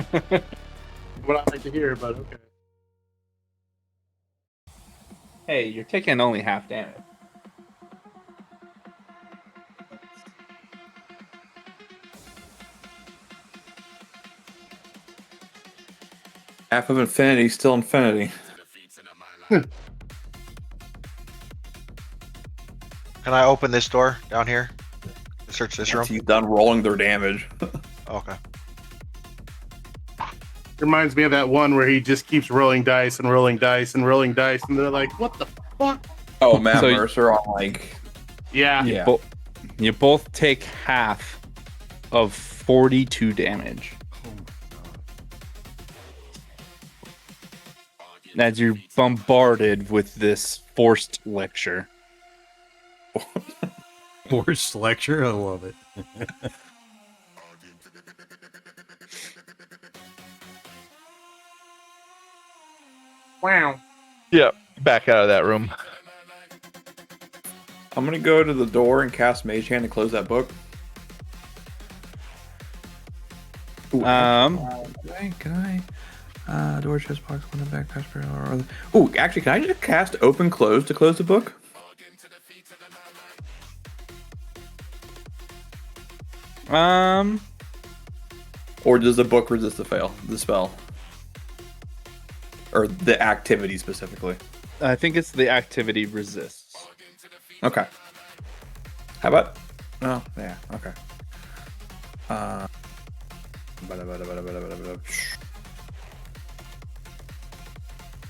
good. What I like to hear, but okay. Hey, you're taking only half damage. Half of infinity, still infinity. Can I open this door down here? Search this room? Once he's done rolling their damage. Okay. Reminds me of that one where he just keeps rolling dice and rolling dice and rolling dice, and they're like, "What the fuck?" Oh, Matt So Mercer on like. Yeah. Yeah. You both take half of 42 damage. As you're bombarded with this forced lecture. Forced lecture? I love it. Wow. Yep, back out of that room. I'm gonna go to the door and cast Mage Hand to close that book. Ooh, can I? Door, chest box, window, back, pass, or... Ooh, actually, can I just cast Open Close to close the book? Or does the book resist the spell? Or the activity specifically? I think it's the activity resists. Okay. How about? Oh, yeah. Okay.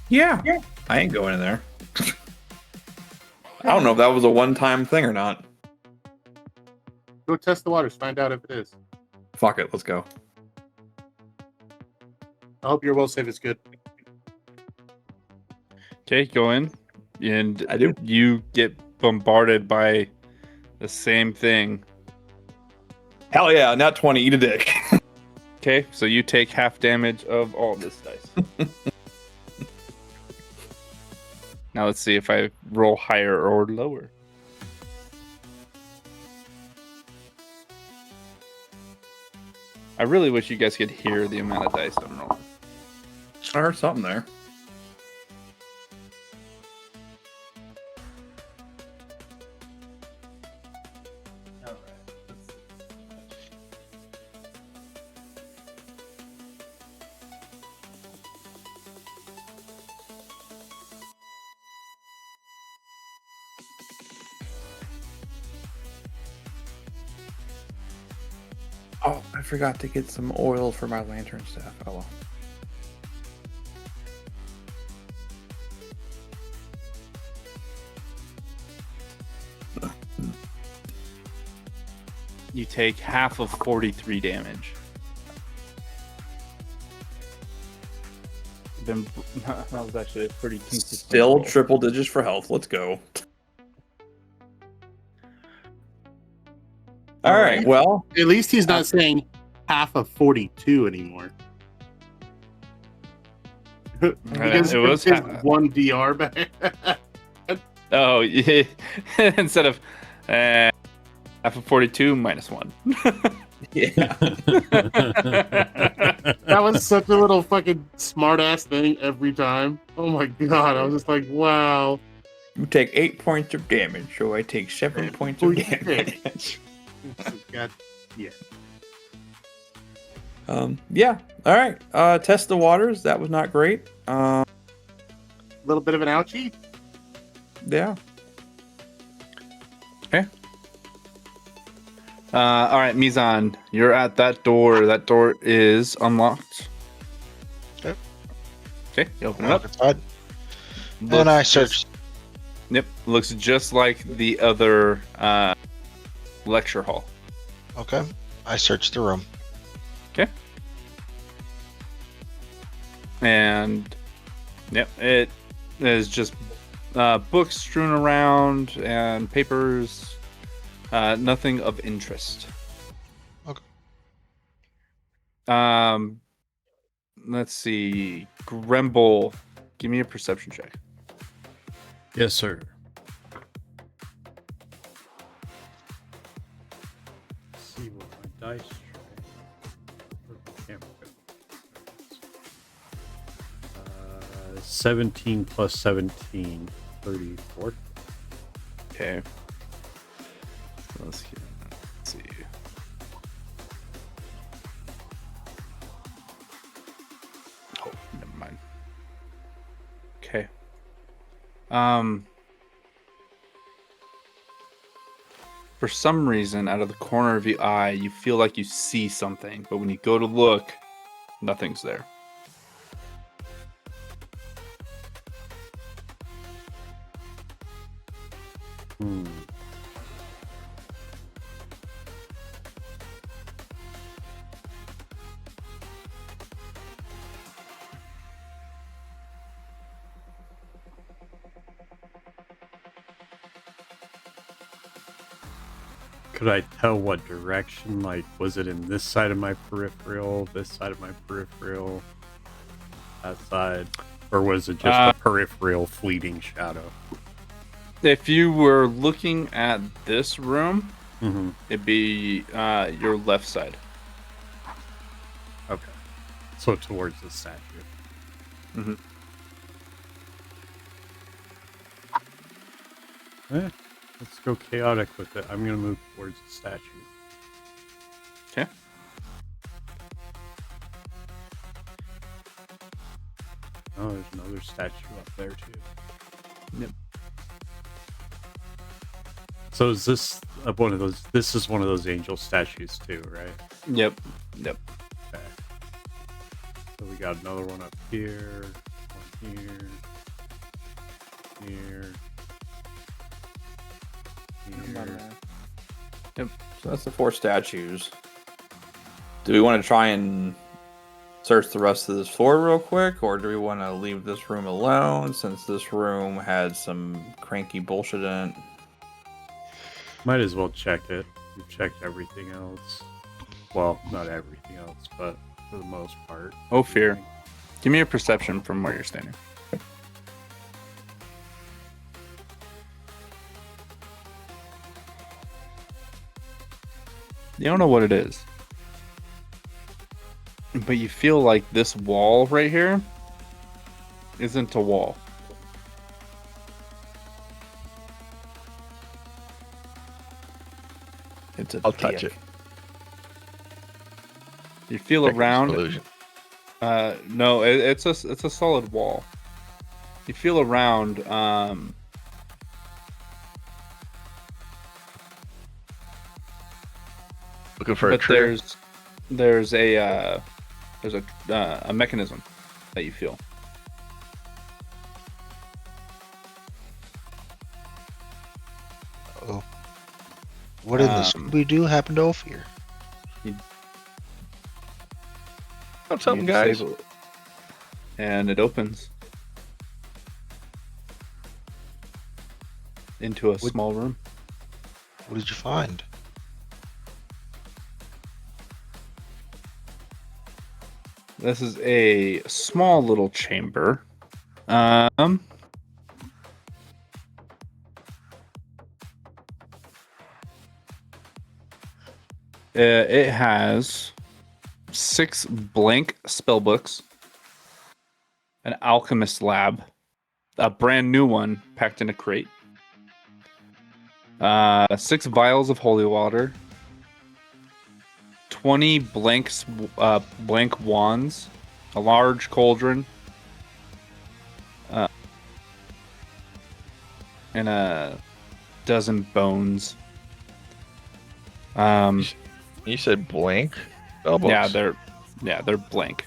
Yeah. I ain't going in there. I don't know if that was a one-time thing or not. Go test the waters. Find out if it is. Fuck it. Let's go. I hope your will save is good. Okay, go in. And I do. You get bombarded by the same thing. Hell yeah, not 20. Eat a dick. Okay, so you take half damage of all this dice. Now let's see if I roll higher or lower. I really wish you guys could hear the amount of dice I'm rolling. I heard something there. Oh, I forgot to get some oil for my lantern staff. Oh well. You take half of 43 damage. That was actually a pretty consistent Still roll. triple digits for health. Let's go. All right. Well, at least he's not saying half of 42 anymore. Because it was one DR back. Oh, yeah. Instead of half of 42 minus 1. Yeah. That was such a little fucking smart ass thing every time. Oh my god, I was just like, wow. You take 8 points of damage, so I take 7 points of damage. God, yeah. Yeah. All right. Test the waters. That was not great. A little bit of an ouchie. Yeah. Okay. All right, Mizan, you're at that door. That door is unlocked. Okay. Okay, you open it up. Inside. Then I searched. Yep, looks just like the other lecture hall. Okay, I searched the room. Okay. And yep, it is just books strewn around and papers. Nothing of interest. Okay. Let's see. Gremble, give me a perception check. Yes, sir. Let's see what my dice tray. 17 plus 17, 34. Okay. Let's see. Oh, never mind. Okay. For some reason, out of the corner of your eye, you feel like you see something, but when you go to look, nothing's there. Could I tell what direction? Like, was it in this side of my peripheral, this side of my peripheral, that side? Or was it just a peripheral fleeting shadow? If you were looking at this room, Mm-hmm. it'd be your left side. Okay. So towards the statue. Mm-hmm. Let's go chaotic with it. I'm going to move towards the statue. Okay. Oh, there's another statue up there, too. Yep. So is this one of those? This is one of those angel statues, too, right? Yep. Yep. Okay. So we got another one up here. One here. Here. Yep. So that's the 4 statues. Do we want to try and search the rest of this floor real quick, or do we want to leave this room alone since this room had some cranky bullshit in it? Might as well check it. We've checked everything else. Well, not everything else, but for the most part. Oh, fear. Give me a perception from where you're standing. You don't know what it is, but you feel like this wall right here isn't a wall. I'll touch it. You feel Check around. illusion. No, it's a solid wall. You feel around. Looking for a But trigger. there's a mechanism that you feel. Oh, what in the Scooby-Doo happened to Ophir? Got something, You guys. disable it. And it opens into a small room. What did you find? This is a small little chamber. It has 6 blank spellbooks, an alchemist lab, a brand new one packed in a crate, 6 vials of holy water, 20 blank wands, a large cauldron, and a dozen bones. You said blank? Spellbooks? Yeah, they're blank.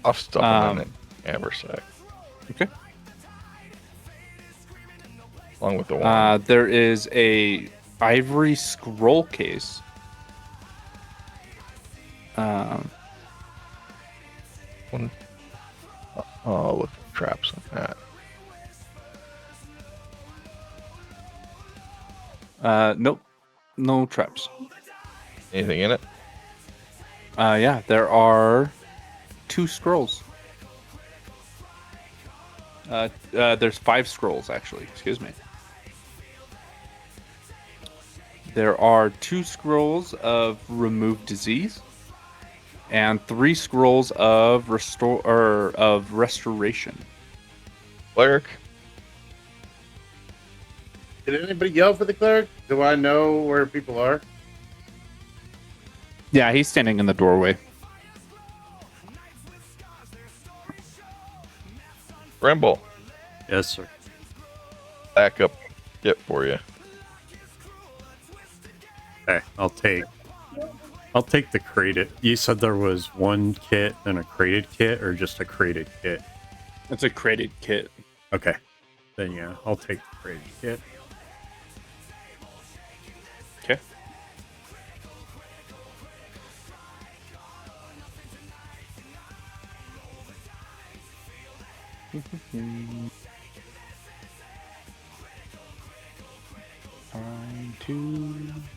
I'll stuff them in the haversack. Okay. Along with the wine. There is a ivory scroll case. One. Oh, look, traps on that. Nope. No traps. Anything in it? Yeah, there are 2 scrolls. There's 5 scrolls, actually. Excuse me. There are 2 scrolls of remove disease, and 3 scrolls of restoration. Cleric. Did anybody yell for the cleric? Do I know where people are? Yeah, he's standing in the doorway. Brimble. Yes, sir. Backup kit for you. Okay, I'll take the crated. You said there was 1 kit and a crated kit, or just a crated kit? It's a crated kit. Okay. Then yeah, I'll take the crated kit. Okay.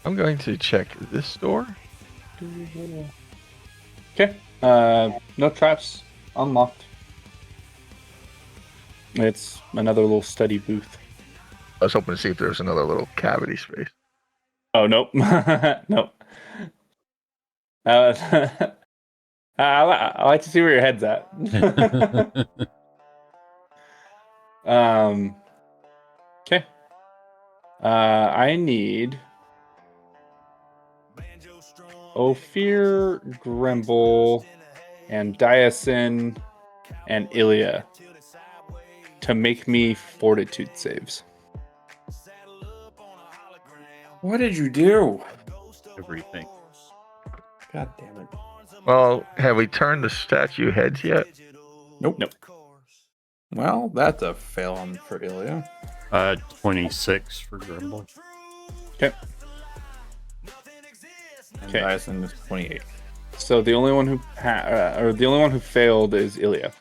I'm going to check this door. Okay. No traps. Unlocked. It's another little study booth. I was hoping to see if there's another little cavity space. Oh, nope. Nope. I like to see where your head's at. Okay. I need Ophir, Grimble, and Diasin, and Ilya to make me fortitude saves. What did you do? Everything. God damn it. Well, have we turned the statue heads yet? Nope. Nope. Well, that's a fail on for Ilya. 26 for Grimble. Okay. And Okay. Dyson is 28. So the only one who the only one who failed is Ilya.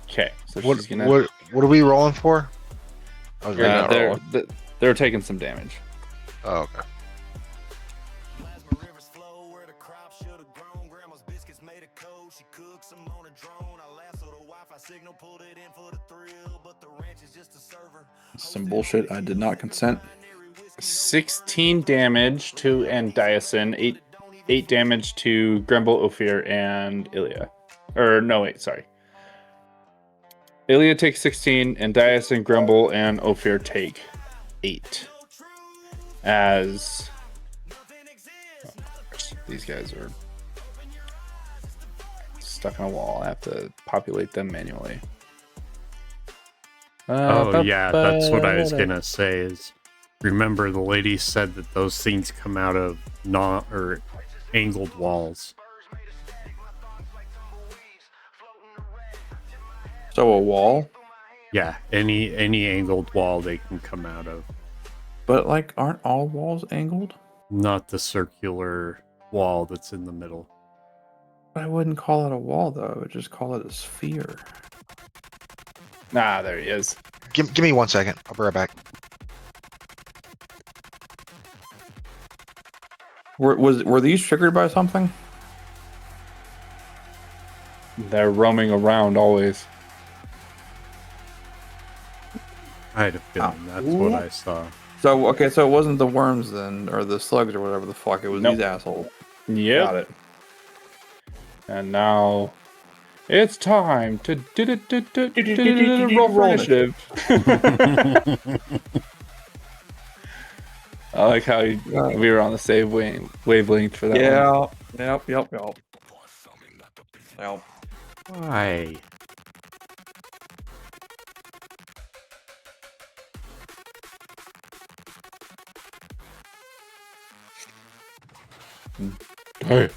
Okay. So What, she's gonna. what are we rolling for? I was not rolling. They're taking some damage. Oh, okay. Some bullshit. I did not consent. 16 damage to Diasin, 8 damage to Gremble, Ophir, and Ilya. Or no, wait, sorry. Ilya takes 16, and Diasin, Gremble, and Ophir take 8. As these guys are stuck on a wall, I have to populate them manually. Oh yeah, that's what I was gonna say. Is remember the lady said that those things come out of angled walls. So a wall? Yeah, any angled wall they can come out of. But like, aren't all walls angled? Not the circular wall that's in the middle. I wouldn't call it a wall though. I would just call it a sphere. Nah, there he is. Give me 1 second. I'll be right back. Were these triggered by something? They're roaming around always. I had a feeling that's what I saw. So okay, so it wasn't the worms then, or the slugs, or whatever the fuck. It was Nope. these assholes. Yep. Got it. And now it's time to roll for initiative. I like how we were on the same wavelength for that one. Yeah. Yep. Why? Hey.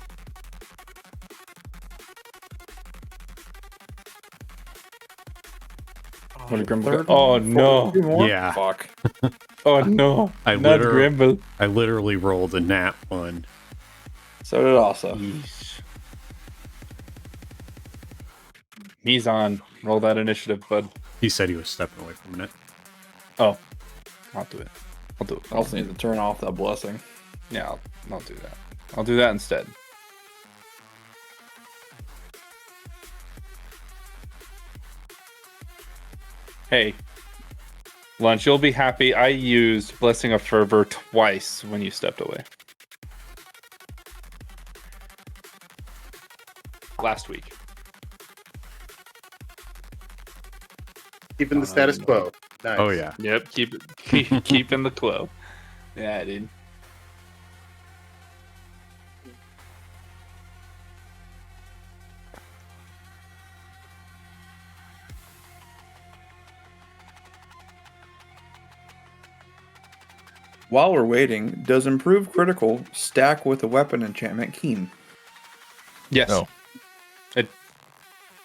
Oh no! Yeah. Fuck. Oh no! I Not literally, Grimble. I literally rolled a nat 1. So did also. Yeesh. He's on. Roll that initiative, bud. He said he was stepping away from it. Oh, I'll do it. I'll do it. I also need to turn off that blessing. Yeah, I'll do that. I'll do that instead. Hey, Lunch, you'll be happy I used Blessing of Fervor twice when you stepped away. Last week. Keeping the status quo. Nice. Oh, yeah. Yep, keeping the quo. Yeah, dude. While we're waiting, does improve critical stack with a weapon enchantment keen? Yes. No. It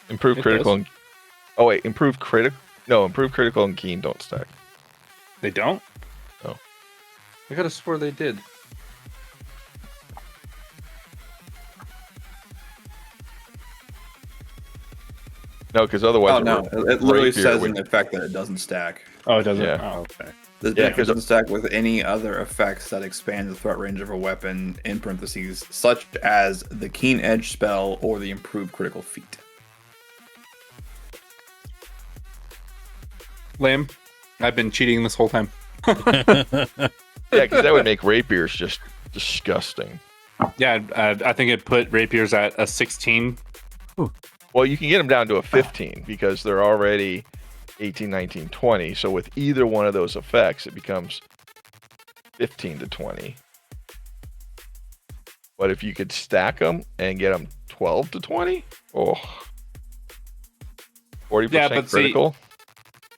Improve critical and improve critical. No, improve critical and keen don't stack. They don't? No. I could have swore they did. No, because otherwise. Oh no, it literally says would... in effect that it doesn't stack. Oh, it doesn't? Yeah. Oh, okay. It doesn't stack with any other effects that expand the threat range of a weapon, in parentheses, such as the Keen Edge spell or the improved critical feat. Lame. I've been cheating this whole time. Yeah, because that would make rapiers just disgusting. Yeah, I think it put rapiers at a 16. Ooh. Well, you can get them down to a 15 because they're already 18, 19, 20. So with either one of those effects, it becomes 15 to 20. But if you could stack them and get them 12 to 20, 40% critical.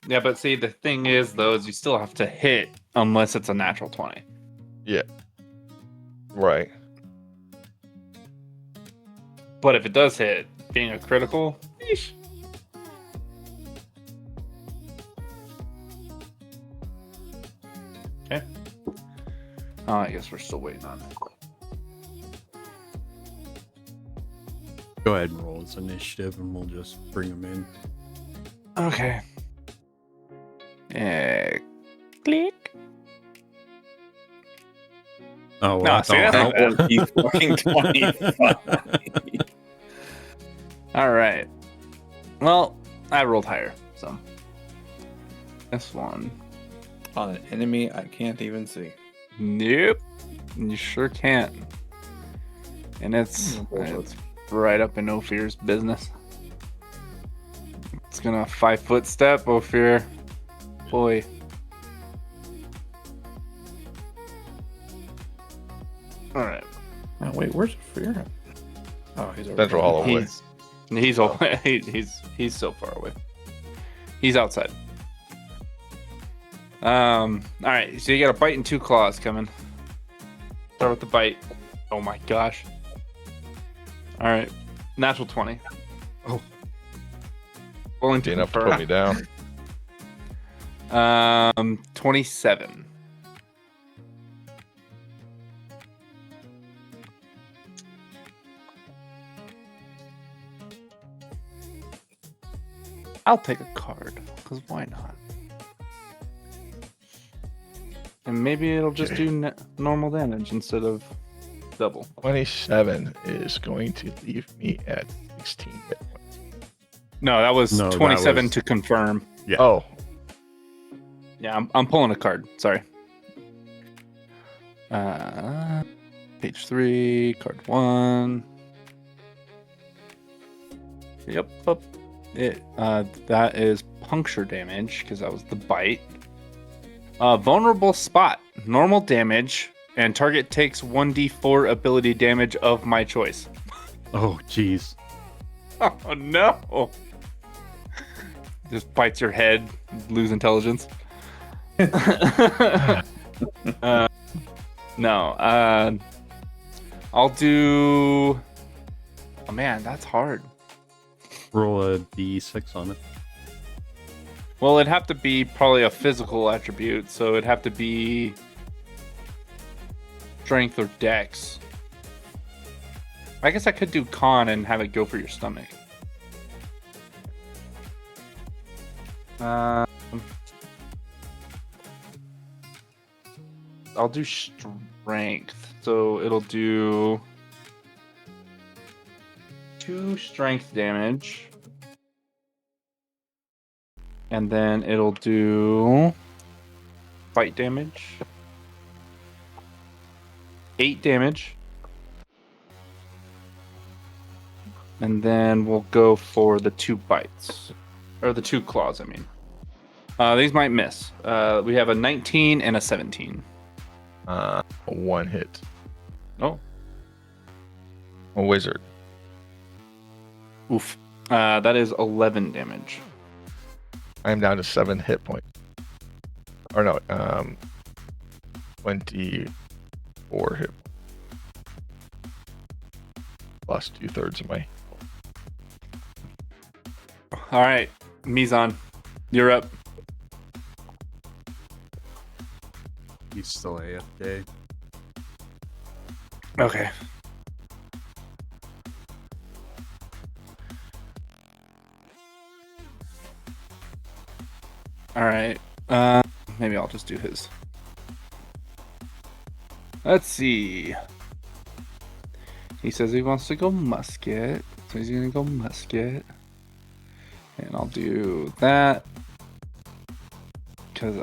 Yeah, but see, the thing is, though, is you still have to hit unless it's a natural 20. Yeah. Right. But if it does hit, being a critical, yeesh. Okay. Oh, I guess we're still waiting on it. Go ahead and roll his initiative and we'll just bring him in. Okay. Click. Oh, well, no, see, that's not bad. All right. Well, I rolled higher, so this one on an enemy I can't even see. Nope, you sure can't. And it's right up in Ophir's business. It's gonna 5-foot step, Ophir. Boy. All right. Oh, wait, where's Ophir? Oh, he's over Central Holloway. He's so far away. He's outside. All right, so you got a bite and 2 claws coming. Start with the bite. Oh my gosh. All right, natural 20. Oh, willing to enough to put me down. 27. I'll take a card, because why not? And maybe it'll just do normal damage instead of double. 27 is going to leave me at 16 hit points. No, that was 27 to confirm. Yeah. Oh. Yeah, I'm pulling a card. Sorry. Page 3, card 1. Yep. That is puncture damage because that was the bite. Vulnerable spot, normal damage, and target takes 1d4 ability damage of my choice. Oh, jeez. Oh no! Just bites your head, lose intelligence. No. I'll do. Oh man, that's hard. Roll a d6 on it. Well, it'd have to be probably a physical attribute, so it'd have to be strength or dex. I guess I could do con and have it go for your stomach. I'll do strength, so it'll do 2 strength damage. And then it'll do fight damage. 8 damage. And then we'll go for the 2 bites. Or the 2 claws, I mean. These might miss. We have a 19 and a 17. 1 hit. Oh. A wizard. Oof. That is 11 damage. I am down to 7 hit points. Or no, 24 hit. Lost 2/3 of my. All right, Mizan, you're up. He's still AFK. Okay. All right. Maybe I'll just do his. Let's see. He says he wants to go musket, so he's gonna go musket. And I'll do that. Because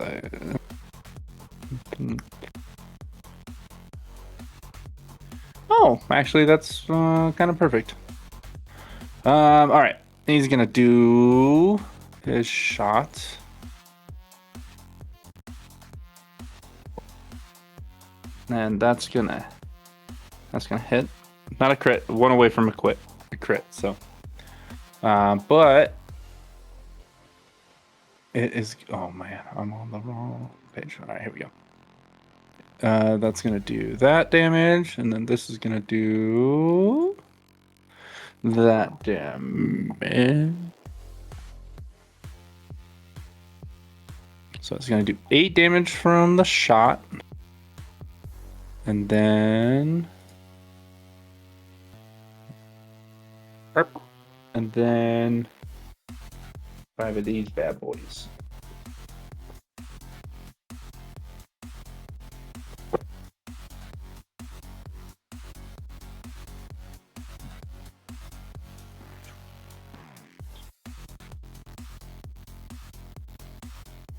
Oh, actually that's kind of perfect. Alright. He's gonna do his shot. And that's gonna hit. Not a crit. 1 away from a crit. So, but it is. Oh man, I'm on the wrong page. All right, here we go. That's gonna do that damage, and then this is gonna do that damage. So it's gonna do 8 damage from the shot. And then... And then 5 of these bad boys.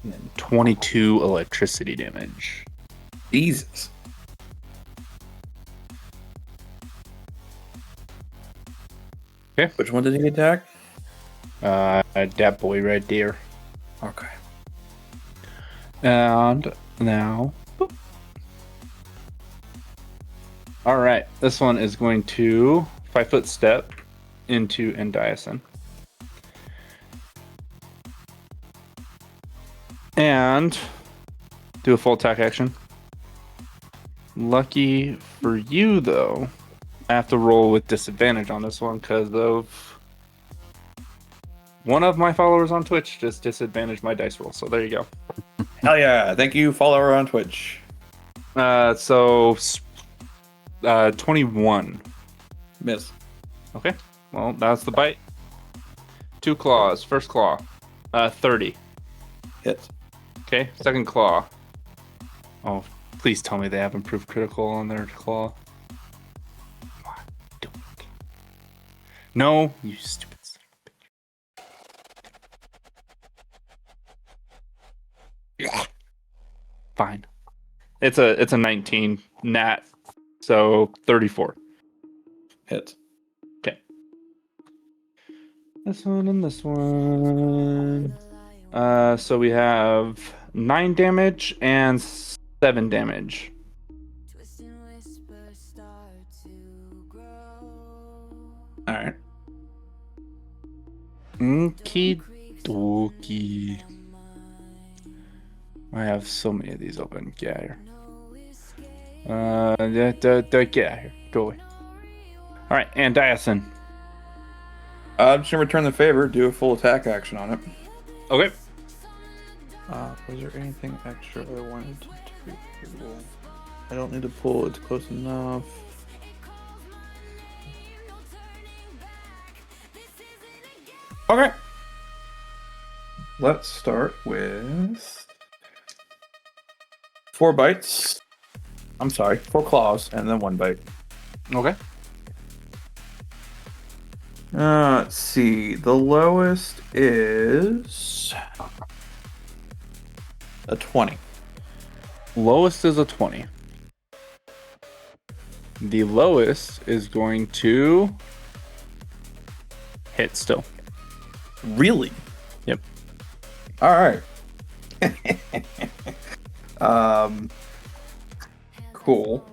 And then 22 electricity damage. Jesus. Okay. Which one did he attack? That boy right there. Okay. And now, boop. All right, this one is going to 5-foot step into Endiason. And do a full attack action. Lucky for you, though, I have to roll with disadvantage on this one because of one of my followers on Twitch just disadvantaged my dice roll. So there you go. Hell yeah. Thank you, follower on Twitch. So 21. Miss. Okay. Well, that's the bite. 2 claws. First claw. 30. Hits. Okay. Second claw. Oh, please tell me they have improved critical on their claw. Come on, do it. No, you stupid son of a bitch. Fine. It's a 19 nat, so 34. Hits. Okay. This one and this one. So we have 9 damage and 7 damage. All right. Okie dokie. I have so many of these open. Get out of here. Get out of here. Go away. All right, and Diason. I'm just gonna return the favor. Do a full attack action on it. Okay. Was there anything extra I wanted to do? I don't need to pull. It's close enough. Okay. Let's start with 4 bites. I'm sorry, 4 claws and then 1 bite. Okay. Let's see. The lowest is a 20. Lowest is a 20. The lowest is going to hit still. Really? Yep. All right. Cool.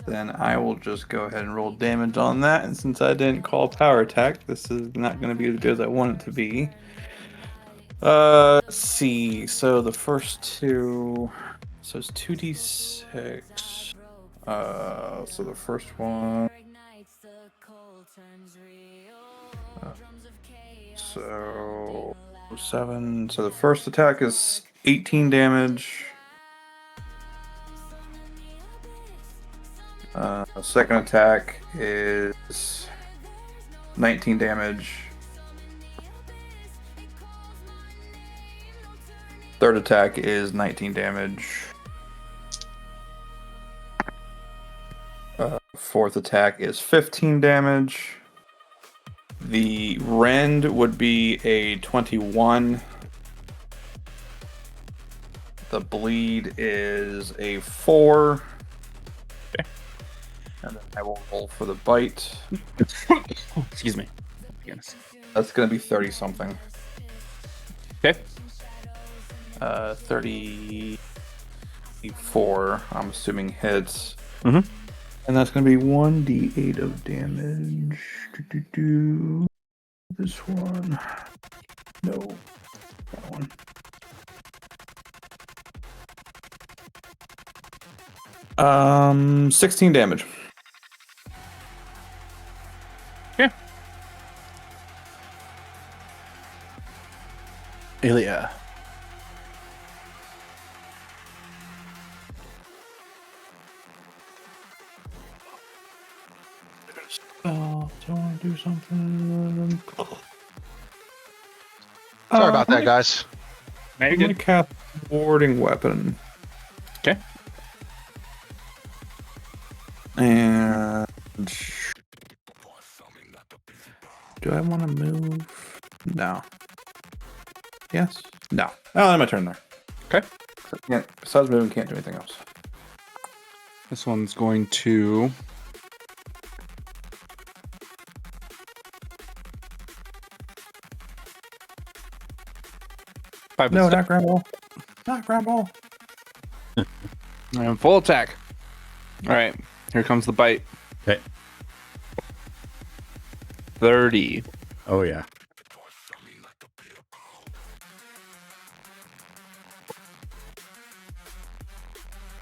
Then I will just go ahead and roll damage on that. And since I didn't call power attack, this is not going to be as good as I want it to be. Let's see. So the first 2. So it's 2d6. So the first one. So 7. So the first attack is 18 damage. Second attack is 19 damage. Third attack is 19 damage. Fourth attack is 15 damage. The rend would be a 21. The bleed is a 4. And then I will roll for the bite. Excuse me. Yes. That's going to be 30 something. Okay. 34, I'm assuming hits. Mm-hmm. And that's going to be 1d8 of damage. This one. No. That one. 16 damage. Yeah. Ilya. Do I want to do something? Sorry about that, guys. I'm going to cast warding weapon. Okay. And do I want to move? No. Yes? No. Oh, I'm my turn there. Okay. Yeah. Besides moving, can't do anything else. This one's going to... No, not grapple. Not grapple. I'm full attack. All right. Here comes the bite. Okay. 30. Oh, yeah.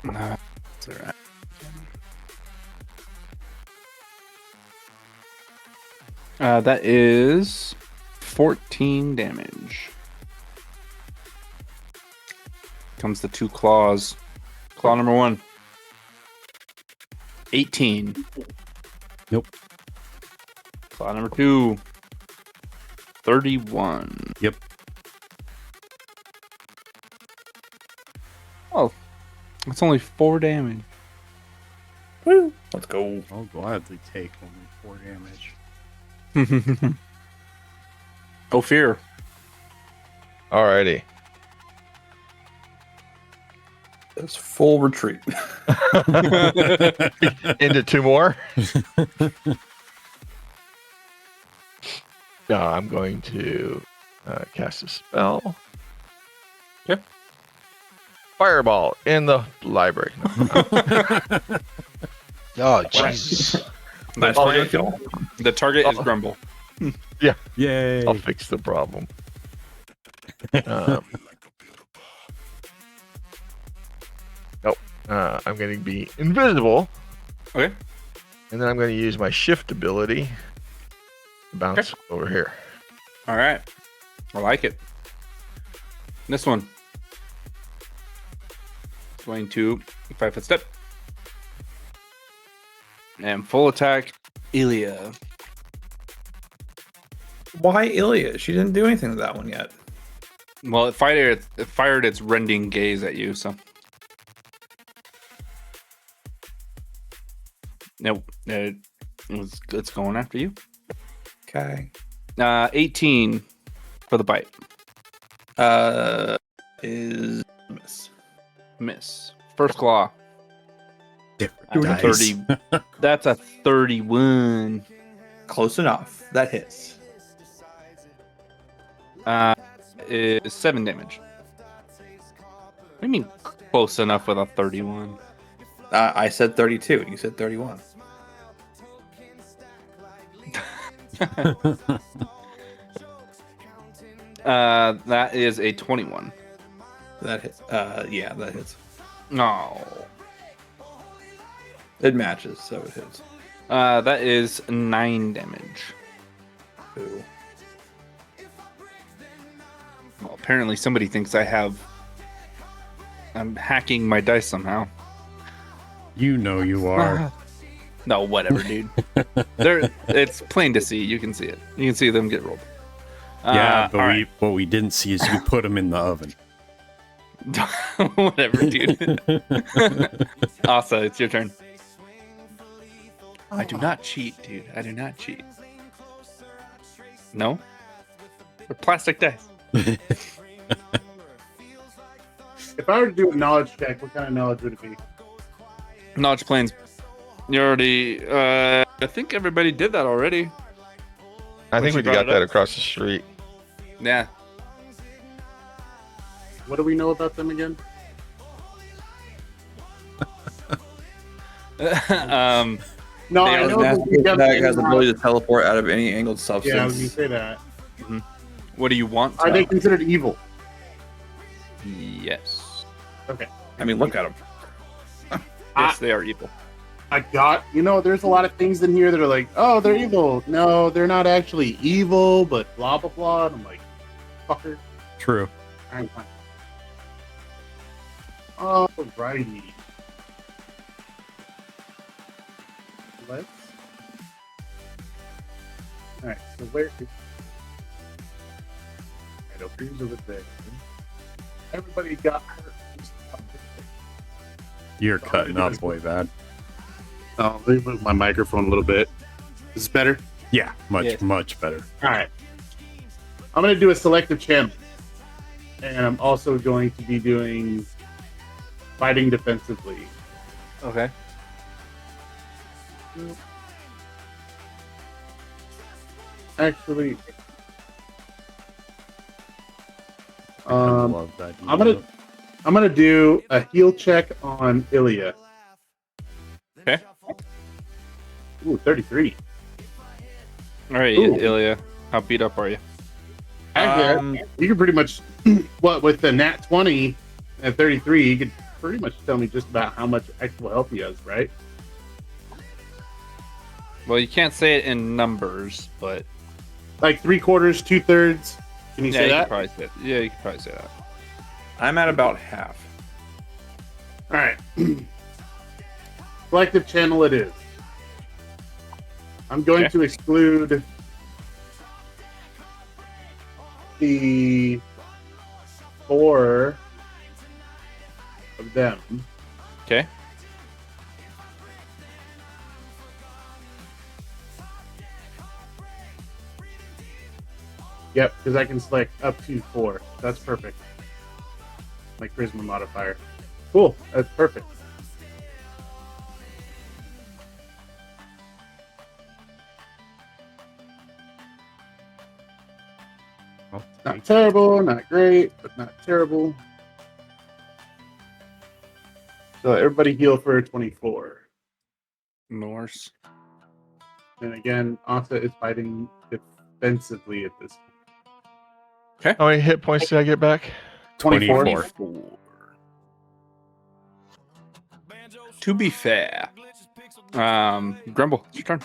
That's all right. That is 14 damage. Comes the 2 claws. Claw number 1. 18. Nope. Claw number 2. 31. Yep. Oh, it's only 4 damage. Woo! Let's go. I'll gladly take only 4 damage. Oh, fear. Alrighty. That's full retreat. Into 2 more. I'm going to cast a spell. Okay. Fireball in the library. Oh, Jesus. The target is Grumble. Yeah. Yay. I'll fix the problem. Nope. I'm going to be invisible. Okay. And then I'm going to use my shift ability to bounce over here. All right. I like it. This one. Going to 5-foot step. And full attack, Ilya. Why Ilya? She didn't do anything to that one yet. Well, it fired its rending gaze at you, so. Nope. It's going after you. Okay. 18 for the bite. Is miss. Miss. First claw. Different 30. That's a 31. Close enough. That hits. Is 7 damage. What do you mean close enough with a 31? I said 32. You said 31. That is a 21. That hit. Yeah, that hits. No. It matches, so it hits. That is 9 damage. Ooh. Well, apparently somebody thinks I'm hacking my dice somehow. You know you are. No, whatever, dude. It's plain to see. You can see it. You can see them get rolled. Yeah, but right. what we didn't see is you put them in the oven. Whatever, dude. Asa, it's your turn. I do not cheat, dude. I do not cheat. No? They're plastic dice. If I were to do a knowledge check, what kind of knowledge would it be? Knowledge planes. You already... I think everybody did that already. I think we brought got it that up. across the street. Yeah. What do we know about them again? No, They I are know Master that we Bag definitely has the not- ability to teleport out of any angled substance. Yeah, I was gonna say that. What do you want? Are they considered evil? Yes. Okay. I mean, look at them. Yes, they are evil. There's a lot of things in here that are like, oh, they're evil. No, they're not actually evil, but blah, blah, blah. And I'm like, fucker. True. All right, fine. Alrighty. Let's. Alright, so where is. Alright, over over there. Everybody got hurt. You're cutting up way bad. Oh, let me move my microphone a little bit. Is this better? Yeah, much better. Alright. I'm going to do a selective channel. And I'm also going to be doing fighting defensively. Okay. Actually, I love that. I'm gonna do a heal check on Ilya. Okay. Ooh, 33. All right, Ooh. Ilya. How beat up are you? You can pretty much, with the nat 20 at 33, you could pretty much tell me just about how much actual health he has, right? Well, you can't say it in numbers, but Like 3/4, 2/3. Can you say you that? could probably say, yeah, you could probably say that. I'm at about half. All right. Selective channel it is. I'm going to exclude the 4 of them. Okay. Yep, because I can select up to 4. That's perfect. My charisma modifier. Cool. That's perfect. Not terrible, not great, but not terrible. So everybody heal for 24. Norse. And again, Asa is fighting defensively at this point. Okay. How many hit points did I get back? 24. To be fair, Grumble, it's your turn.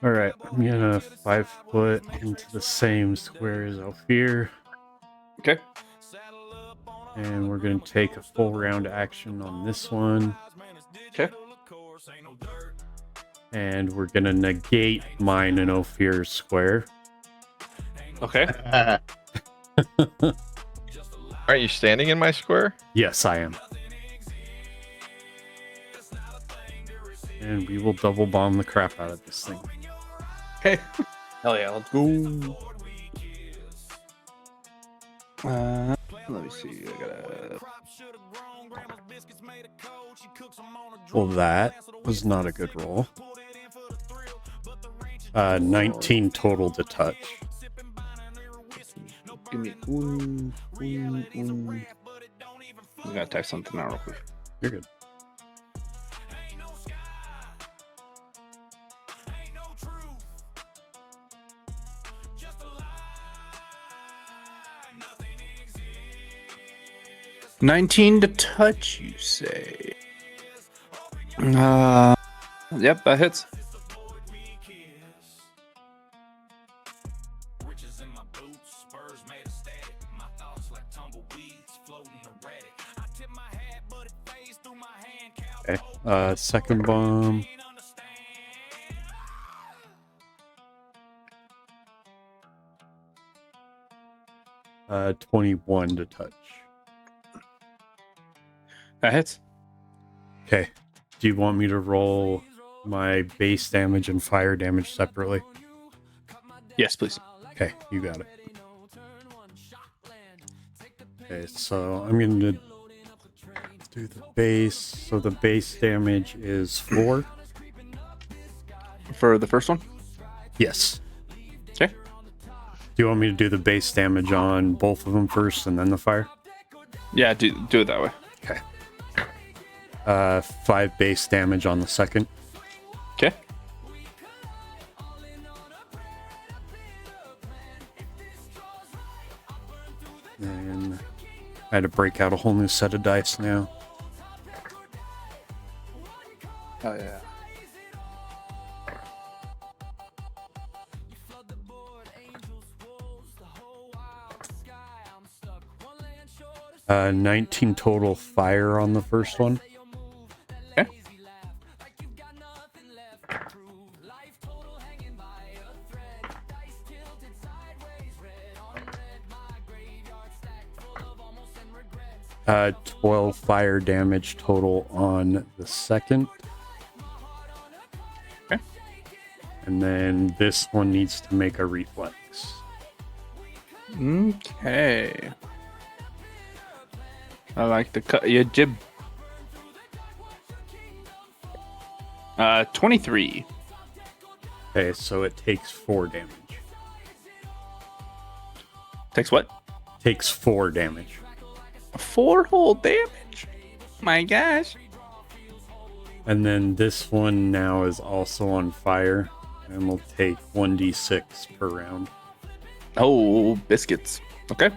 All right, I'm gonna 5 foot into the same square as Ophir. Okay. And we're going to take a full round action on this one. Okay. And we're going to negate mine and Ophir's square. Okay. Aren't you standing in my square? Yes, I am. And we will double bomb the crap out of this thing. Okay. Hell yeah, let's go. Let me see. I gotta. Well, that was not a good roll. 19 total to touch. Give me I gotta type something out real quick. You're good. $19 to touch, you say? Yep, that hits. Okay. Second bomb. Uh, 21 to touch. That hits. Okay. Do you want me to roll my base damage and fire damage separately? Yes, please. Okay, you got it. Okay, so I'm going to do the base. So the base damage is 4. For the first one? Yes. Okay. Do you want me to do the base damage on both of them first and then the fire? Yeah, do it that way. Okay. 5 base damage on the second. Okay. And I had to break out a whole new set of dice now. Oh, yeah. Uh, 19 total fire on the first one. Okay. Uh, 12 fire damage total on the second. Okay. And then this one needs to make a reflex. Okay. I like to cut your jib. 23. Okay, so it takes 4 damage. Takes what? Takes 4 damage. 4 whole damage. My gosh. And then this one now is also on fire and will take 1d6 per round. Oh, biscuits. Okay.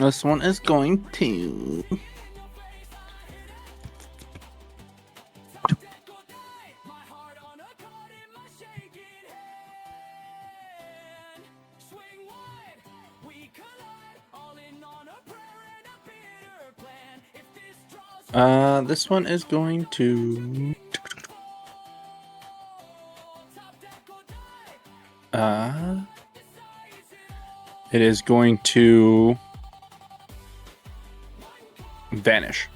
This one is going to. This one is going to. It is going to vanish.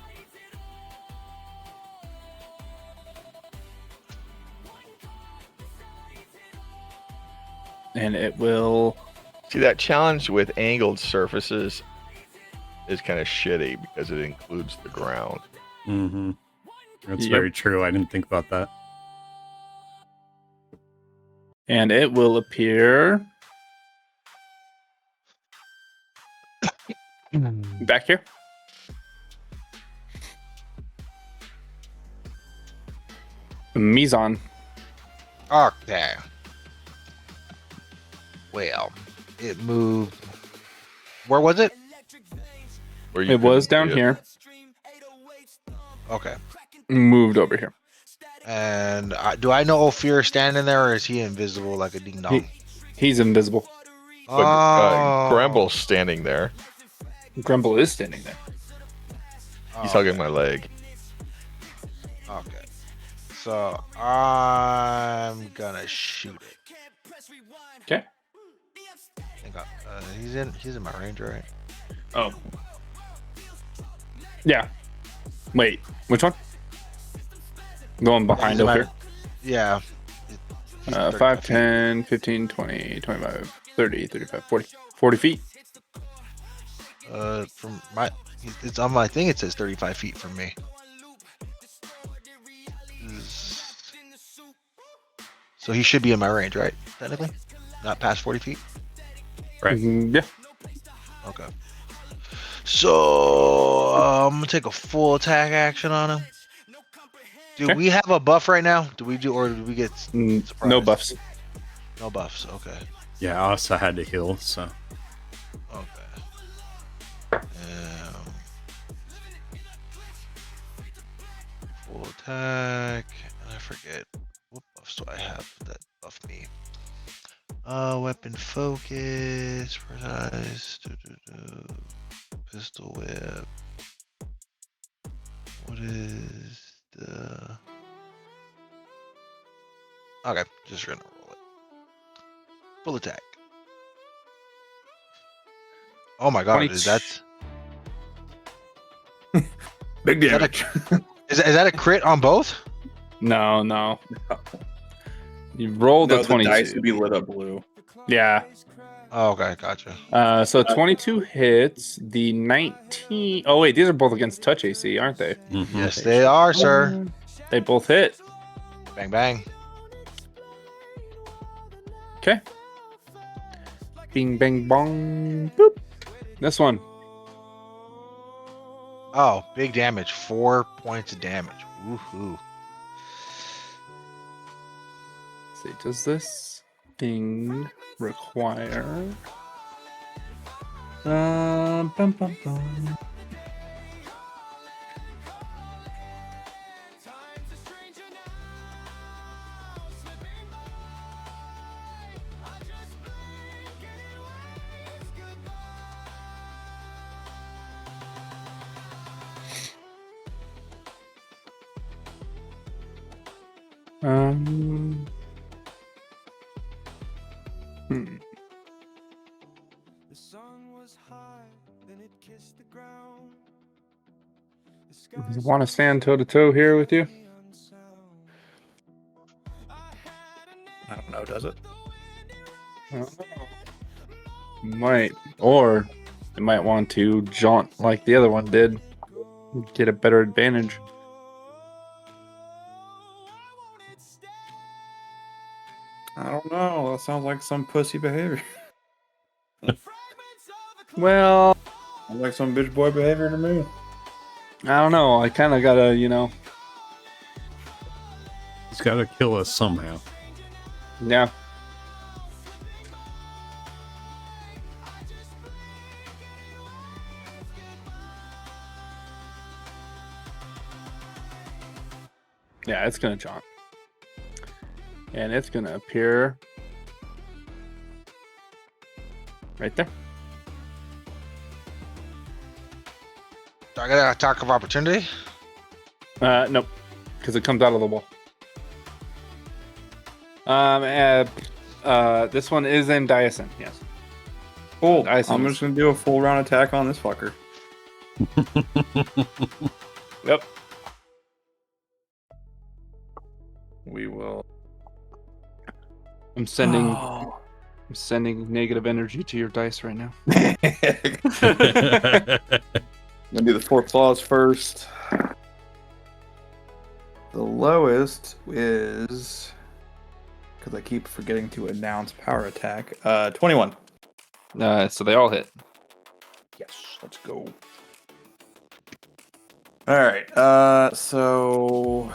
And it will. See, that challenge with angled surfaces is kind of shitty because it includes the ground. Mm-hmm. That's Yep. very true. I didn't think about that. And it will appear back here. Mizon. Okay. Well, it moved. Where was it? Where you It was couldn't down see it. here. Okay. Moved over here. And do I know Ophir standing there, or is he invisible like a ding dong? He's invisible. But Grumble's standing there. Grumble is standing there. He's hugging my leg. Okay. So I'm gonna shoot it. Okay. Hang on. He's in my range, right? Oh. Yeah. Wait. Which one? Going behind over here. Yeah. 5, 10, 15, 20, 25, 30, 35, 40. 40 feet. From my, it's on my thing. It says 35 feet from me. So he should be in my range, right? Technically, not past 40 feet. Right. Yeah. Okay. So I'm gonna take a full attack action on him. Do Okay. we have a buff right now? Do we do, or do we get No surprised? buffs. No buffs. Okay. Yeah, I also had to heal, so. Okay. Full attack. And I forget what buffs do I have that buff me. Weapon focus, precise, pistol whip. What is the? Okay, just gonna roll it. Full attack. Oh my god, is that Big damage? is that a crit on both? No. You rolled No, a 22. the dice would be lit up blue. Yeah. Oh, okay, gotcha. So 22 hits. The 19. Oh wait, these are both against touch AC, aren't they? Mhm. Yes, they are, sir. They both hit. Bang bang. Okay. Bing bang bong. Boop. This one. Oh, big damage. 4 points of damage. Woohoo. Let's see, does this thing require? Bum, bum, bum. The sun was high, then it kissed the ground. Does it want to stand toe to toe here with you? I don't know, does it? Might, or it might want to jaunt like the other one did, get a better advantage. I don't know. That sounds like some pussy behavior. Well, Sounds like some bitch boy behavior to me. I don't know. I kind of gotta, He's got to kill us somehow. yeah. Yeah, it's gonna jaunt. And it's gonna appear right there. Do I get an attack of opportunity? Nope, because it comes out of the wall. This one is in Diasen, yes. Cool. Diasen I'm is- just gonna do a full round attack on this fucker. Yep. We will. I'm sending negative energy to your dice right now. Gonna do the 4 claws first. The lowest is, because I keep forgetting to announce power attack. 21. So they all hit. Yes, let's go. All right. So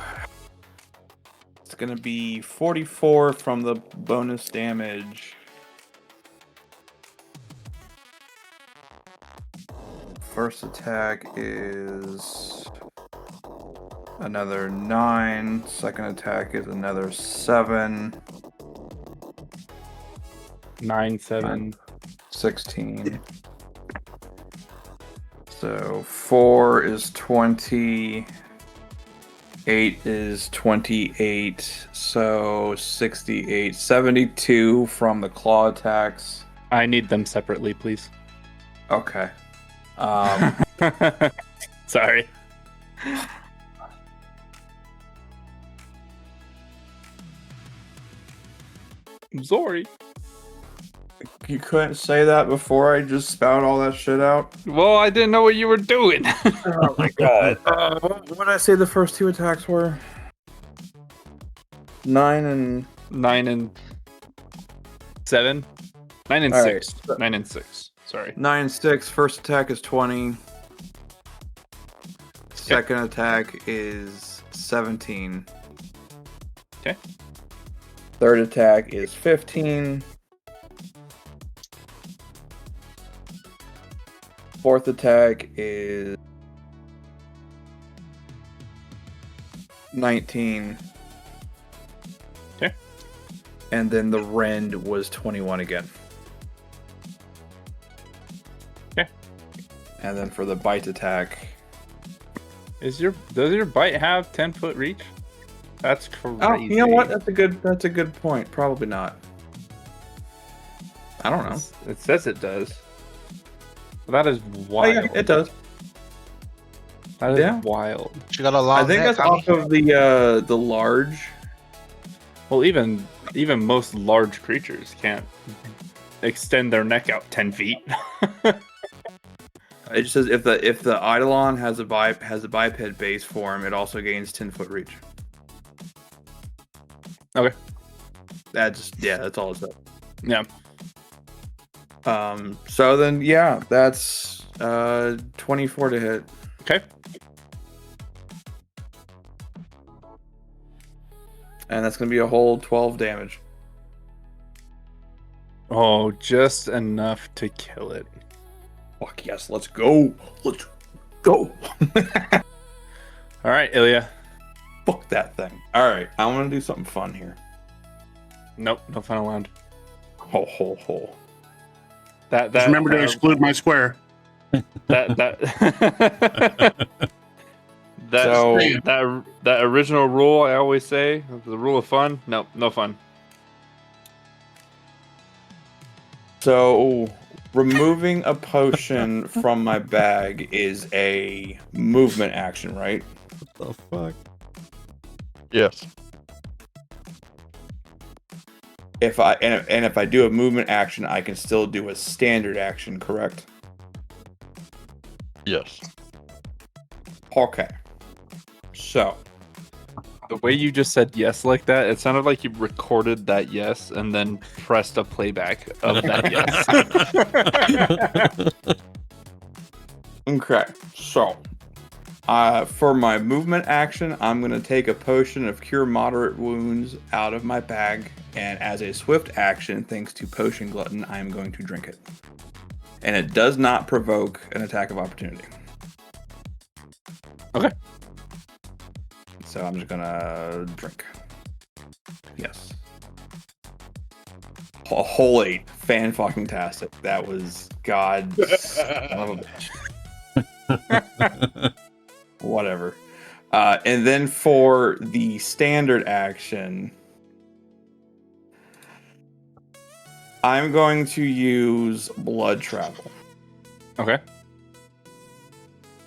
it's gonna be 44 from the bonus damage. First attack is another 9. Second attack is another 7. 9, 7. 16. So 4 is 20. 8 is 28. So 68. 72 from the claw attacks. I need them separately, please. Okay. Sorry. I'm sorry. You couldn't say that before I just spout all that shit out? Well, I didn't know what you were doing. Oh my god. What did I say the first 2 attacks were? 9 and 7. 9 and All 6. right. 9 and 6. Sorry. 9 and 6. First attack is 20. Second attack is 17. Okay. Third attack is 15. Fourth attack is 19. Okay. And then the rend was 21 again. Okay. And then for the bite attack, Does your bite have 10-foot reach? That's crazy. oh, you know what? That's a good point. Probably not. I don't know. It says it does. That is Oh, wild. yeah, it does. That is Yeah. wild. She got a long I think neck, that's off of the large. Well, even most large creatures can't extend their neck out 10 feet. It just says if the Eidolon has a biped base form, it also gains 10-foot reach. Okay. That's all it says. Yeah. So then yeah, that's 24 to hit. Okay. And that's gonna be a whole 12 damage. Oh, just enough to kill it. Fuck yes, let's go. Let's go. All right, Ilya. Fuck that thing. Alright, I wanna do something fun here. Nope, no final round. Ho ho ho. Just remember to exclude my square. That So- that original rule I always say, the rule of fun. Nope, no fun. So removing a potion from my bag is a movement action, right? What the fuck? Yes. If I do a movement action, I can still do a standard action, correct? Yes. Okay. So The way you just said yes like that, it sounded like you recorded that yes and then pressed a playback of that yes. okay. So for my movement action, I'm gonna take a potion of cure moderate wounds out of my bag, and as a swift action, thanks to Potion Glutton, I am going to drink it. And it does not provoke an attack of opportunity. Okay. So I'm just gonna drink. Yes. A whole 8. Fan-fucking-tastic. That was God son of a bitch. Whatever. And then for the standard action, I'm going to use Blood Travel. Okay.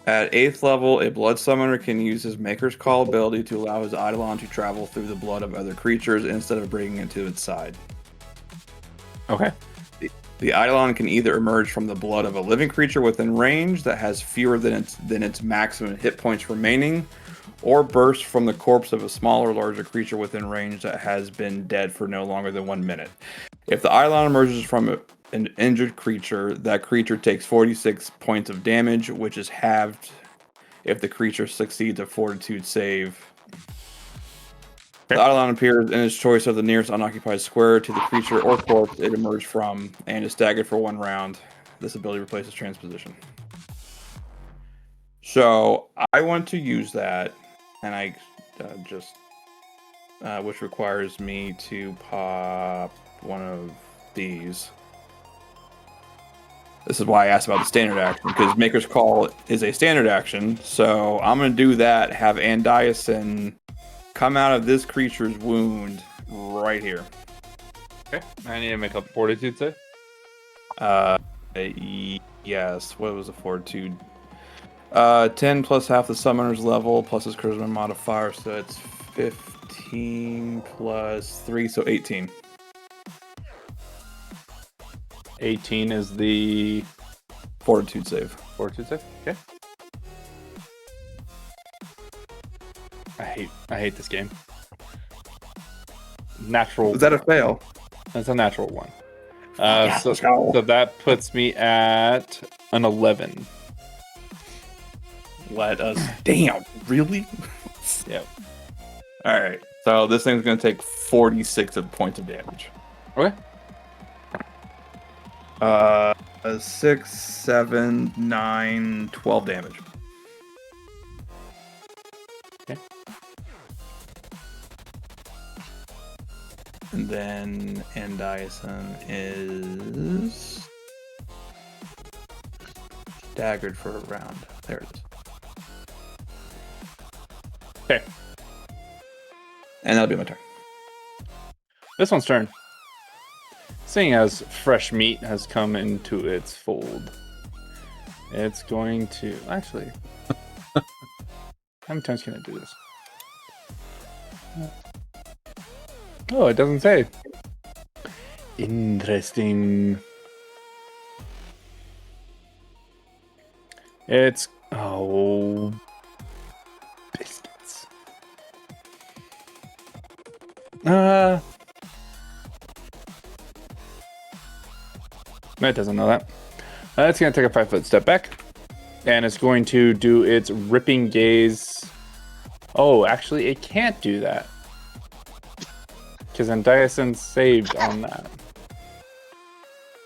At 8th level, a blood summoner can use his Maker's Call ability to allow his Eidolon to travel through the blood of other creatures instead of bringing it to its side. Okay. The Eidolon can either emerge from the blood of a living creature within range that has fewer than its maximum hit points remaining, or burst from the corpse of a smaller or larger creature within range that has been dead for no longer than 1 minute. If the Eidolon emerges from an injured creature, that creature takes 46 points of damage, which is halved if the creature succeeds a fortitude save. The Eidolon appears in its choice of the nearest unoccupied square to the creature or corpse it emerged from, and is staggered for 1 round. This ability replaces transposition. So I want to use that, and I which requires me to pop one of these. This is why I asked about the standard action, because Maker's Call is a standard action. So I'm going to do that, have Andiason come out of this creature's wound right here. Okay. I need to make a fortitude save. Yes. What was the fortitude? 10 plus half the summoner's level plus his charisma modifier, so it's 15 plus 3, so 18. 18 is the fortitude save. Fortitude save. Okay. I hate this game. Natural. Is that a fail? That's a natural one. Yeah, so that puts me at an 11. Let us. Damn, really? Yep. All right. So this thing's going to take 46 points of damage. Okay. 6, 7, 9, 12 damage. Okay. And then Andiason is staggered for a round. There it is. Okay. And that'll be my turn. This one's turn. Seeing as fresh meat has come into its fold, it's going to... Actually, how many times can I do this? Oh, it doesn't say. Interesting. It's... Oh... Biscuits. It doesn't know that. It's going to take a 5-foot step back. And it's going to do its ripping gaze. Oh, actually, it can't do that. Because Andiason saved on that.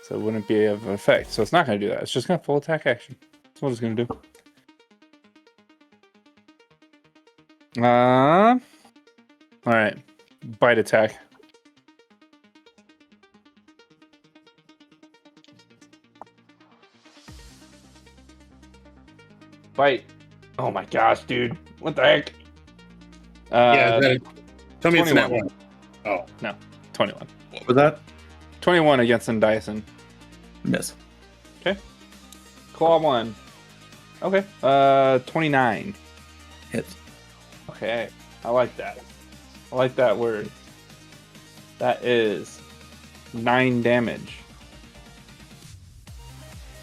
So it wouldn't be of effect. So it's not going to do that. It's just going to full attack action. That's what it's going to do. Alright. Bite attack. Bite. Oh my gosh, dude. What the heck? Tell me 21. It's not one. Oh. No. 21. What was that? 21 against Andiason. Miss. Okay. Claw 1. Okay. 29. Hits. Okay. I like that. I like that word. That is 9 damage.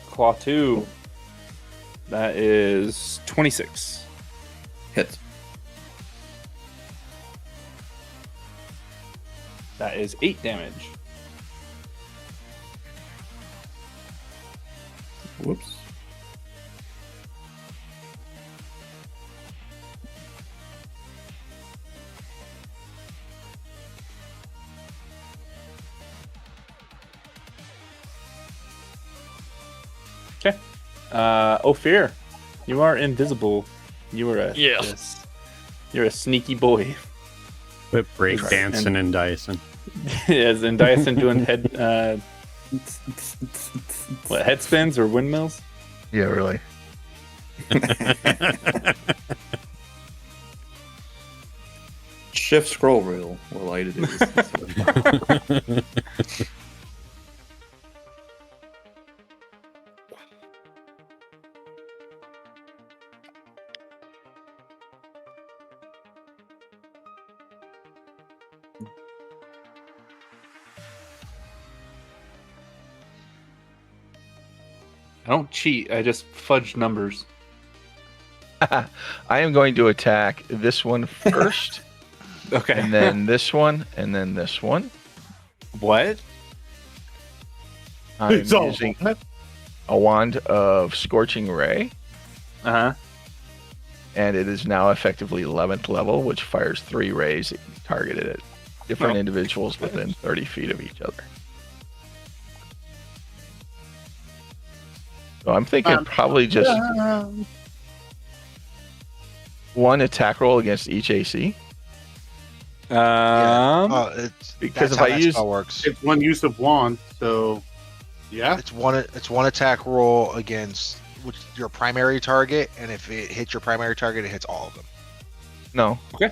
Claw 2. That is 26. Hits. That is 8 damage. Whoops. Okay. Ophir, you are invisible. You are you're a sneaky boy. Quit break dancing and Dyson. Yes, and Dyson doing head what, head spins or windmills? Yeah, really. Shift scroll wheel will allow you to do this. I don't cheat. I just fudge numbers. I am going to attack this one first. Okay. And then this one, and then this one. What? I'm using a wand of Scorching Ray. Uh-huh. And it is now effectively 11th level, which fires 3 rays targeted at different individuals within 30 feet of each other. So I'm thinking probably just one attack roll against each AC. It's because that's if how I that use spell works. It's one use of wand, so Yeah. It's one attack roll against your primary target, and if it hits your primary target, it hits all of them. No. Okay.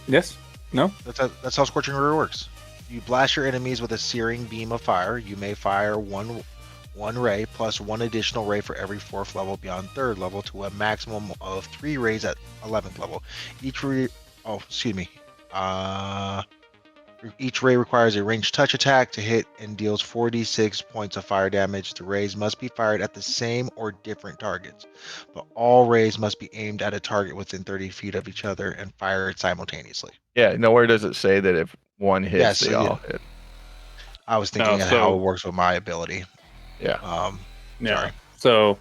Yes. No. That's how Scorching Ray works. You blast your enemies with a searing beam of fire. You may fire one ray plus one additional ray for every 4th level beyond 3rd level to a maximum of 3 rays at 11th level. Each ray requires a ranged touch attack to hit and deals 46 points of fire damage. The rays must be fired at the same or different targets, but all rays must be aimed at a target within 30 feet of each other and fired simultaneously. Yeah, nowhere does it say that if one hits, they all hit. I was thinking of how it works with my ability. Yeah. Sorry. So,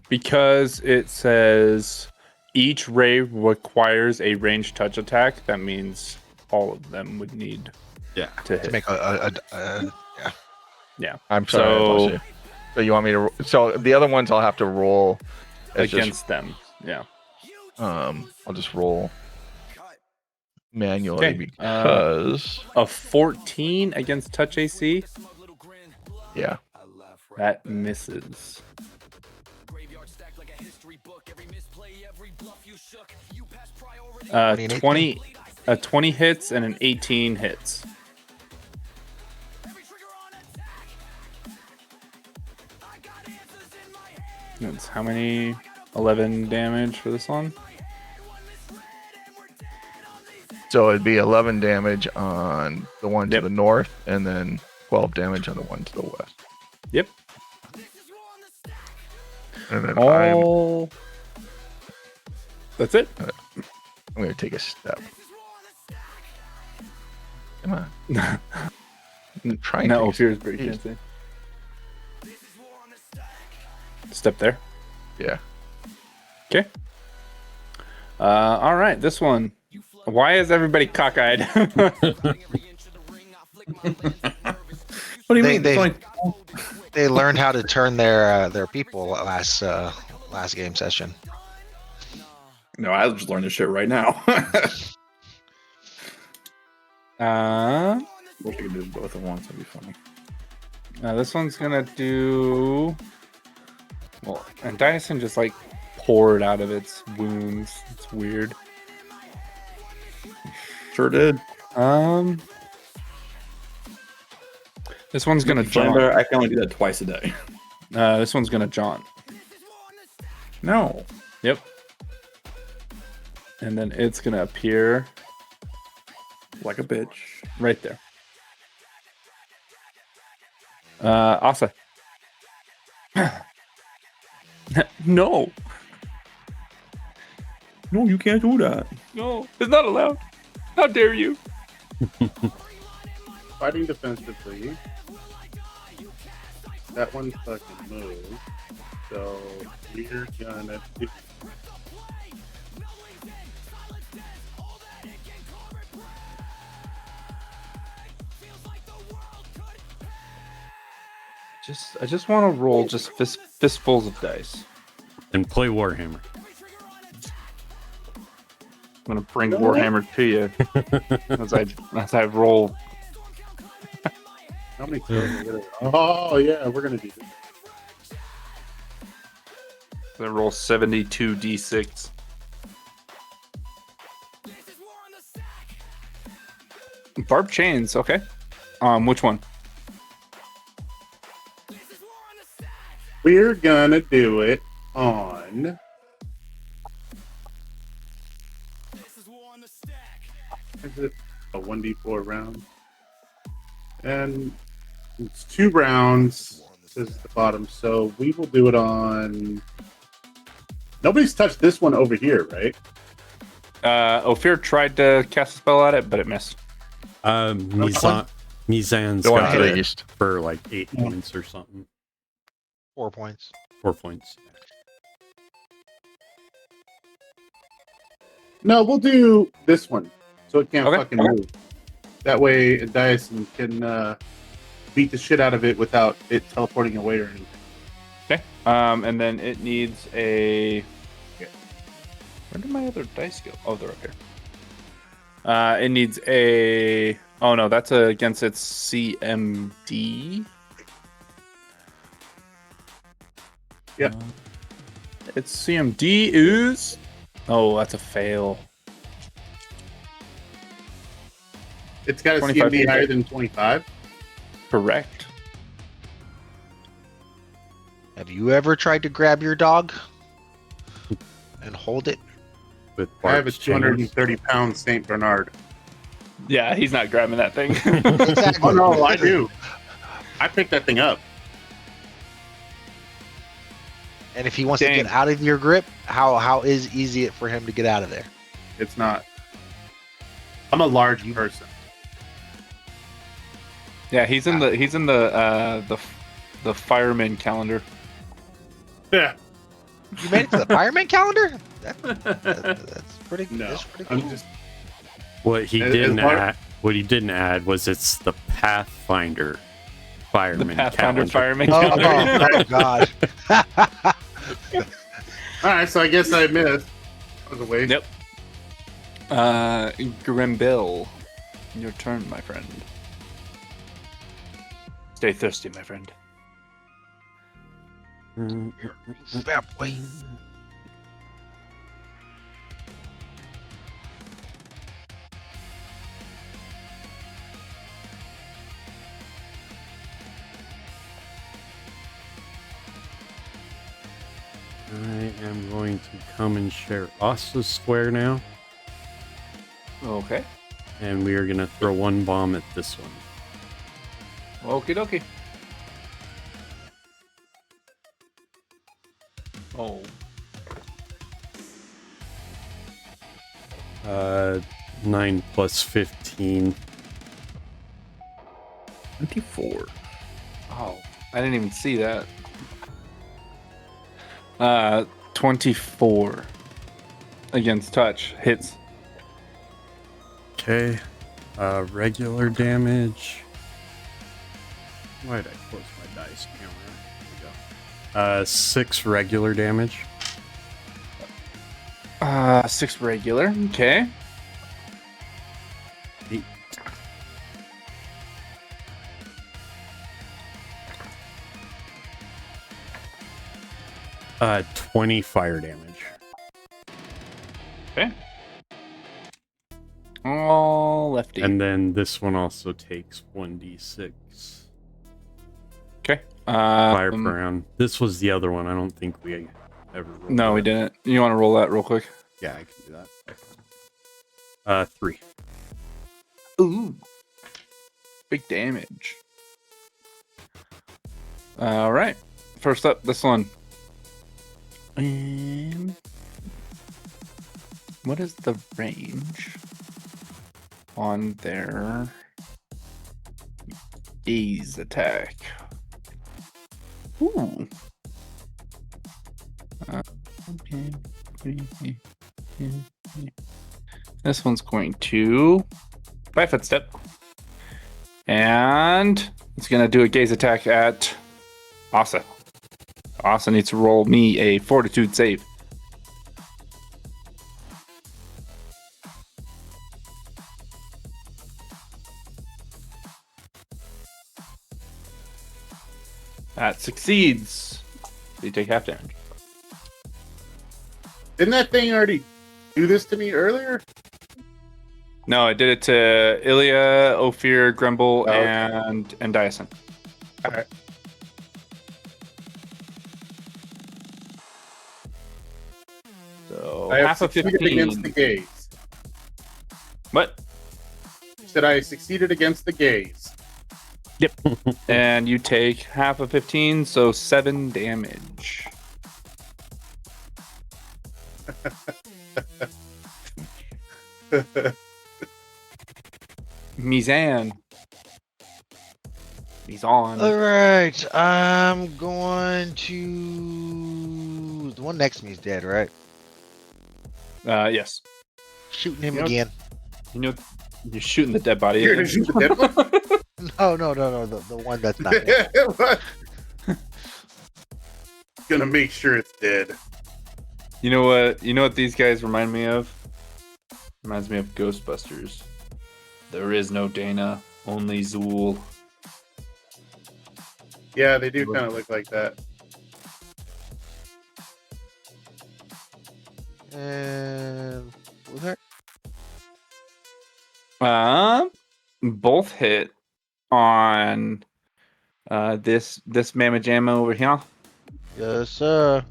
because it says each ray requires a ranged touch attack, that means all of them would need to hit. To make Yeah. I'm sorry. So you want me to? So the other ones I'll have to roll against them. Yeah. I'll just roll manually because a 14 against touch AC. Yeah. That misses. Uh, 20 hits and an 18 hits. That's how many? 11 damage for this one. So it'd be 11 damage on the one to the north, and then 12 damage on the one to the west. Yep. And then that's it. I'm going to take a step. Come on. I'm trying no, to. fear's pretty fancy. Step there. Yeah. Okay. All right. This one. Why is everybody cockeyed? What do you mean? They learned how to turn their people last game session. No, I just learned this shit right now. Wish I could do both at once. That'd be funny. This one's gonna do. Well, and Dyson just like poured out of its wounds. It's weird. Sure did. This one's gonna jaunt. I can only do that twice a day. This one's gonna jaunt. No. Yep. And then it's gonna appear like a bitch right there. Asa. No. No, you can't do that. No, it's not allowed. How dare you? Fighting defensively. That one fucking moved. So we're gonna do. I just want to roll just fistfuls of dice. And play Warhammer. I'm gonna bring Warhammer to you as I roll. How many kills are there? Oh yeah, we're gonna do this. I roll 72 d6. Barbed chains, okay. Which one? We're gonna do it on. Is it a 1d4 round? And it's 2 rounds. This is the bottom, so we will do it on. Nobody's touched this one over here, right? Ophir tried to cast a spell at it, but it missed. Mizan's Go on got to the it east. for like 8 points or something. 4 points. 4 points. No, we'll do this one, so it can't fucking move. That way, Dyson can beat the shit out of it without it teleporting away or anything. Okay. And then it needs a. Where did my other dice go? Oh, they're up here. It needs a Oh no, that's against its CMD. Yep. Its CMD is. Oh, that's a fail. It's got a 25 CMD higher than 25. Correct. Have you ever tried to grab your dog and hold it? With I have a Bart's chains. 230-pound Saint Bernard. Yeah, he's not grabbing that thing. Oh no, I do. I picked that thing up. And if he wants to get out of your grip, how is easy it for him to get out of there? It's not. I'm a large person. Yeah, he's in the fireman calendar. Yeah. You made it to the fireman calendar? That's pretty. No, That's pretty I'm cool. just. What he didn't add was it's the Pathfinder fireman. The Pathfinder calendar. fireman calendar. Oh God. All right, so I guess I missed. That was a waste. Yep. Grimbill, your turn, my friend. Stay thirsty, my friend. Fair boy. I am going to come and share Osta's square now, Okay. and we are going to throw one bomb at this one. Okie dokie. Oh. 9 plus 15. 24. Oh, I didn't even see that. 24 against touch hits. Okay. Regular damage. Why did I close my dice camera? There we go. 6 regular damage. 6 regular. Okay. 8. Uh, 20 fire damage. Okay. All lefty. And then this one also takes 1d6 Okay. fire per round. This was the other one. I don't think we ever rolled No, we that. didn't. You want to roll that real quick? Yeah, I can do that. 3. Ooh. Big damage. All right. First up, this one. What is the range on their gaze attack? Ooh. Okay. This one's going to 5-foot step. And it's going to do a gaze attack at Asa. Asa needs to roll me a fortitude save. That succeeds. So you take half damage. Didn't that thing already do this to me earlier? No, I did it to Ilya, Ophir, Grumble, okay. and Dyson. All right. So I have half of succeeded 15 against the gaze. What? You said I succeeded against the gaze. Yep. And you take half of 15, so 7 damage. Mizan. He's on. All right, I'm going to. The one next to me is dead, right? Yes. Shooting him Yep. again. You know, you're shooting the dead body. You're gonna shoot the dead one? No. The one that's not dead. What? Gonna make sure it's dead. You know what? You know what these guys remind me of? Reminds me of Ghostbusters. There is no Dana, only Zool. Yeah, they do kind of look like that. And what was that? Both hit on this Mamma Jamma over here. Yes, sir.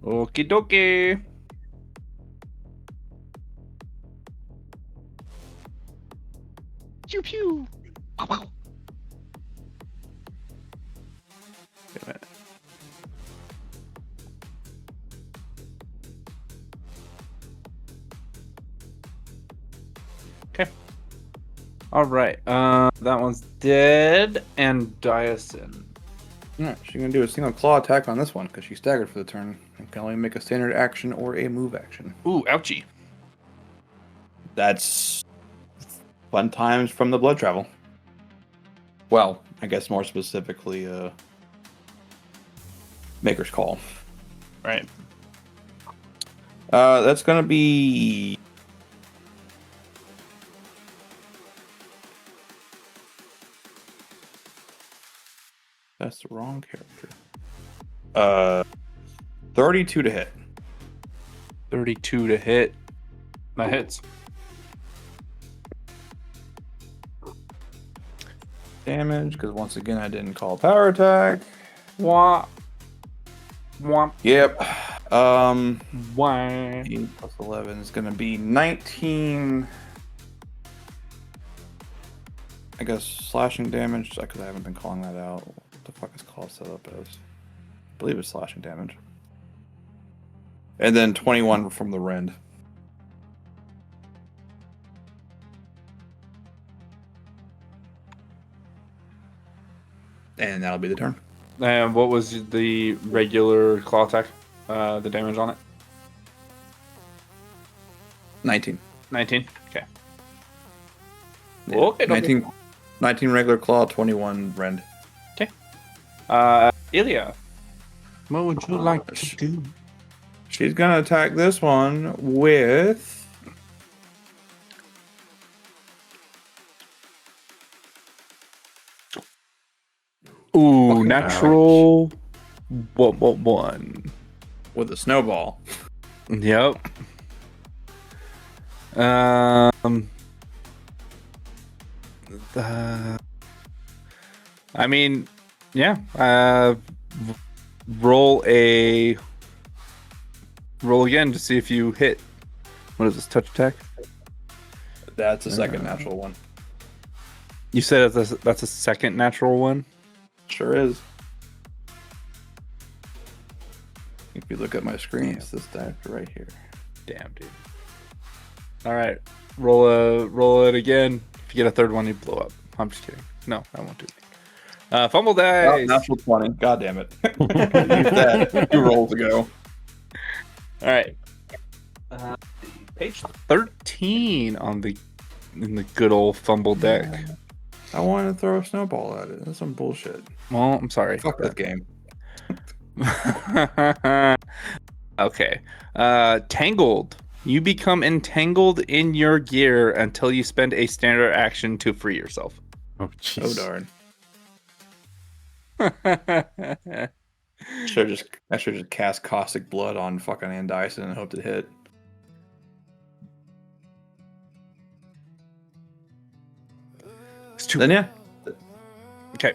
Okie dokie. Pew pew. Pow, pow. Wait a minute. Okay. All right. That one's dead. And Diason. Yeah, she's gonna do a single claw attack on this one because she's staggered for the turn and can only make a standard action or a move action. Ooh, ouchie. That's fun times from the blood travel. Well, I guess more specifically, Maker's Call. Right. That's gonna be. That's the wrong character. 32 to hit. 32 to hit. That hits. Damage, because once again I didn't call power attack. Wah. Wah. Yep. Wah. 8 plus 11 is gonna be 19. I guess slashing damage, because I haven't been calling that out. What the fuck is call set up as? I believe it's slashing damage. And then 21 from the rend. And that'll be the turn. And what was the regular claw attack? The damage on it? 19. 19? Okay. Yeah. Okay, 19 regular claw, 21 rend. Okay. Ilya. What would you like to do? She's gonna attack this one with. Ooh, Fucking natural. One. With a snowball. Yep. I mean, yeah. Roll again to see if you hit. What is this, touch attack? That's a second natural one. You said that's a second natural one? Sure is. If you look at my screen, it's this diaper right here. Damn, dude. All right, roll it again. If you get a third one, you blow up. I'm just kidding. No, I won't do it. Fumble dice. Oh, natural 20. God damn it. Use that 2 rolls ago. All right. Page 13 in the good old fumble deck. I wanted to throw a snowball at it. That's some bullshit. Well, I'm sorry. Fuck that game. Okay. Tangled. You become entangled in your gear until you spend a standard action to free yourself. Oh, jeez. Oh, darn. I should just cast Caustic Blood on fucking Ann Dyson and hoped it hit. Then yeah. Okay.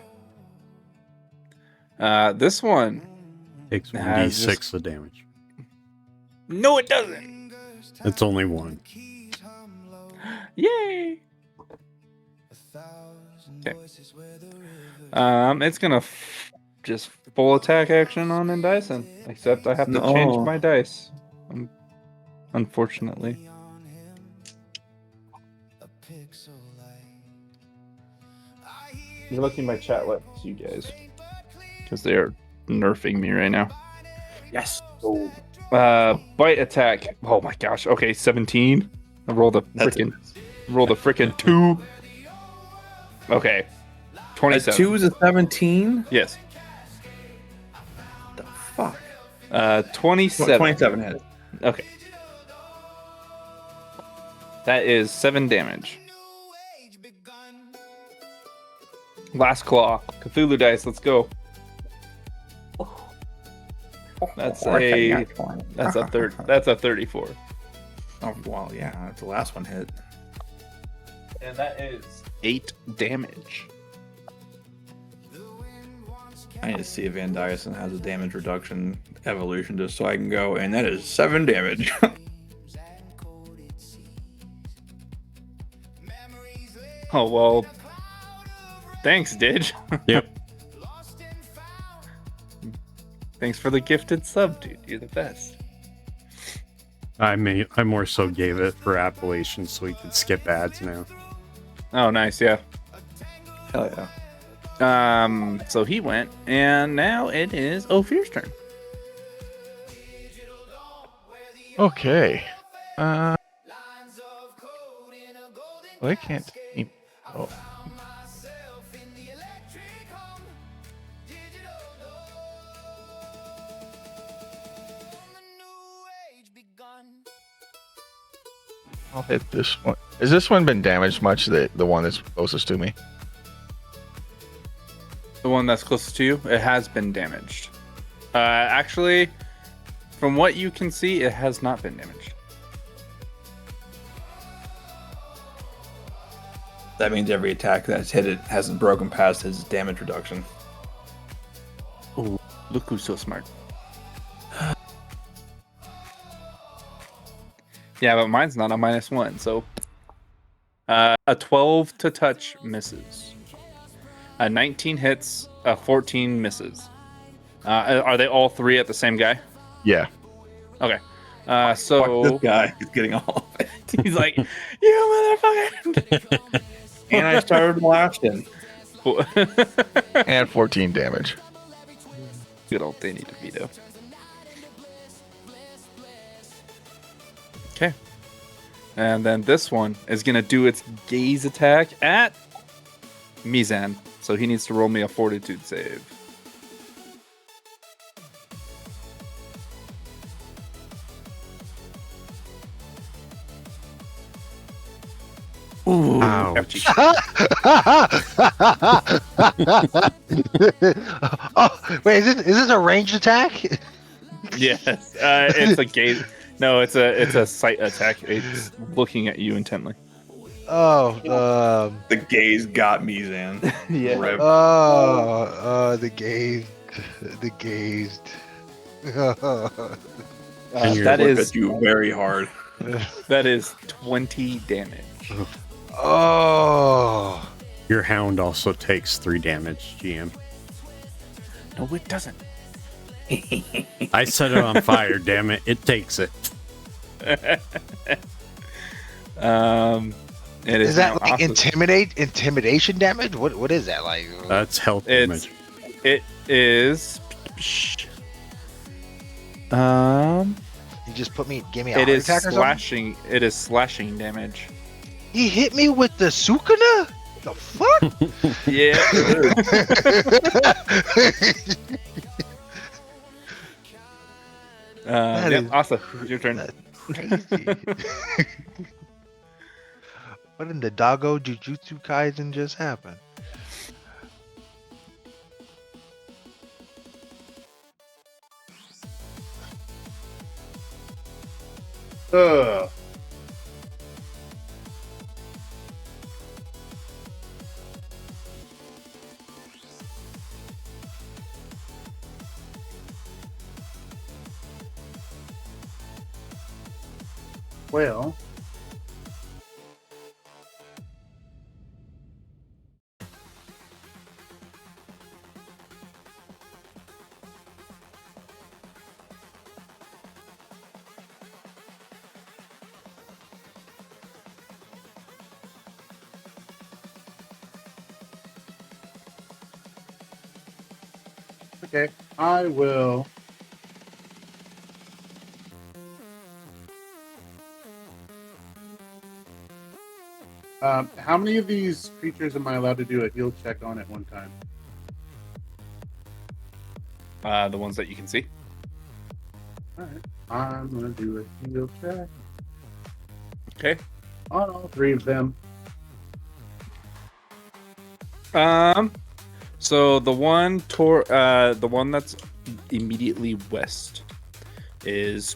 This one Takes has 1d6 of damage. No, it doesn't. It's only one. Yay! Okay. It's gonna just full attack action on Ann Dyson. Except I have to change my dice. Unfortunately. You're looking at my chat lists, you guys. Because they are nerfing me right now. Yes. Oh. Bite attack. Oh my gosh. Okay, 17. I rolled a freaking 2. Okay. 27. A 2 is a 17? Yes. The fuck? 27. 27 hit. Okay. That is 7 damage. Last claw. Cthulhu dice. Let's go. That's a 34. Oh well, yeah. The last one hit. And that is 8 damage. I need to see if Van Dyson has a damage reduction evolution just so I can go, and that is 7 damage. Oh, well. Thanks, Didge. Yep. Thanks for the gifted sub, dude. You're the best. I more so gave it for Appalachian so we could skip ads now. Oh, nice, yeah. Hell yeah. So he went, and now it is Ophir's turn. Okay. Well, I can't. Oh. I'll hit this one. Has this one been damaged much? The one that's closest to me. The one that's closest to you, it has been damaged. Actually, from what you can see, it has not been damaged. That means every attack that's hit it hasn't broken past his damage reduction. Oh, look who's so smart. Yeah, but mine's not a -1, so a 12 to touch misses. A 19 hits, a 14 misses. Are they all 3 at the same guy? Yeah. Okay. So Fuck this guy is getting all of it. He's like, "You motherfucker!" And I started blasting. And 14 damage. Good old Danny DeVito. Okay. And then this one is going to do its gaze attack at Mizan. So he needs to roll me a fortitude save. Ooh. Ouch. Oh, wait, is this a ranged attack? Yes. It's a gaze. No, it's a sight attack. It's looking at you intently. Oh, the gaze got me, Zan. Yeah. Rip. The gazed. That is you very hard. That is 20 damage. Oh. Your hound also takes 3 damage, GM. No, it doesn't. I set it on fire, damn it. It takes it. It Is that like intimidation damage? What is that like? That's health damage. It is. You just give me a heart attack or slashing. It is slashing damage. He hit me with the Sukuna? The fuck? Yeah. Asa, it's your turn. Crazy. What in the doggo Jujutsu Kaisen just happened? Well, okay, I will. How many of these creatures am I allowed to do a heal check on at one time? The ones that you can see. Alright, I'm gonna do a heal check Okay. on all 3 of them. So the one that's immediately west is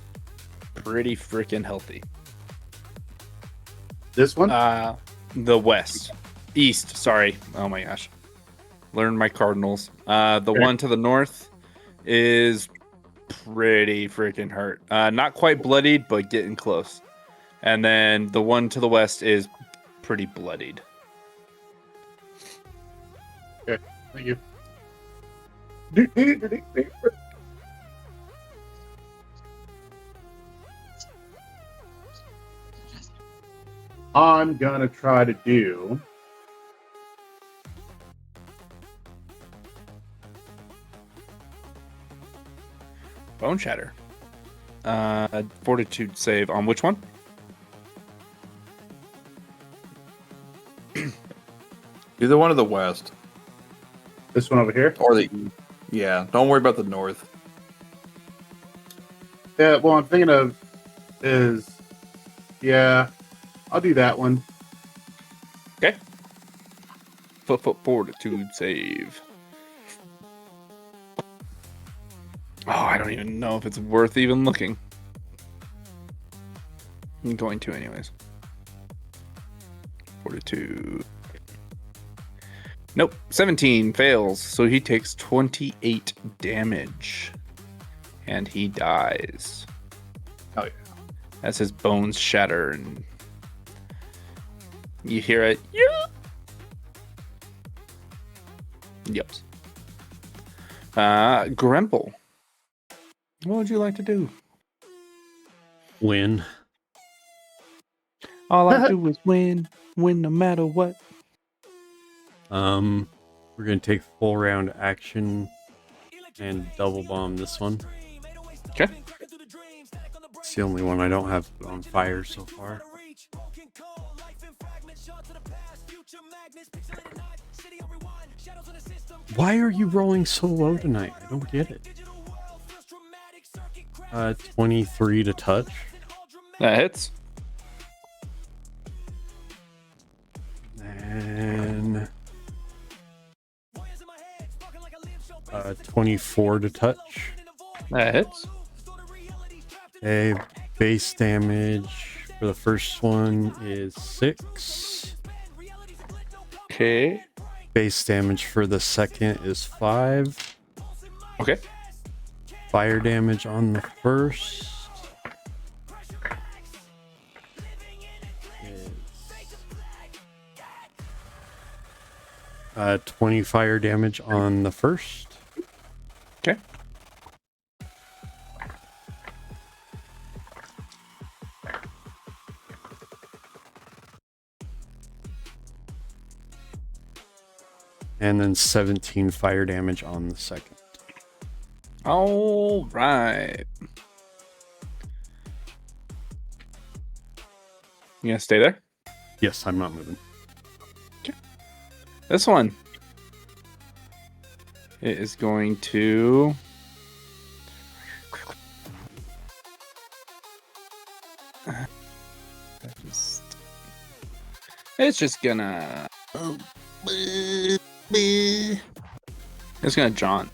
pretty freaking healthy. This one? The west. East, sorry. Oh my gosh. Learn my cardinals. The one to the north is pretty freaking hurt. Not quite bloodied, but getting close. And then the one to the west is pretty bloodied. Okay, thank you. I'm gonna try to do. Bone shatter. Fortitude save on which one? Do the one to the west. This one over here? Or the east. Yeah, don't worry about the north. Yeah, well, I'm thinking of is. Yeah, I'll do that one. Okay. Fortitude save. Oh, I don't even know if it's worth even looking. I'm going to anyways. Fortitude. Nope. 17 fails, so he takes 28 damage. And he dies. Oh, yeah. As his bones shatter and you hear it. Yeah. Yep. Gremple. What would you like to do? Win. All I do is win no matter what. We're gonna take full round action and double bomb this one. Okay. It's the only one I don't have on fire so far. Why are you rolling so low tonight? I don't get it. 23 to touch. That hits. And 24 to touch. That hits. Okay, base damage for the first one is 6. Okay. Base damage for the second is 5. Okay. Fire damage on the first is 20 fire damage on the first. Okay. And then 17 fire damage on the second. All right. You gonna stay there? Yes, I'm not moving. Okay. This one. It is going to. It's just gonna. It's gonna jaunt.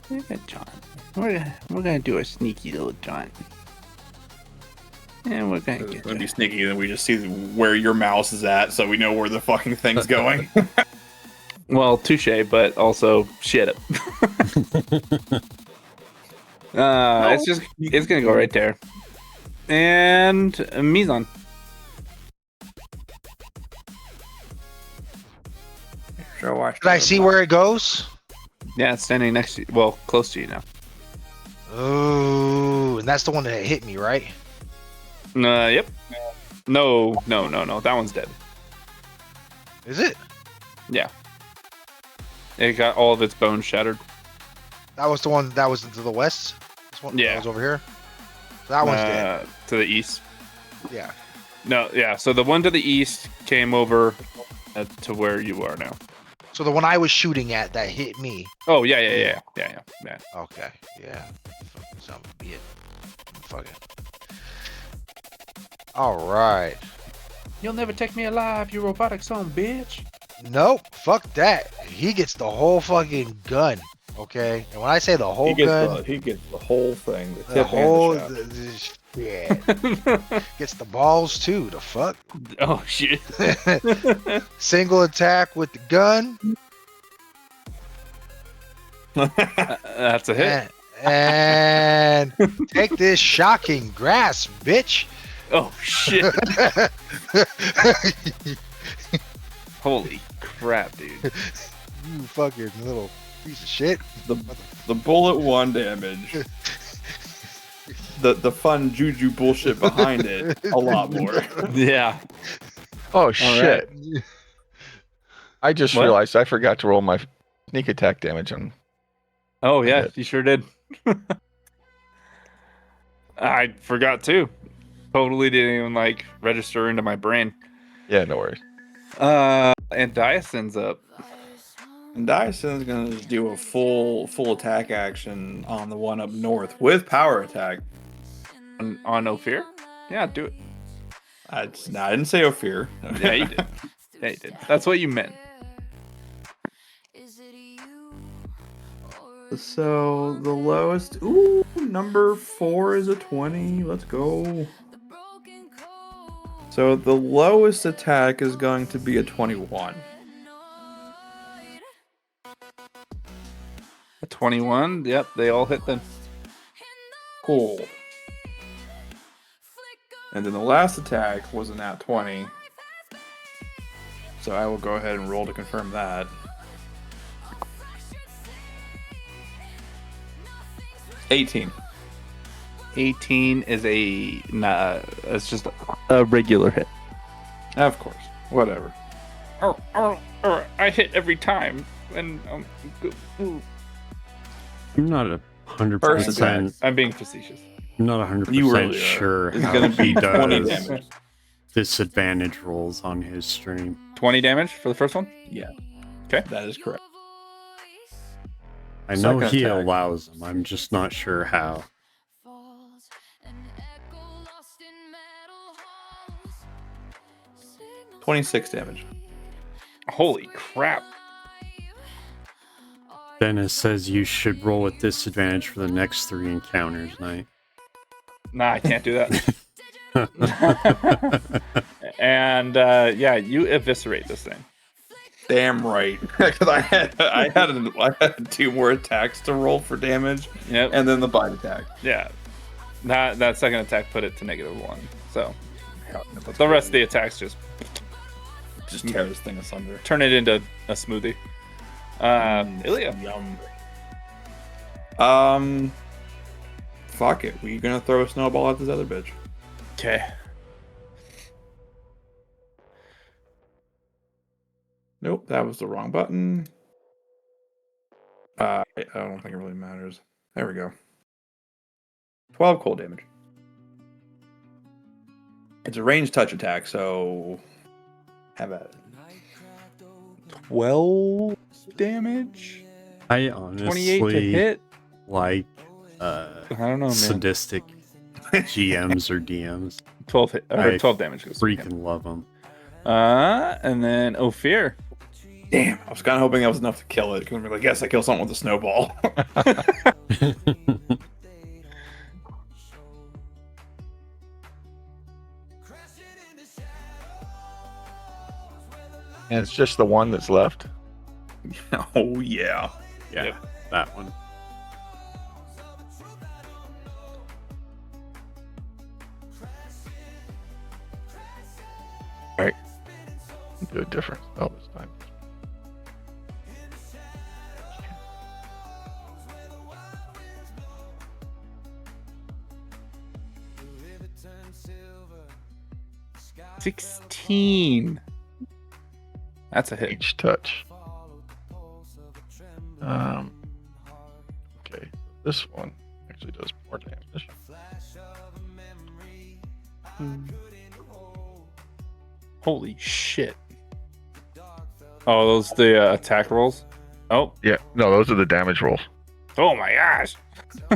Look at jaunt. We're gonna do a sneaky little jaunt. And we're gonna It's gonna be sneaky, then we just see where your mouse is at, so we know where the fucking thing's going. Well, touche, but also shit. It's gonna go right there. And Mizan. Did I see where it goes? Yeah, it's standing next to you. Well, close to you now. Oh, and that's the one that hit me, right? Yep. No. That one's dead. Is it? Yeah. It got all of its bones shattered. That was the one that was to the west? This one that was over here? That one's dead. To the east. Yeah. No, yeah. So the one to the east came over to where you are now. So the one I was shooting at that hit me. Oh, yeah. Okay, yeah. Fucking son of a bitch. Fuck it. All right. You'll never take me alive, you robotic son of a bitch. Nope, fuck that. He gets the whole fucking gun. Okay, and when I say the whole gun, he gets the whole thing. The the tip whole, and the shaft. yeah, gets the balls too. The fuck. Oh shit. Single attack with the gun. That's a hit. And take this shocking grasp, bitch. Oh shit. Holy crap, dude. You fucking little piece of shit. The bullet 1 damage. The fun juju bullshit behind it, a lot more. Yeah. Oh shit! Right. I just realized I forgot to roll my sneak attack damage on. Oh yeah, you sure did. I forgot too. Totally didn't even like register into my brain. Yeah, no worries. And Diason's up. And Dyson's gonna just do a full attack action on the one up north with power attack. On Ophir? Yeah, do it. I didn't say Ophir. Yeah, you did. Yeah, you did. That's what you meant. So the lowest, number 4 is a 20. Let's go. So the lowest attack is going to be a 21. A 21? Yep, they all hit then. Cool. And then the last attack was a nat 20. So I will go ahead and roll to confirm that. 18. 18 is it's just a regular hit. Of course. Whatever. I hit every time. And I'm not 100%. I'm being facetious. I'm not 100% really sure It's how gonna he be 20 does damage. disadvantage rolls on his stream. 20 damage for the first one? Yeah. Okay. That is correct. I know Second he attack. allows them. I'm just not sure how. 26 damage. Holy crap. Dennis says you should roll with disadvantage for the next 3 encounters, Knight. Nah, I can't do that. And yeah, you eviscerate this thing. Damn right. Because I had 2 more attacks to roll for damage. Yep. And then the bite attack. Yeah. That second attack put it to -1. So the rest of the attacks just tear this thing asunder. Turn it into a smoothie. Ilya. Yum. Fuck it. We're gonna throw a snowball at this other bitch. Okay. Nope, that was the wrong button. I don't think it really matters. There we go. 12 cold damage. It's a ranged touch attack, so have at it. 12 damage? I honestly 28 to hit? like I don't know, man. sadistic GMs or DMs. 12 hit, or I 12 damage goes freaking love them. And then Ophir. Damn, I was kind of hoping that was enough to kill it. Because I'm like, yes, I kill something with a snowball. And it's just the one that's left. Oh yeah. Yeah, Yep. that one. Right. Do a different spell this time. $16. That's a hit. Each touch. Okay. This one actually does more damage. Holy shit. Oh, those the attack rolls? Oh. Yeah. No, those are the damage rolls. Oh my gosh.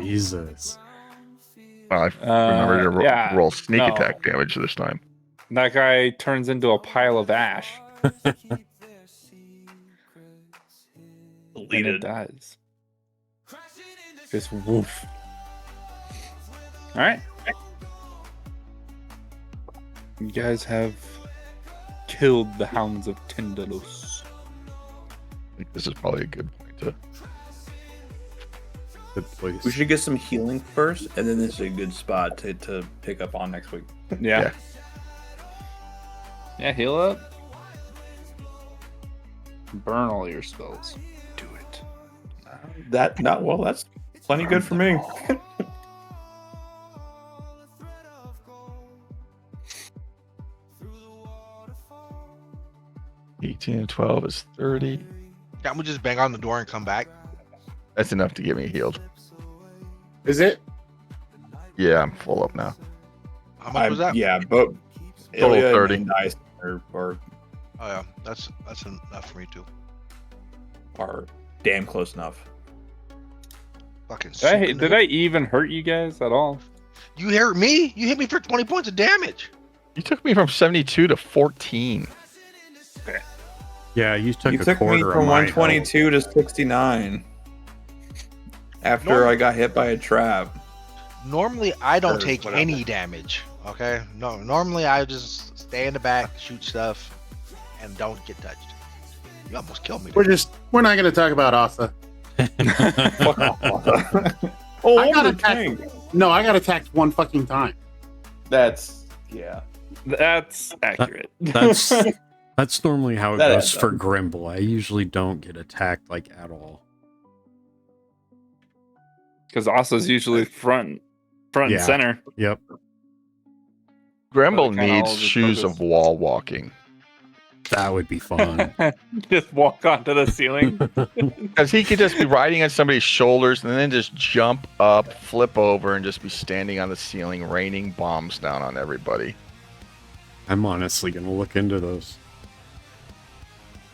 Jesus. Well, I remember to yeah, roll sneak no. attack damage this time. That guy turns into a pile of ash. it dies. Just woof. All right. You guys have killed the Hounds of Tyndalos. I think this is probably a good point to. Good place. We should get some healing first, and then this is a good spot to pick up on next week. Yeah. Yeah, heal up. Burn all your spells. Do it. That's plenty good for me. 18 and 12 is 30. Can't we just bang on the door and come back? That's enough to get me healed. Is it? Yeah, I'm full up now. How much was that? Yeah, but Total Ilya 30. and Dice are Oh yeah, that's enough for me too. are damn close enough. Fucking. Did I even hurt you guys at all? You hurt me? You hit me for 20 points of damage. You took me from 72 to 14. Okay. Yeah, you took You a took me quarter from of mine. 122 to 69 after I got hit by a trap. Normally, I don't Or take whatever. any damage. Okay. No. Normally, I just stay in the back, shoot stuff, and don't get touched. You almost killed me. We're not going to talk about Asa. Oh, I got the attacked. tank. No, I got attacked one fucking time. That's accurate. That's normally how it That goes adds for up. Grimble. I usually don't get attacked like at all. Because Asa's usually front Yeah. and center. Yep. Gremble But it kinda all needs just shoes focus- of wall walking. That would be fun. Just walk onto the ceiling. Because he could just be riding on somebody's shoulders and then just jump up, flip over, and just be standing on the ceiling, raining bombs down on everybody. I'm honestly going to look into those.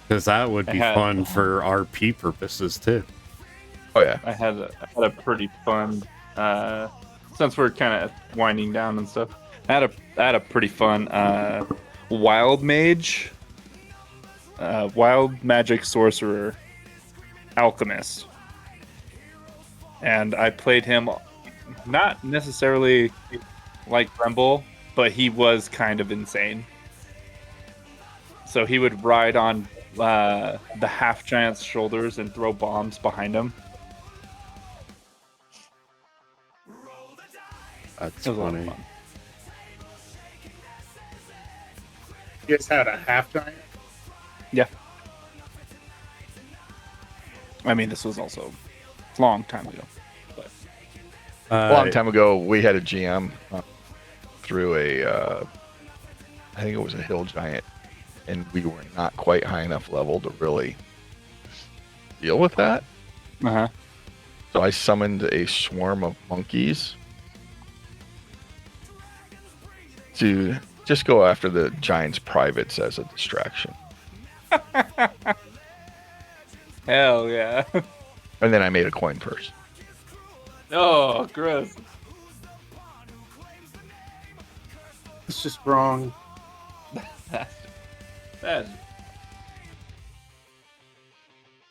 Because that would be I had- fun for RP purposes, too. Oh, yeah. I had a pretty fun since we're kind of winding down and stuff. I had a pretty fun wild mage, wild magic sorcerer, alchemist, and I played him not necessarily like Gremble, but he was kind of insane. So he would ride on the half giant's shoulders and throw bombs behind him. That's It was a lot of funny. fun. You guys had a half giant? Yeah. I mean, this was also a long time ago. But A long time ago, we had a GM through I think it was a hill giant, and we were not quite high enough level to really deal with that. Uh-huh. So I summoned a swarm of monkeys to just go after the giant's privates as a distraction. Hell yeah. And then I made a coin purse. Oh, gross. It's just wrong. Bad.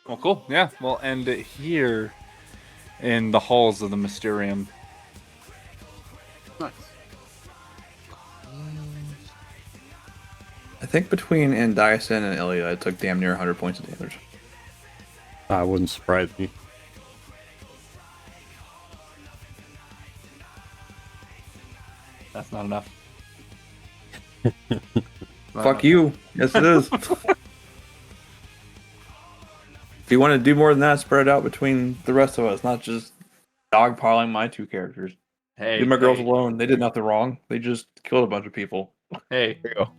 Well, cool. Yeah, we'll end it here in the halls of the Mysterium. Nice. I think between Andyson and Ilya, I took damn near 100 points of damage. That wouldn't surprise me. That's not enough. Fuck you. Yes, it is. If you want to do more than that, spread it out between the rest of us, not just dogpiling my two characters. Hey, Leave my girls alone. They did nothing wrong. They just killed a bunch of people. Hey. There you go.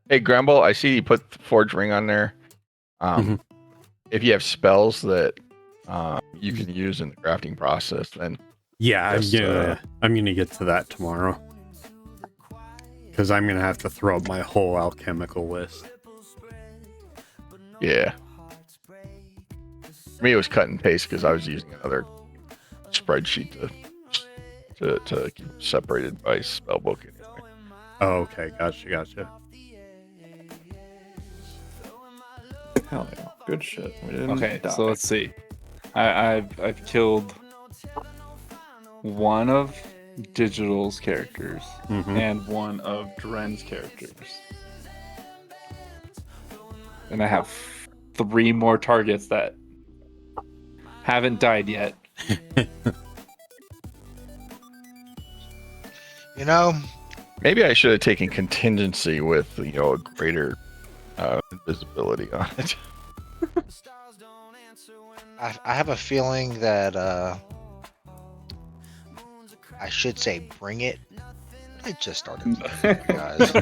Hey, Grumble, I see you put the Forge Ring on there. If you have spells that you can use in the crafting process, then Yeah, just, I'm gonna get to that tomorrow. Because I'm gonna have to throw up my whole alchemical list. yeah. For me, it was cut and paste because I was using another spreadsheet to keep it separated by spellbook. Anyway. Oh, okay, gotcha. Hell yeah. Good shit. We didn't Okay, die. so let's see. I've killed one of Digital's characters and one of Dren's characters. And I have 3 more targets that haven't died yet. You know, maybe I should have taken contingency with a greater visibility on it. I have a feeling that I should say bring it. I just started playing, guys.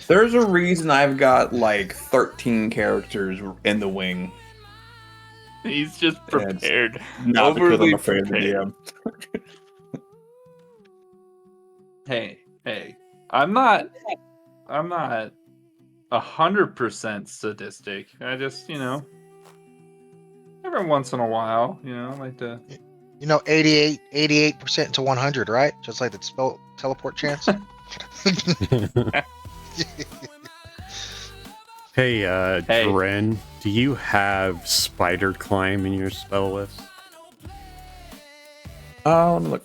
There's a reason I've got like 13 characters in the wing. He's just prepared. Not because Overly I'm afraid of the prepared. DM. Hey, I'm not 100% sadistic. I just, every once in a while, like to. 88% to 100, right? Just like the spell teleport chance. Hey, Dren, do you have spider climb in your spell list? Let me look.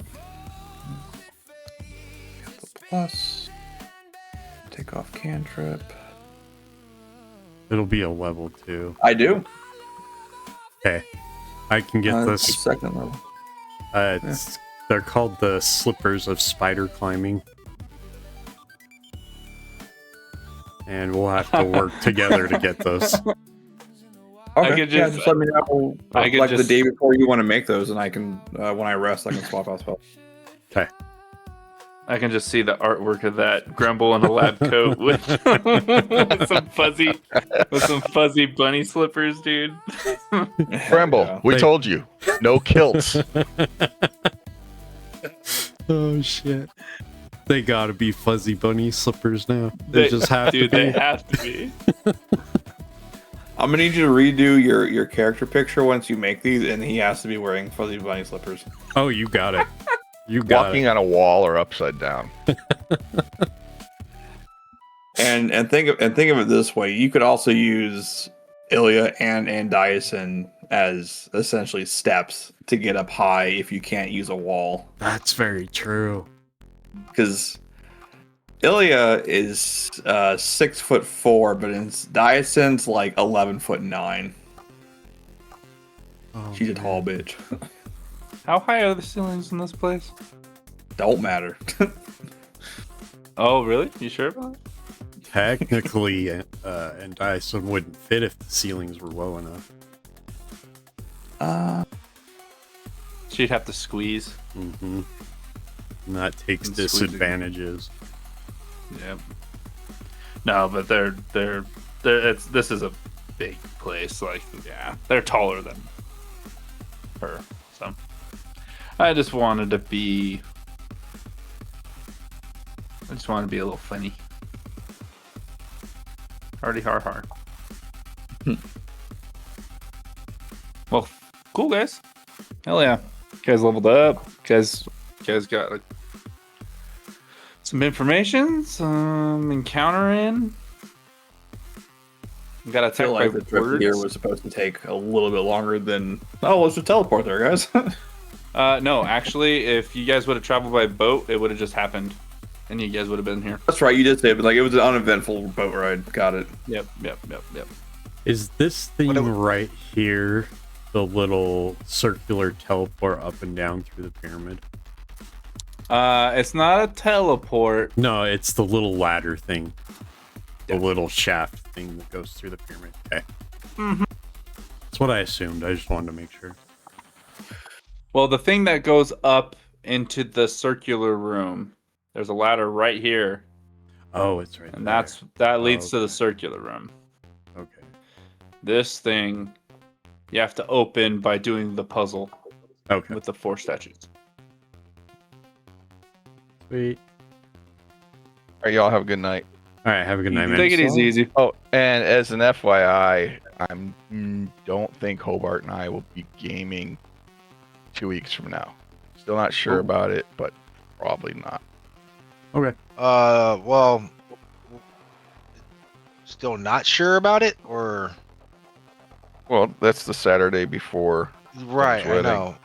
Plus, take off cantrip. It'll be a level 2. I do. Okay, I can get this. Second level. They're called the slippers of spider climbing. And we'll have to work together to get those. Okay, just let me know the day before you want to make those, and I can, when I rest, I can swap out spells. Okay. I can just see the artwork of that Grumble in a lab coat with, with some fuzzy bunny slippers, dude. Grumble, we told you, no kilts. Oh shit. They gotta be fuzzy bunny slippers now. They just have to be. They have to be. I'm gonna need you to redo your character picture once you make these, and he has to be wearing fuzzy bunny slippers. Oh, you got it. You got Walking on a wall or upside down. and think of it this way: you could also use Ilya and Diason as essentially steps to get up high if you can't use a wall. That's very true. Because Ilya is 6'4", but Diason's like 11'9". Oh, she's a tall bitch. How high are the ceilings in this place? Don't matter. Oh, really? You sure about it? Technically, and Dyson wouldn't fit if the ceilings were low enough. She'd have to squeeze. Mm-hmm. And that takes disadvantages. Yep. No, but this is a big place. Like, yeah, they're taller than her. So I just wanted to be a little funny. Hardy har har. Well, cool guys. Hell yeah. You guys leveled up. You guys got some information, some encountering. Got I feel like the trip here was supposed to take a little bit longer than. Oh, let's just teleport there, guys. No, actually, if you guys would have traveled by boat, it would have just happened, and you guys would have been here. That's right, you did say, but like it was an uneventful boat ride. Got it. Yep. Is this thing right here the little circular teleport up and down through the pyramid? It's not a teleport. No, it's the little ladder thing. The little shaft thing that goes through the pyramid. Okay. Mm-hmm. That's what I assumed. I just wanted to make sure. Well, the thing that goes up into the circular room, there's a ladder right here. Oh, it's right and there. that leads to the circular room. Okay. This thing, you have to open by doing the puzzle. Okay. With the 4 statues. Sweet. All right, y'all have a good night. All right, have a good night, man. Take it easy. Oh, and as an FYI, don't think Hobart and I will be gaming 2 weeks from now. Still not sure about it, but probably not. Okay. Well, still not sure about it, or Well, that's the Saturday before. Right, Tim's I wedding. know.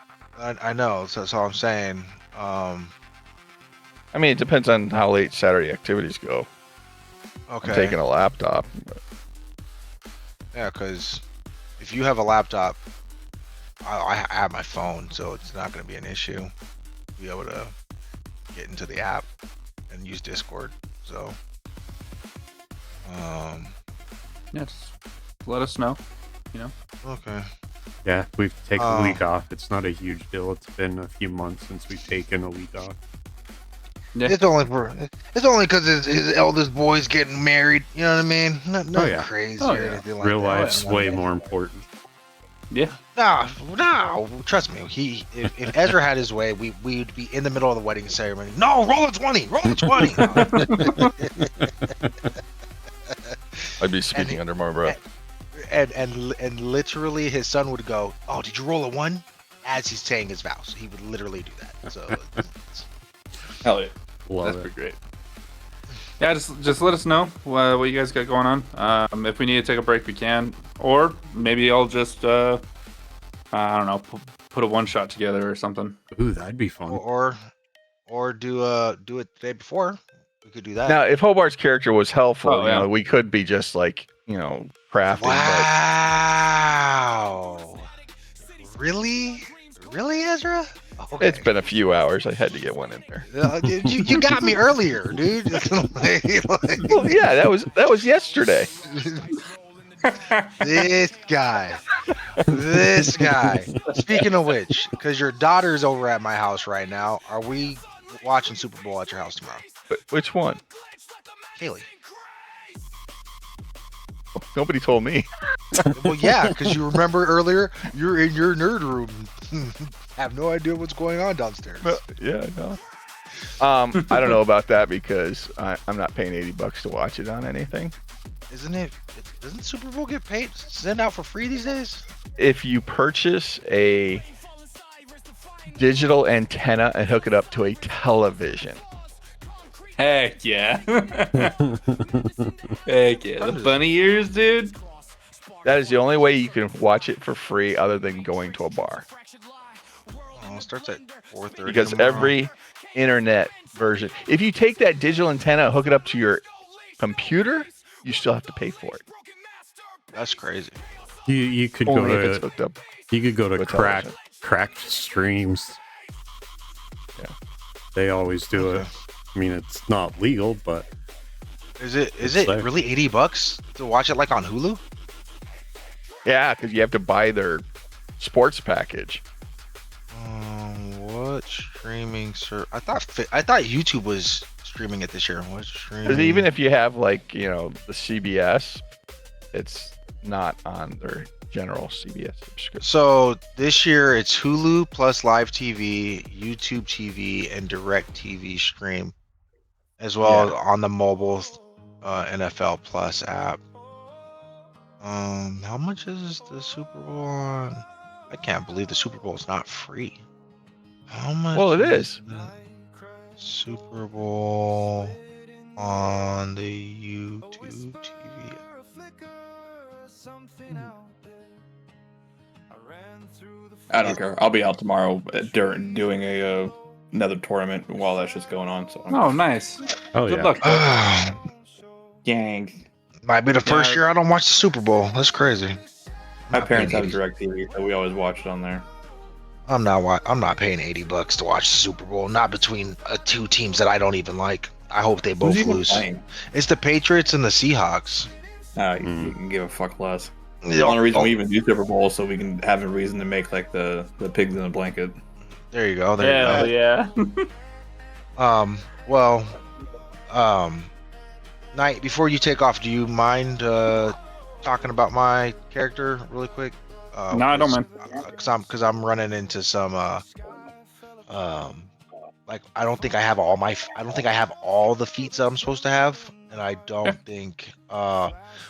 I know. So that's all I'm saying. I mean, it depends on how late Saturday activities go. Okay. I'm taking a laptop. Yeah, because if you have a laptop, I have my phone, so it's not going to be an issue. Be able to get into the app and use Discord. So, Yeah, just let us know. Okay. Yeah, we've taken a Oh. week off. It's not a huge deal. It's been a few months since we've taken a week off. Yeah. It's only because his eldest boy's getting married. You know what I mean? Nothing crazy Oh, or yeah. anything like Real that. life's way more important. Yeah. No, trust me. If Ezra had his way, we'd be in the middle of the wedding ceremony. No, roll a 20, roll a 20. I'd be speaking under my breath. and literally his son would go, "Oh, did you roll a 1?" As he's saying his vows. He would literally do that. So Hell yeah. Love That's it. pretty great. Yeah, just let us know what you guys got going on. If we need to take a break, we can. Or maybe I'll just, I don't know, put a one shot together or something. Ooh, that'd be fun. or do it the day before. We could do that. Now, if Hobart's character was helpful, Oh, yeah. we could be just like, crafting. Wow. Really? Really, Ezra? But Okay. it's been a few hours. I had to get one in there. You got me earlier, dude. Well, yeah, that was yesterday. This guy. Speaking of which, because your daughter's over at my house right now, are we watching Super Bowl at your house tomorrow? But which one? Kaylee. Nobody told me. Well, yeah, because you remember earlier, you're in your nerd room. Have no idea what's going on downstairs. Yeah, no. I don't know about that because I'm not paying $80 to watch it on anything. Doesn't Super Bowl get paid? Sent out for free these days? If you purchase a digital antenna and hook it up to a television. Heck yeah. Heck yeah. The bunny ears, dude. That is the only way you can watch it for free other than going to a bar. Oh, it starts at 4:30. Because tomorrow. every internet version, if you take that digital antenna and hook it up to your computer, you still have to pay for it. That's crazy. You could Only go if to it's hooked up. you could go to with cracked television. streams. Yeah. They always do it. Okay. I mean, it's not legal, but Is it It's there. really $80 to watch it like on Hulu? Yeah, because you have to buy their sports package. What streaming I thought YouTube was streaming it this year. What streaming? Because even if you have the CBS, it's not on their general CBS subscription. So this year it's Hulu plus live TV, YouTube TV, and Direct TV stream, as well as on the mobile NFL Plus app. How much is the Super Bowl on? I can't believe the Super Bowl is not free. How much? Well, it is. the Super Bowl on the YouTube TV. I don't care. I'll be out tomorrow during doing another tournament while that's just going on. So Oh, nice. oh Good yeah. luck. gang. Might be the first year I don't watch the Super Bowl. That's crazy. My Not parents paying have 80. DirecTV, so we always watch it on there. I'm not paying $80 to watch the Super Bowl. Not between two teams that I don't even like. I hope they both Who's even lose. playing? It's the Patriots and the Seahawks. You can give a fuck less. The only reason we even do Super Bowl is so we can have a reason to make like the pigs in a blanket. There you go. Hell yeah. Knight, before you take off, do you mind talking about my character really quick? No, I don't mind. Because I'm running into some like I don't think I have all the feats that I'm supposed to have, and I don't think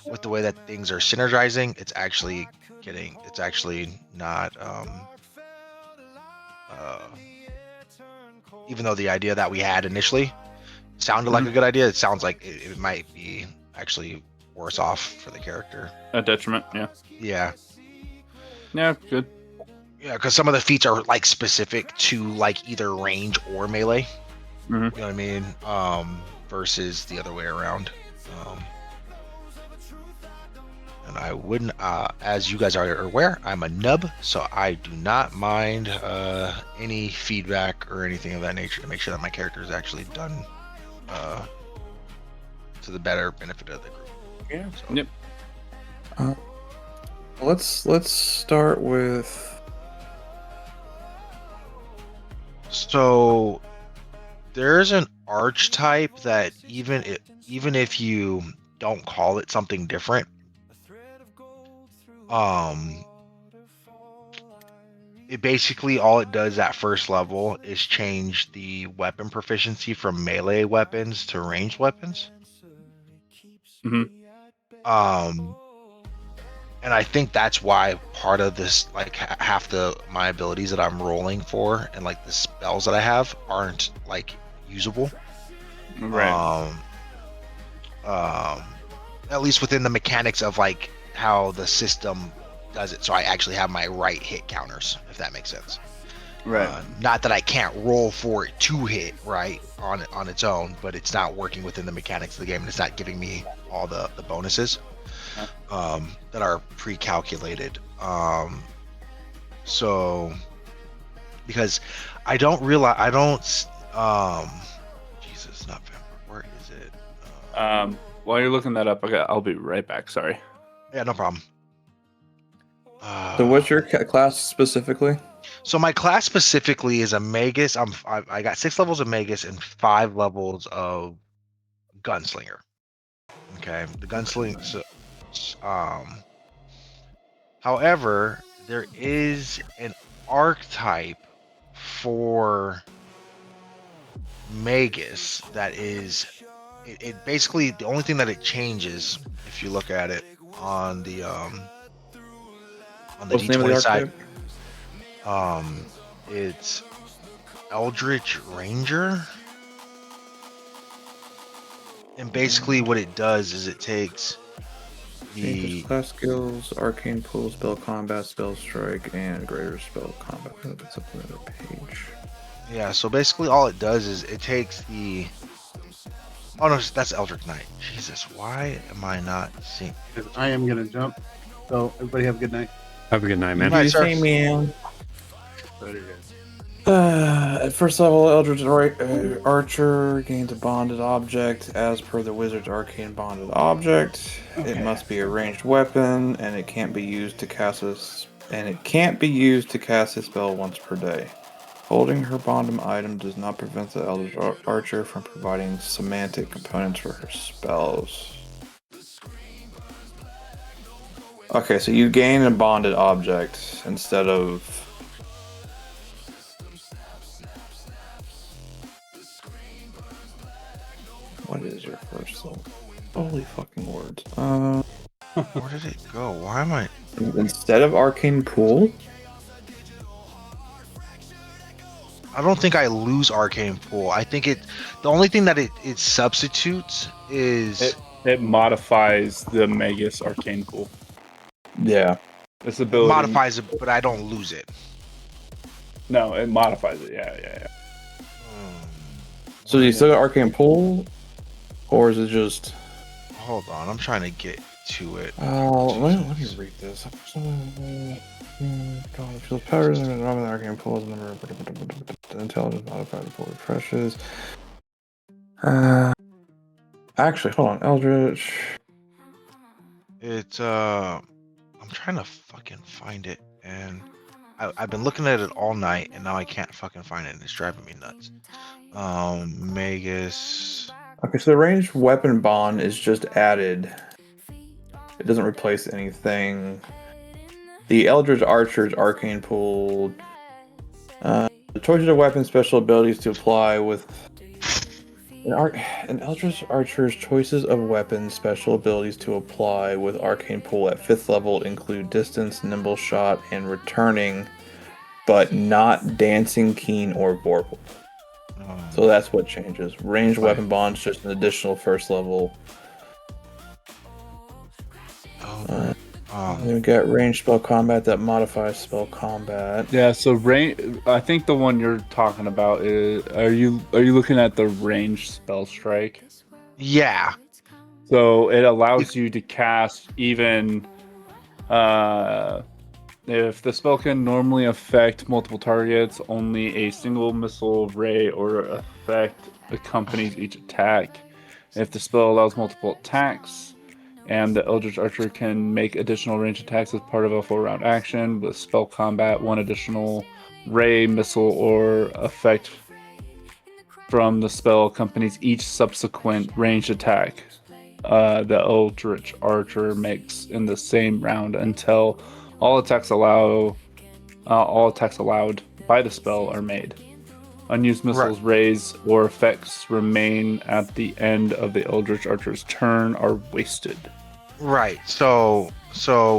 with the way that things are synergizing, it's actually not even though the idea that we had initially sounded like a good idea, it sounds like it might be actually worse off for the character. A detriment, yeah. Yeah. Yeah, good. Yeah, because some of the feats are like specific to like either range or melee. Mm-hmm. You know what I mean? Versus the other way around. And I wouldn't, as you guys are aware, I'm a nub, so I do not mind any feedback or anything of that nature to make sure that my character is actually done to the better benefit of the group. Yeah. So. Yep. Let's start with. So there's an archetype that even if you don't call it something different, it basically all it does at first level is change the weapon proficiency from melee weapons to ranged weapons. Mm-hmm. And I think that's why part of this, like half my abilities that I'm rolling for and like the spells that I have aren't like usable. Right. At least within the mechanics of like how the system does it, so I actually have my right hit counters, if that makes sense. Right. Not that I can't roll for it to hit right on its own, but it's not working within the mechanics of the game, and it's not giving me all the bonuses that are pre-calculated. So because I don't realize Jesus, not vampire. Where is it? While you're looking that up, okay, I'll be right back. Sorry. Yeah, no problem. So what's your class specifically? So my class specifically is a magus. I got 6 levels of magus and 5 levels of gunslinger. Okay, the gunslinger. So, however, there is an archetype for magus that is. It basically, the only thing that it changes, if you look at it on the D20 side, it's Eldritch Ranger, and basically what it does is it takes the class skills, arcane pool, spell combat, spell strike, and greater spell combat. That's up another page. Yeah, so basically all it does is it takes the. Oh no, that's Eldritch Knight. Jesus, why am I not seeing? Because I am gonna jump. So everybody have a good night. Have a good night, man. Good night, sir. At first level, Eldritch Archer gains a bonded object as per the wizard's arcane bonded object. Okay. It must be a ranged weapon, and it can't be used to cast a spell once per day. Holding her bonded item does not prevent the Eldritch Archer from providing semantic components for her spells. Okay, so you gain a bonded object instead of. What is your first level? Holy fucking words. Where did it go? Why am I? Instead of Arcane Pool? I don't think I lose Arcane Pool. I think the only thing that it substitutes is it modifies the Magus Arcane Pool. Yeah. This ability modifies it, but I don't lose it. No, it modifies it. Yeah. So do you still got Arcane Pool? Or is it just... Hold on, I'm trying to get to it. Let me read this. Feels powers and the Arcane Pool is number of intelligence modified before it refreshes. Actually, hold on, Eldritch. It's I'm trying to fucking find it, and I've been looking at it all night, and now I can't fucking find it, and it's driving me nuts. Magus. Okay, so the ranged weapon bond is just added. It doesn't replace anything. The Eldritch Archer's Arcane Pool. The choices of weapon special abilities to apply with. An Eldritch Archer's choices of weapons special abilities to apply with Arcane Pool at 5th level include distance, nimble shot, and returning, but not dancing, keen, or vorpal. So that's what changes. Ranged weapon bond's just an additional 1st level. then we got range spell combat that modifies spell combat. Yeah, so I think the one you're talking about is are you looking at the range spell strike? Yeah. So it allows you to cast even if the spell can normally affect multiple targets, only a single missile, ray, or effect accompanies each attack. If the spell allows multiple attacks, and the Eldritch Archer can make additional range attacks as part of a 4-round action with spell combat, one additional ray, missile, or effect from the spell accompanies each subsequent ranged attack the Eldritch Archer makes in the same round until all attacks allowed by the spell are made. Unused missiles, rays, or effects remain at the end of the Eldritch Archer's turn are wasted. Right. So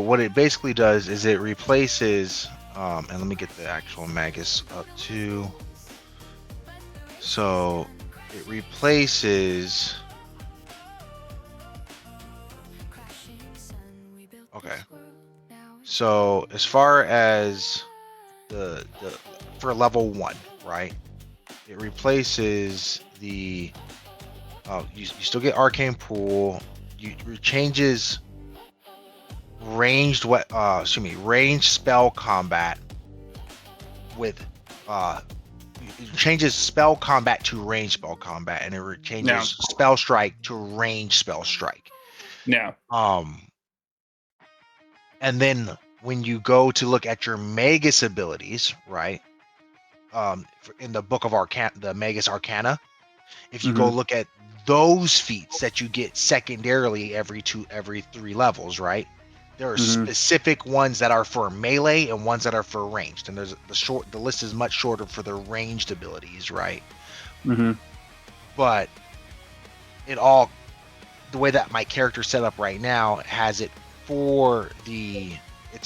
what it basically does is it replaces, and let me get the actual Magus up too. So it replaces. Okay. So as far as the for level 1, right? It replaces the you still get arcane pool. It changes ranged spell combat with it changes spell combat to range spell combat, and it changes spell strike to range spell strike. Yeah. And then when you go to look at your Magus abilities, right? In the Book of the Magus Arcana, if you go look at those feats that you get secondarily every 3 levels, right? There are specific ones that are for melee and ones that are for ranged, and there's the list is much shorter for the ranged abilities, right? But the way that my character's set up right now has it for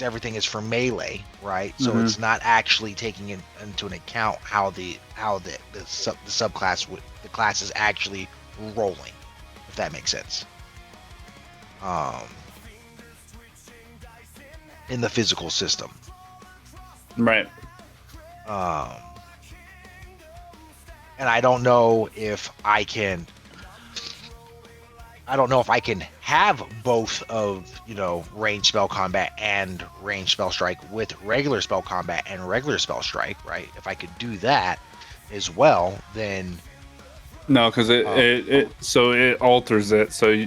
everything is for melee, right? So it's not actually taking into an account how the subclass the class is actually rolling, if that makes sense. In the physical system, right? And I don't know if I can have both of, range spell combat and range spell strike with regular spell combat and regular spell strike, right? If I could do that as well, then no, because it alters it. So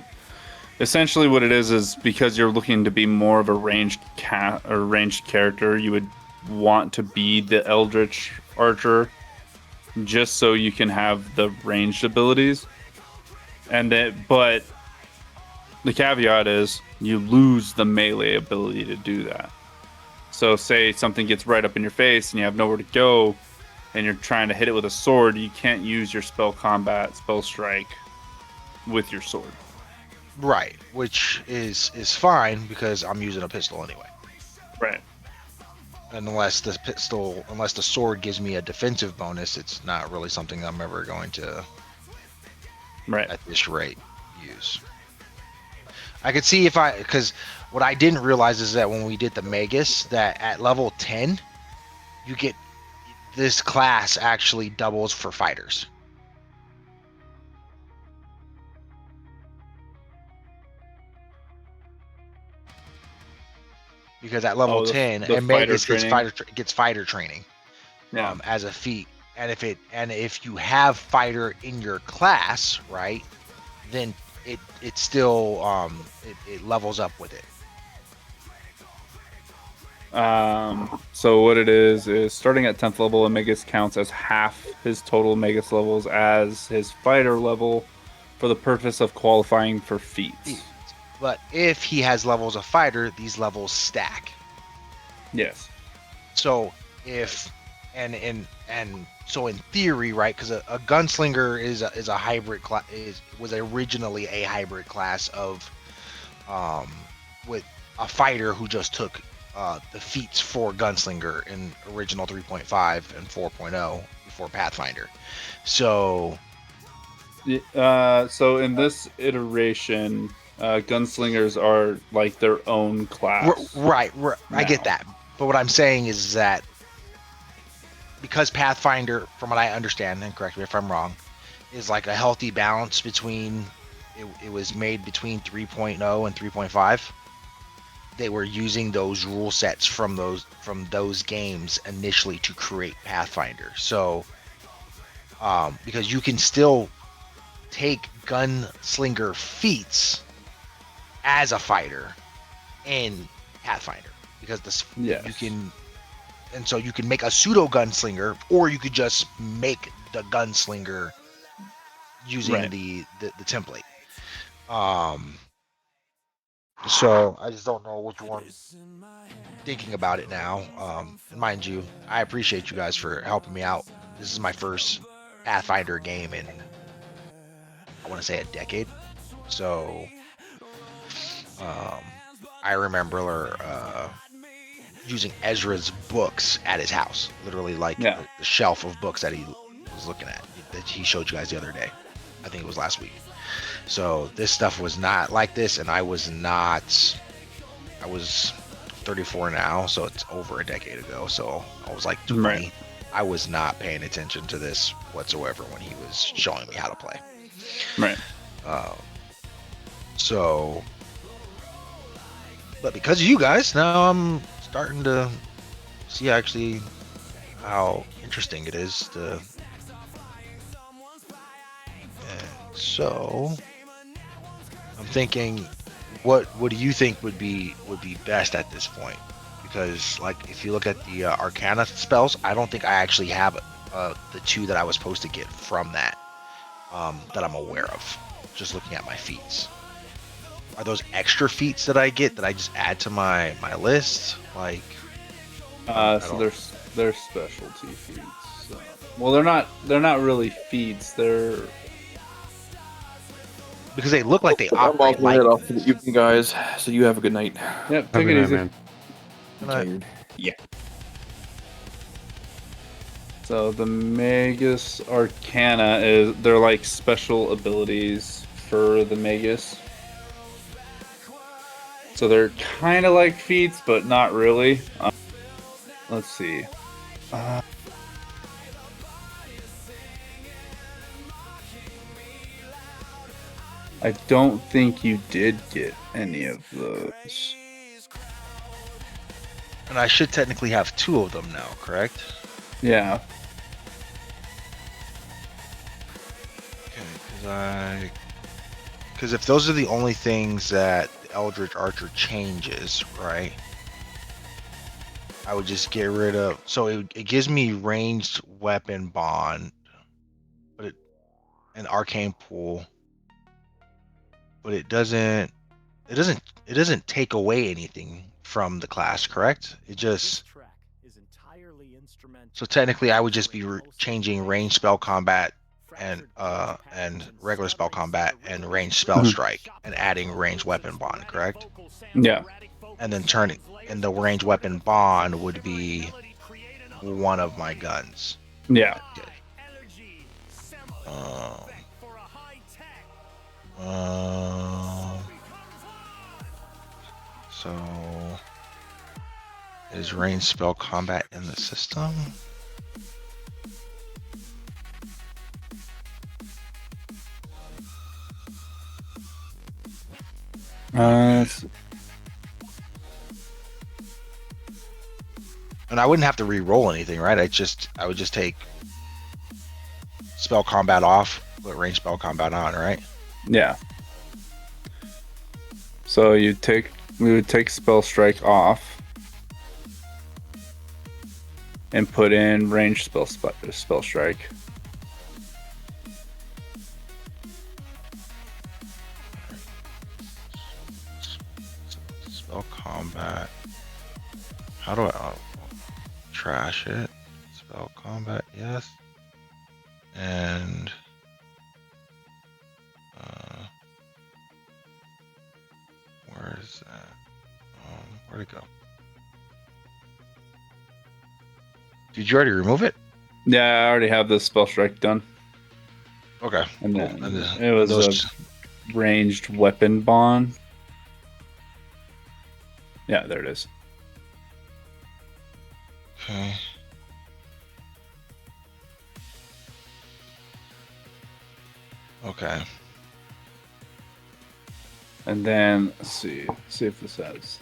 essentially, what it is because you're looking to be more of a ranged character, you would want to be the Eldritch Archer, just so you can have the ranged abilities. But the caveat is you lose the melee ability to do that. So say something gets right up in your face and you have nowhere to go and you're trying to hit it with a sword, you can't use your spell combat, spell strike with your sword. Right, which is fine because I'm using a pistol anyway. Right. Unless the sword gives me a defensive bonus, it's not really something I'm ever going to, at this rate, use. I could see because what I didn't realize is that when we did the Magus, that at level 10, you get this class actually doubles for fighters. Because at level 10, and Magus gets fighter training, as a feat, and if you have fighter in your class, right, then it still it levels up with it. So what it is starting at 10th level, a Magus counts as half his total Magus levels as his fighter level for the purpose of qualifying for feats. But if he has levels of fighter, these levels stack. Yes. So so in theory, right? Because a gunslinger is a hybrid class. Was originally a hybrid class of, with a fighter who just took the feats for gunslinger in original 3.5 and 4.0 before Pathfinder. So in this iteration, gunslingers are like their own class. Right. I get that. But what I'm saying is that because Pathfinder, from what I understand, and correct me if I'm wrong, is like a healthy balance between it was made between 3.0 and 3.5. They were using those rule sets from those games initially to create Pathfinder. So because you can still take gunslinger feats as a fighter in Pathfinder, because you can, and so you can make a pseudo gunslinger, or you could just make the gunslinger using the template. So I just don't know which one. Thinking about it now, and mind you, I appreciate you guys for helping me out. This is my first Pathfinder game in, I want to say, a decade. So I remember using Ezra's books at his house, literally like the shelf of books that he was looking at, that he showed you guys the other day. I think it was last week. So this stuff was not like this, and I was 34 now, so it's over a decade ago. So I was like 20. Right. I was not paying attention to this whatsoever when he was showing me how to play. Right. So, but because of you guys, now I'm starting to see actually how interesting it is to. And so I'm thinking, what do you think would be best at this point? Because like if you look at the Arcana spells, I don't think I actually have the 2 that I was supposed to get from that that I'm aware of. Just looking at my feats, are those extra feats that I get that I just add to my list? Like, so they're specialty feats. So. Well, they're not really feats. They're because they look like they operate. I'm off head off for the evening, guys. So you have a good night. Yep, take it easy. Man. Tired. Yeah. So the Magus Arcana they're like special abilities for the Magus. So they're kind of like feats, but not really. Let's see. I don't think you did get any of those. And I should technically have 2 of them now, correct? Yeah. Okay, because if those are the only things that the Eldritch Archer changes, right? I would just get rid of. So it gives me ranged weapon bond, but an arcane pool, but it doesn't take away anything from the class, correct? It just. So technically, I would just be changing range spell combat and regular spell combat and range spell strike and adding range weapon bond, correct? Yeah. And then and the range weapon bond would be one of my guns. Yeah. Okay. So is range spell combat in the system? And I wouldn't have to re-roll anything, right? I would just take spell combat off, put range spell combat on, right? Yeah. So we would take spell strike off and put in range spell strike. Spell combat. How do I trash it? Spell combat, yes. And where is that? Where'd it go? Did you already remove it? Yeah, I already have the spell strike done. Okay. And then it was ranged weapon bond. Yeah, there it is. Okay. Okay. And then let's see if this has.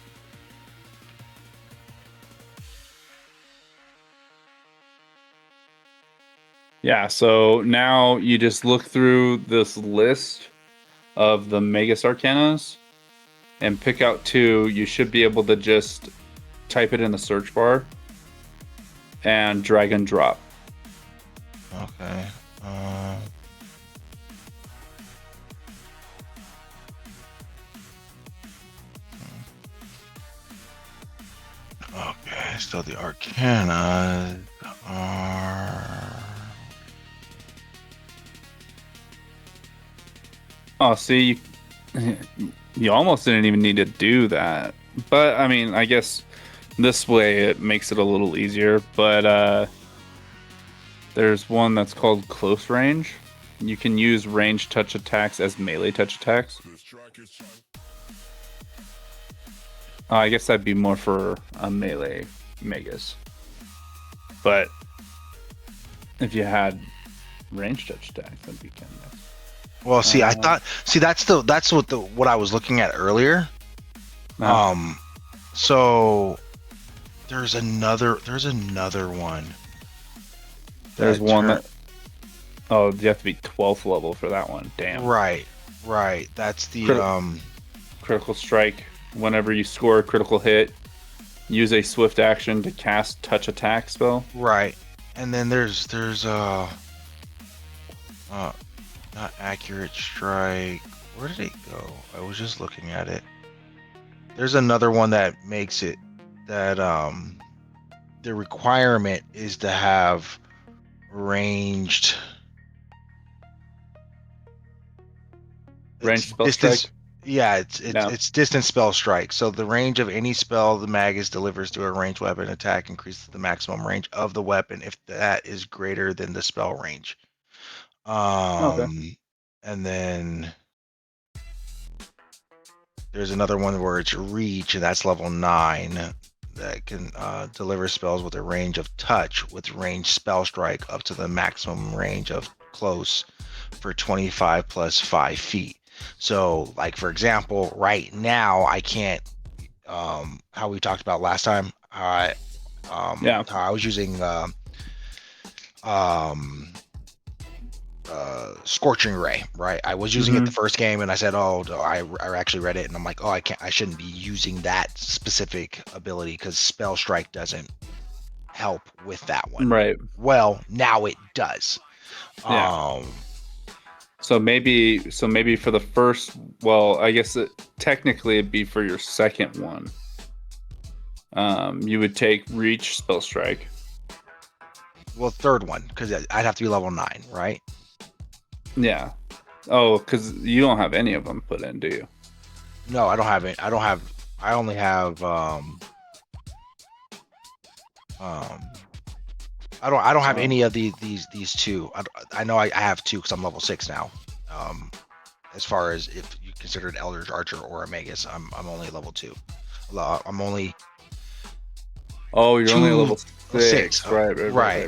Yeah, so now you just look through this list of the Magus Arcanas and pick out 2. You should be able to just type it in the search bar and drag and drop. Okay. Okay, so the Arcana are... Oh, see, you almost didn't even need to do that. But, I mean, I guess this way it makes it a little easier. But there's one that's called Close Range. You can use ranged touch attacks as melee touch attacks. I guess that'd be more for a melee Magus. But if you had ranged touch attacks, that'd be kind of nice. Well, see, I thought, that's what I was looking at earlier. So there's another one. There's one that. Oh, you have to be 12th level for that one. Damn. Right. That's the critical strike. Whenever you score a critical hit, use a swift action to cast touch attack spell. Right, and then there's not accurate strike. Where did it go? I was just looking at it. There's another one that makes it that the requirement is to have ranged spell distance. strike. Yeah, it's distance spell strike. So the range of any spell the magus delivers to a ranged weapon attack increases the maximum range of the weapon if that is greater than the spell range. Okay. And then there's another one where it's reach, and that's level 9 that can deliver spells with a range of touch with ranged spell strike up to the maximum range of close for 25 plus 5 feet. So, like, for example, right now I can't, how we talked about last time, how I was using Scorching Ray, right? I was using it the first game, and I said, I actually read it, and I'm like, I shouldn't be using that specific ability because Spell Strike doesn't help with that one. Right. Well, now it does. Yeah. So maybe for the first, I guess technically it'd be for your second one. You would take Reach, Spell Strike. Well, third one, because I'd have to be level 9, right? Yeah. Oh, because you don't have any of them put in, do you? No, I don't have it. I only have I don't have any of these two. I know I have 2 because I'm level 6 now. As far as if you consider an Eldritch Archer or a Magus, I'm only level 2. I'm only. Oh, you're only level 6. Right.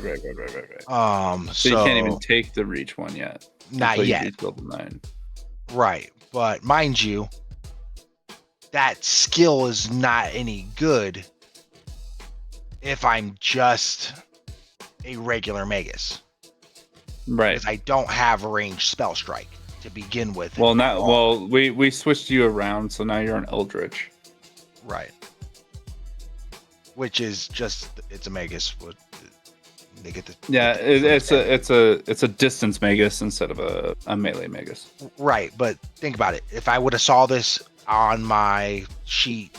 So you can't even take the Reach one yet. Not yet. Level 9. Right, but mind you, that skill is not any good if I'm just a regular Magus. Right. Because I don't have a ranged spell strike to begin with. We switched you around, so now you're an Eldritch. Right. Which is just it's a Magus. They get the it's a distance Magus instead of a melee Magus. Right, but think about it. If I would have saw this on my sheet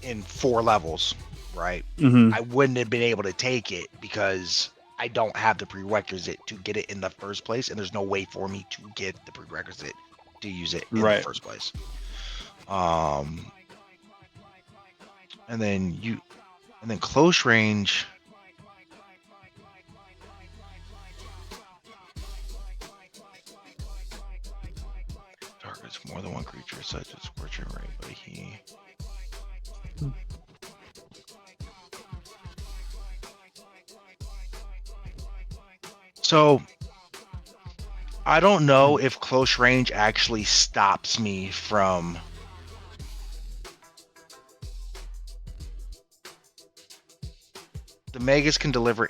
in 4 levels, right? I wouldn't have been able to take it because I don't have the prerequisite to get it in the first place, and there's no way for me to get the prerequisite to use it in the first place. And then close range. Target targets more than one creature, such as Scorching Ray, but he. So I don't know if close range actually stops me from. The Magus can deliver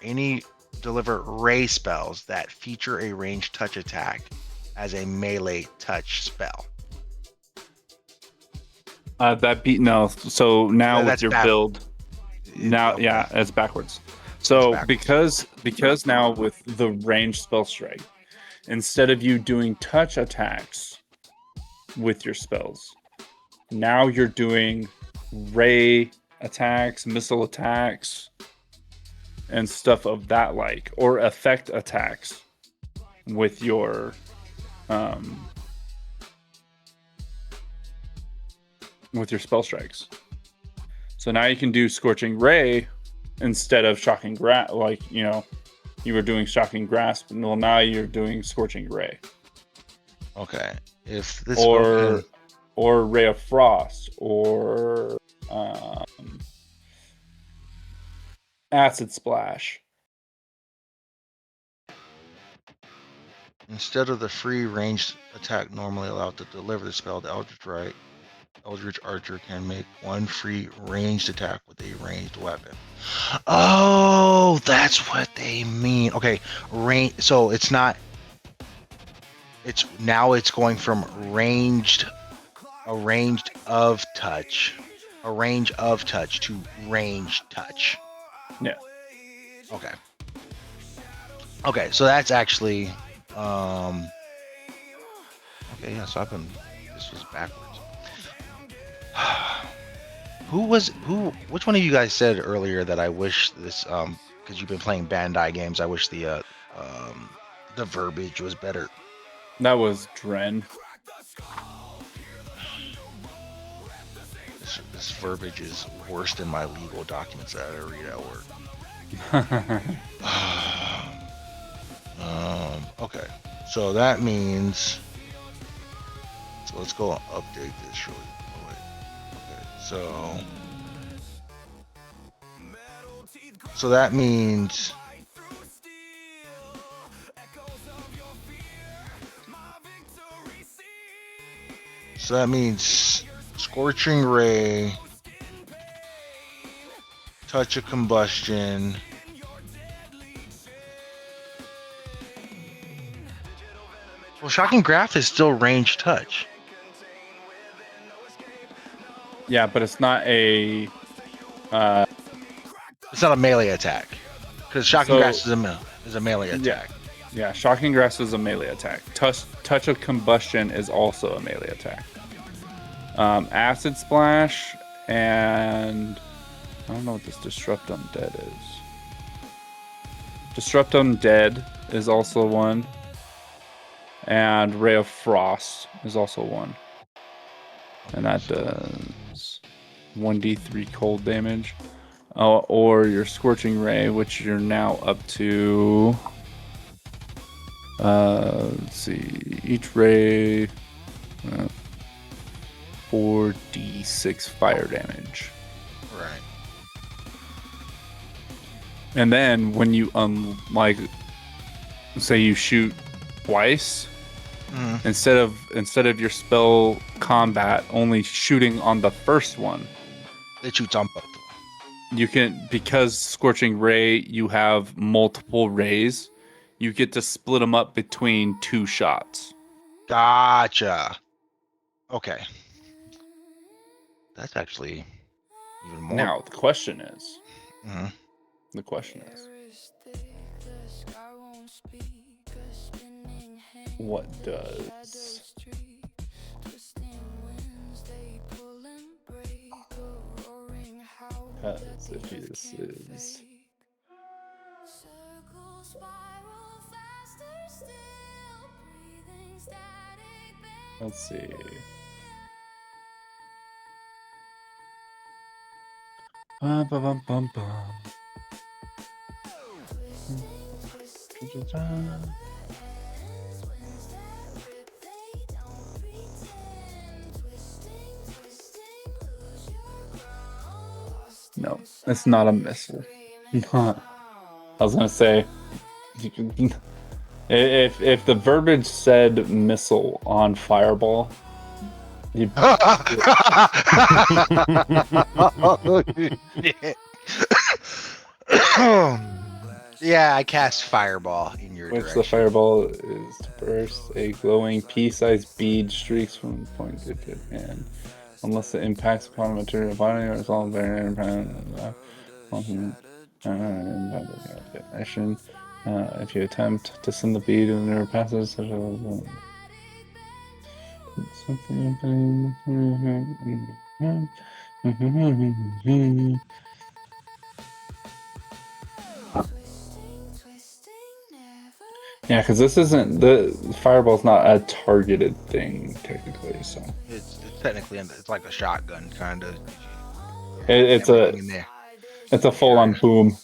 ray spells that feature a ranged touch attack as a melee touch spell. No. So now with That's your build, now yeah, it's backwards. So because now with the ranged spell strike, instead of you doing touch attacks with your spells, now you're doing ray attacks, missile attacks, and stuff of that like, or effect attacks with your spell strikes. So now you can do Scorching Ray instead of Shocking Grasp, like, you know, you were doing Shocking Grasp, well, now you're doing Scorching Ray. Okay. If this or Ray of Frost, or Acid Splash. Instead of the free ranged attack normally allowed to deliver the spell, the Eldritch Archer can make one free ranged attack with a ranged weapon. Oh, that's what they mean. Okay, so it's not. It's going from a range of touch to ranged touch. Yeah. Okay. Okay, so that's actually. Okay, yeah. So this was backwards. Which one of you guys said earlier that I wish this because you've been playing Bandai games, I wish the verbiage was better. That was Dren. This verbiage is worse than my legal documents that I read at work. Okay, so that means. So let's go and update this really. So that means Scorching Ray, Touch of Combustion, well, Shocking Grasp is still ranged touch. Yeah, but it's not a. It's not a melee attack, because Shocking Grasp is a melee attack. Yeah, Shocking Grasp is a melee attack. Touch of Combustion is also a melee attack. Acid Splash and I don't know what this Disrupt Undead is. Disrupt Undead is also one, and Ray of Frost is also one, and that does 1d3 cold damage. Or your Scorching Ray, which you're now up to. Let's see. Each ray, 4d6 fire damage. Right. And then when you say you shoot twice, instead of your spell combat only shooting on the first one, it shoots on both. You can, because Scorching Ray, you have multiple rays. You get to split them up between 2 shots. Gotcha. Okay. That's actually even more. Now, the question is... The question is... What does... Because if this is... Let's see. Bum, bum, bum, bum. It's not a missile. I was gonna say, if the verbiage said missile on Fireball, you. Oh, shit. Yeah, I cast Fireball in your Which direction. the fireball is to burst a glowing pea-sized bead streaks from point to tip, and unless it impacts upon a material body or is all very action. If you attempt to send the bead in the near passes, such as yeah, because this isn't the fireball's not a targeted thing technically, so It's technically it's like a shotgun kind of. it's a full-on boom.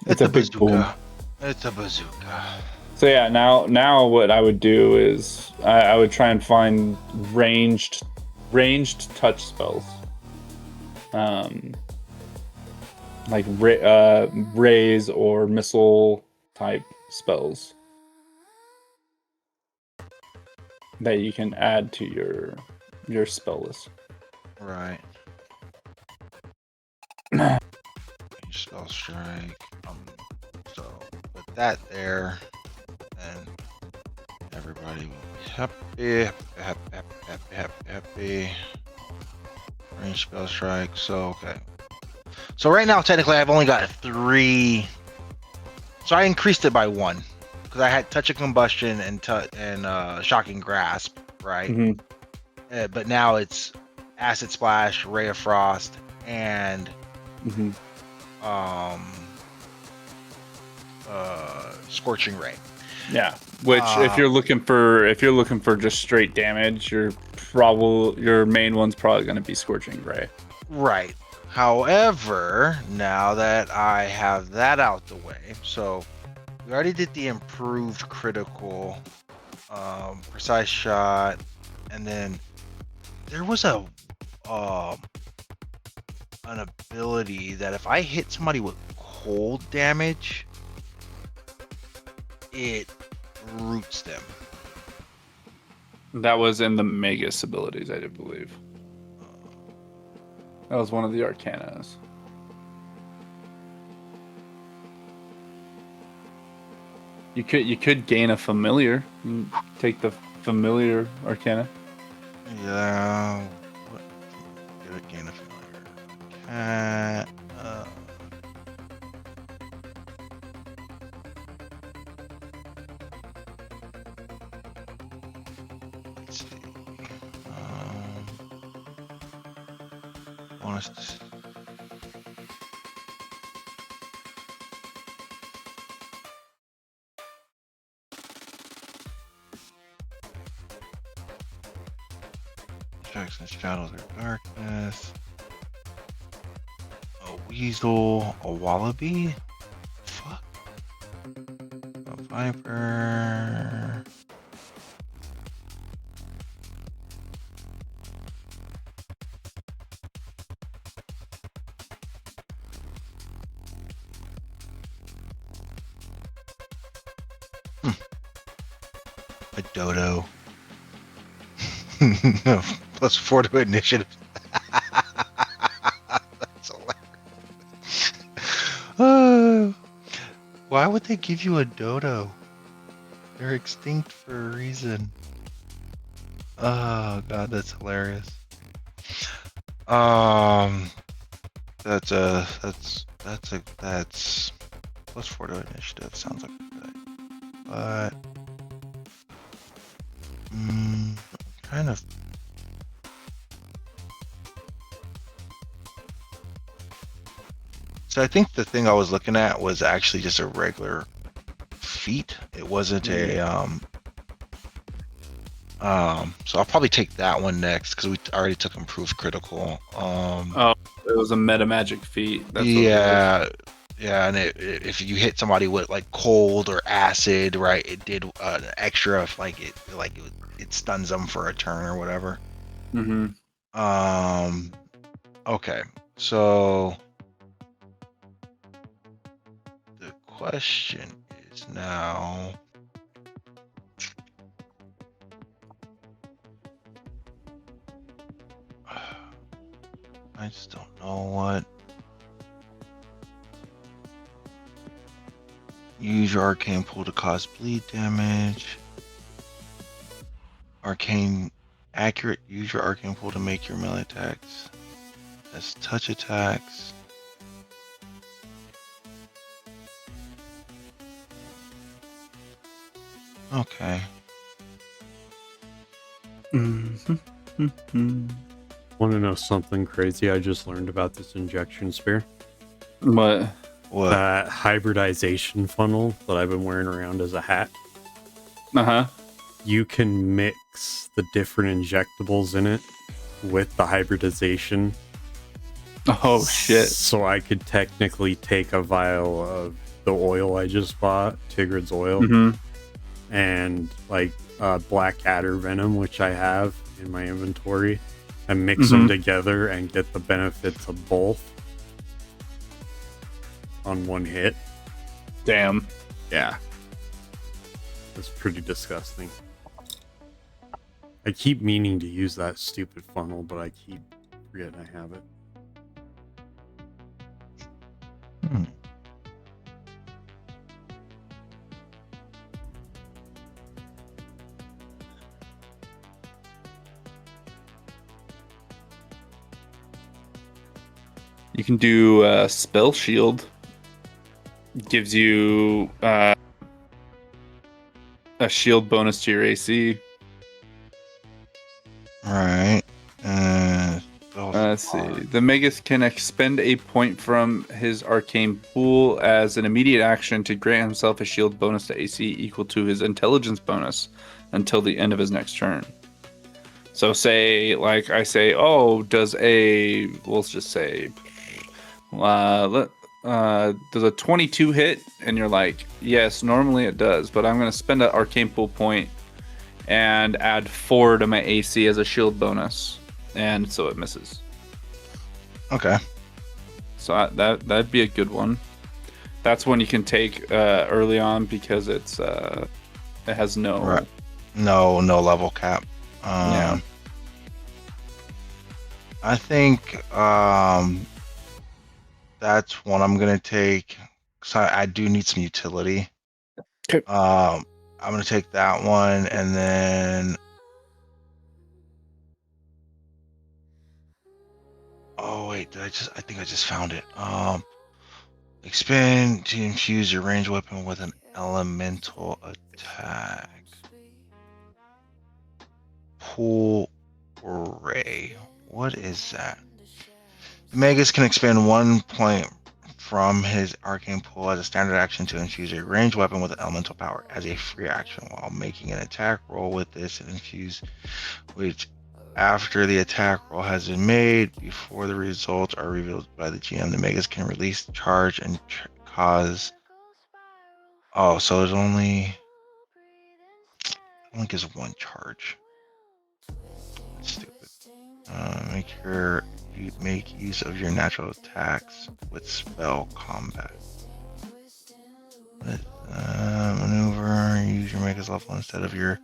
It's a big boom. It's a bazooka. So yeah, now what I would do is I would try and find ranged touch spells, like raise or missile type spells that you can add to your spell list. Right. Spell strike. So put that there, and everybody will be happy. Range spell strike. So okay. So right now, technically, I've only got 3. So I increased it by 1 because I had touch of combustion and shocking grasp, right? Mm-hmm. But now it's acid splash, ray of frost, and scorching ray. Yeah, which if you're looking for just straight damage, your main one's probably going to be scorching ray. Right. However, now that I have that out the way, so we already did the improved critical, precise shot, and then there was an ability that if I hit somebody with cold damage, it roots them. That was in the Magus abilities, I do believe. That was one of the Arcanas. You could gain a familiar. You take the familiar Arcana. Yeah. What? Get a gain of familiar. Let's see. Honest. Jackson shadows or darkness. A weasel, a wallaby. Fuck. A viper. A dodo. +4 to initiative. That's hilarious. Why would they give you a dodo? They're extinct for a reason. Oh god, that's hilarious. That's +4 to initiative. Sounds like good, but kind of. So I think the thing I was looking at was actually just a regular feat. It wasn't a so I'll probably take that one next because we already took improved critical. Oh, it was a meta magic feat. That's yeah, and if you hit somebody with like cold or acid, right, it did an extra of it stuns them for a turn or whatever. Mm-hmm. Okay, So the question is now, I just don't know what. Use your arcane pool to cause bleed damage. Arcane accurate. Use your arcane pool to make your melee attacks as touch attacks. Okay. Want to know something crazy I just learned about this injection spear? What? What? That hybridization funnel that I've been wearing around as a hat. Uh-huh. You can mix the different injectables in it with the hybridization. Oh, shit. So I could technically take a vial of the oil I just bought, Tigrid's oil, and like black adder venom, which I have in my inventory, and mix them together and get the benefits of both on one hit. Damn. Yeah. That's pretty disgusting. I keep meaning to use that stupid funnel, but I keep forgetting I have it. You can do spell shield. Gives you a shield bonus to your AC. Alright. Let's see. The Magus can expend a point from his arcane pool as an immediate action to grant himself a shield bonus to AC equal to his intelligence bonus until the end of his next turn. So say, like I say, oh, does a, let's just say, does a 22 hit? And you're like, yes, normally it does, but I'm going to spend an arcane pool point and add 4 to my AC as a shield bonus. And so it misses. Okay. So that'd be a good one. That's one you can take early on because it has no level cap. Yeah. I think that's one I'm gonna take. So I do need some utility. Okay. I'm gonna take that one, and then oh wait, I think I just found it. Expand to infuse your ranged weapon with an elemental attack. Pool array. What is that? The Magus can expend 1 point from his arcane pool as a standard action to infuse a ranged weapon with elemental power as a free action while making an attack roll with this and infuse, which after the attack roll has been made, before the results are revealed by the GM, the Magus can release charge and cause. Oh, so it only gives 1 charge. That's stupid. Make use of your natural attacks with spell combat. Maneuver. Use your Magus level instead of your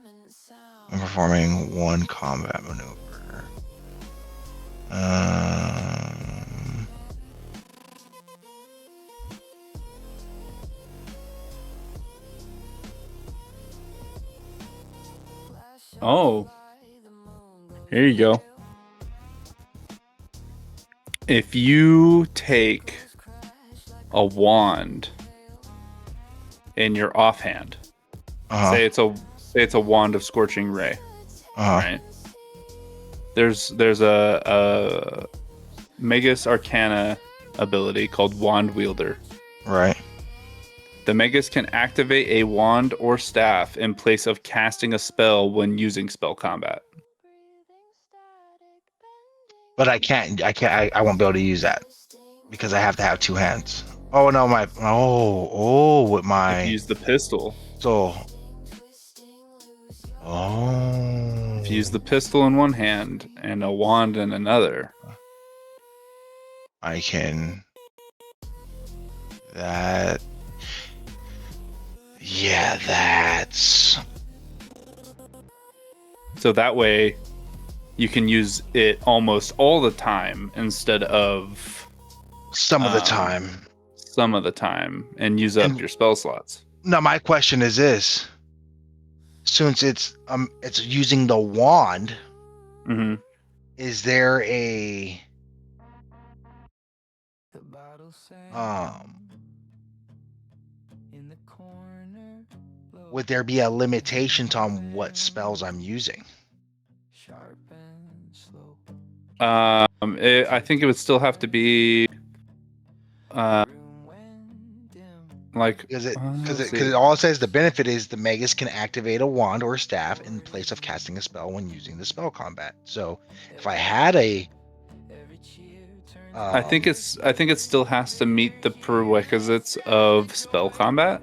when performing 1 combat maneuver. Oh. Here you go. If you take a wand in your offhand, say it's a wand of scorching ray, right? There's a Magus Arcana ability called Wand Wielder. Right. The Magus can activate a wand or staff in place of casting a spell when using spell combat. But I won't be able to use that because I have to have 2 hands. Oh no, with my. If you use the pistol. So. If you use the pistol in one hand and a wand in another. I can. That. Yeah, that's. So that way, you can use it almost all the time instead of Some of the time. Some of the time, and use up your spell slots. Now, my question is this: since it's using the wand, is there a would there be a limitation on what spells I'm using? I think it would still have to be like because all it says the benefit is the magus can activate a wand or a staff in place of casting a spell when using the spell combat. So if I had a I think it still has to meet the prerequisites of spell combat.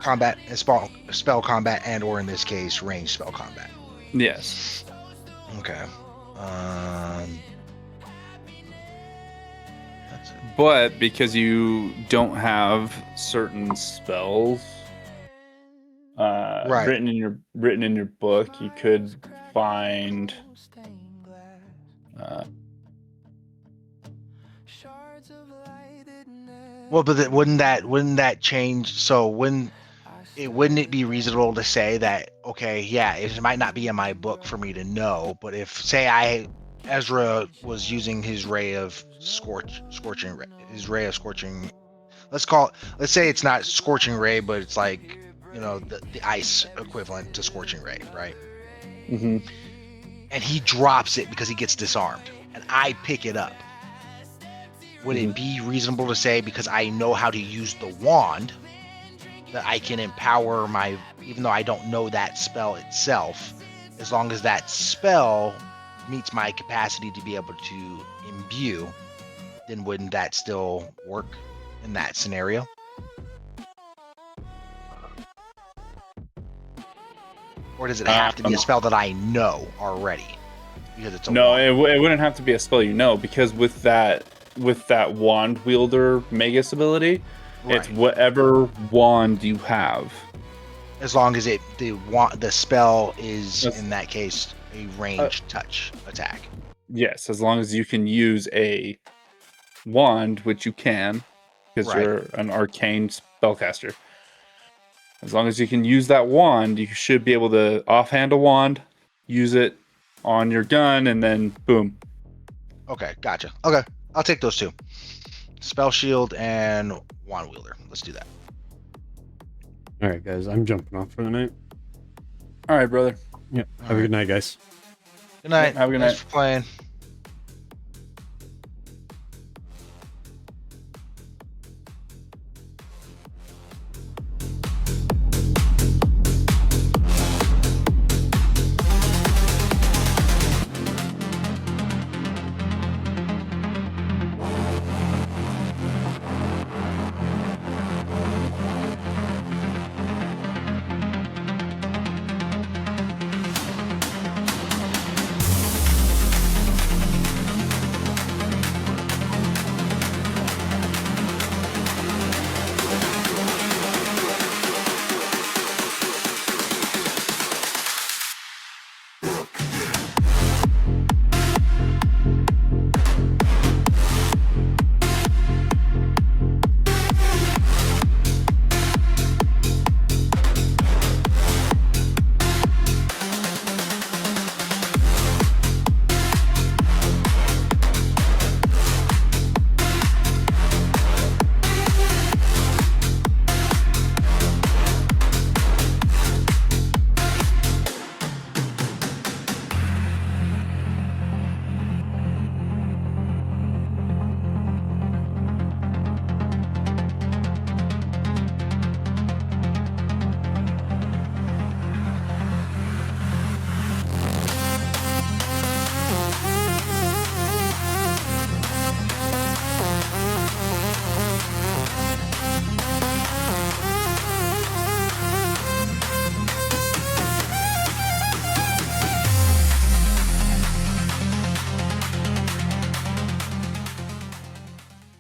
Spell combat and or in this case ranged spell combat. Yes. Okay. But because you don't have certain spells written in your book, you could find well, but wouldn't that change? So wouldn't it be reasonable to say that okay, yeah, it might not be in my book for me to know, but if say Ezra was using his ray of scorching, let's say it's not scorching ray, but it's like the ice equivalent to scorching ray, right? Mm-hmm. And he drops it because he gets disarmed, and I pick it up. Would it be reasonable to say, because I know how to use the wand, that I can empower even though I don't know that spell itself, as long as that spell meets my capacity to be able to imbue, then wouldn't that still work in that scenario? Or does it have to be a spell that I know already? Because it's wand. It wouldn't have to be a spell because with that wand wielder magus ability, it's whatever wand you have. As long as the spell is in that case a ranged touch attack. Yes, as long as you can use a wand, which you can, because you're an arcane spellcaster. As long as you can use that wand, you should be able to offhand a wand, use it on your gun, and then boom. Okay, gotcha. Okay, I'll take those two. Spell shield and wand wielder. Let's do that. All right, guys, I'm jumping off for the night. All right, brother. Yeah. Have a good night, guys. Good night. Have a good night. Thanks for playing.